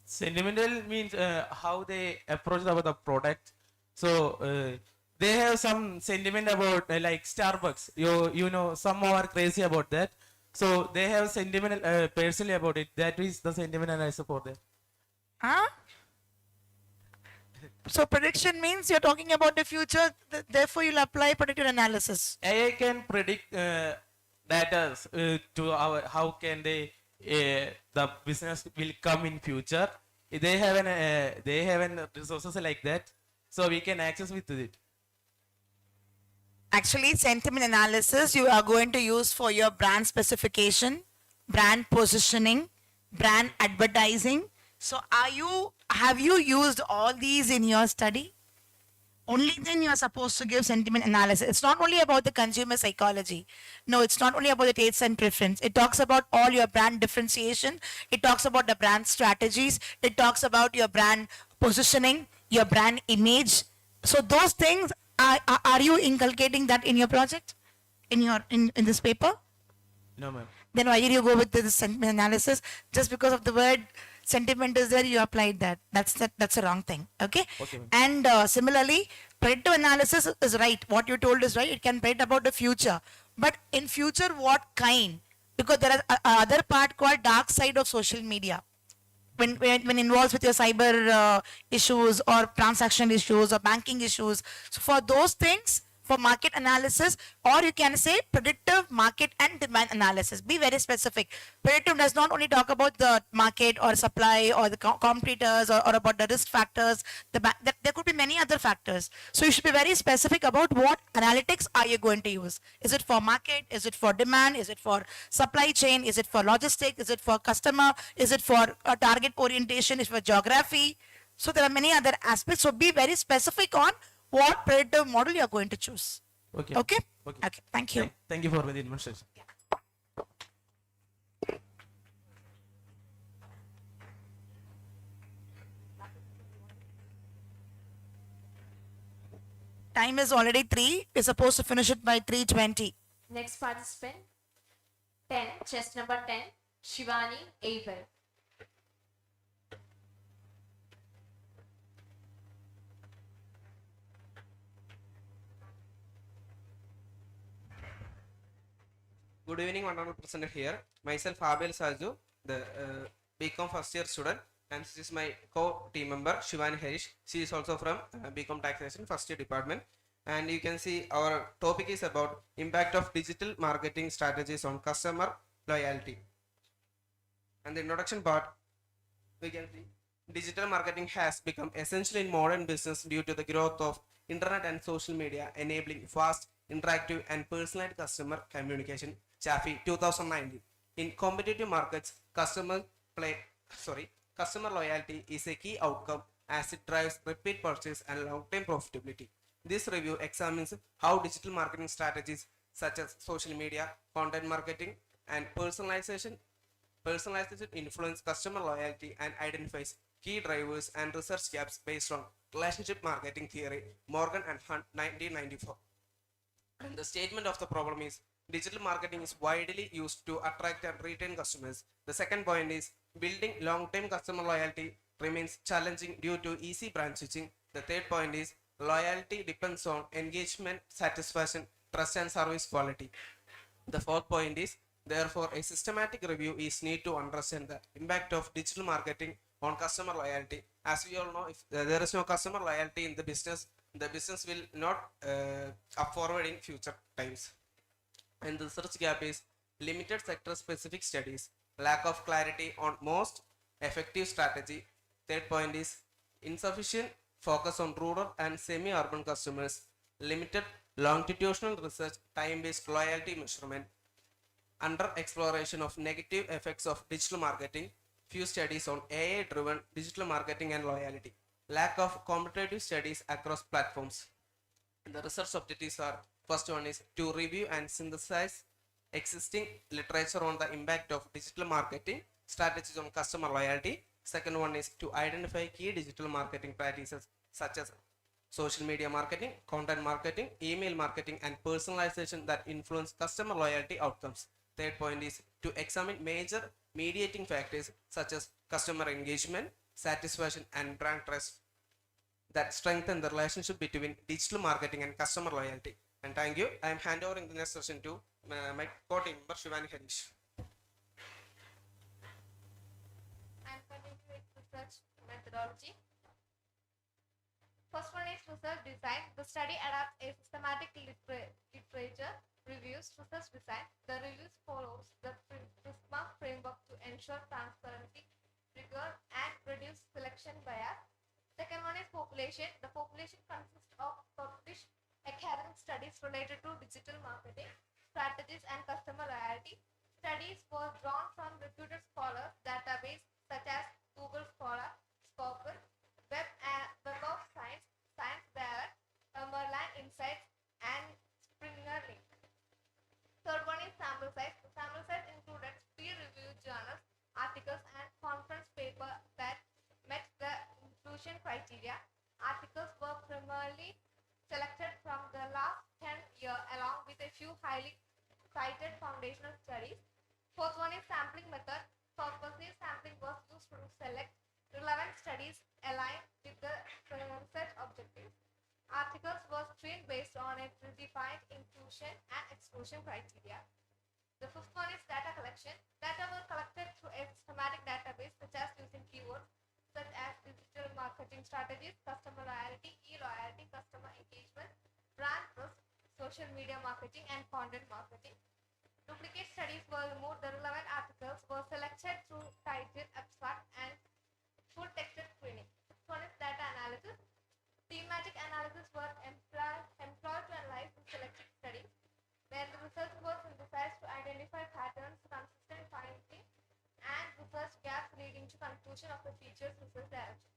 Sentimental means how they approach the product. So they have some sentiment about like Starbucks. You know, some are crazy about that. So they have sentimental personally about it. That is the sentiment analysis for them. Huh? So prediction means you're talking about the future. Therefore, you'll apply predictive analysis. AI can predict data to our how can they the business will come in future. They have an resources like that, so we can access with it. Actually, sentiment analysis you are going to use for your brand specification, brand positioning, brand advertising. So have you used all these in your study? Only then you are supposed to give sentiment analysis. It's not only about the consumer psychology. No, it's not only about the tastes and preference. It talks about all your brand differentiation. It talks about the brand strategies. It talks about your brand positioning, your brand image. So those things, are you inculcating that in your project? In this paper? No, ma'am. Then why did you go with the sentiment analysis? Just because of the word sentiment is there, you applied that. That's a wrong thing. Okay. Okay, And similarly, predictive analysis is right. What you told is right. It can predict about the future, but in future, what kind? Because there is other part called dark side of social media. When involves with your cyber issues or transaction issues or banking issues. So for those things, for market analysis, or you can say predictive market and demand analysis. Be very specific. Predictive does not only talk about the market or supply or the competitors or about the risk factors. There could be many other factors. So you should be very specific about what analytics are you going to use. Is it for market? Is it for demand? Is it for supply chain? Is it for logistics? Is it for customer? Is it for target orientation? Is it for geography? So there are many other aspects. So be very specific on what predictive model you are going to choose. Okay. Okay? Okay. Thank you. Thank you for the demonstration. Time is already 3. We're supposed to finish it by 3:20. Next participant, 10, chest number 10, Shivani Abel. Good evening, one present here. Myself, Abel Saju, the BCom first year student, and this is my co-team member, Shivani Harish. She is also from BCom Taxation first year department. And you can see our topic is about impact of digital marketing strategies on customer loyalty. And the introduction part, we can see digital marketing has become essential in modern business due to the growth of internet and social media, enabling fast, interactive, and personalized customer communication. Chaffee 2019. In competitive markets, customer loyalty is a key outcome as it drives repeat purchase and long-term profitability. This review examines how digital marketing strategies such as social media, content marketing, and personalization influence customer loyalty and identifies key drivers and research gaps based on relationship marketing theory, Morgan and Hunt 1994. And the statement of the problem is digital marketing is widely used to attract and retain customers. The second point is building long-term customer loyalty remains challenging due to easy brand switching. The third point is loyalty depends on engagement, satisfaction, trust, and service quality. The fourth point is therefore a systematic review is needed to understand the impact of digital marketing on customer loyalty. As we all know, if there is no customer loyalty in the business will not up forward in future times. And the research gap is limited sector specific studies, lack of clarity on most effective strategy. Third point is insufficient focus on rural and semi-urban customers, limited longitudinal research, time-based loyalty measurement, under exploration of negative effects of digital marketing, few studies on AI-driven digital marketing and loyalty, lack of competitive studies across platforms. The research objectives are: first one is to review and synthesize existing literature on the impact of digital marketing strategies on customer loyalty. Second one is to identify key digital marketing practices such as social media marketing, content marketing, email marketing, and personalization that influence customer loyalty outcomes. Third point is to examine major mediating factors such as customer engagement, satisfaction, and brand trust that strengthen the relationship between digital marketing and customer loyalty. And thank you. I am handovering the next session to my co-team member Shivani Harish. I am continuing with research methodology. First one is research design. The study adapts a systematic literature reviews research design. The reviews follows the PRISMA framework to ensure transparency, rigor, and reduce selection bias. Second one is population. The population consists of published academic studies related to digital marketing, strategies, and customer loyalty. Studies were drawn from reputed scholars database such as Google Scholar, Scopus, Web of Science, Science Direct, Merlin Insights, and Springer Link. Third one is sample size. The sample size included peer-reviewed journals, articles, and conference paper that met the inclusion criteria. Articles were primarily selected from the last 10 years along with a few highly cited foundational studies. Fourth one is sampling method. Purposive sampling was used to select relevant studies aligned with the research objectives. Articles were screened based on a predefined inclusion and exclusion criteria. The fifth one is data collection. Data were collected through a systematic database such as using keywords such as digital marketing strategies, customer loyalty, e-loyalty, customer engagement, brand trust, social media marketing, and content marketing. Duplicate studies were removed. The relevant articles were selected through title, abstract, and full texted screening. One is data analysis. Thematic analysis were employed to analyze the selected studies, where the research was synthesized to identify patterns, consistent findings, and research gaps leading to conclusion of the features research direction.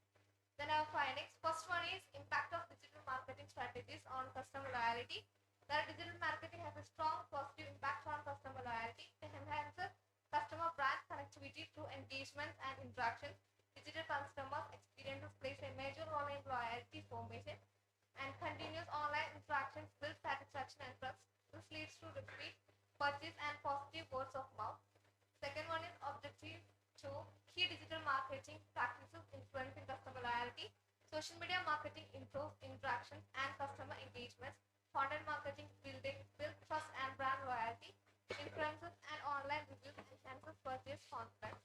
Then our findings. First one is impact of digital marketing strategies on customer loyalty. That digital marketing has a strong positive impact on customer loyalty. It enhances customer brand connectivity through engagements and interactions. Digital customers experiences plays a major role in loyalty formation, and continuous online purchase and positive words of mouth. Second one is objective 2, key digital marketing practices influencing customer loyalty. Social media marketing improves interactions and customer engagements. Content marketing builds trust and brand loyalty. Influencers and online reviews enhances purchase confidence.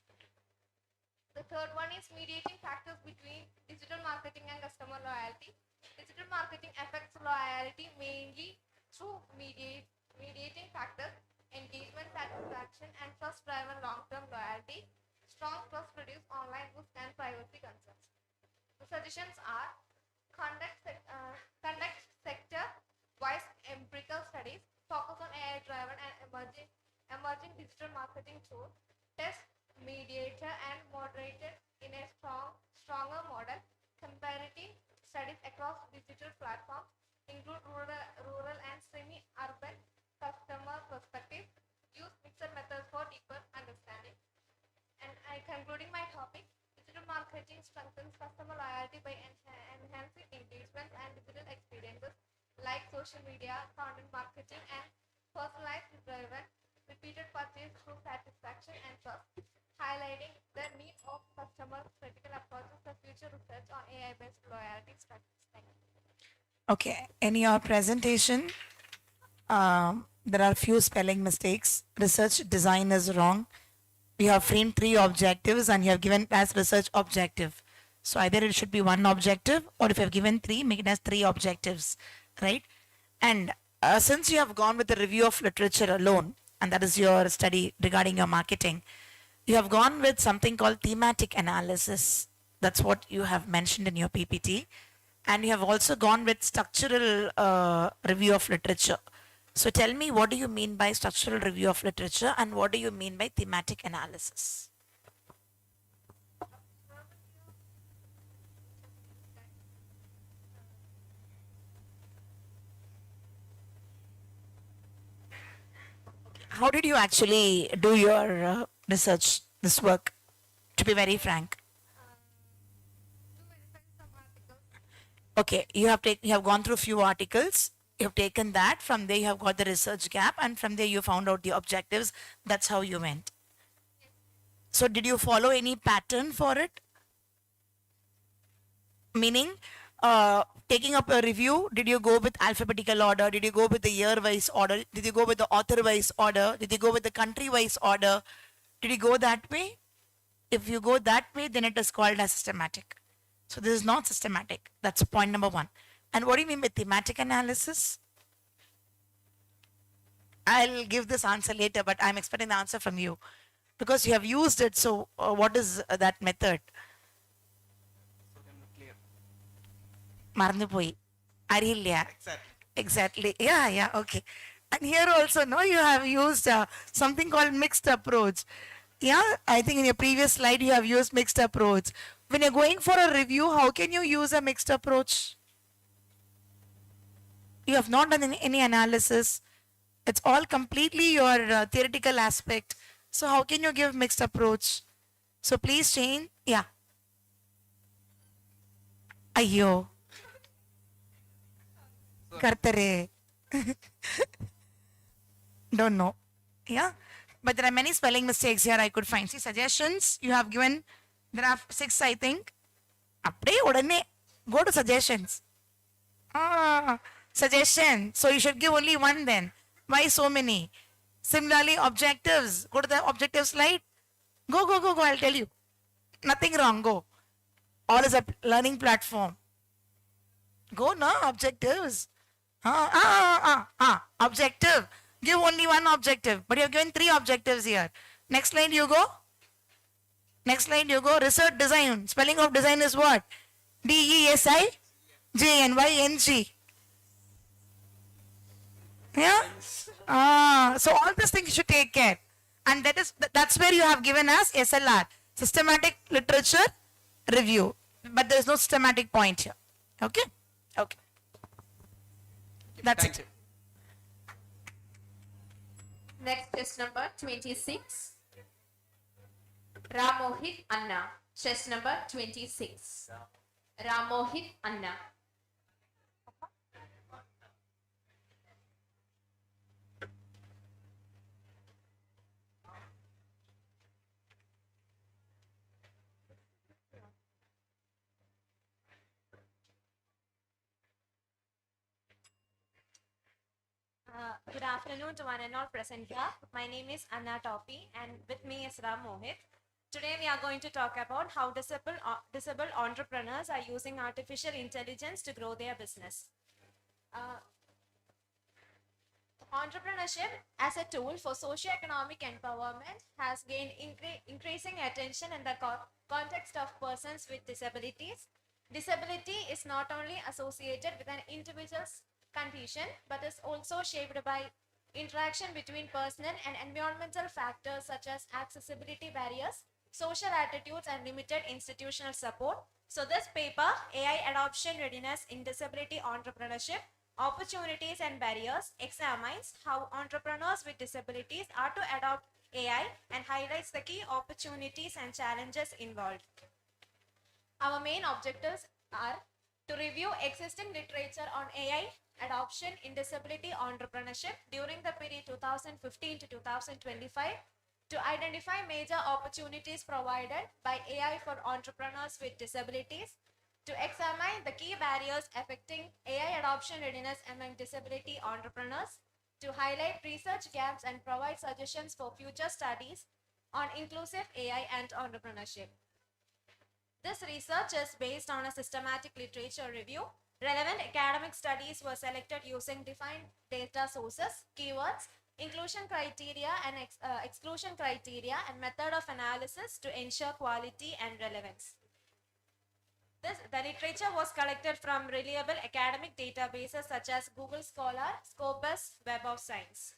The third one is mediating factors between digital marketing and customer loyalty. Digital marketing affects loyalty mainly through mediating factors, engagement satisfaction, and trust-driven long-term loyalty. Strong trust reduces online risk and privacy concerns. The suggestions are conduct sector-wise empirical studies, focus on AI-driven and emerging digital marketing tools, test mediator and moderated in a stronger model. Comparative studies across digital platforms include rural and semi-urban customer perspective. Use mixed methods for deeper understanding. And concluding my topic, digital marketing strengthens customer loyalty by enhancing engagement and digital experiences like social media, content marketing, and personalized driven repeated purchase through satisfaction and trust, highlighting the need of customers' critical approaches for future research on AI-based loyalty strategies. Thank you. Okay, in your presentation, there are few spelling mistakes. Research design is wrong. You have framed 3 objectives and you have given as research objective. So either it should be 1 objective, or if you have given 3, make it as 3 objectives, right? And since you have gone with the review of literature alone, and that is your study regarding your marketing, you have gone with something called thematic analysis. That's what you have mentioned in your PPT. And you have also gone with structural review of literature. So tell me, what do you mean by structural review of literature and what do you mean by thematic analysis? How did you actually do your research, this work, to be very frank? Okay, you have gone through few articles, you have taken that, from there you have got the research gap, and from there you found out the objectives. That's how you went. So did you follow any pattern for it? Meaning, taking up a review, did you go with alphabetical order? Did you go with the year-wise order? Did you go with the author-wise order? Did you go with the country-wise order? Did you go that way? If you go that way, then it is called as systematic. So this is not systematic. That's point number 1. And what do you mean by thematic analysis? I'll give this answer later, but I'm expecting the answer from you because you have used it. So what is that method? Marnupoi. Arilya. Exactly. Yeah, okay. And here also, no, you have used something called mixed approach. Yeah, I think in your previous slide you have used mixed approach. When you're going for a review, how can you use a mixed approach? You have not done any analysis. It's all completely your theoretical aspect. So how can you give mixed approach? So please change. Yeah. Ayyo. Kartare. Don't know. Yeah. But there are many spelling mistakes here I could find. See, suggestions you have given, there are 6, I think. Go to suggestions. Suggestion. So you should give only 1 then. Why so many? Similarly, objectives. Go to the objective slide. Go. I'll tell you. Nothing wrong. Go. All is a learning platform. Go now. Objectives. Objective. Give only 1 objective. But you have given 3 objectives here. Next slide you go. Research design. Spelling of design is what? DESIGNYNG. Yeah. So all these things you should take care. And that's where you have given us SLR. Systematic literature review. But there is no systematic point here. Okay? Okay. That's it. Next test number 26. Ramohit Anna. Test number 26. Ramohit Anna. afternoon to one and all present here. My name is Anna Topi and with me is Ram Mohit. Today we are going to talk about how disabled entrepreneurs are using artificial intelligence to grow their business. Entrepreneurship as a tool for socio-economic empowerment has gained increasing attention in the context of persons with disabilities. Disability is not only associated with an individual's condition, but is also shaped by interaction between personal and environmental factors such as accessibility barriers, social attitudes, and limited institutional support. So this paper, AI Adoption Readiness in Disability Entrepreneurship, Opportunities and Barriers, examines how entrepreneurs with disabilities are to adopt AI and highlights the key opportunities and challenges involved. Our main objectives are to review existing literature on AI adoption in disability entrepreneurship during the period 2015 to 2025, to identify major opportunities provided by AI for entrepreneurs with disabilities, to examine the key barriers affecting AI adoption readiness among disability entrepreneurs, to highlight research gaps and provide suggestions for future studies on inclusive AI and entrepreneurship. This research is based on a systematic literature review. Relevant academic studies were selected using defined data sources, keywords, inclusion criteria and exclusion criteria, and method of analysis to ensure quality and relevance. The literature was collected from reliable academic databases such as Google Scholar, Scopus, Web of Science.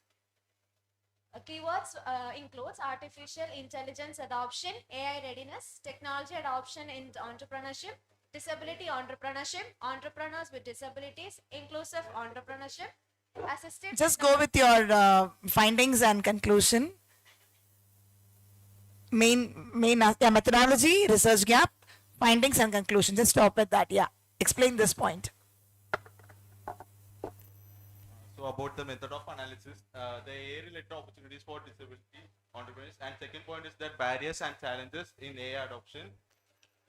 Keywords includes artificial intelligence adoption, AI readiness, technology adoption in entrepreneurship, disability entrepreneurship, entrepreneurs with disabilities, inclusive entrepreneurship, assisted. Just go with your findings and conclusion. Methodology, research gap, findings and conclusion. Just stop at that. Yeah. Explain this point. So about the method of analysis, the AI-related opportunities for disability entrepreneurs, and second point is that barriers and challenges in AI adoption,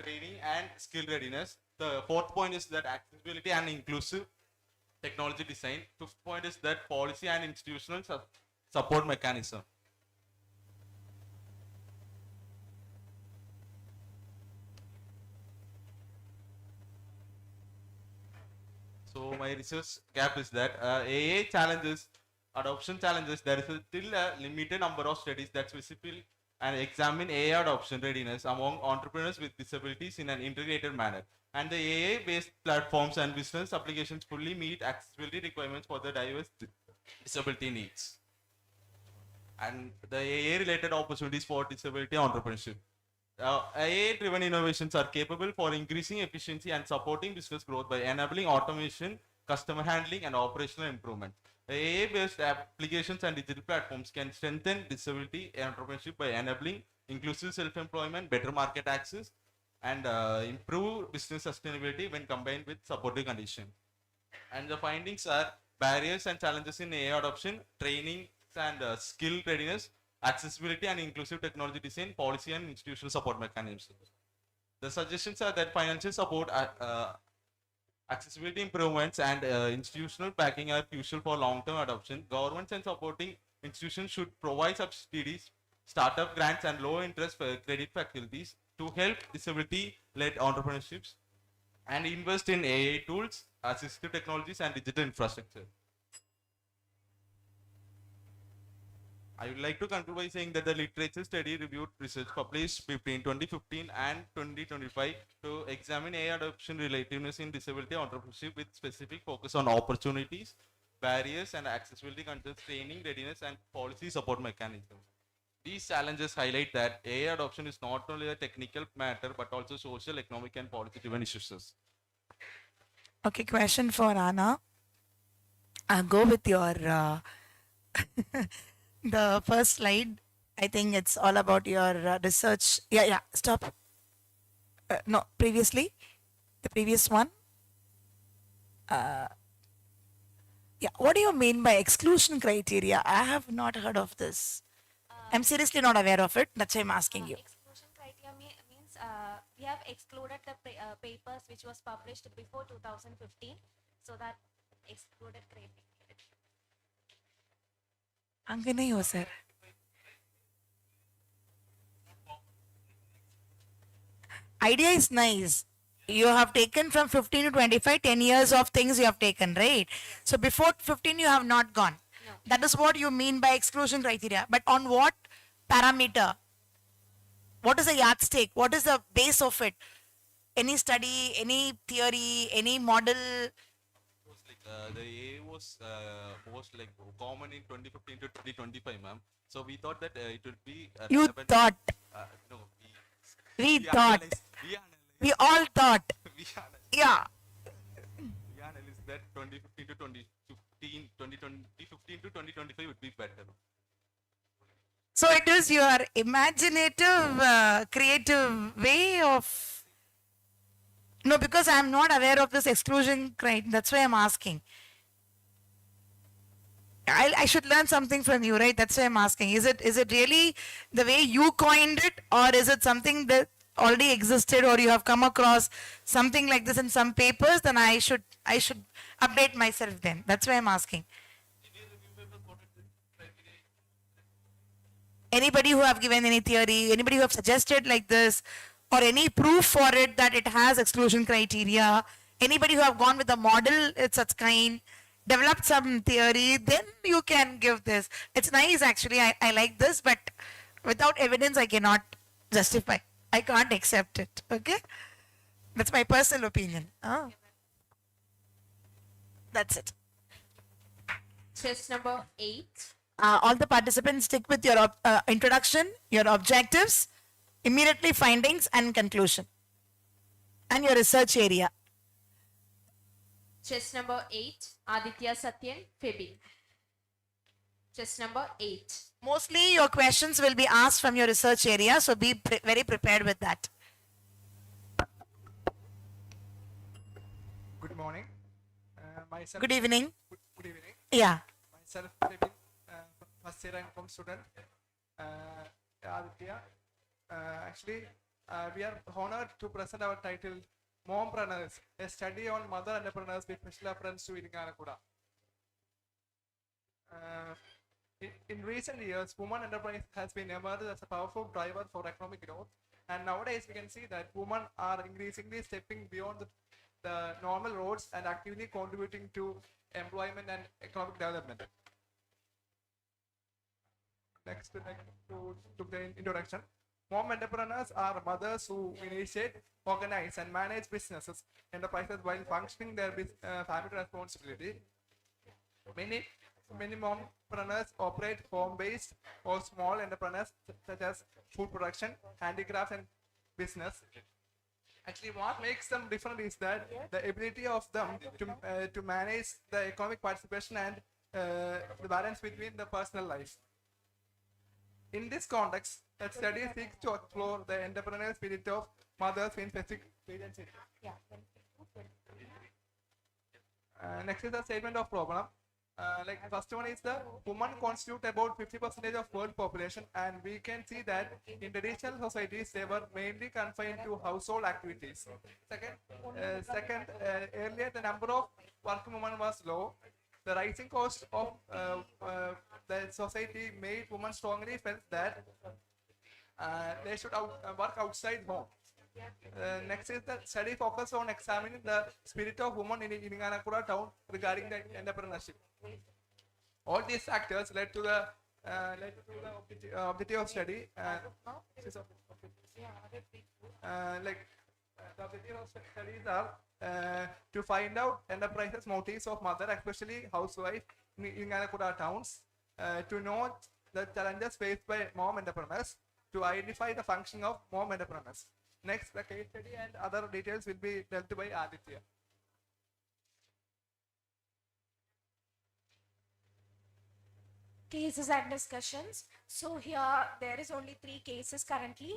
training and skill readiness. The fourth point is that accessibility and inclusive technology design. Fifth point is that policy and institutional support mechanism. So my research gap is that AA challenges, adoption challenges, there is still a limited number of studies that specifically and examine AA adoption readiness among entrepreneurs with disabilities in an integrated manner. And the AA-based platforms and business applications fully meet accessibility requirements for the diverse disability needs. And the AA-related opportunities for disability entrepreneurship. AI-driven innovations are capable for increasing efficiency and supporting business growth by enabling automation, customer handling, and operational improvement. AI-based applications and digital platforms can strengthen disability entrepreneurship by enabling inclusive self-employment, better market access, and improve business sustainability when combined with supportive conditions. And the findings are barriers and challenges in AI adoption, training and skill readiness, accessibility and inclusive technology design, policy and institutional support mechanisms. The suggestions are that financial support, accessibility improvements, and institutional backing are crucial for long-term adoption. Governments and supporting institutions should provide subsidies, startup grants, and low-interest credit facilities to help disability-led entrepreneurships and invest in AI tools, assistive technologies, and digital infrastructure. I would like to conclude by saying that the literature study reviewed research published between 2015 and 2025 to examine AI adoption relativeness in disability entrepreneurship with specific focus on opportunities, barriers, and accessibility concerns, training, readiness, and policy support mechanisms. These challenges highlight that AI adoption is not only a technical matter but also social, economic, and policy-driven issues. Okay, question for Anna. Go with your the first slide. I think it's all about your research. Yeah, stop. No, previously, the previous one. Yeah, what do you mean by exclusion criteria? I have not heard of this. I'm seriously not aware of it. That's why I'm asking you. Exclusion criteria means we have excluded the papers which was published before 2015, so that excluded criteria. अंग नहीं हो sir. Idea is nice. You have taken from 15 to 25, 10 years of things you have taken, right? So before 15, you have not gone. No. That is what you mean by exclusion criteria. But on what parameter? What is the yardstick? What is the base of it? Any study, any theory, any model? The A was most like common in 2015 to 2025, ma'am. So we thought that it would be. You relevant- thought. No, We we thought. analyzed- We all thought. we analyzed- Yeah. We analyzed that 2015 to 2015, 2015 to 2025 would be better. So it is your imaginative, creative way of. No, because I am not aware of this exclusion criteria. That's why I'm asking. I should learn something from you, right? That's why I'm asking. Is it really the way you coined it, or is it something that already existed, or you have come across something like this in some papers? Then I should update myself. Then that's why I'm asking. Anybody who have given any theory, anybody who have suggested like this, or any proof for it that it has exclusion criteria, anybody who have gone with a model, it's such kind, developed some theory, then you can give this. It's nice actually, I like this, but without evidence I cannot justify. I can't accept it, okay? That's my personal opinion. Oh. That's it. Chess number 8. All the participants stick with your introduction, your objectives, immediately findings and conclusion, and your research area. Chess number 8. Aditya Satyan, Febi. Chess number 8. Mostly your questions will be asked from your research area, so be very prepared with that. Good morning. Myself. Good evening. Good evening. Yeah. Myself, Febi, first year income student. Aditya. Actually, we are honored to present our title, Mompreneurs, a study on mother entrepreneurs with special reference to Iringanakura. In recent years, women enterprise has been emerged as a powerful driver for economic growth, and nowadays we can see that women are increasingly stepping beyond the normal roads and actively contributing to employment and economic development. Next to the introduction. Mom entrepreneurs are mothers who initiate, organize, and manage businesses, enterprises while functioning their family responsibility. Many mompreneurs operate home-based or small entrepreneurs such as food production, handicraft, and business. Actually, what makes them different is that the ability of them to manage the economic participation and the balance between the personal life. In this context, the study seeks to explore the entrepreneurial spirit of mothers in specific regions. Next is the statement of problem. Like first one is the women constitute about 50% of world population, and we can see that in traditional societies they were mainly confined to household activities. Second, earlier the number of working women was low. The rising cost of the society made women strongly felt that they should work outside home. Next is the study focus on examining the spirit of women in Iringanakura town regarding the entrepreneurship. All these factors led to the objective of study. The objective of studies are to find out enterprises motives of mother, especially housewife in Iringanakura towns, to know the challenges faced by mom entrepreneurs, to identify the function of mom entrepreneurs. Next, the case study and other details will be dealt by Aditya. Cases and discussions. So here there is only 3 cases currently.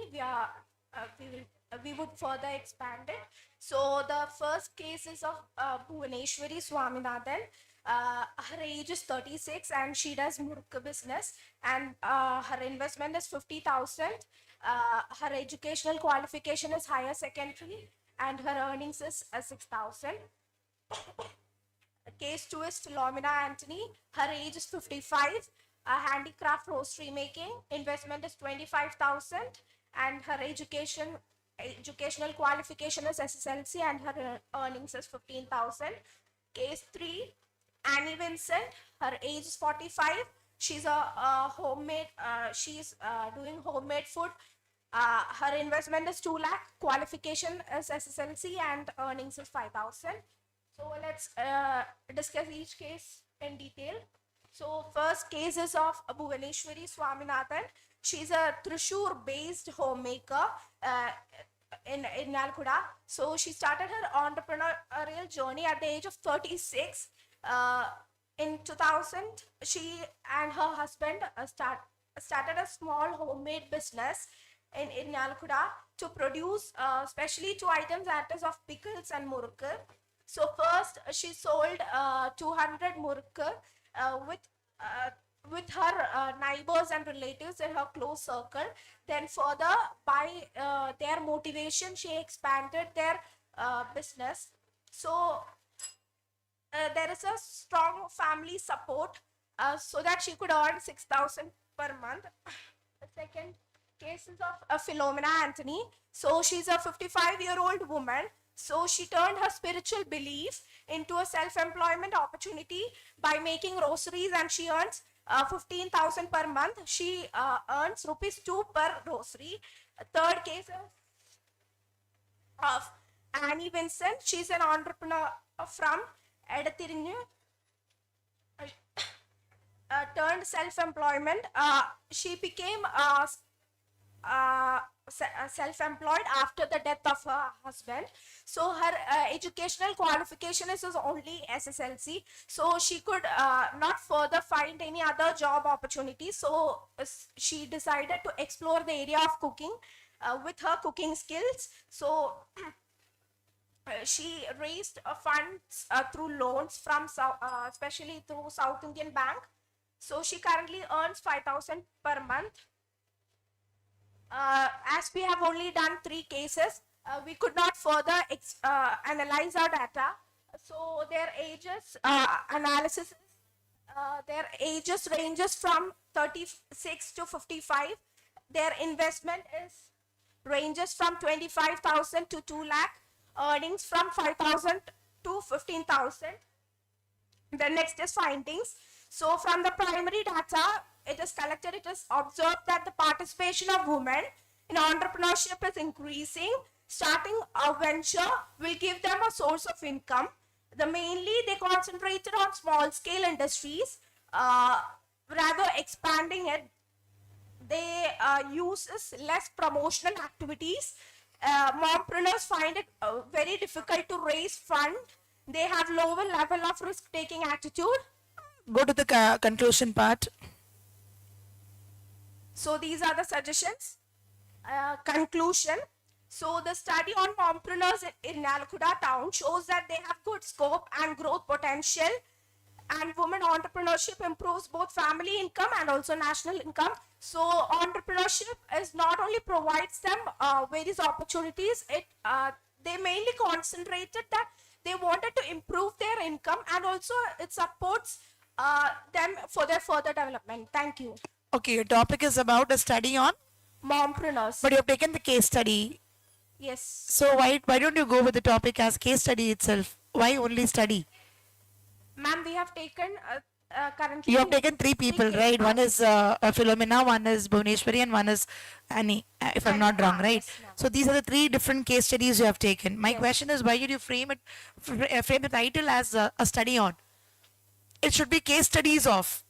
We would further expand it. So the first case is of Bhuvaneshwari Swaminathan. Her age is 36 and she does Murukku business, and her investment is 50,000. Her educational qualification is higher secondary and her earnings is 6,000. Case 2 is Philomena Anthony. Her age is 55. handicraft roastery making. Investment is 25,000, and her educational qualification is SSLC, and her earnings is 15,000. Case 3, Annie Vincent. Her age is 45. She's a homemade. She's doing homemade food. Her investment is 2 lakh. Qualification is SSLC, and earnings is 5,000. So let's discuss each case in detail. So first case is of Bhuvaneshwari Swaminathan. She's a Thrissur-based homemaker in Nalkuda. So she started her entrepreneurial journey at the age of 36. In 2000, she and her husband started a small homemade business in Nalkuda to produce specially 2 items, that is of pickles and murukku. So first she sold 200 murukku with her neighbors and relatives in her close circle. Then further, by their motivation, she expanded their business. So there is a strong family support so that she could earn 6,000 per month. The second case is of Philomena Anthony. So she's a 55-year-old woman. So she turned her spiritual belief into a self-employment opportunity by making rosaries, and she earns 15,000 per month. She earns rupees 2 per rosary. Third case of Annie Vincent. She's an entrepreneur from Edathirinnu. Turned self-employment. She became self-employed after the death of her husband. So her educational qualification is only SSLC. So she could not further find any other job opportunity. So she decided to explore the area of cooking with her cooking skills. So she raised funds through loans from especially through South Indian Bank. So she currently earns 5,000 per month. As we have only done 3 cases, we could not further analyze our data. So their ages analysis, their ages ranges from 36 to 55. Their investment ranges from 25,000 to 2 lakh. Earnings from 5,000 to 15,000. The next is findings. So from the primary data, it is collected, it is observed that the participation of women in entrepreneurship is increasing. Starting a venture will give them a source of income. Mainly they concentrated on small scale industries, rather expanding it. They use less promotional activities. Mompreneurs find it very difficult to raise fund. They have lower level of risk-taking attitude. Go to the conclusion part. So these are the suggestions. Conclusion. So the study on mompreneurs in Nalkuda town shows that they have good scope and growth potential, and women entrepreneurship improves both family income and also national income. So entrepreneurship is not only provides them various opportunities, they mainly concentrated that they wanted to improve their income, and also it supports them for their further development. Thank you. Okay, your topic is about a study on mompreneurs. But you have taken the case study. Yes. So why don't you go with the topic as case study itself? Why only study? Ma'am, we have taken currently. You have taken 3 people, right? One is Philomena, one is Bhuvaneshwari, and one is Annie, if I'm not wrong, right? So these are the 3 different case studies you have taken. My question is, why did you frame the title as a study on? It should be case studies of.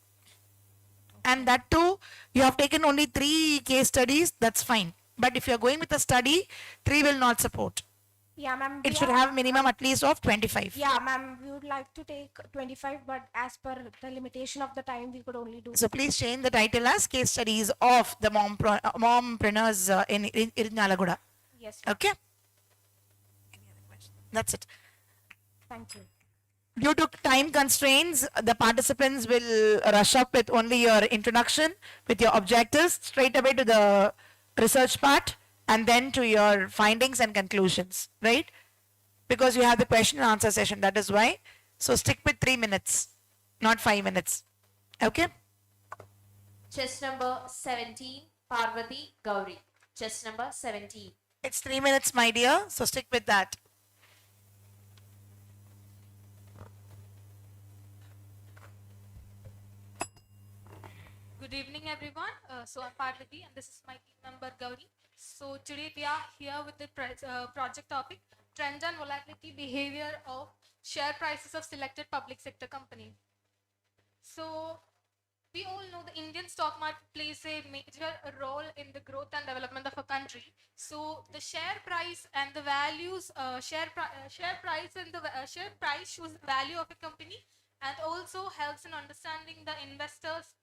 And that too, you have taken only 3 case studies, that's fine. But if you are going with a study, 3 will not support. Yeah, ma'am. It should have minimum at least of 25. Yeah, ma'am. We would like to take 25, but as per the limitation of the time, we could only do. So please change the title as case studies of the mompreneurs in Nalaguda. Yes. Okay. Any other question? That's it. Thank you. Due to time constraints, the participants will rush up with only your introduction, with your objectives, straight away to the research part, and then to your findings and conclusions, right? Because you have the question and answer session, that is why. So stick with 3 minutes, not 5 minutes. Okay? Chest number 17, Parvati Gauri. Chest number 17. It's 3 minutes, my dear, so stick with that. Good evening, everyone. So I'm Parvati, and this is my team member Gauri. So today we are here with the project topic: trend and volatility behavior of share prices of selected public sector companies. So we all know the Indian stock market plays a major role in the growth and development of a country. So the share price and the values, share price and the share price shows the value of a company, and also helps in understanding the investors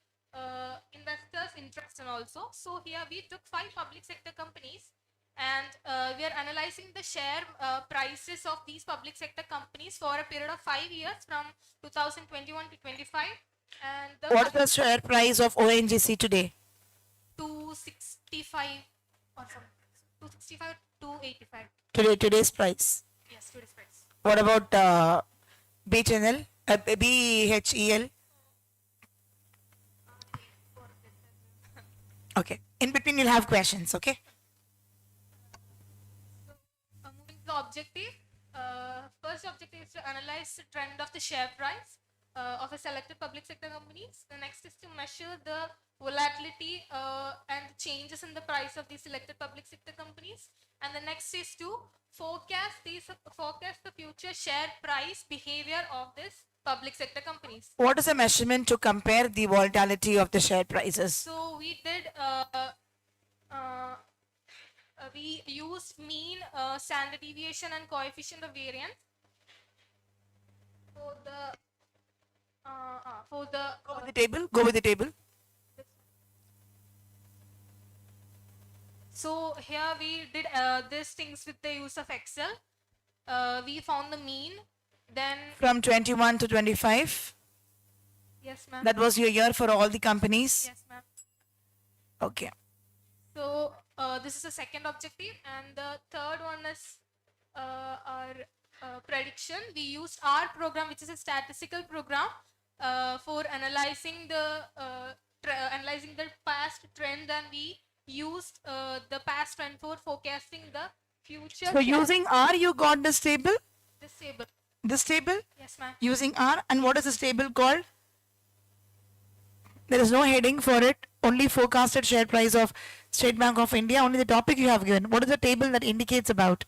interest and also. So here we took 5 public sector companies, and we are analyzing the share prices of these public sector companies for a period of 5 years from 2021 to 25. And What is the share price of ONGC today? 265 or something. 265 to 85. Today's price. Yes, today's price. What about BHNL? BHEL? Okay. In between, you'll have questions, okay? Moving to the objective. First objective is to analyze the trend of the share price of a selected public sector companies. The next is to measure the volatility and changes in the price of these selected public sector companies. And the next is to forecast the future share price behavior of this public sector companies. What is a measurement to compare the volatility of the share prices? So we did we used mean, standard deviation, and coefficient of variance for the Go with the table. Go with the table. So here we did these things with the use of Excel. We found the mean. Then From 21 to 25. Yes, ma'am. That was your year for all the companies. Yes, ma'am. Okay. So this is the second objective, and the third one is our prediction. We used R program, which is a statistical program, for analyzing the past trend, and we used the past trend for forecasting the future. So using R, you got this table? This table. This table? Yes, ma'am. Using R. And what is this table called? There is no heading for it. Only forecasted share price of State Bank of India. Only the topic you have given. What is the table that indicates about?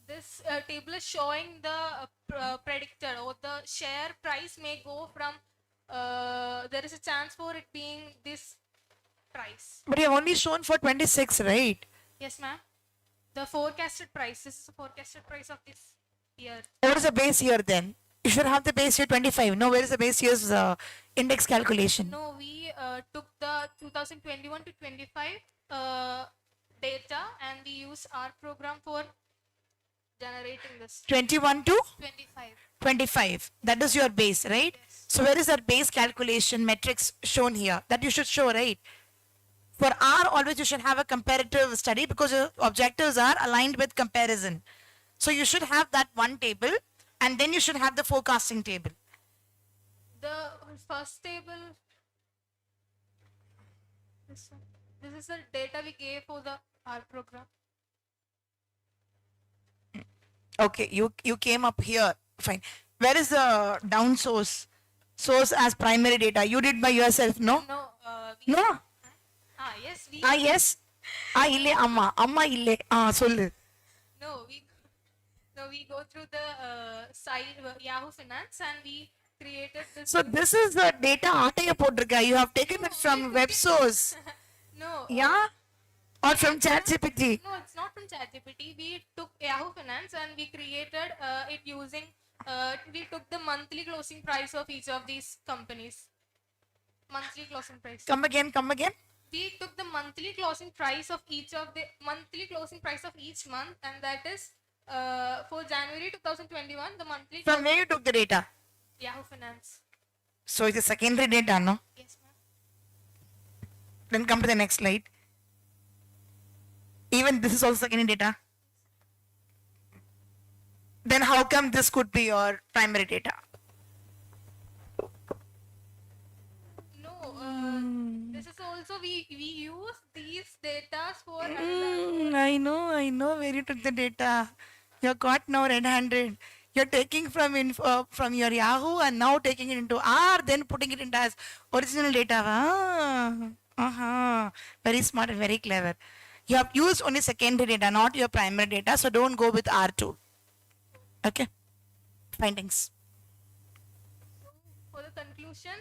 This table is showing the predicted, or the share price may go from, there is a chance for it being this price. But you have only shown for 26, right? Yes, ma'am. The forecasted price. This is the forecasted price of this year. What is the base year then? You should have the base year 25. No, where is the base year's index calculation? No, we took the 2021 to 25 data, and we use our program for generating this. 21 to? 25. 25. That is your base, right? Yes. So where is that base calculation metrics shown here? That you should show, right? For R, always you should have a comparative study because your objectives are aligned with comparison. So you should have that one table, and then you should have the forecasting table. The first table, this one. This is the data we gave for the R program. Okay, you came up here. Fine. Where is the down source? Source as primary data. You did by yourself, no? No. No? Yes. Yes. Ille amma. Amma ille. Sollu. No, we go through the site Yahoo Finance, and we created this. So this is the data aataya potrukka. You have taken it from web source. No. Yeah? Or from ChatGPT? No, it's not from ChatGPT. We took Yahoo Finance, and we created it using, we took the monthly closing price of each of these companies. Monthly closing price. Come again. We took the monthly closing price of each month, and that is for January 2021, the monthly. From where you took the data? Yahoo Finance. So it is secondary data, no? Yes, ma'am. Then come to the next slide. Even this is also secondary data. Then how come this could be your primary data? No, this is also we use these data for I know where you took the data. You're caught now red-handed. You're taking from your Yahoo and now taking it into R, then putting it into as original data. Very smart and very clever. You have used only secondary data, not your primary data, so don't go with R2. Okay? Findings. for the conclusion.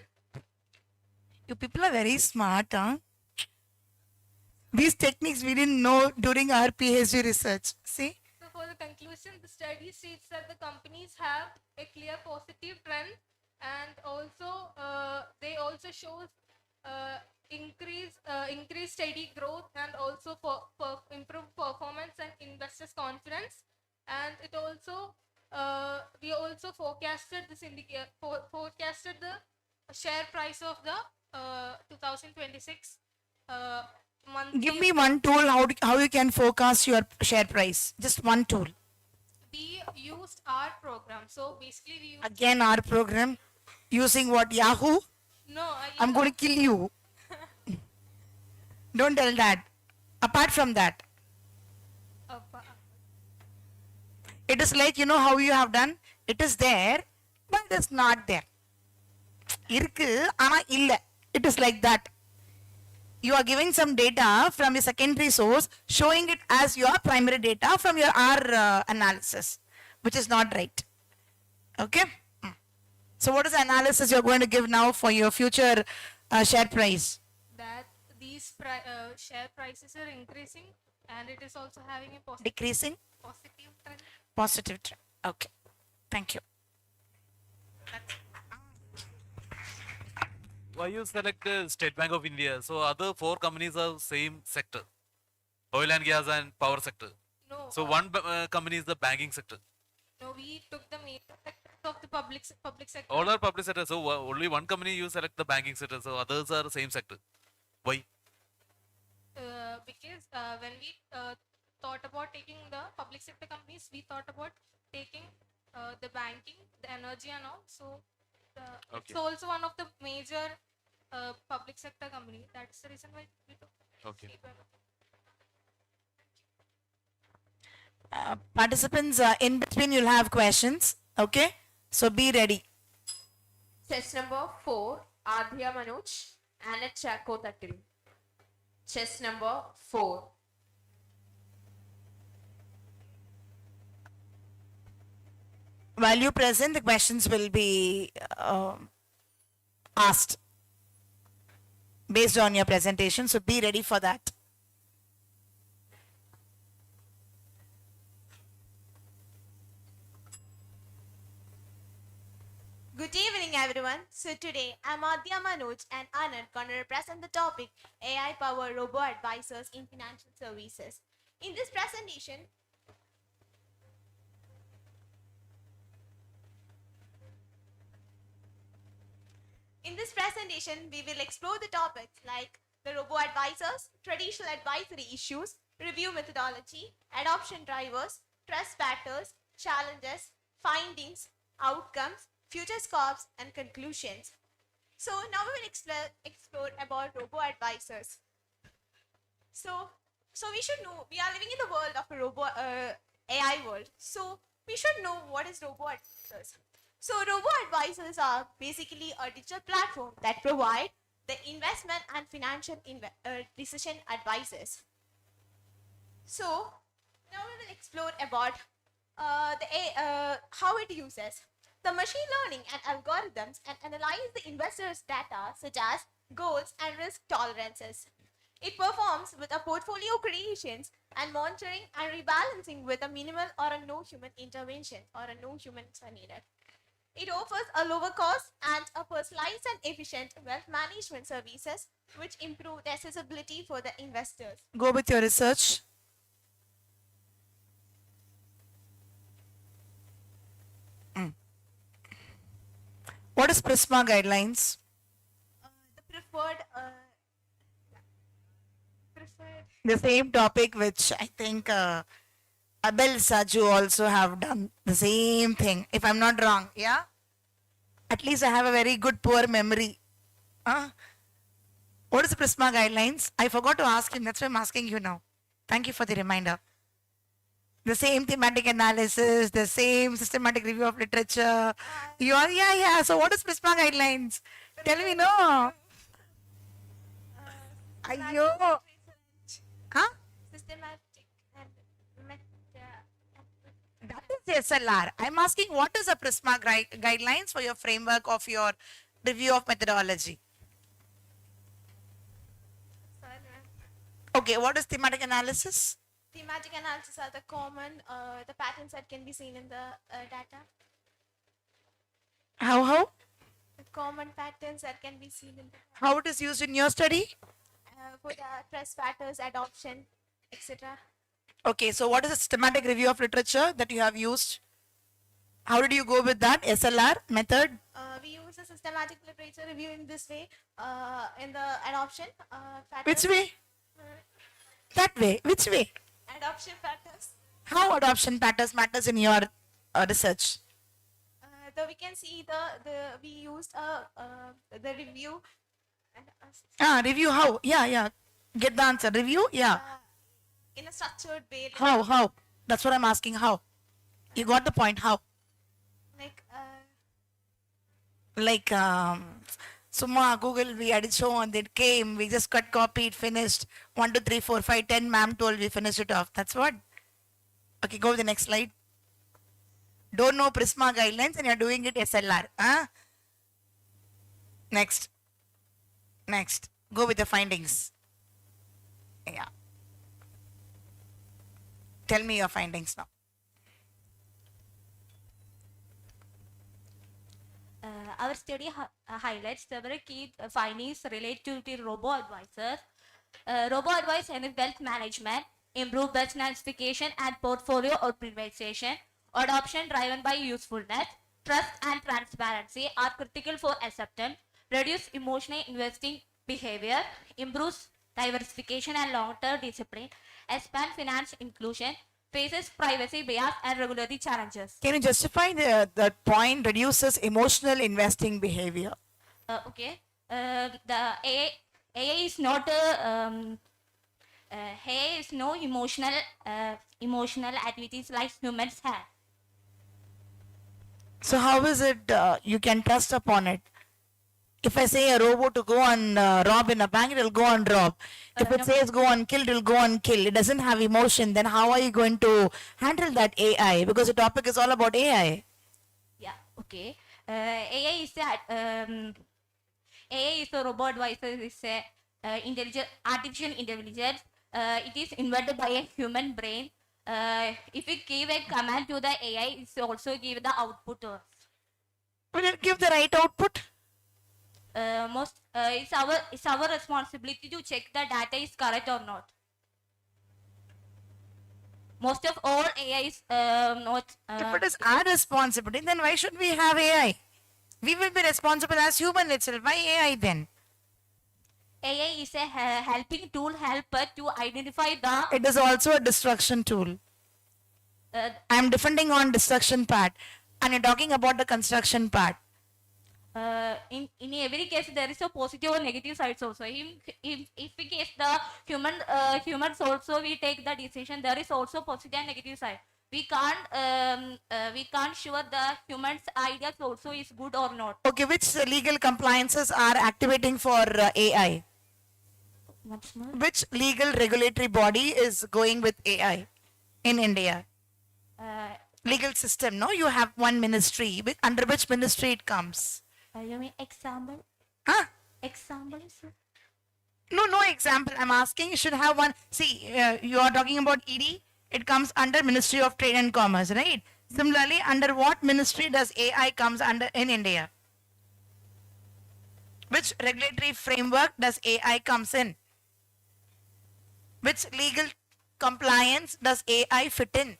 You people are very smart, huh? These techniques we didn't know during our PhD research. See? So for the conclusion, the study states that the companies have a clear positive trend, and also they also shows increased steady growth, and also for improved performance and investors' confidence. And it also we also forecasted this forecasted the share price of the 2026 monthly. Give me one tool how you can forecast your share price. Just one tool. We used our program. So basically we used Again, our program using what? Yahoo? No, I'm going to kill you. Don't tell that. Apart from that, it is like, you know how you have done? It is there, but it is not there. Irukku, ஆனா இல்ல. It is like that. You are giving some data from a secondary source, showing it as your primary data from your R analysis, which is not right. Okay? So what is the analysis you're going to give now for your future share price? that these share prices are increasing, and it is also having a Decreasing? positive trend. Positive trend. Okay. Thank you. Why you select State Bank of India? So other 4 companies are same sector, oil and gas and power sector. No. So one company is the banking sector. No, we took the major sectors of the public sector. All are public sector. So only one company you select the banking sector. So others are same sector. Why? Because when we thought about taking the public sector companies, we thought about taking the banking, the energy and all. So it's Okay. also one of the major public sector company. That's the reason why we took Okay. State Bank of India. Participants, in between you'll have questions. Okay? So be ready. Chess number 4, Adhya Manoj, Annette Chako Tattil. Chess number 4. While you present, the questions will be asked based on your presentation. So be ready for that. Good evening, everyone. So today, I'm Adhya Manoj and Anand going to represent the topic AI-powered robo-advisors in financial services. In this presentation, we will explore the topics like the robo-advisors, traditional advisory issues, review methodology, adoption drivers, trust factors, challenges, findings, outcomes, future scopes, and conclusions. So now we will explore about robo-advisors. So we should know, we are living in the world of a AI world. So we should know what is robo-advisors. So robo-advisors are basically a digital platform that provide the investment and financial decision advices. So now we will explore about how it uses the machine learning and algorithms and analyze the investors' data such as goals and risk tolerances. It performs with a portfolio creations and monitoring and rebalancing with a minimal or a no human intervention or a no humans are needed. It offers a lower cost and a personalized and efficient wealth management services which improve the accessibility for the investors. Go with your research. What is Prisma guidelines? The preferred The same topic which I think Abel Saju also have done the same thing, if I'm not wrong. Yeah? At least I have a very good poor memory. What is the Prisma guidelines? I forgot to ask him. That's why I'm asking you now. Thank you for the reminder. The same thematic analysis, the same systematic review of literature. You are, yeah. So what is Prisma guidelines? Tell me, no. Ayyo. Huh? Systematic and That is SLR. I'm asking what is a Prisma guidelines for your framework of your review of methodology? Okay, what is thematic analysis? thematic analysis are the common, the patterns that can be seen in the data. How? The common patterns that can be seen in the How it is used in your study? for the trust factors, adoption, etc. Okay, so what is a systematic review of literature that you have used? How did you go with that SLR method? We use a systematic literature review in this way, in the adoption factors. Which way? That way. Which way? Adoption factors. How adoption patterns matters in your research? So we can see we used the review. And, Review how? Yeah. Get the answer. Review? Yeah. in a structured way. How? That's what I'm asking. How? You got the point. How? Like Summa, Google, we had it shown, it came, we just cut, copied, finished. 1, 2, 3, 4, 5, 10, ma'am told, we finished it off. That's what? Okay, go to the next slide. Don't know Prisma guidelines and you're doing it SLR. Next. Go with the findings. Yeah. Tell me your findings now. Our study highlights several key findings related to robo-advisors. Robo-advice and wealth management, improved wealth notification and portfolio optimization, adoption driven by usefulness, trust and transparency are critical for acceptance, reduce emotional investing behavior, improves diversification and long-term discipline, expand finance inclusion, faces privacy bias and regulatory challenges. Can you justify that point reduces emotional investing behavior? Okay. The AA is not AA is no emotional activities like humans have. So how is it you can trust upon it? If I say a robot to go and rob in a bank, it will go and rob. If it says go and kill, it will go and kill. It doesn't have emotion. Then how are you going to handle that AI? Because the topic is all about AI. Yeah. Okay. AI is a robot advisor. Is a artificial intelligence. It is invented by a human brain. If we give a command to the AI, it also give the output to us. Will it give the right output? It's our responsibility to check the data is correct or not. Most of all AI is not. If it is our responsibility, then why should we have AI? We will be responsible as human itself. Why AI then? AI is a helping tool, helper to identify the. It is also a destruction tool. I am defending on destruction part, and you're talking about the construction part. In every case there is a positive or negative sides also. If in case the humans also we take the decision, there is also positive and negative side. We can't sure the humans ideas also is good or not. Okay, which legal compliances are activating for AI? Once more. Which legal regulatory body is going with AI in India? Legal system, no? You have one ministry. Under which ministry it comes? You mean example? Huh? Example, sir? No example. I'm asking you should have one. See, you are talking about ED. It comes under Ministry of Trade and Commerce, right? Similarly, under what ministry does AI comes under in India? Which regulatory framework does AI comes in? Which legal compliance does AI fit in?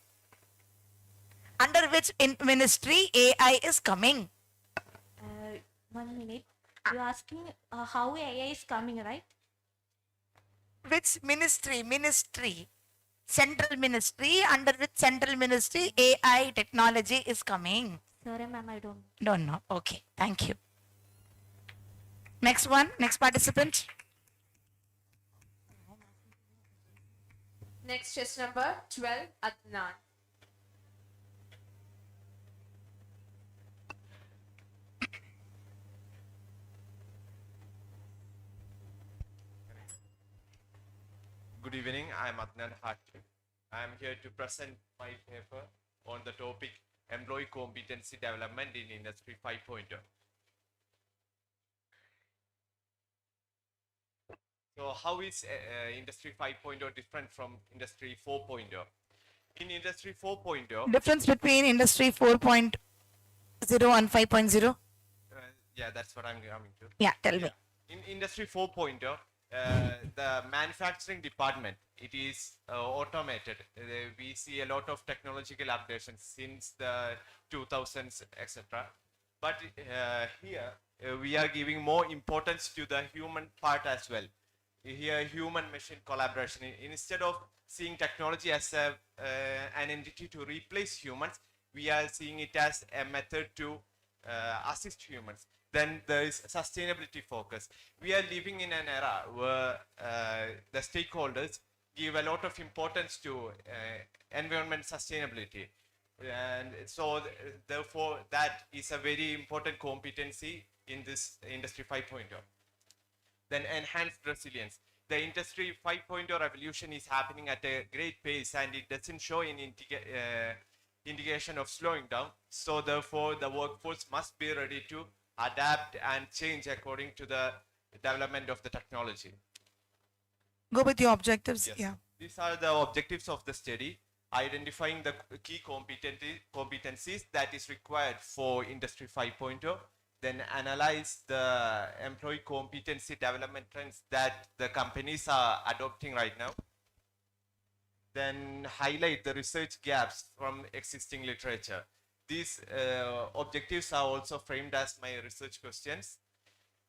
Under which ministry AI is coming? 1 minute. You're asking how AI is coming, right? Which ministry? Central ministry. Under which central ministry AI technology is coming? Sorry, ma'am, I don't. Don't know. Okay, thank you. Next one, next participant. Next test number 12, Adnan. Good evening, I am Adnan Hakim. I am here to present my paper on the topic Employee Competency Development in Industry 5.0. So how is Industry 5.0 different from Industry 4.0? In Industry 4.0, Difference between Industry 4.0 and 5.0? Yeah, that's what I'm coming to. Yeah, tell me. In Industry 4.0, the manufacturing department, it is automated. We see a lot of technological updations since the 2000s, etc. But here, we are giving more importance to the human part as well. Here, human-machine collaboration. Instead of seeing technology as an entity to replace humans, we are seeing it as a method to assist humans. Then there is sustainability focus. We are living in an era where the stakeholders give a lot of importance to environment sustainability. And so therefore that is a very important competency in this Industry 5.0. Then enhanced resilience. The Industry 5.0 revolution is happening at a great pace and it doesn't show any indication of slowing down. So therefore the workforce must be ready to adapt and change according to the development of the technology. Go with your objectives. Yes. Yeah. These are the objectives of the study, identifying the key competencies that is required for Industry 5.0, then analyze the employee competency development trends that the companies are adopting right now, then highlight the research gaps from existing literature. These objectives are also framed as my research questions.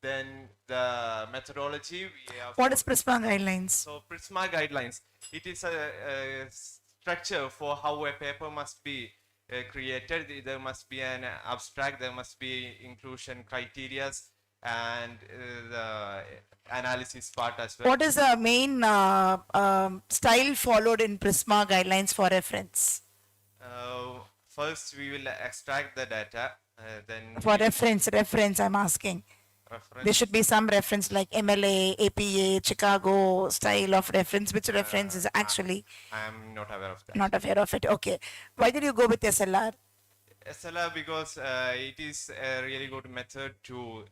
Then the methodology. What is PRISMA guidelines? So PRISMA guidelines, it is a structure for how a paper must be created. There must be an abstract, there must be inclusion criteria and the analysis part as well. What is the main style followed in PRISMA guidelines for reference? First, we will extract the data. Then For reference, I'm asking. There should be some reference like MLA, APA, Chicago style of reference. Which reference is actually? I am not aware of that. Not aware of it. Okay. Why did you go with SLR? SLR because it is a really good method to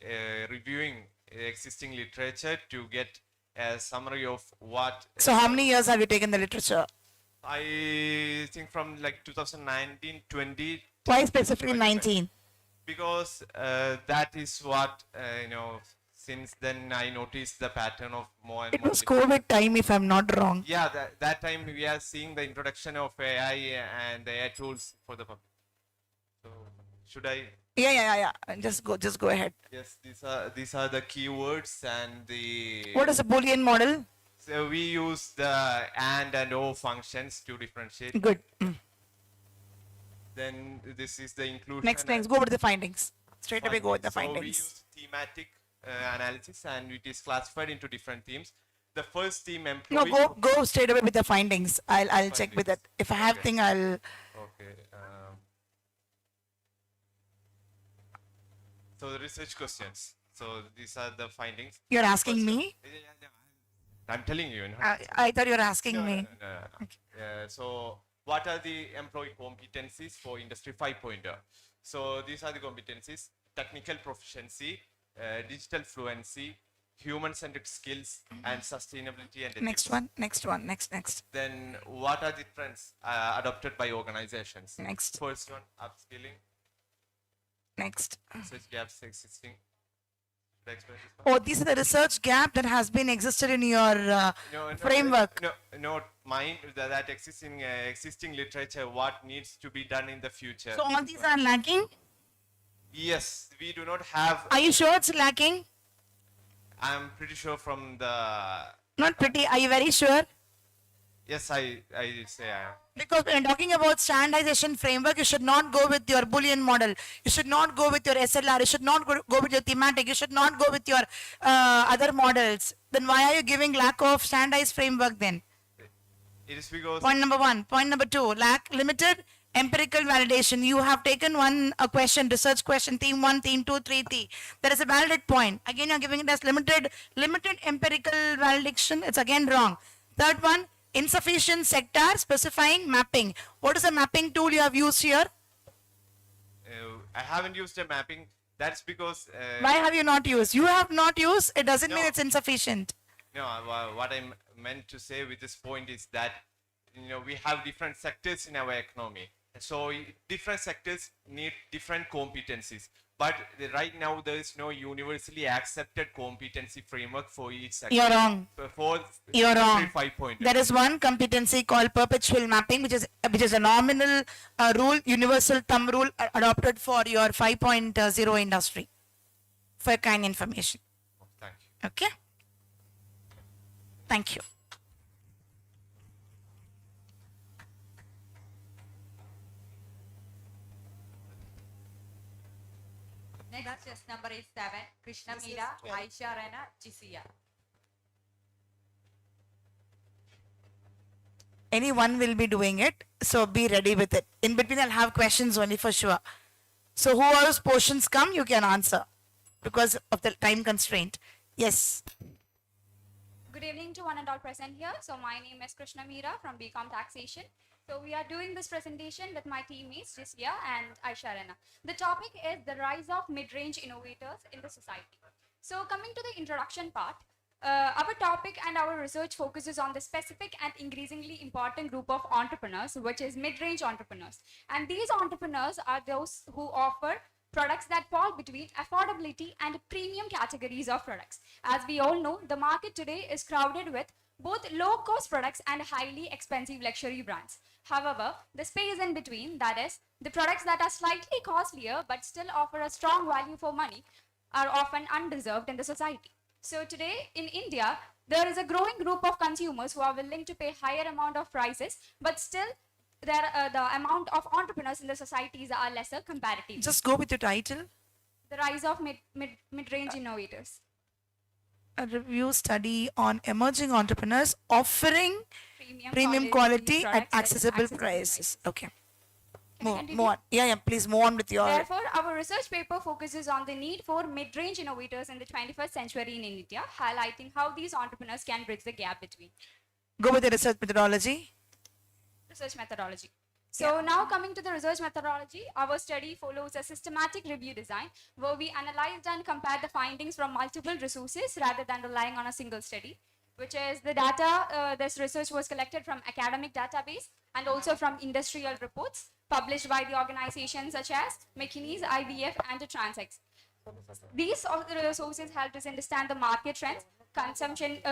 reviewing existing literature to get a summary of what. So how many years have you taken the literature? I think from like 2019, 20. Why specifically 19? Because that is what, since then I noticed the pattern of more and It more. was COVID time, if I'm not wrong. Yeah, that time we are seeing the introduction of AI and AI tools for the public. So should I? Yeah. Just go ahead. Yes, these are the keywords and the. What is a Boolean model? So we use the and or functions to differentiate. Good. Then this is the inclusion. Next, go with the findings. Straight away go with the So we findings. use thematic analysis and it is classified into different themes. The first theme No, employee. go straight away with the findings. I'll check with that. If I have Okay. thing, I'll. Okay. So the research questions. So these are the findings. You're asking me? I'm telling you. I thought you were asking No, me. no. So what are the employee competencies for Industry 5.0? So these are the competencies: technical proficiency, digital fluency, human-centered skills, and sustainability and ethics. Next one. Then what are the trends adopted by organizations? Next. First one, upskilling. Next. Research gaps existing. Should I explain this one? Oh, these are the research gap that has been existed in your framework. No, not mine. That existing existing literature. What needs to be done in the future? So all these are lacking? Yes, we do not have. Are you sure it's lacking? I'm pretty sure from the. Not pretty. Are you very sure? Yes, I say I am. Because when talking about standardization framework, you should not go with your Boolean model. You should not go with your SLR. You should not go with your thematic. You should not go with your other models. Then why are you giving lack of standardized framework then? It is because Point number one. Point number two, lack limited empirical validation. You have taken a question, research question, theme 1, theme 2, 3, T. That is a valid point. Again, you're giving it as limited empirical validation. It's again wrong. Third one, insufficient sector specifying mapping. What is the mapping tool you have used here? I haven't used a mapping. That's because. Why have you not used? You have not used. It doesn't mean No. it's insufficient. No, what I meant to say with this point is that we have different sectors in our economy. So different sectors need different competencies. But right now there is no universally accepted competency framework for each sector. You're wrong. For You're every wrong. 5 point. There is one competency called perpetual mapping, which is a nominal rule, universal thumb rule adopted for your 5.0 industry. For your kind information. Thank you. Okay. Thank you. Next test number is 7. Krishna Meera, Aisha Rana, Jisia. Anyone will be doing it, so be ready with it. In between, I'll have questions only for sure. So whoever's portions come, you can answer because of the time constraint. Yes. Good evening to one and all present here. So my name is Krishna Meera from BCom Taxation. So we are doing this presentation with my teammates Jisia and Aisha Rana. The topic is the rise of mid-range innovators in the society. So coming to the introduction part, our topic and our research focuses on the specific and increasingly important group of entrepreneurs, which is mid-range entrepreneurs. And these entrepreneurs are those who offer products that fall between affordability and premium categories of products. As we all know, the market today is crowded with both low-cost products and highly expensive luxury brands. However, the space in between, that is, the products that are slightly costlier but still offer a strong value for money, are often undeserved in the society. So today in India, there is a growing group of consumers who are willing to pay higher amount of prices, but still the amount of entrepreneurs in the societies are lesser comparatively. Just go with your title. The rise of mid-range innovators. A review study on emerging entrepreneurs offering premium quality at accessible prices. Okay. Move on. Yeah, please move on with your. Therefore, our research paper focuses on the need for mid-range innovators in the 21st century in India, highlighting how these entrepreneurs can bridge the gap between. Go with the research methodology. Research methodology. So now coming to the research methodology, our study follows a systematic review design where we analyzed and compared the findings from multiple resources rather than relying on a single study, which is the data. This research was collected from academic database and also from industrial reports published by the organizations such as McKinsey, IVF, and Transex. These sources helped us understand the market trends,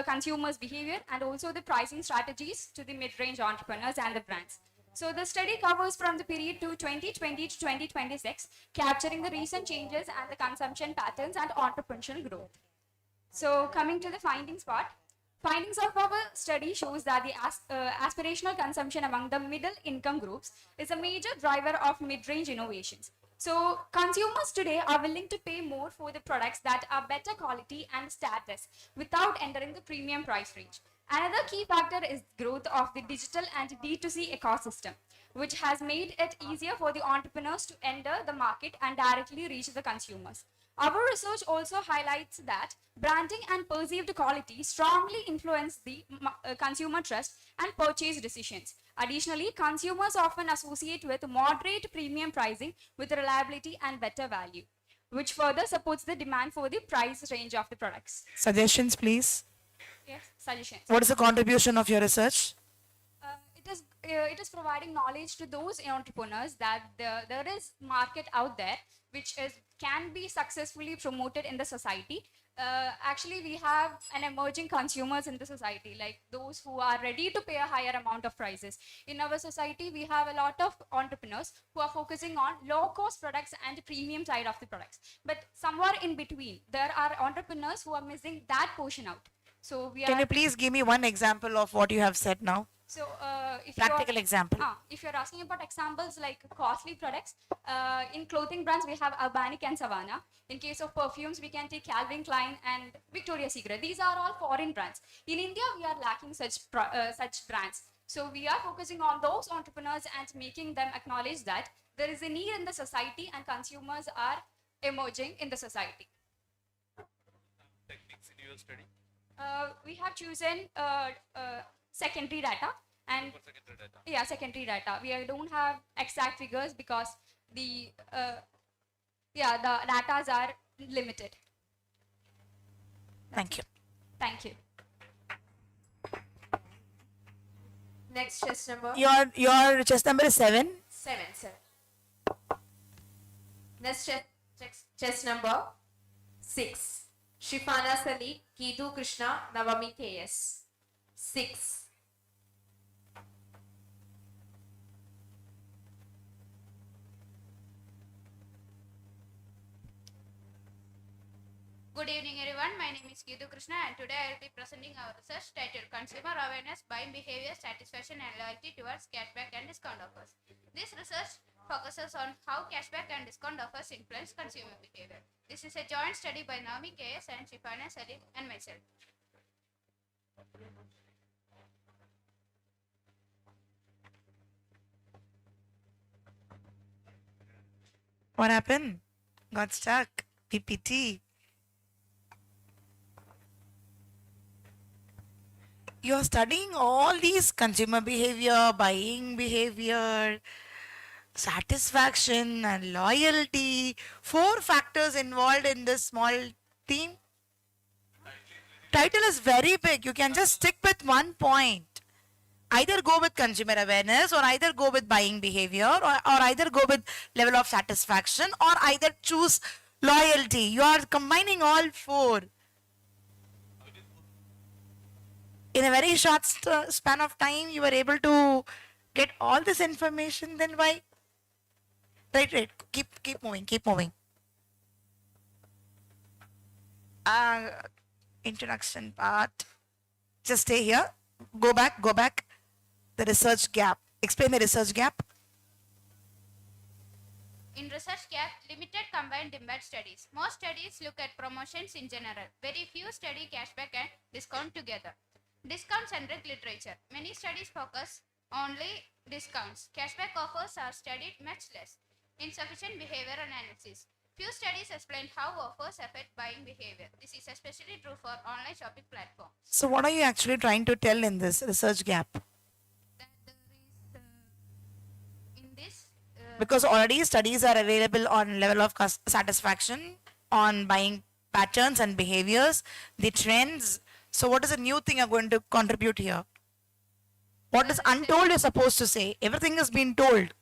consumers' behavior, and also the pricing strategies to the mid-range entrepreneurs and the brands. So the study covers from the period to 2020 to 2026, capturing the recent changes and the consumption patterns and entrepreneurial growth. So coming to the findings part, findings of our study shows that the aspirational consumption among the middle income groups is a major driver of mid-range innovations. So consumers today are willing to pay more for the products that are better quality and status without entering the premium price range. Another key factor is growth of the digital and D2C ecosystem, which has made it easier for the entrepreneurs to enter the market and directly reach the consumers. Our research also highlights that branding and perceived quality strongly influence the consumer trust and purchase decisions. Additionally, consumers often associate with moderate premium pricing with reliability and better value, which further supports the demand for the price range of the products. Suggestions, please. Yes, suggestions. What is the contribution of your research? It is providing knowledge to those entrepreneurs that there is market out there which can be successfully promoted in the society. Actually, we have an emerging consumers in the society, like those who are ready to pay a higher amount of prices. In our society, we have a lot of entrepreneurs who are focusing on low-cost products and premium side of the products. But somewhere in between, there are entrepreneurs who are missing that portion out. So we are. Can you please give me one example of what you have said now? So, if practical example. If you're asking about examples like costly products, in clothing brands we have Urbanic and Savannah. In case of perfumes, we can take Calvin Klein and Victoria's Secret. These are all foreign brands. In India, we are lacking such brands. So we are focusing on those entrepreneurs and making them acknowledge that there is a need in the society and consumers are emerging in the society. Techniques in your study? We have chosen secondary data and Secondary data. yeah, secondary data. We don't have exact figures because the the datas are limited. Thank you. Thank you. Next chess number. Your chess number is 7. 7. Next chess number 6. Shifana Sali, Kidu Krishna, Navami KS. 6. Good evening everyone, my name is Kidu Krishna and today I will be presenting our research titled Consumer Awareness, Buying Behavior, Satisfaction and Loyalty Towards Cashback and Discount Offers. This research focuses on how cashback and discount offers influence consumer behavior. This is a joint study by Naomi KS and Shifana Salim and myself. What happened? Got stuck. PPT. You're studying all these consumer behavior, buying behavior, satisfaction and loyalty. 4 factors involved in this small team. Title is very big. You can just stick with one point. Either go with consumer awareness or either go with buying behavior or either go with level of satisfaction or either choose loyalty. You are combining all 4. In a very short span of time, you were able to get all this information. Then why? Right. Keep moving. Introduction part. Just stay here. Go back. The research gap. Explain the research gap. In research gap, limited combined demand studies. Most studies look at promotions in general. Very few study cashback and discount together. Discount-centric literature. Many studies focus only discounts. Cashback offers are studied much less. Insufficient behavior analysis. Few studies explain how offers affect buying behavior. This is especially true for online shopping platforms. So what are you actually trying to tell in this research gap? Because already studies are available on level of satisfaction, on buying patterns and behaviors, the trends. So what is a new thing you're going to contribute here? What is untold you're supposed to say? Everything has been told.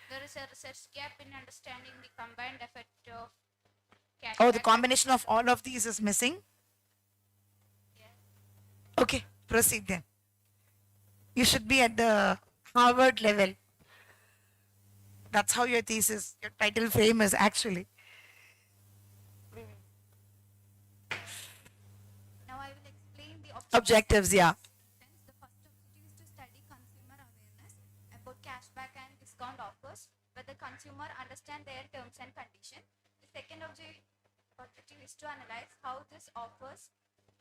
There is a research gap in understanding the combined effect of cashback. Oh, the combination of all of these is missing? Okay, proceed then. You should be at the Harvard level. That's how your thesis, your title frame is actually. Now I will explain the Objectives, yeah. The first objective is to study consumer awareness about cashback and discount offers, where the consumer understand their terms and conditions. The second objective is to analyze how this offers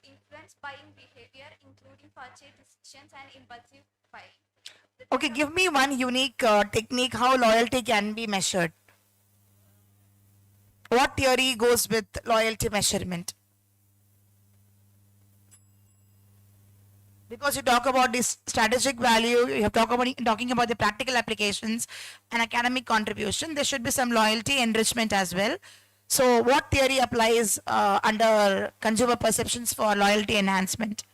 influence buying behavior, including purchase decisions and impulsive buying. Okay, give me one unique technique how loyalty can be measured. What theory goes with loyalty measurement? Because you talk about this strategic value, you have talking about the practical applications and academic contribution. There should be some loyalty enrichment as well. So what theory applies under consumer perceptions for loyalty enhancement?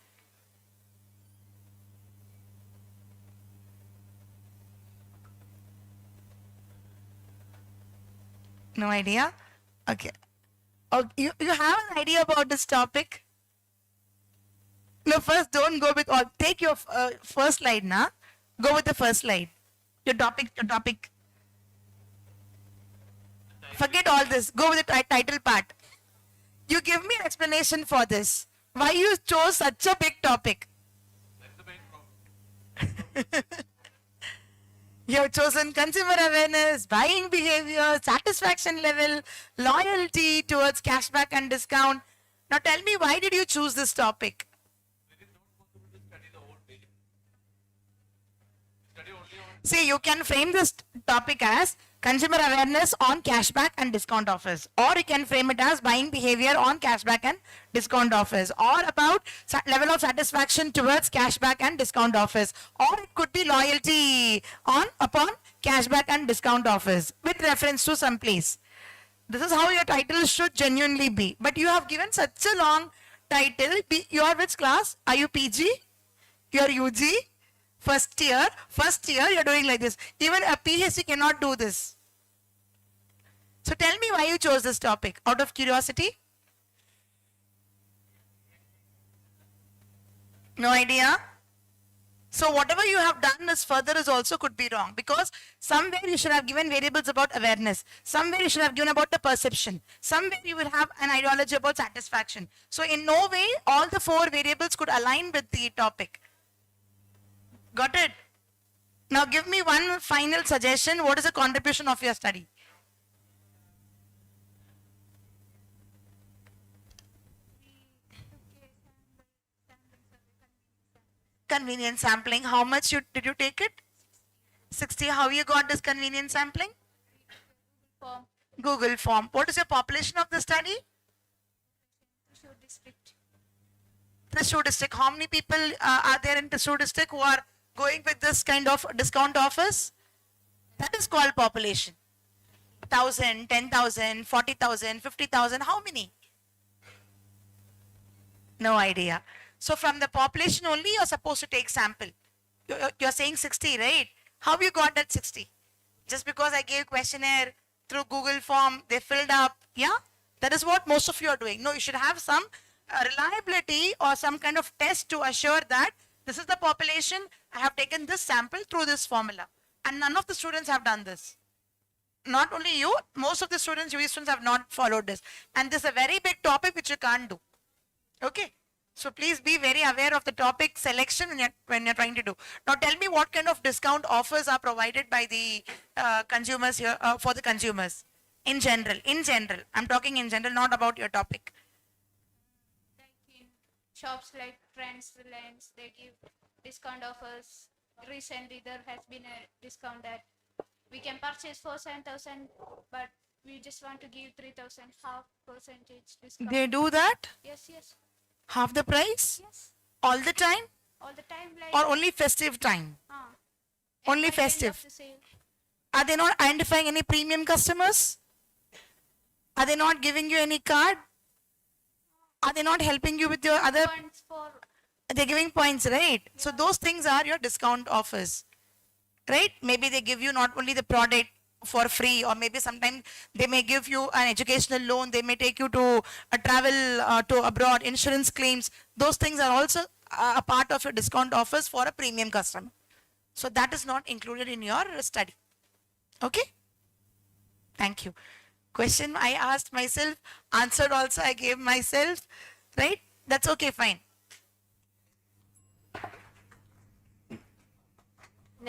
No idea? Okay. Oh, you have an idea about this topic? No, first don't go with all. Take your first slide, na. Go with the first slide. Your topic. Forget all this. Go with the title part. You give me an explanation for this. Why you chose such a big topic? You have chosen consumer awareness, buying behavior, satisfaction level, loyalty towards cashback and discount. Now tell me, why did you choose this topic? See, you can frame this topic as consumer awareness on cashback and discount offers, or you can frame it as buying behavior on cashback and discount offers, or about level of satisfaction towards cashback and discount offers, or it could be loyalty upon cashback and discount offers with reference to some place. This is how your title should genuinely be. But you have given such a long title. You are which class? Are you PG? You are UG? First year, you're doing like this. Even a PhD cannot do this. So tell me why you chose this topic. Out of curiosity? No idea? So whatever you have done is further is also could be wrong, because somewhere you should have given variables about awareness. Somewhere you should have given about the perception. Somewhere you will have an ideology about satisfaction. So in no way all the 4 variables could align with the topic. Got it? Now give me one final suggestion. What is the contribution of your study? Convenience sampling. How much did you take it? 60. How you got this convenience sampling? Google form. What is your population of the study? Thrissur district. How many people are there in Thrissur district who are going with this kind of discount offers? That is called population. 1,000, 10,000, 40,000, 50,000. How many? No idea. So from the population only you're supposed to take sample. You're saying 60, right? How you got that 60? Just because I gave questionnaire through Google form, they filled up. Yeah? That is what most of you are doing. No, you should have some reliability or some kind of test to assure that this is the population. I have taken this sample through this formula. And none of the students have done this. Not only you, most of the students, UV students have not followed this. And this is a very big topic which you can't do. Okay? So please be very aware of the topic selection when you're trying to do. Now tell me what kind of discount offers are provided by the consumers here, for the consumers. In general, I'm talking in general, not about your topic. Like in shops like Trends, Reliance, they give discount offers. Recently there has been a discount that we can purchase for 7,000, but we just want to give 3,000, half percentage discount. They do that? Yes, yes. Half the price? Yes. All the time? All the time, like. Or only festive time? Only festive. Are they not identifying any premium customers? Are they not giving you any card? Are they not helping you with your other? They're giving points, right? Yeah. So those things are your discount offers, right? Maybe they give you not only the product for free, or maybe sometimes they may give you an educational loan. They may take you to a travel to abroad, insurance claims. Those things are also a part of your discount offers for a premium customer. So that is not included in your study. Okay? Thank you. Question I asked myself, answered also I gave myself, right? That's okay, fine.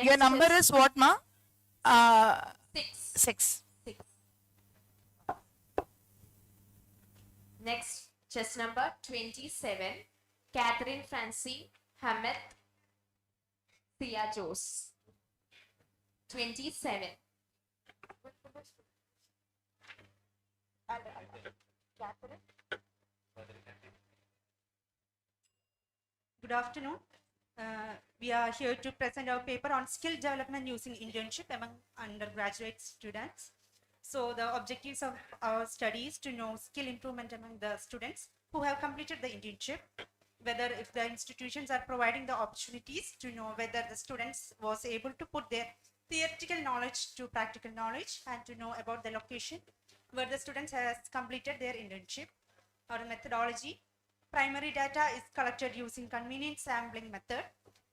Your number is what, ma? 6. Next, chess number 27, Catherine Francie Hamed Sia Jos. 27. Good afternoon. We are here to present our paper on skill development using internship among undergraduate students. So the objectives of our study is to know skill improvement among the students who have completed the internship, whether if the institutions are providing the opportunities to know whether the students was able to put their theoretical knowledge to practical knowledge, and to know about the location where the students has completed their internship. Our methodology, primary data is collected using convenience sampling method,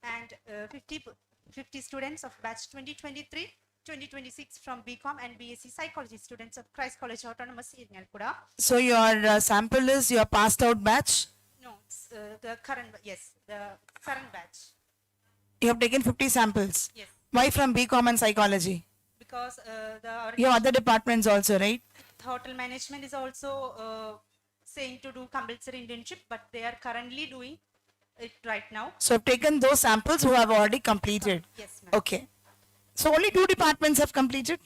and 50 students of batch 2023-2026 from BCom and BSc Psychology students of Christ College Autonomous in Irngalkuda. So your sample is your passed out batch? No, it's, the current, yes, the current batch. You have taken 50 samples? Yes. Why from BCom and Psychology? Because your other departments also, right? Hotel management is also saying to do compulsory internship, but they are currently doing it right now. So I've taken those samples who have already completed. Yes, ma'am. Okay. So only 2 departments have completed?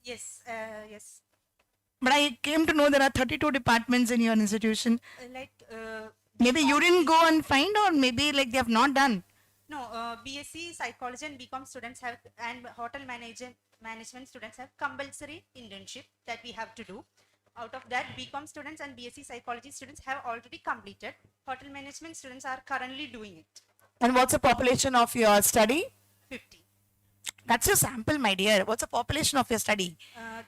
Yes, yes. But I came to know there are 32 departments in your institution. Maybe you BCom didn't go and find, or maybe like they have not done. No, BSc Psychology and BCom students have, and Hotel Management students have compulsory internship that we have to do. Out of that, BCom students and BSc Psychology students have already completed. Hotel Management students are currently doing it. And what's the population of your study? 50. That's your sample, my dear. What's the population of your study?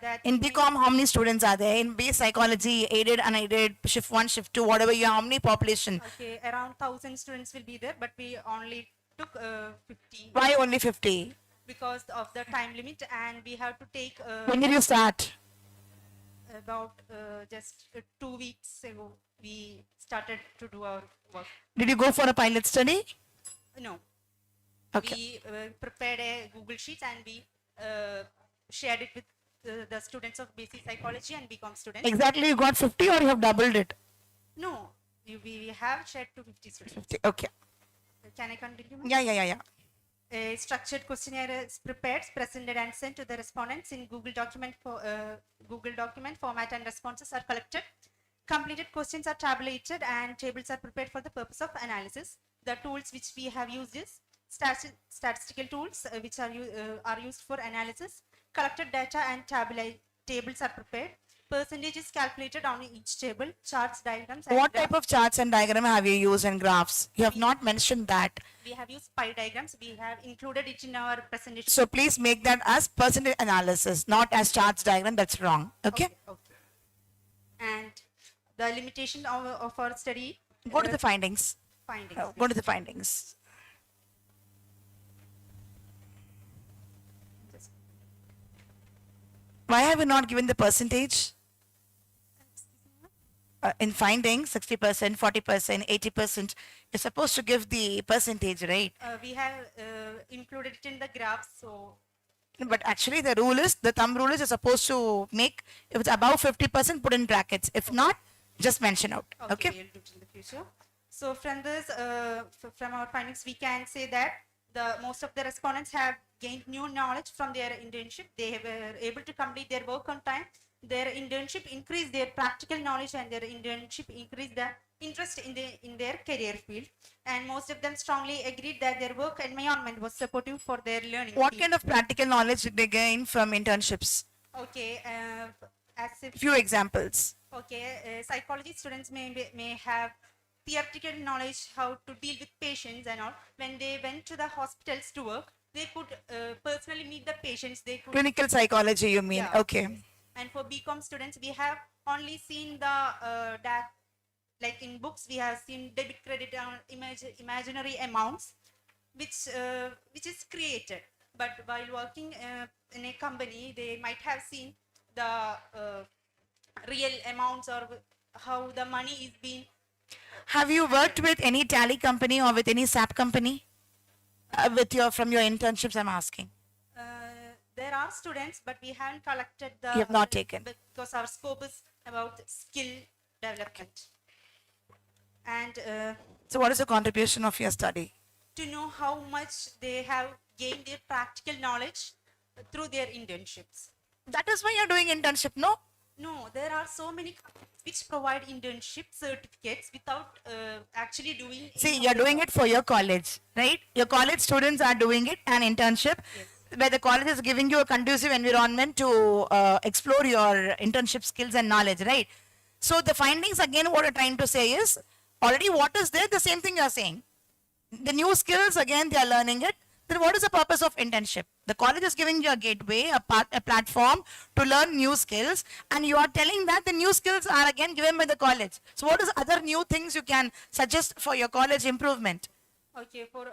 That In BCom, how many students are there? In BS Psychology, aided, unaided, shift 1, shift 2, whatever you have, how many population? Okay, around 1,000 students will be there, but we only took 50. Why only 50? Because of the time limit, and we have to take. When did you start? About just 2 weeks ago, we started to do our work. Did you go for a pilot study? No. Okay. We prepared a Google Sheets and we shared it with the students of basic psychology and BCom students. Exactly, you got 50 or you have doubled it? No, we have shared to 50 students. 50, okay. Can I continue? Yeah. A structured questionnaire is prepared, presented and sent to the respondents in Google document format, and responses are collected. Completed questions are tabulated and tables are prepared for the purpose of analysis. The tools which we have used is statistical tools which are used for analysis. Collected data and tables are prepared. Percentage is calculated on each table. Charts, diagrams. And What type of charts and diagram have you used and graphs? You have not mentioned that. We have used pie diagrams. We have included it in our presentation. So please make that as percentage analysis, not as charts diagram. That's wrong. Okay? And the limitation of our study. Go to the findings. Go to the findings. Why have you not given the percentage? In findings, 60%, 40%, 80%, you're supposed to give the percentage, right? We have included it in the graph, so. But actually the rule is, the thumb rule is you're supposed to make, if it's above 50%, put in brackets. If not, just mention out. Okay? We'll do it in the future. So from this, from our findings, we can say that most of the respondents have gained new knowledge from their internship. They were able to complete their work on time. Their internship increased their practical knowledge, and their internship increased the interest in their career field. And most of them strongly agreed that their work environment was supportive for their learning. What kind of practical knowledge did they gain from internships? Okay, Few examples. Okay, psychology students may have theoretical knowledge how to deal with patients and all. When they went to the hospitals to work, they could personally meet the patients. They could. Clinical psychology, you mean? Yeah. Okay. And for BCom students, we have only seen the like in books, we have seen debit, credit, imaginary amounts, which is created. But while working in a company, they might have seen the real amounts or how the money is being. Have you worked with any tally company or with any SAP company? From your internships, I'm asking. There are students, but we haven't collected the. You have not taken. Because our scope is about skill development. And So what is the contribution of your study? to know how much they have gained their practical knowledge through their internships. That is why you're doing internship, no? No, there are so many companies which provide internship certificates without actually doing. See, you're doing it for your college, right? Your college students are doing it, an internship, where the college is giving you a conducive environment to explore your internship skills and knowledge, right? So the findings, again, what you're trying to say is, already what is there, the same thing you're saying. The new skills, again, they are learning it. Then what is the purpose of internship? The college is giving you a gateway, a platform to learn new skills, and you are telling that the new skills are again given by the college. So what is other new things you can suggest for your college improvement? Okay, for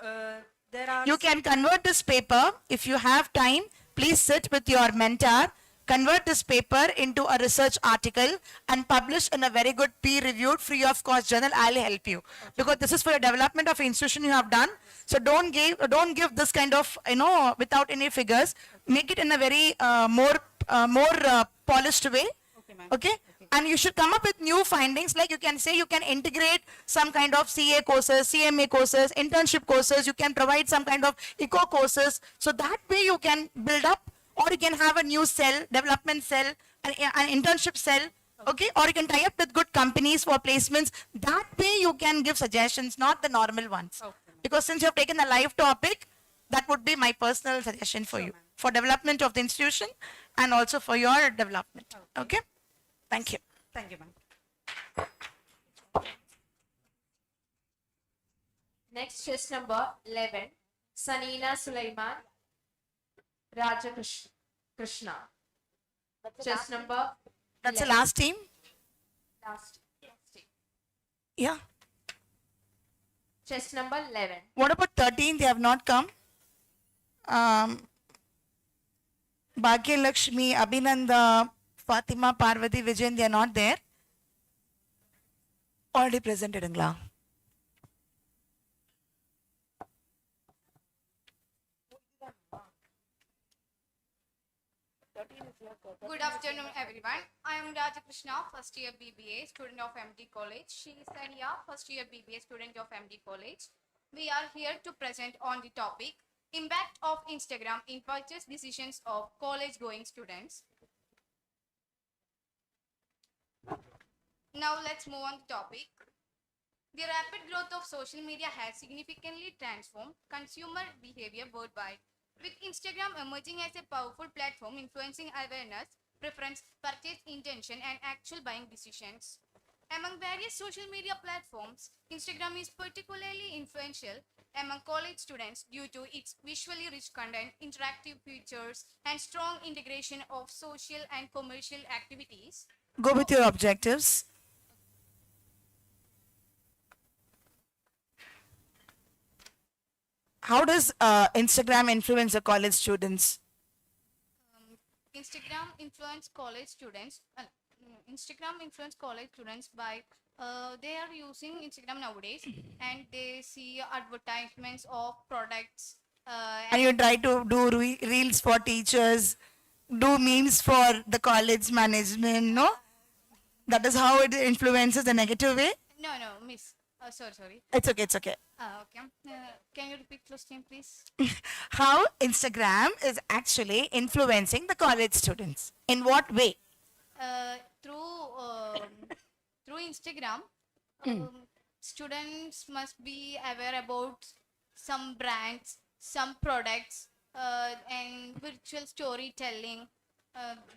there are. You can convert this paper, if you have time, please sit with your mentor, convert this paper into a research article and publish in a very good peer-reviewed, free of cost journal. I'll help you. Because this is for the development of institution you have done. So don't give this kind of, without any figures. Make it in a very more polished way. Okay? And you should come up with new findings, like you can say you can integrate some kind of CA courses, CMA courses, internship courses, you can provide some kind of eco courses. So that way you can build up, or you can have a new cell, development cell, an internship cell, okay? Or you can tie up with good companies for placements. That way you can give suggestions, not the normal ones. Because since you have taken a live topic, that would be my personal suggestion for you, for development of the institution and also for your development, okay? Thank you. Thank you, ma'am. Next, chess number 11, Sanina Sulaiman, Raja Krishna. Chess number. That's the 11. last team? Last team. Yeah. Chess number 11. What about 13? They have not come. Bhagya Lakshmi, Abhinanda, Fatima, Parvati, Vijayan, they are not there. Already presented, Ingla. Good afternoon, everyone. I am Raja Krishna, first year BBA, student of MD College. She is Sania, first year BBA, student of MD College. We are here to present on the topic Impact of Instagram in Purchase Decisions of College-Going Students. Now let's move on the topic. The rapid growth of social media has significantly transformed consumer behavior worldwide, with Instagram emerging as a powerful platform influencing awareness, preference, purchase intention, and actual buying decisions. Among various social media platforms, Instagram is particularly influential among college students due to its visually rich content, interactive features, and strong integration of social and commercial activities. Go with your objectives. How does Instagram influence the college students? Instagram influence college students. Instagram influence college students by they are using Instagram nowadays, and they see advertisements of products. And you try to do reels for teachers, do memes for the college management, no? That is how it influences the negative way? No, miss. Sorry. It's okay, it's okay. Okay. Can you repeat question, please? How Instagram is actually influencing the college students. In what way? Through Instagram, students must be aware about some brands, some products, and virtual storytelling.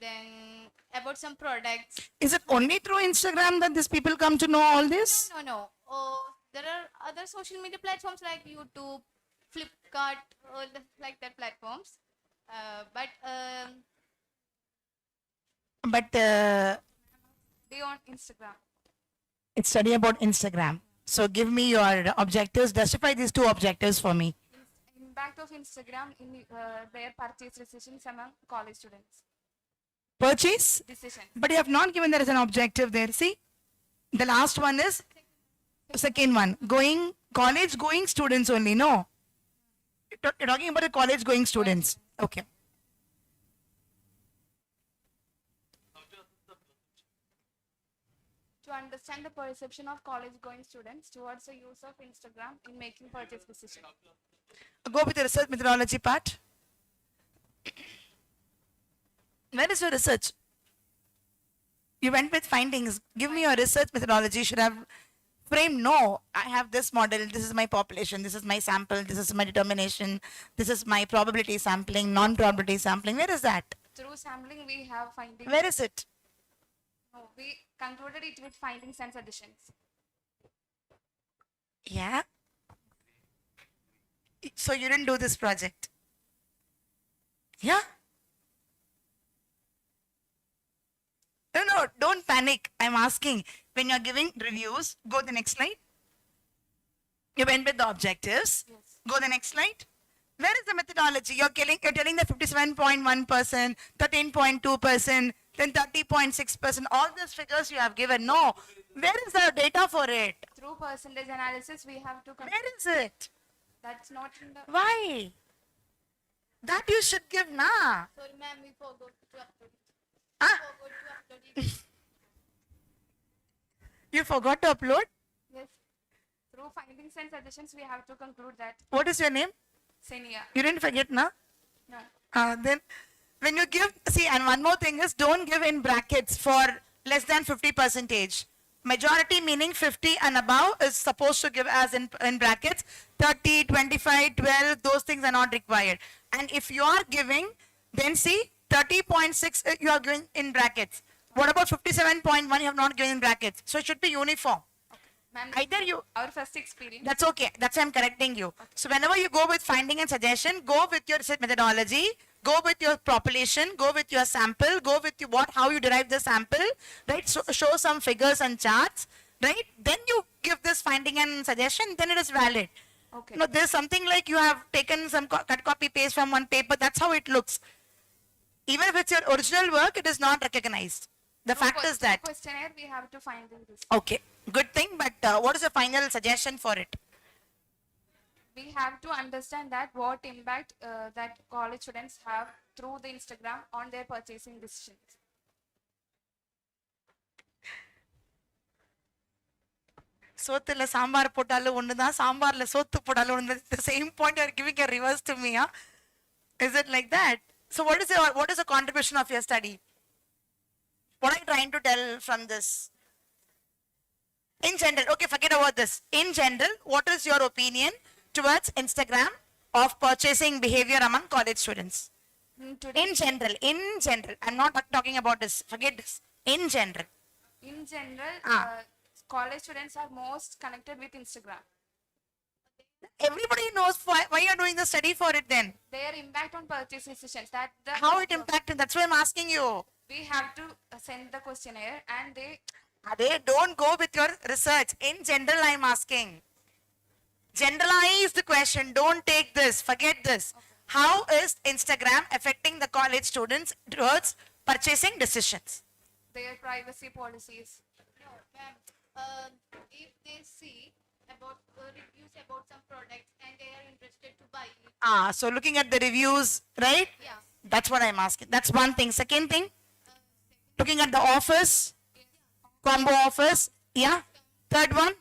Then about some products. Is it only through Instagram that these people come to know all this? No. There are other social media platforms like YouTube, Flipkart, like that platforms. But Beyond Instagram. it's study about Instagram. So give me your objectives. Justify these two objectives for me. Impact of Instagram in their purchase decisions among college students. Purchase? Decision. But you have not given there as an objective there. See? The last one is, second one, college going students only, no? You're talking about the college going students. Okay. To understand the perception of college-going students towards the use of Instagram in making purchase decisions. Go with the research methodology part. Where is your research? You went with findings. Give me your research methodology. You should have framed, no, I have this model, this is my population, this is my sample, this is my determination, this is my probability sampling, non-probability sampling. Where is that? Through sampling, we have findings. Where is it? No, we concluded it with findings and suggestions. Yeah. So you didn't do this project? Yeah? No, don't panic. I'm asking. When you're giving reviews, go the next slide. You went with the objectives. Yes. Go the next slide. Where is the methodology? You're telling the 57.1%, 13.2%, then 30.6%. All these figures you have given. No. Where is the data for it? Through percentage analysis, we have to. Where is it? That's not in the. Why? That you should give, na. Sorry, ma'am, we forgot to upload it. Ah? Forgot to upload it. You forgot to upload? Yes. Through findings and suggestions, we have to conclude that. What is your name? Senia. You didn't forget, na? No. Then when you give, see, and one more thing is don't give in brackets for less than 50 percentage. Majority meaning 50 and above is supposed to give as in brackets. 30, 25, 12, those things are not required. And if you are giving, then see 30.6 you are giving in brackets. What about 57.1 you have not given in brackets? So it should be uniform. Ma'am, Either you, our first experience. that's okay. That's why I'm correcting you. So whenever you go with finding and suggestion, go with your research methodology, go with your population, go with your sample, go with your how you derive the sample, right? So show some figures and charts, right? Then you give this finding and suggestion, then it is valid. Okay. No, there's something like you have taken some cut copy paste from one paper. That's how it looks. Even if it's your original work, it is not recognized. The fact is that. Questionnaire, we have to find this. Okay, good thing. But what is the final suggestion for it? We have to understand that what impact that college students have through the Instagram on their purchasing decisions. சோத்துல சாம்பார் போட்டாலும் ஒண்ணுதான் சாம்பார்ல சோத்து போட்டாலும் ஒண்ணு. The same point you are giving a reverse to me, huh? Is it like that? So what is the contribution of your study? What are you trying to tell from this? In general, okay, forget about this. In general, what is your opinion towards Instagram of purchasing behavior among college students? In general, I'm not talking about this. Forget this. In general. In general, college students are most connected with Instagram. Everybody knows why you're doing the study for it then. Their impact on purchase decisions. How it impacted? That's why I'm asking you. We have to send the questionnaire and they don't go with your research. In general, I'm asking. Generalize the question. Don't take this. Forget this. Okay. How is Instagram affecting the college students towards purchasing decisions? Their privacy policies. No, ma'am. If they see about reviews about some products and they are interested to buy it. So looking at the reviews, right? Yeah. That's what I'm asking. That's one thing. Second thing, looking at the offers, combo offers. Yeah. Third one,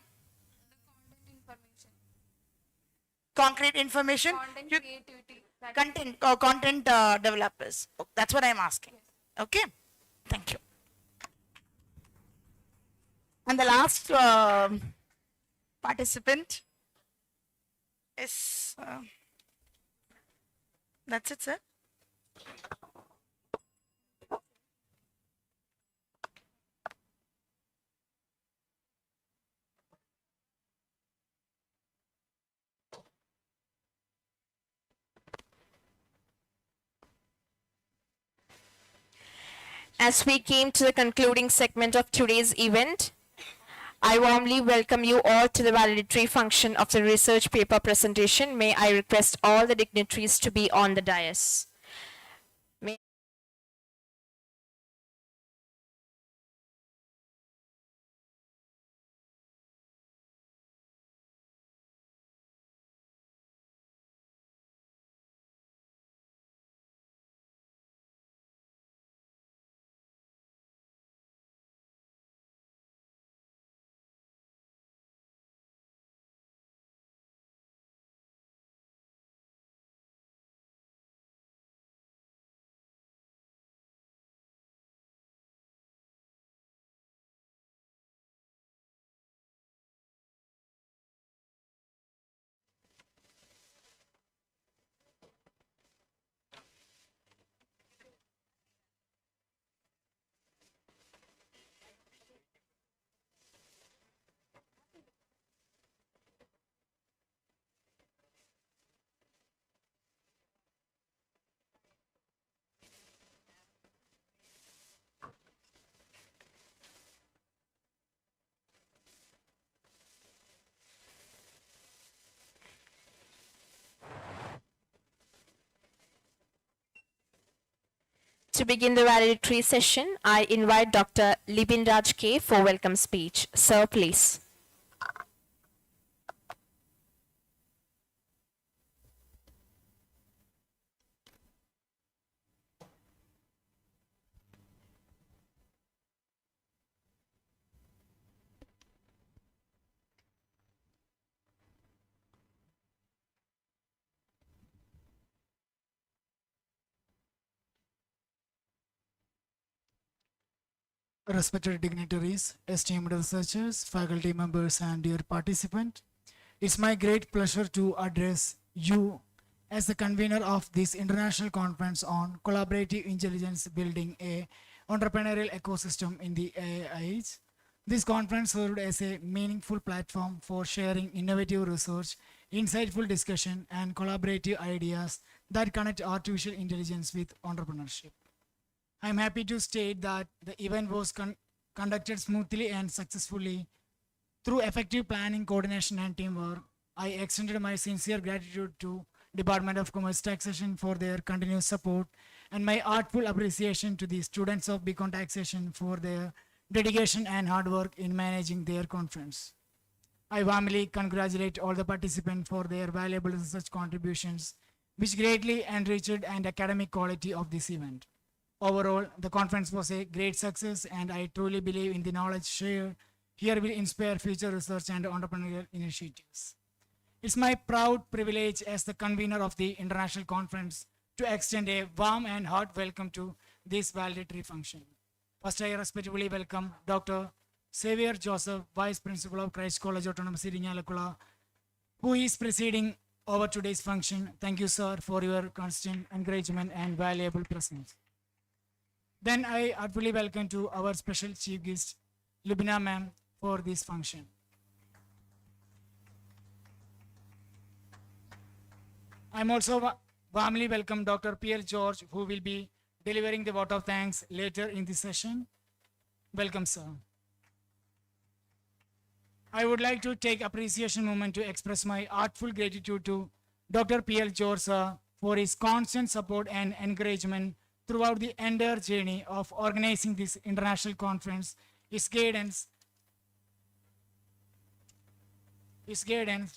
concrete information. Content creativity. Content developers. That's what I'm asking. Okay. Thank you. And the last participant is, that's it, sir. As we came to the concluding segment of today's event, I warmly welcome you all to the valedictory function of the research paper presentation. May I request all the dignitaries to be on the dais. To begin the valedictory session, I invite Dr. Libin Raj K for welcome speech. Sir, please. respected dignitaries, esteemed researchers, faculty members, and dear participant. It's my great pleasure to address you as the convener of this international conference on collaborative intelligence building a entrepreneurial ecosystem in the AI age. This conference served as a meaningful platform for sharing innovative research, insightful discussion, and collaborative ideas that connect artificial intelligence with entrepreneurship. I'm happy to state that the event was conducted smoothly and successfully through effective planning, coordination, and teamwork. I extended my sincere gratitude to Department of Commerce Taxation for their continuous support and my artful appreciation to the students of Beacon Taxation for their dedication and hard work in managing their conference. I warmly congratulate all the participants for their valuable research contributions, which greatly enriched the academic quality of this event. Overall, the conference was a great success, and I truly believe in the knowledge shared here will inspire future research and entrepreneurial initiatives. It's my proud privilege as the convener of the international conference to extend a warm and heart welcome to this validatory function. First, I respectfully welcome Dr. Xavier Joseph, Vice Principal of Christ College Autonomous Iringalakula, who is presiding over today's function. Thank you, sir, for your constant encouragement and valuable presence. Then I heartily welcome to our special chief guest, Lubina ma'am, for this function. I'm also warmly welcome Dr. Pierre George, who will be delivering the vote of thanks later in the session. Welcome, sir. I would like to take appreciation moment to express my artful gratitude to Dr. Pierre George, sir, for his constant support and encouragement throughout the entire journey of organizing this international conference. His guidance,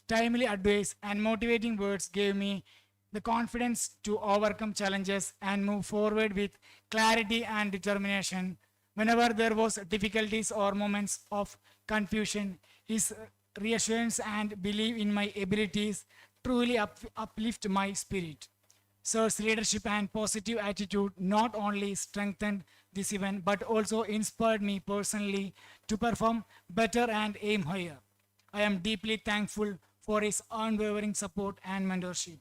timely advice, and motivating words gave me the confidence to overcome challenges and move forward with clarity and determination. Whenever there was difficulties or moments of confusion, his reassurance and belief in my abilities truly uplift my spirit. Sir's leadership and positive attitude not only strengthened this event, but also inspired me personally to perform better and aim higher. I am deeply thankful for his unwavering support and mentorship.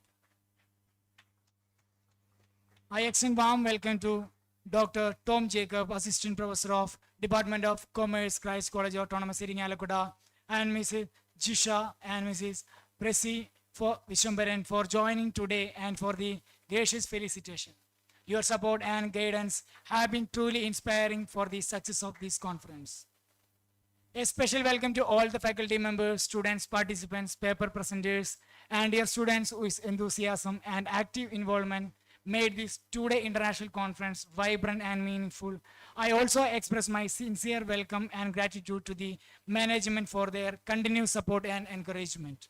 I extend warm welcome to Dr. Tom Jacob, Assistant Professor of Department of Commerce, Christ College Autonomous Iringalakula, and Mrs. Jisha and Mrs. Presi for Vishwambaran for joining today and for the gracious felicitation. Your support and guidance have been truly inspiring for the success of this conference. A special welcome to all the faculty members, students, participants, paper presenters, and dear students whose enthusiasm and active involvement made this two-day international conference vibrant and meaningful. I also express my sincere welcome and gratitude to the management for their continued support and encouragement.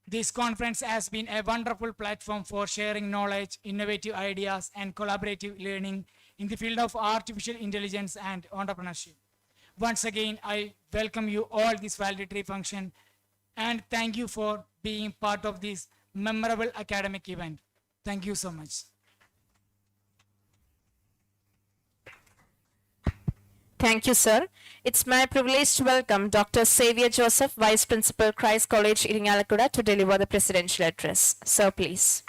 This conference has been a wonderful platform for sharing knowledge, innovative ideas, and collaborative learning in the field of artificial intelligence and entrepreneurship. Once again, I welcome you all this validatory function and thank you for being part of this memorable academic event. Thank you so much. Thank you, sir. It's my privilege to welcome Dr. Xavier Joseph, Vice Principal, Christ College, Iringalakura, to deliver the presidential address. Sir, please.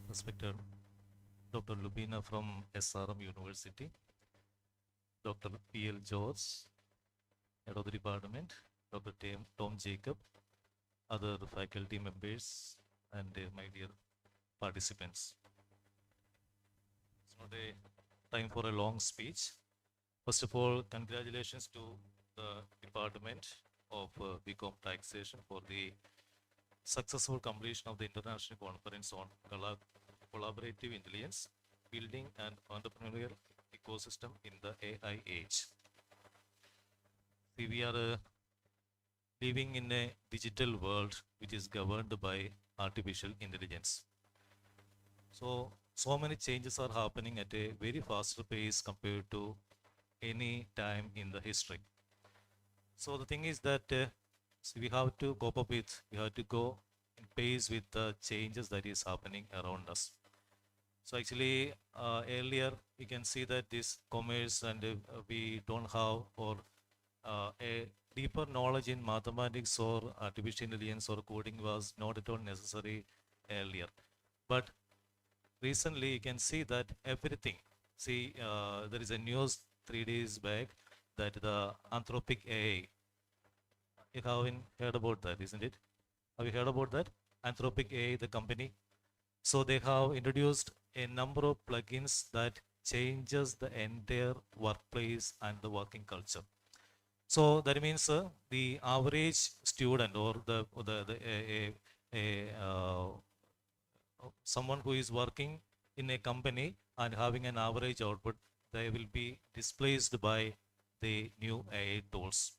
Respected Dr. Lubina from SRM University, Dr. P.L. George, Head of the Department, Dr. Tom Jacob, other faculty members, and my dear participants. It's not a time for a long speech. First of all, congratulations to the Department of BCom Taxation for the successful completion of the International Conference on Collaborative Intelligence, Building an Entrepreneurial Ecosystem in the AI Age. We are living in a digital world which is governed by artificial intelligence. So many changes are happening at a very faster pace compared to any time in the history. So the thing is that So we have to cope up with, we have to go in pace with the changes that is happening around us. So actually, earlier we can see that this commerce and we don't have or a deeper knowledge in mathematics or artificial intelligence or coding was not at all necessary earlier. But recently you can see that everything, see there is a news 3 days back that the Anthropic AI, you haven't heard about that, isn't it? Have you heard about that? Anthropic AI, the company. So they have introduced a number of plugins that changes the entire workplace and the working culture. So that means the average student or someone who is working in a company and having an average output, they will be displaced by the new AI tools.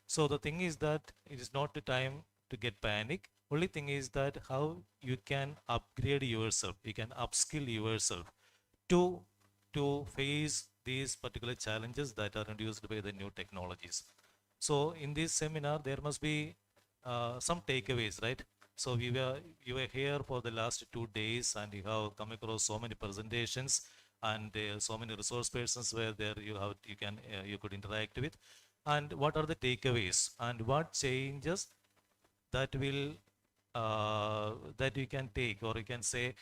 So the thing is that it is not the time to get panic. Only thing is that how you can upgrade yourself, you can upskill yourself to face these particular challenges that are introduced by the new technologies. So in this seminar, there must be some takeaways, right? So you were here for the last 2 days and you have come across so many presentations and so many resource persons were there you could interact with. And what are the takeaways and what changes that will that you can take, or you can say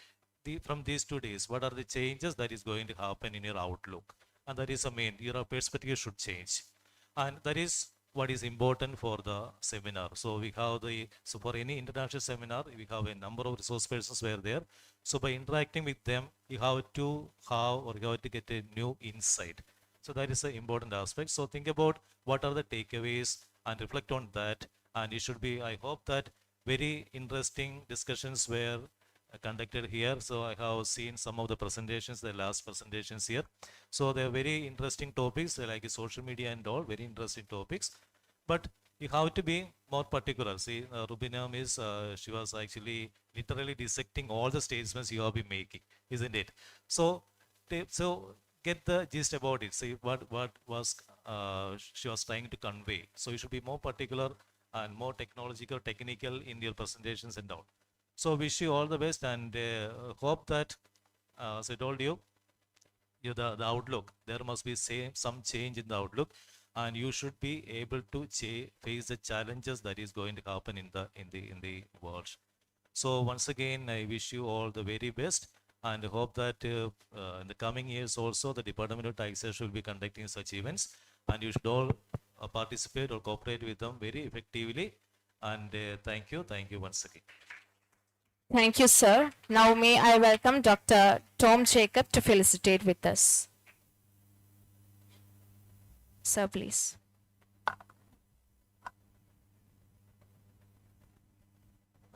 from these 2 days, what are the changes that is going to happen in your outlook? And that is the main, your perspective should change. And that is what is important for the seminar. So we have so for any international seminar, we have a number of resource persons were there. So by interacting with them, you have to get a new insight. So that is an important aspect. So think about what are the takeaways and reflect on that. And it should be, I hope that very interesting discussions were conducted here. So I have seen some of the presentations, the last presentations here. So they are very interesting topics like social media and all, very interesting topics. But you have to be more particular. See, Rubina is, she was actually literally dissecting all the statements you have been making, isn't it? So, get the gist about it. See what was she was trying to convey. So you should be more particular and more technological, technical in your presentations and all. So wish you all the best and hope that, as I told you, the outlook, there must be some change in the outlook, and you should be able to face the challenges that is going to happen in the world. So once again, I wish you all the very best and hope that in the coming years also the Department of Taxation will be conducting such events, and you should all participate or cooperate with them very effectively. And thank you once again. Thank you, sir. Now may I welcome Dr. Tom Jacob to felicitate with us. Sir, please. A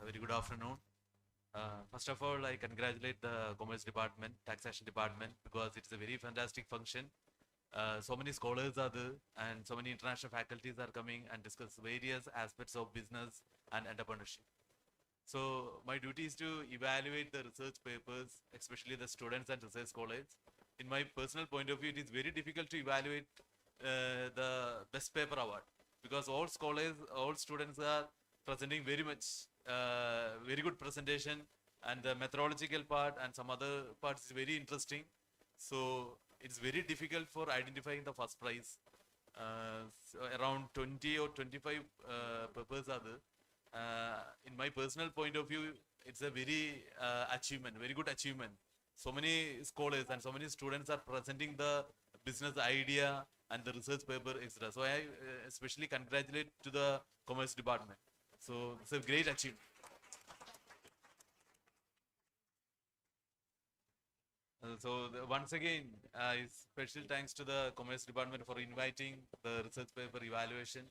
very good afternoon. First of all, I congratulate the Commerce Department, Taxation Department, because it's a very fantastic function. So many scholars are there and so many international faculties are coming and discuss various aspects of business and entrepreneurship. So my duty is to evaluate the research papers, especially the students and research scholars. In my personal point of view, it is very difficult to evaluate the best paper award, because all scholars, all students are presenting very good presentation, and the methodological part and some other parts is very interesting. So it's very difficult for identifying the first prize. So around 20 or 25 papers are there. In my personal point of view, it's a very good achievement. So many scholars and so many students are presenting the business idea and the research paper, etc. So I especially congratulate to the Commerce Department. So it's a great achievement. Once again, special thanks to the Commerce Department for inviting the research paper evaluation.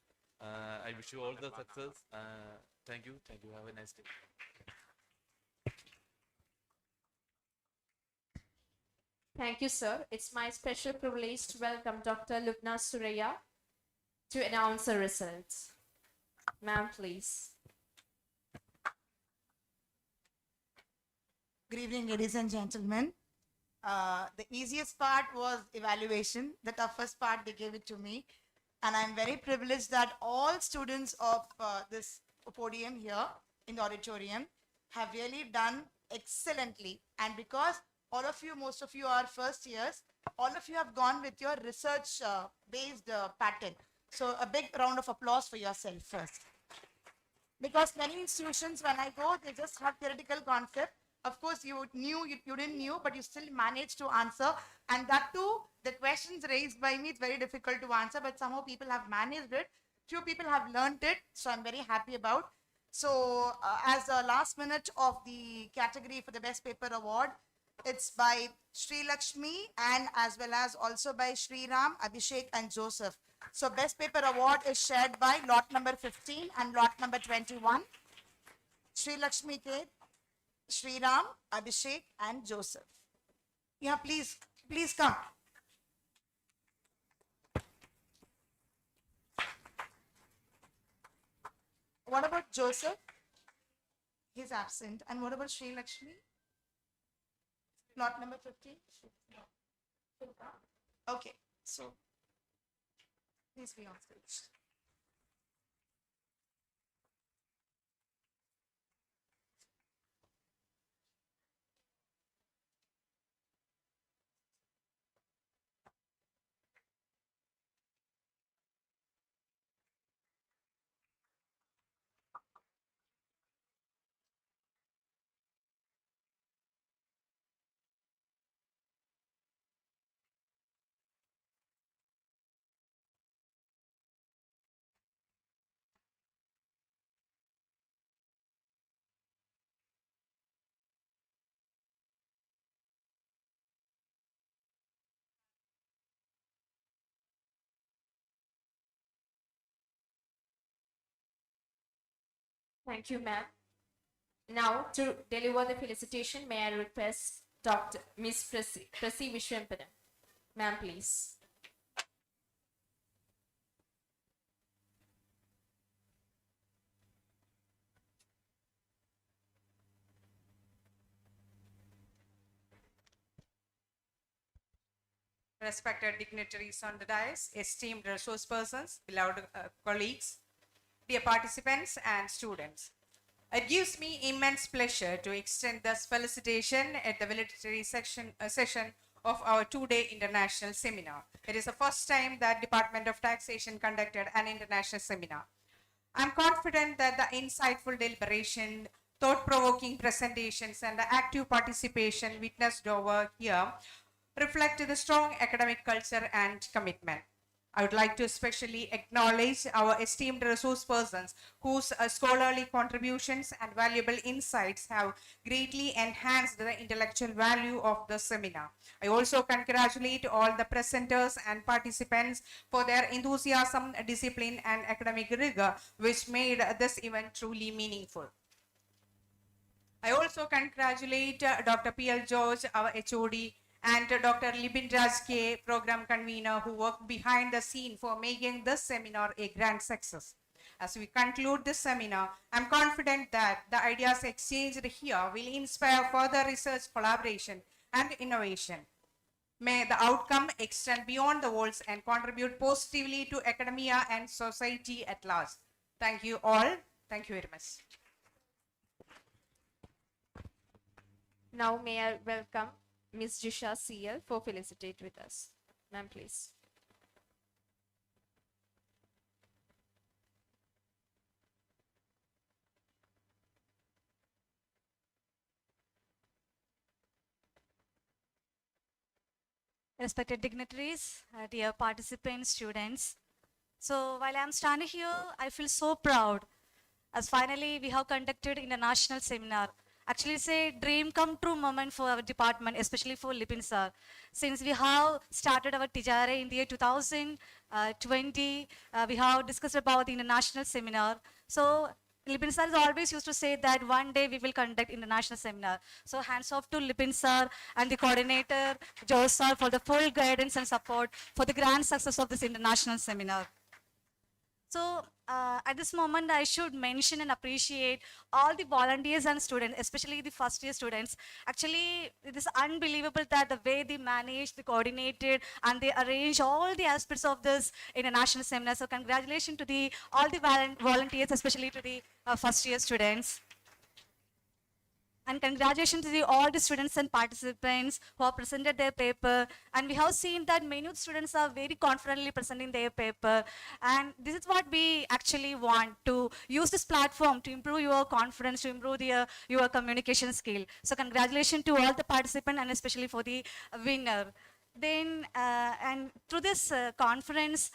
I wish you all the success. Thank you. Have a nice day. Thank you, sir. It's my special privilege to welcome Dr. Lubna Suraya to announce the results. Ma'am, please. Good evening, ladies and gentlemen. The easiest part was evaluation. The toughest part, they gave it to me. And I'm very privileged that all students of this podium here in the auditorium have really done excellently. And because all of you, most of you are first years, all of you have gone with your research based pattern. So a big round of applause for yourself first. Because many institutions, when I go, they just have theoretical concept. Of course, you knew, you didn't knew, but you still managed to answer. And that too, the questions raised by me, it's very difficult to answer, but somehow people have managed it. Few people have learned it, so I'm very happy about. So as the last minute of the category for the Best Paper Award, it's by Sri Lakshmi and as well as also by Sri Ram, Abhishek and Joseph. So Best Paper Award is shared by lot number 15 and lot number 21. Sri Lakshmi K, Sri Ram, Abhishek and Joseph. Yeah, please come. What about Joseph? He's absent. And what about Sri Lakshmi? Lot number 15? Okay, so please be on stage. Thank you, ma'am. Now, to deliver the felicitation, may I request Dr. Miss Prasi Vishwampanan. Ma'am, please. Respected dignitaries on the dais, esteemed resource persons, beloved colleagues, dear participants and students. It gives me immense pleasure to extend this felicitation at the valedictory session of our two-day international seminar. It is the first time that Department of Taxation conducted an international seminar. I'm confident that the insightful deliberation, thought-provoking presentations, and the active participation witnessed over here reflect the strong academic culture and commitment. I would like to especially acknowledge our esteemed resource persons whose scholarly contributions and valuable insights have greatly enhanced the intellectual value of the seminar. I also congratulate all the presenters and participants for their enthusiasm, discipline, and academic rigor, which made this event truly meaningful. I also congratulate Dr. P.L. George, our HOD, and Dr. Libin Raj K, program convener, who worked behind the scene for making this seminar a grand success. As we conclude this seminar, I'm confident that the ideas exchanged here will inspire further research, collaboration, and innovation. May the outcome extend beyond the walls and contribute positively to academia and society at large. Thank you all. Thank you very much. Now, may I welcome Ms. Jisha CL for felicitate with us. Ma'am, please. Respected dignitaries, dear participants, students. So while I'm standing here, I feel so proud as finally we have conducted international seminar. Actually, it's a dream come true moment for our department, especially for Lipin sir. Since we have started our Tijare in the year 2020, we have discussed about the international seminar. So Lipin sir is always used to say that one day we will conduct international seminar. So hands off to Lipin sir and the coordinator, Joe sir, for the full guidance and support for the grand success of this international seminar. So at this moment, I should mention and appreciate all the volunteers and students, especially the first year students. Actually, it is unbelievable that the way they managed, they coordinated, and they arranged all the aspects of this international seminar. So congratulations to the all the volunteers, especially to the first year students. And congratulations to all the students and participants who have presented their paper. And we have seen that many of the students are very confidently presenting their paper. And this is what we actually want, to use this platform to improve your confidence, to improve your communication skill. So congratulations to all the participants and especially for the winner. Then, and through this conference,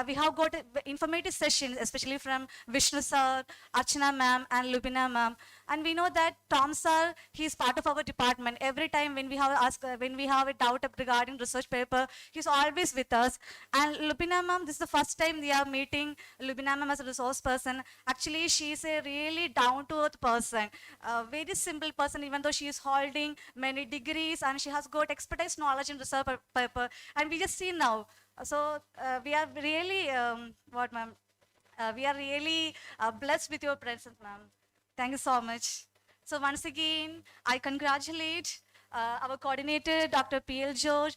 we have got informative sessions, especially from Vishnu sir, Archana ma'am, and Lubina ma'am. And we know that Tom sir, he is part of our department. Every time when we have a doubt regarding research paper, he's always with us. And Lubina ma'am, this is the first time we are meeting Lubina ma'am as a resource person. Actually, she is a really down-to-earth person, a very simple person, even though she is holding many degrees and she has got expertise knowledge in research paper. And we just see now. So we are really, what ma'am? We are really blessed with your presence, ma'am. Thank you so much. So once again, I congratulate our coordinator, Dr. P.L. George,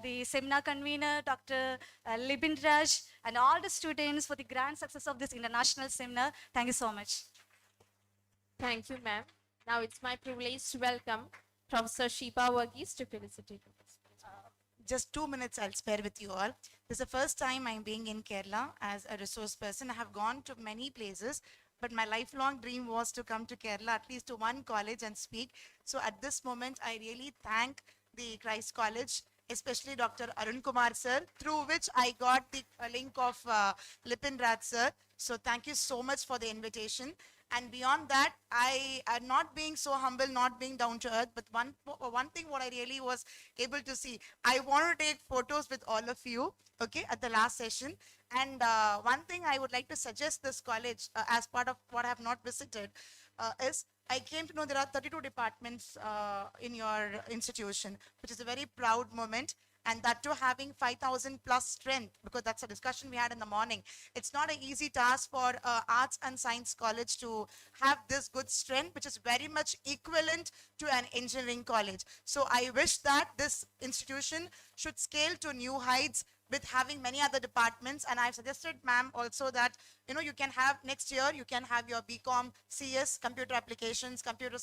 the seminar convener, Dr. Libin Raj, and all the students for the grand success of this international seminar. Thank you so much. Thank you, ma'am. Now it's my privilege to welcome Professor Shipa Verghese to felicitate us. Just 2 minutes I'll spare with you all. This is the first time I'm being in Kerala as a resource person. I have gone to many places, but my lifelong dream was to come to Kerala, at least to one college and speak. So at this moment, I really thank the Christ College, especially Dr. Arun Kumar sir, through which I got the link of Lipin Raj sir. So thank you so much for the invitation. And beyond that, I am not being so humble, not being down to earth, but one thing what I really was able to see, I want to take photos with all of you, okay, at the last session. And one thing I would like to suggest this college as part of what I have not visited is I came to know there are 32 departments in your institution, which is a very proud moment. And that too having 5,000 plus strength, because that's a discussion we had in the morning. It's not an easy task for arts and science college to have this good strength, which is very much equivalent to an engineering college. So I wish that this institution should scale to new heights with having many other departments. And I've suggested, ma'am, also that, you can have next year, you can have your BCom CS, computer applications, computer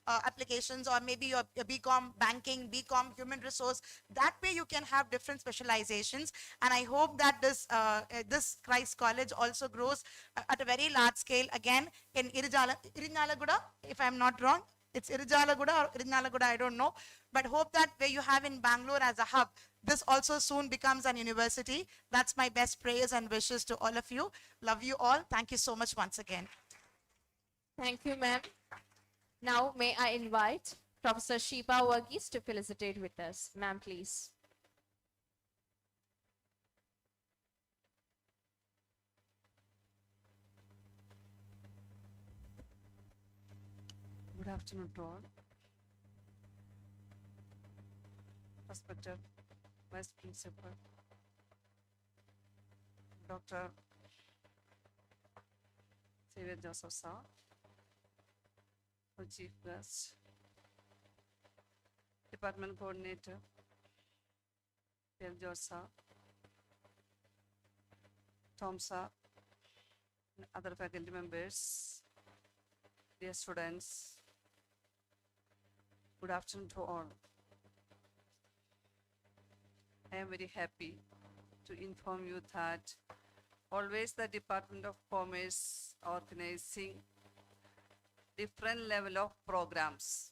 applications, or maybe your BCom banking, BCom human resource. That way you can have different specializations. And I hope that this Christ College also grows at a very large scale. Again, in Irinjalaguda, if I'm not wrong, it's Irijalaguda or Irinjalaguda, I don't know. But hope that where you have in Bangalore as a hub, this also soon becomes an university. That's my best prayers and wishes to all of you. Love you all. Thank you so much once again. Thank you, ma'am. Now, may I invite Professor Shipa Verghese to felicitate with us. Ma'am, please. Good afternoon to all. Respected Vice Principal, Dr. Justus sir, our Chief Guest, Department Coordinator, George sir, Tom sir, and other faculty members, dear students, good afternoon to all. I am very happy to inform you that always the Department of Commerce organizing different level of programs.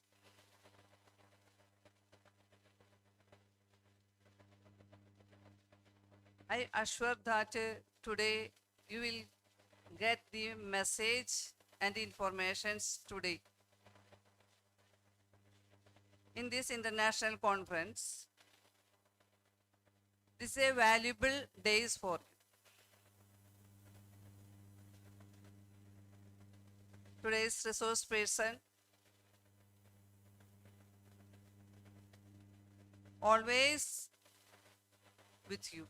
I assure that today you will get the message and informations today. In this international conference, this is a valuable days for you. Today's resource person always with you.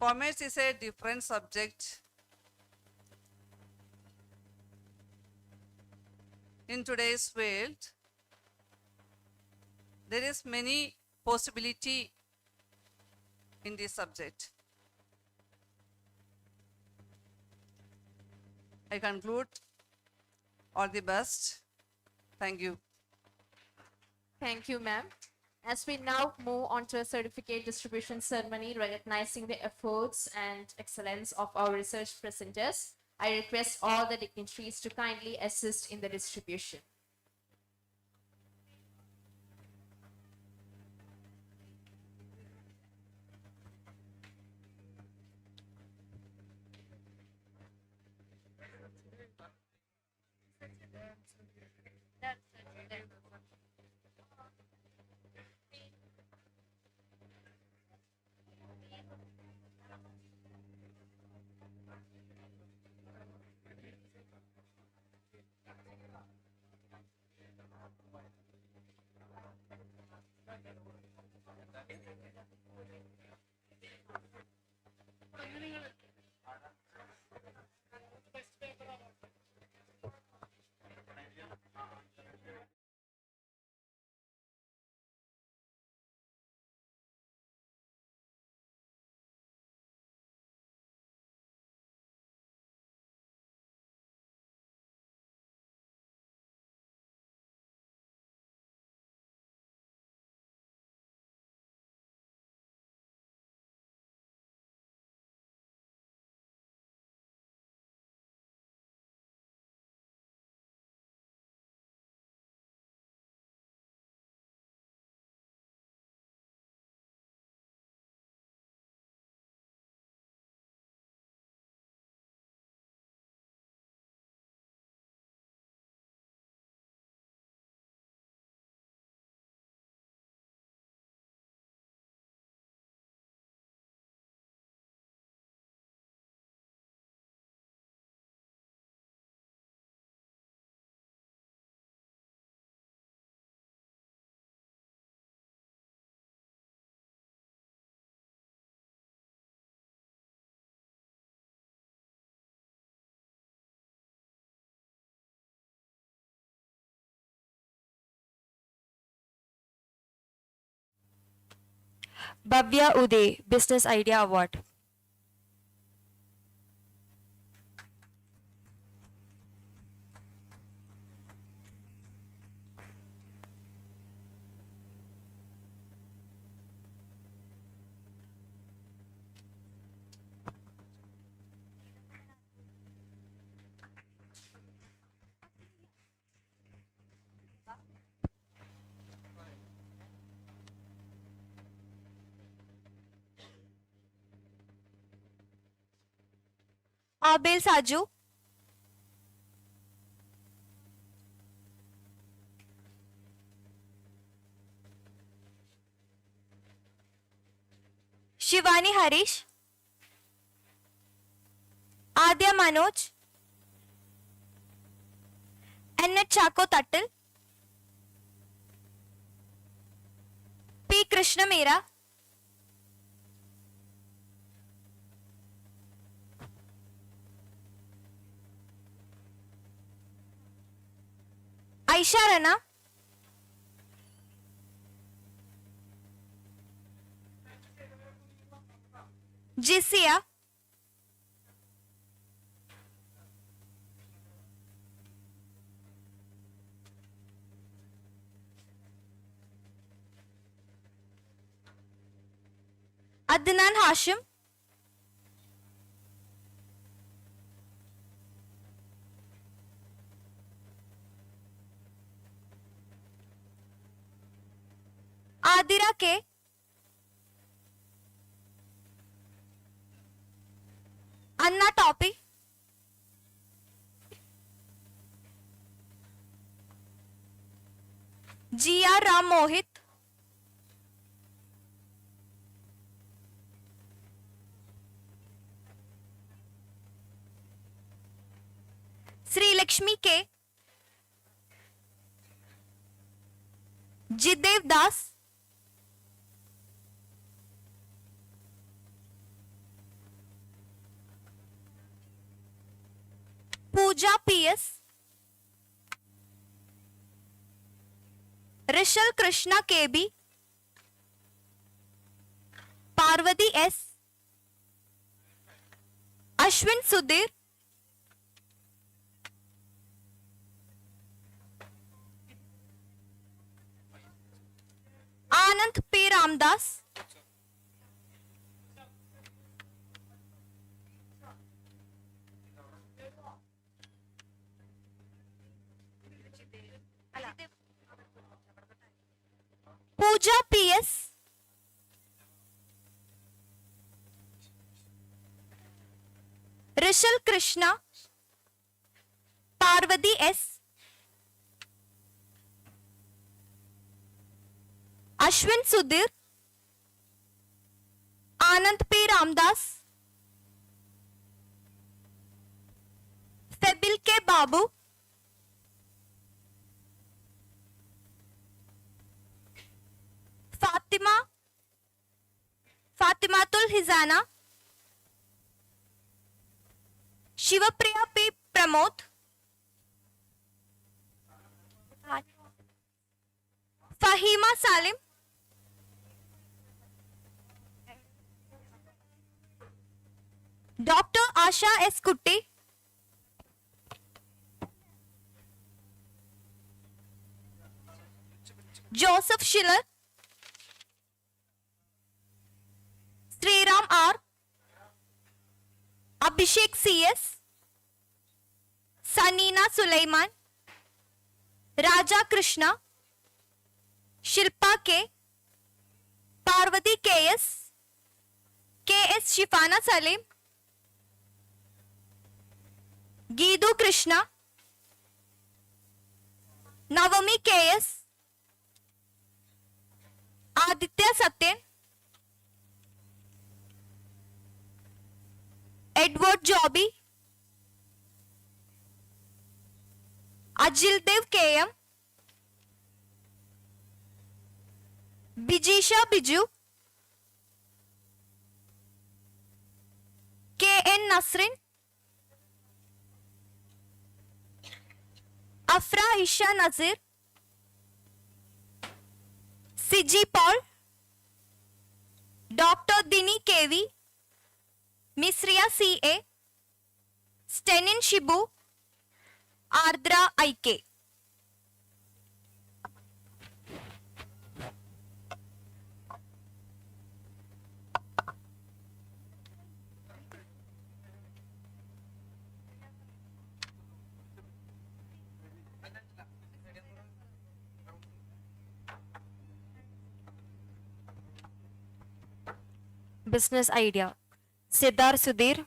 Commerce is a different subject. In today's world, there is many possibility in this subject. I conclude. All the best. Thank you. Thank you, ma'am. As we now move on to a certificate distribution ceremony recognizing the efforts and excellence of our research presenters, I request all the dignitaries to kindly assist in the distribution. Bhavya Uday, Business Idea Award. Abel Saju. Shivani Harish. Adya Manoj. N. Chako Tattal. P. Krishna Mera. Aisha Rana. Jisia. Adnan Hashim. Adira K. Anna Topi. G.R. Ram Mohit. Sri Lakshmi K. Jiddev Das. Pooja PS, Rishal Krishna KB, Parvati S, Ashwin Sudhir, Anand P. Ramdas, Pooja PS, Rishal Krishna, Parvati S, Ashwin Sudhir, Anand P. Ramdas, Febil K. Babu, Fatimatul Hizana, Shivapriya P. Pramod, Fahima Salim, Dr. Asha S. Kutti, Joseph Schiller, Sriram R, Abhishek CS, Sanina Sulaiman, Raja Krishna, Shilpa K, Parvati KS, KS Shifana Salim, Gidu Krishna, Navami KS, Aditya Satyen, Edward Jobby, Ajil Dev KM, Bijisha Biju, KN Nasrin, Afra Isha Nazir, Siji Paul, Dr. Dini KV, Misriya CA, Stenin Shibu, Ardra IK. Business idea. Siddhar Sudhir,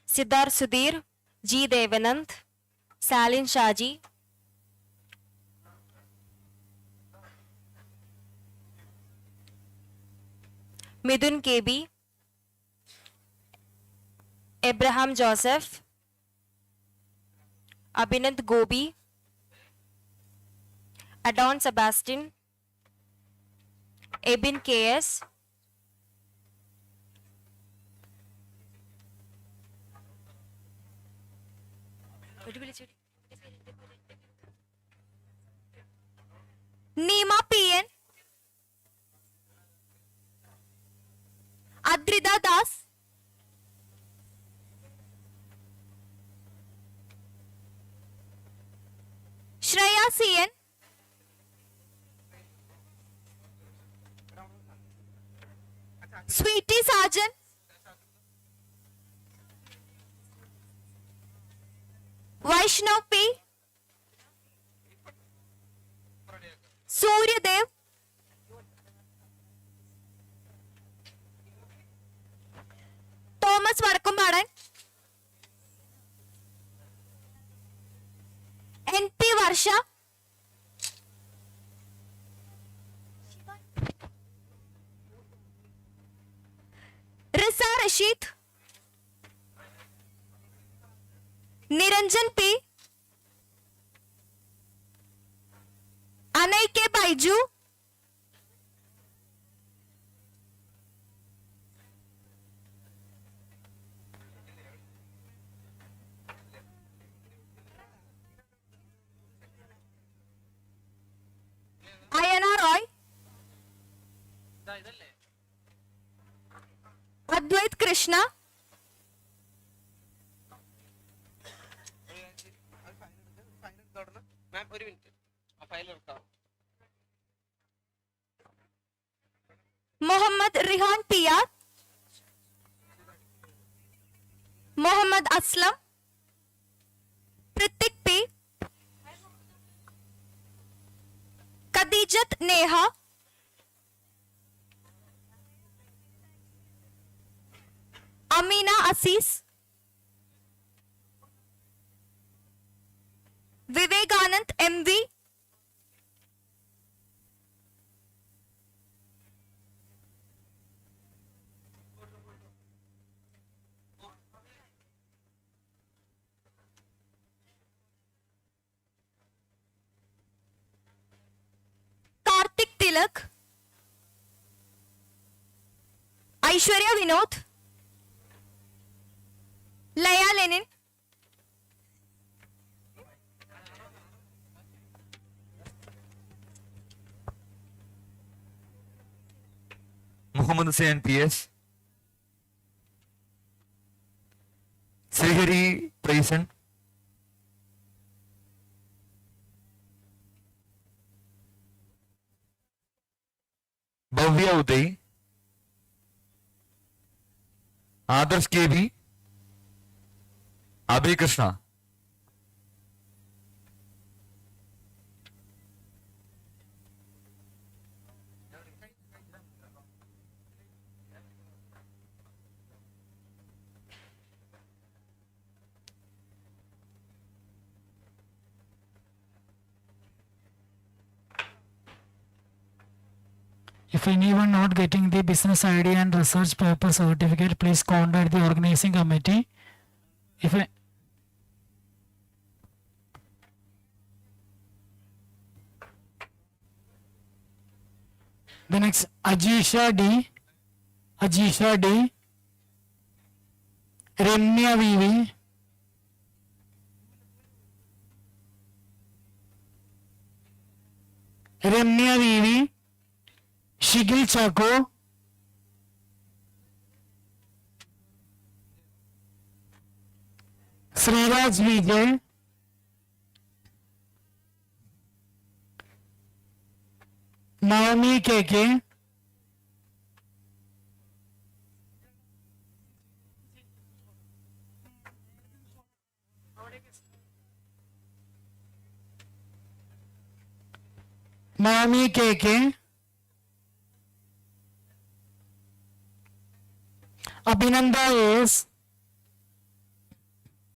Siddhar Sudhir, G. Devanand, Salin Shaji, Midun KB, Abraham Joseph, Abhinand Gobi, Adon Sebastian, Ebin KS, Neema PN, Adrida Das, Shreya CN, Sweetie Sarjan, Vaishnav P, Suryadev, Thomas Vadakumbadan, NP Varsha, Risa Rashid, Niranjan P, Anay K. Baiju, Ayana Roy, Advait Krishna, Mohammad Rihan Piyar, Mohammad Aslam, Pritik P, Khadijat Neha, Amina Assis, Vivekanand MV, Kartik Tilak, Aishwarya Vinod, Laya Lenin, Muhammad Hussain PS, Srihari Praisen, Bhavya Uday, Adarsh KB, Abhay Krishna. If anyone not getting the business ID and research paper certificate, please contact the organizing committee. The next Ajisha D, Remya VV, Shigil Chako, Sriraj Vijay, Naomi KK, Abhinanda S,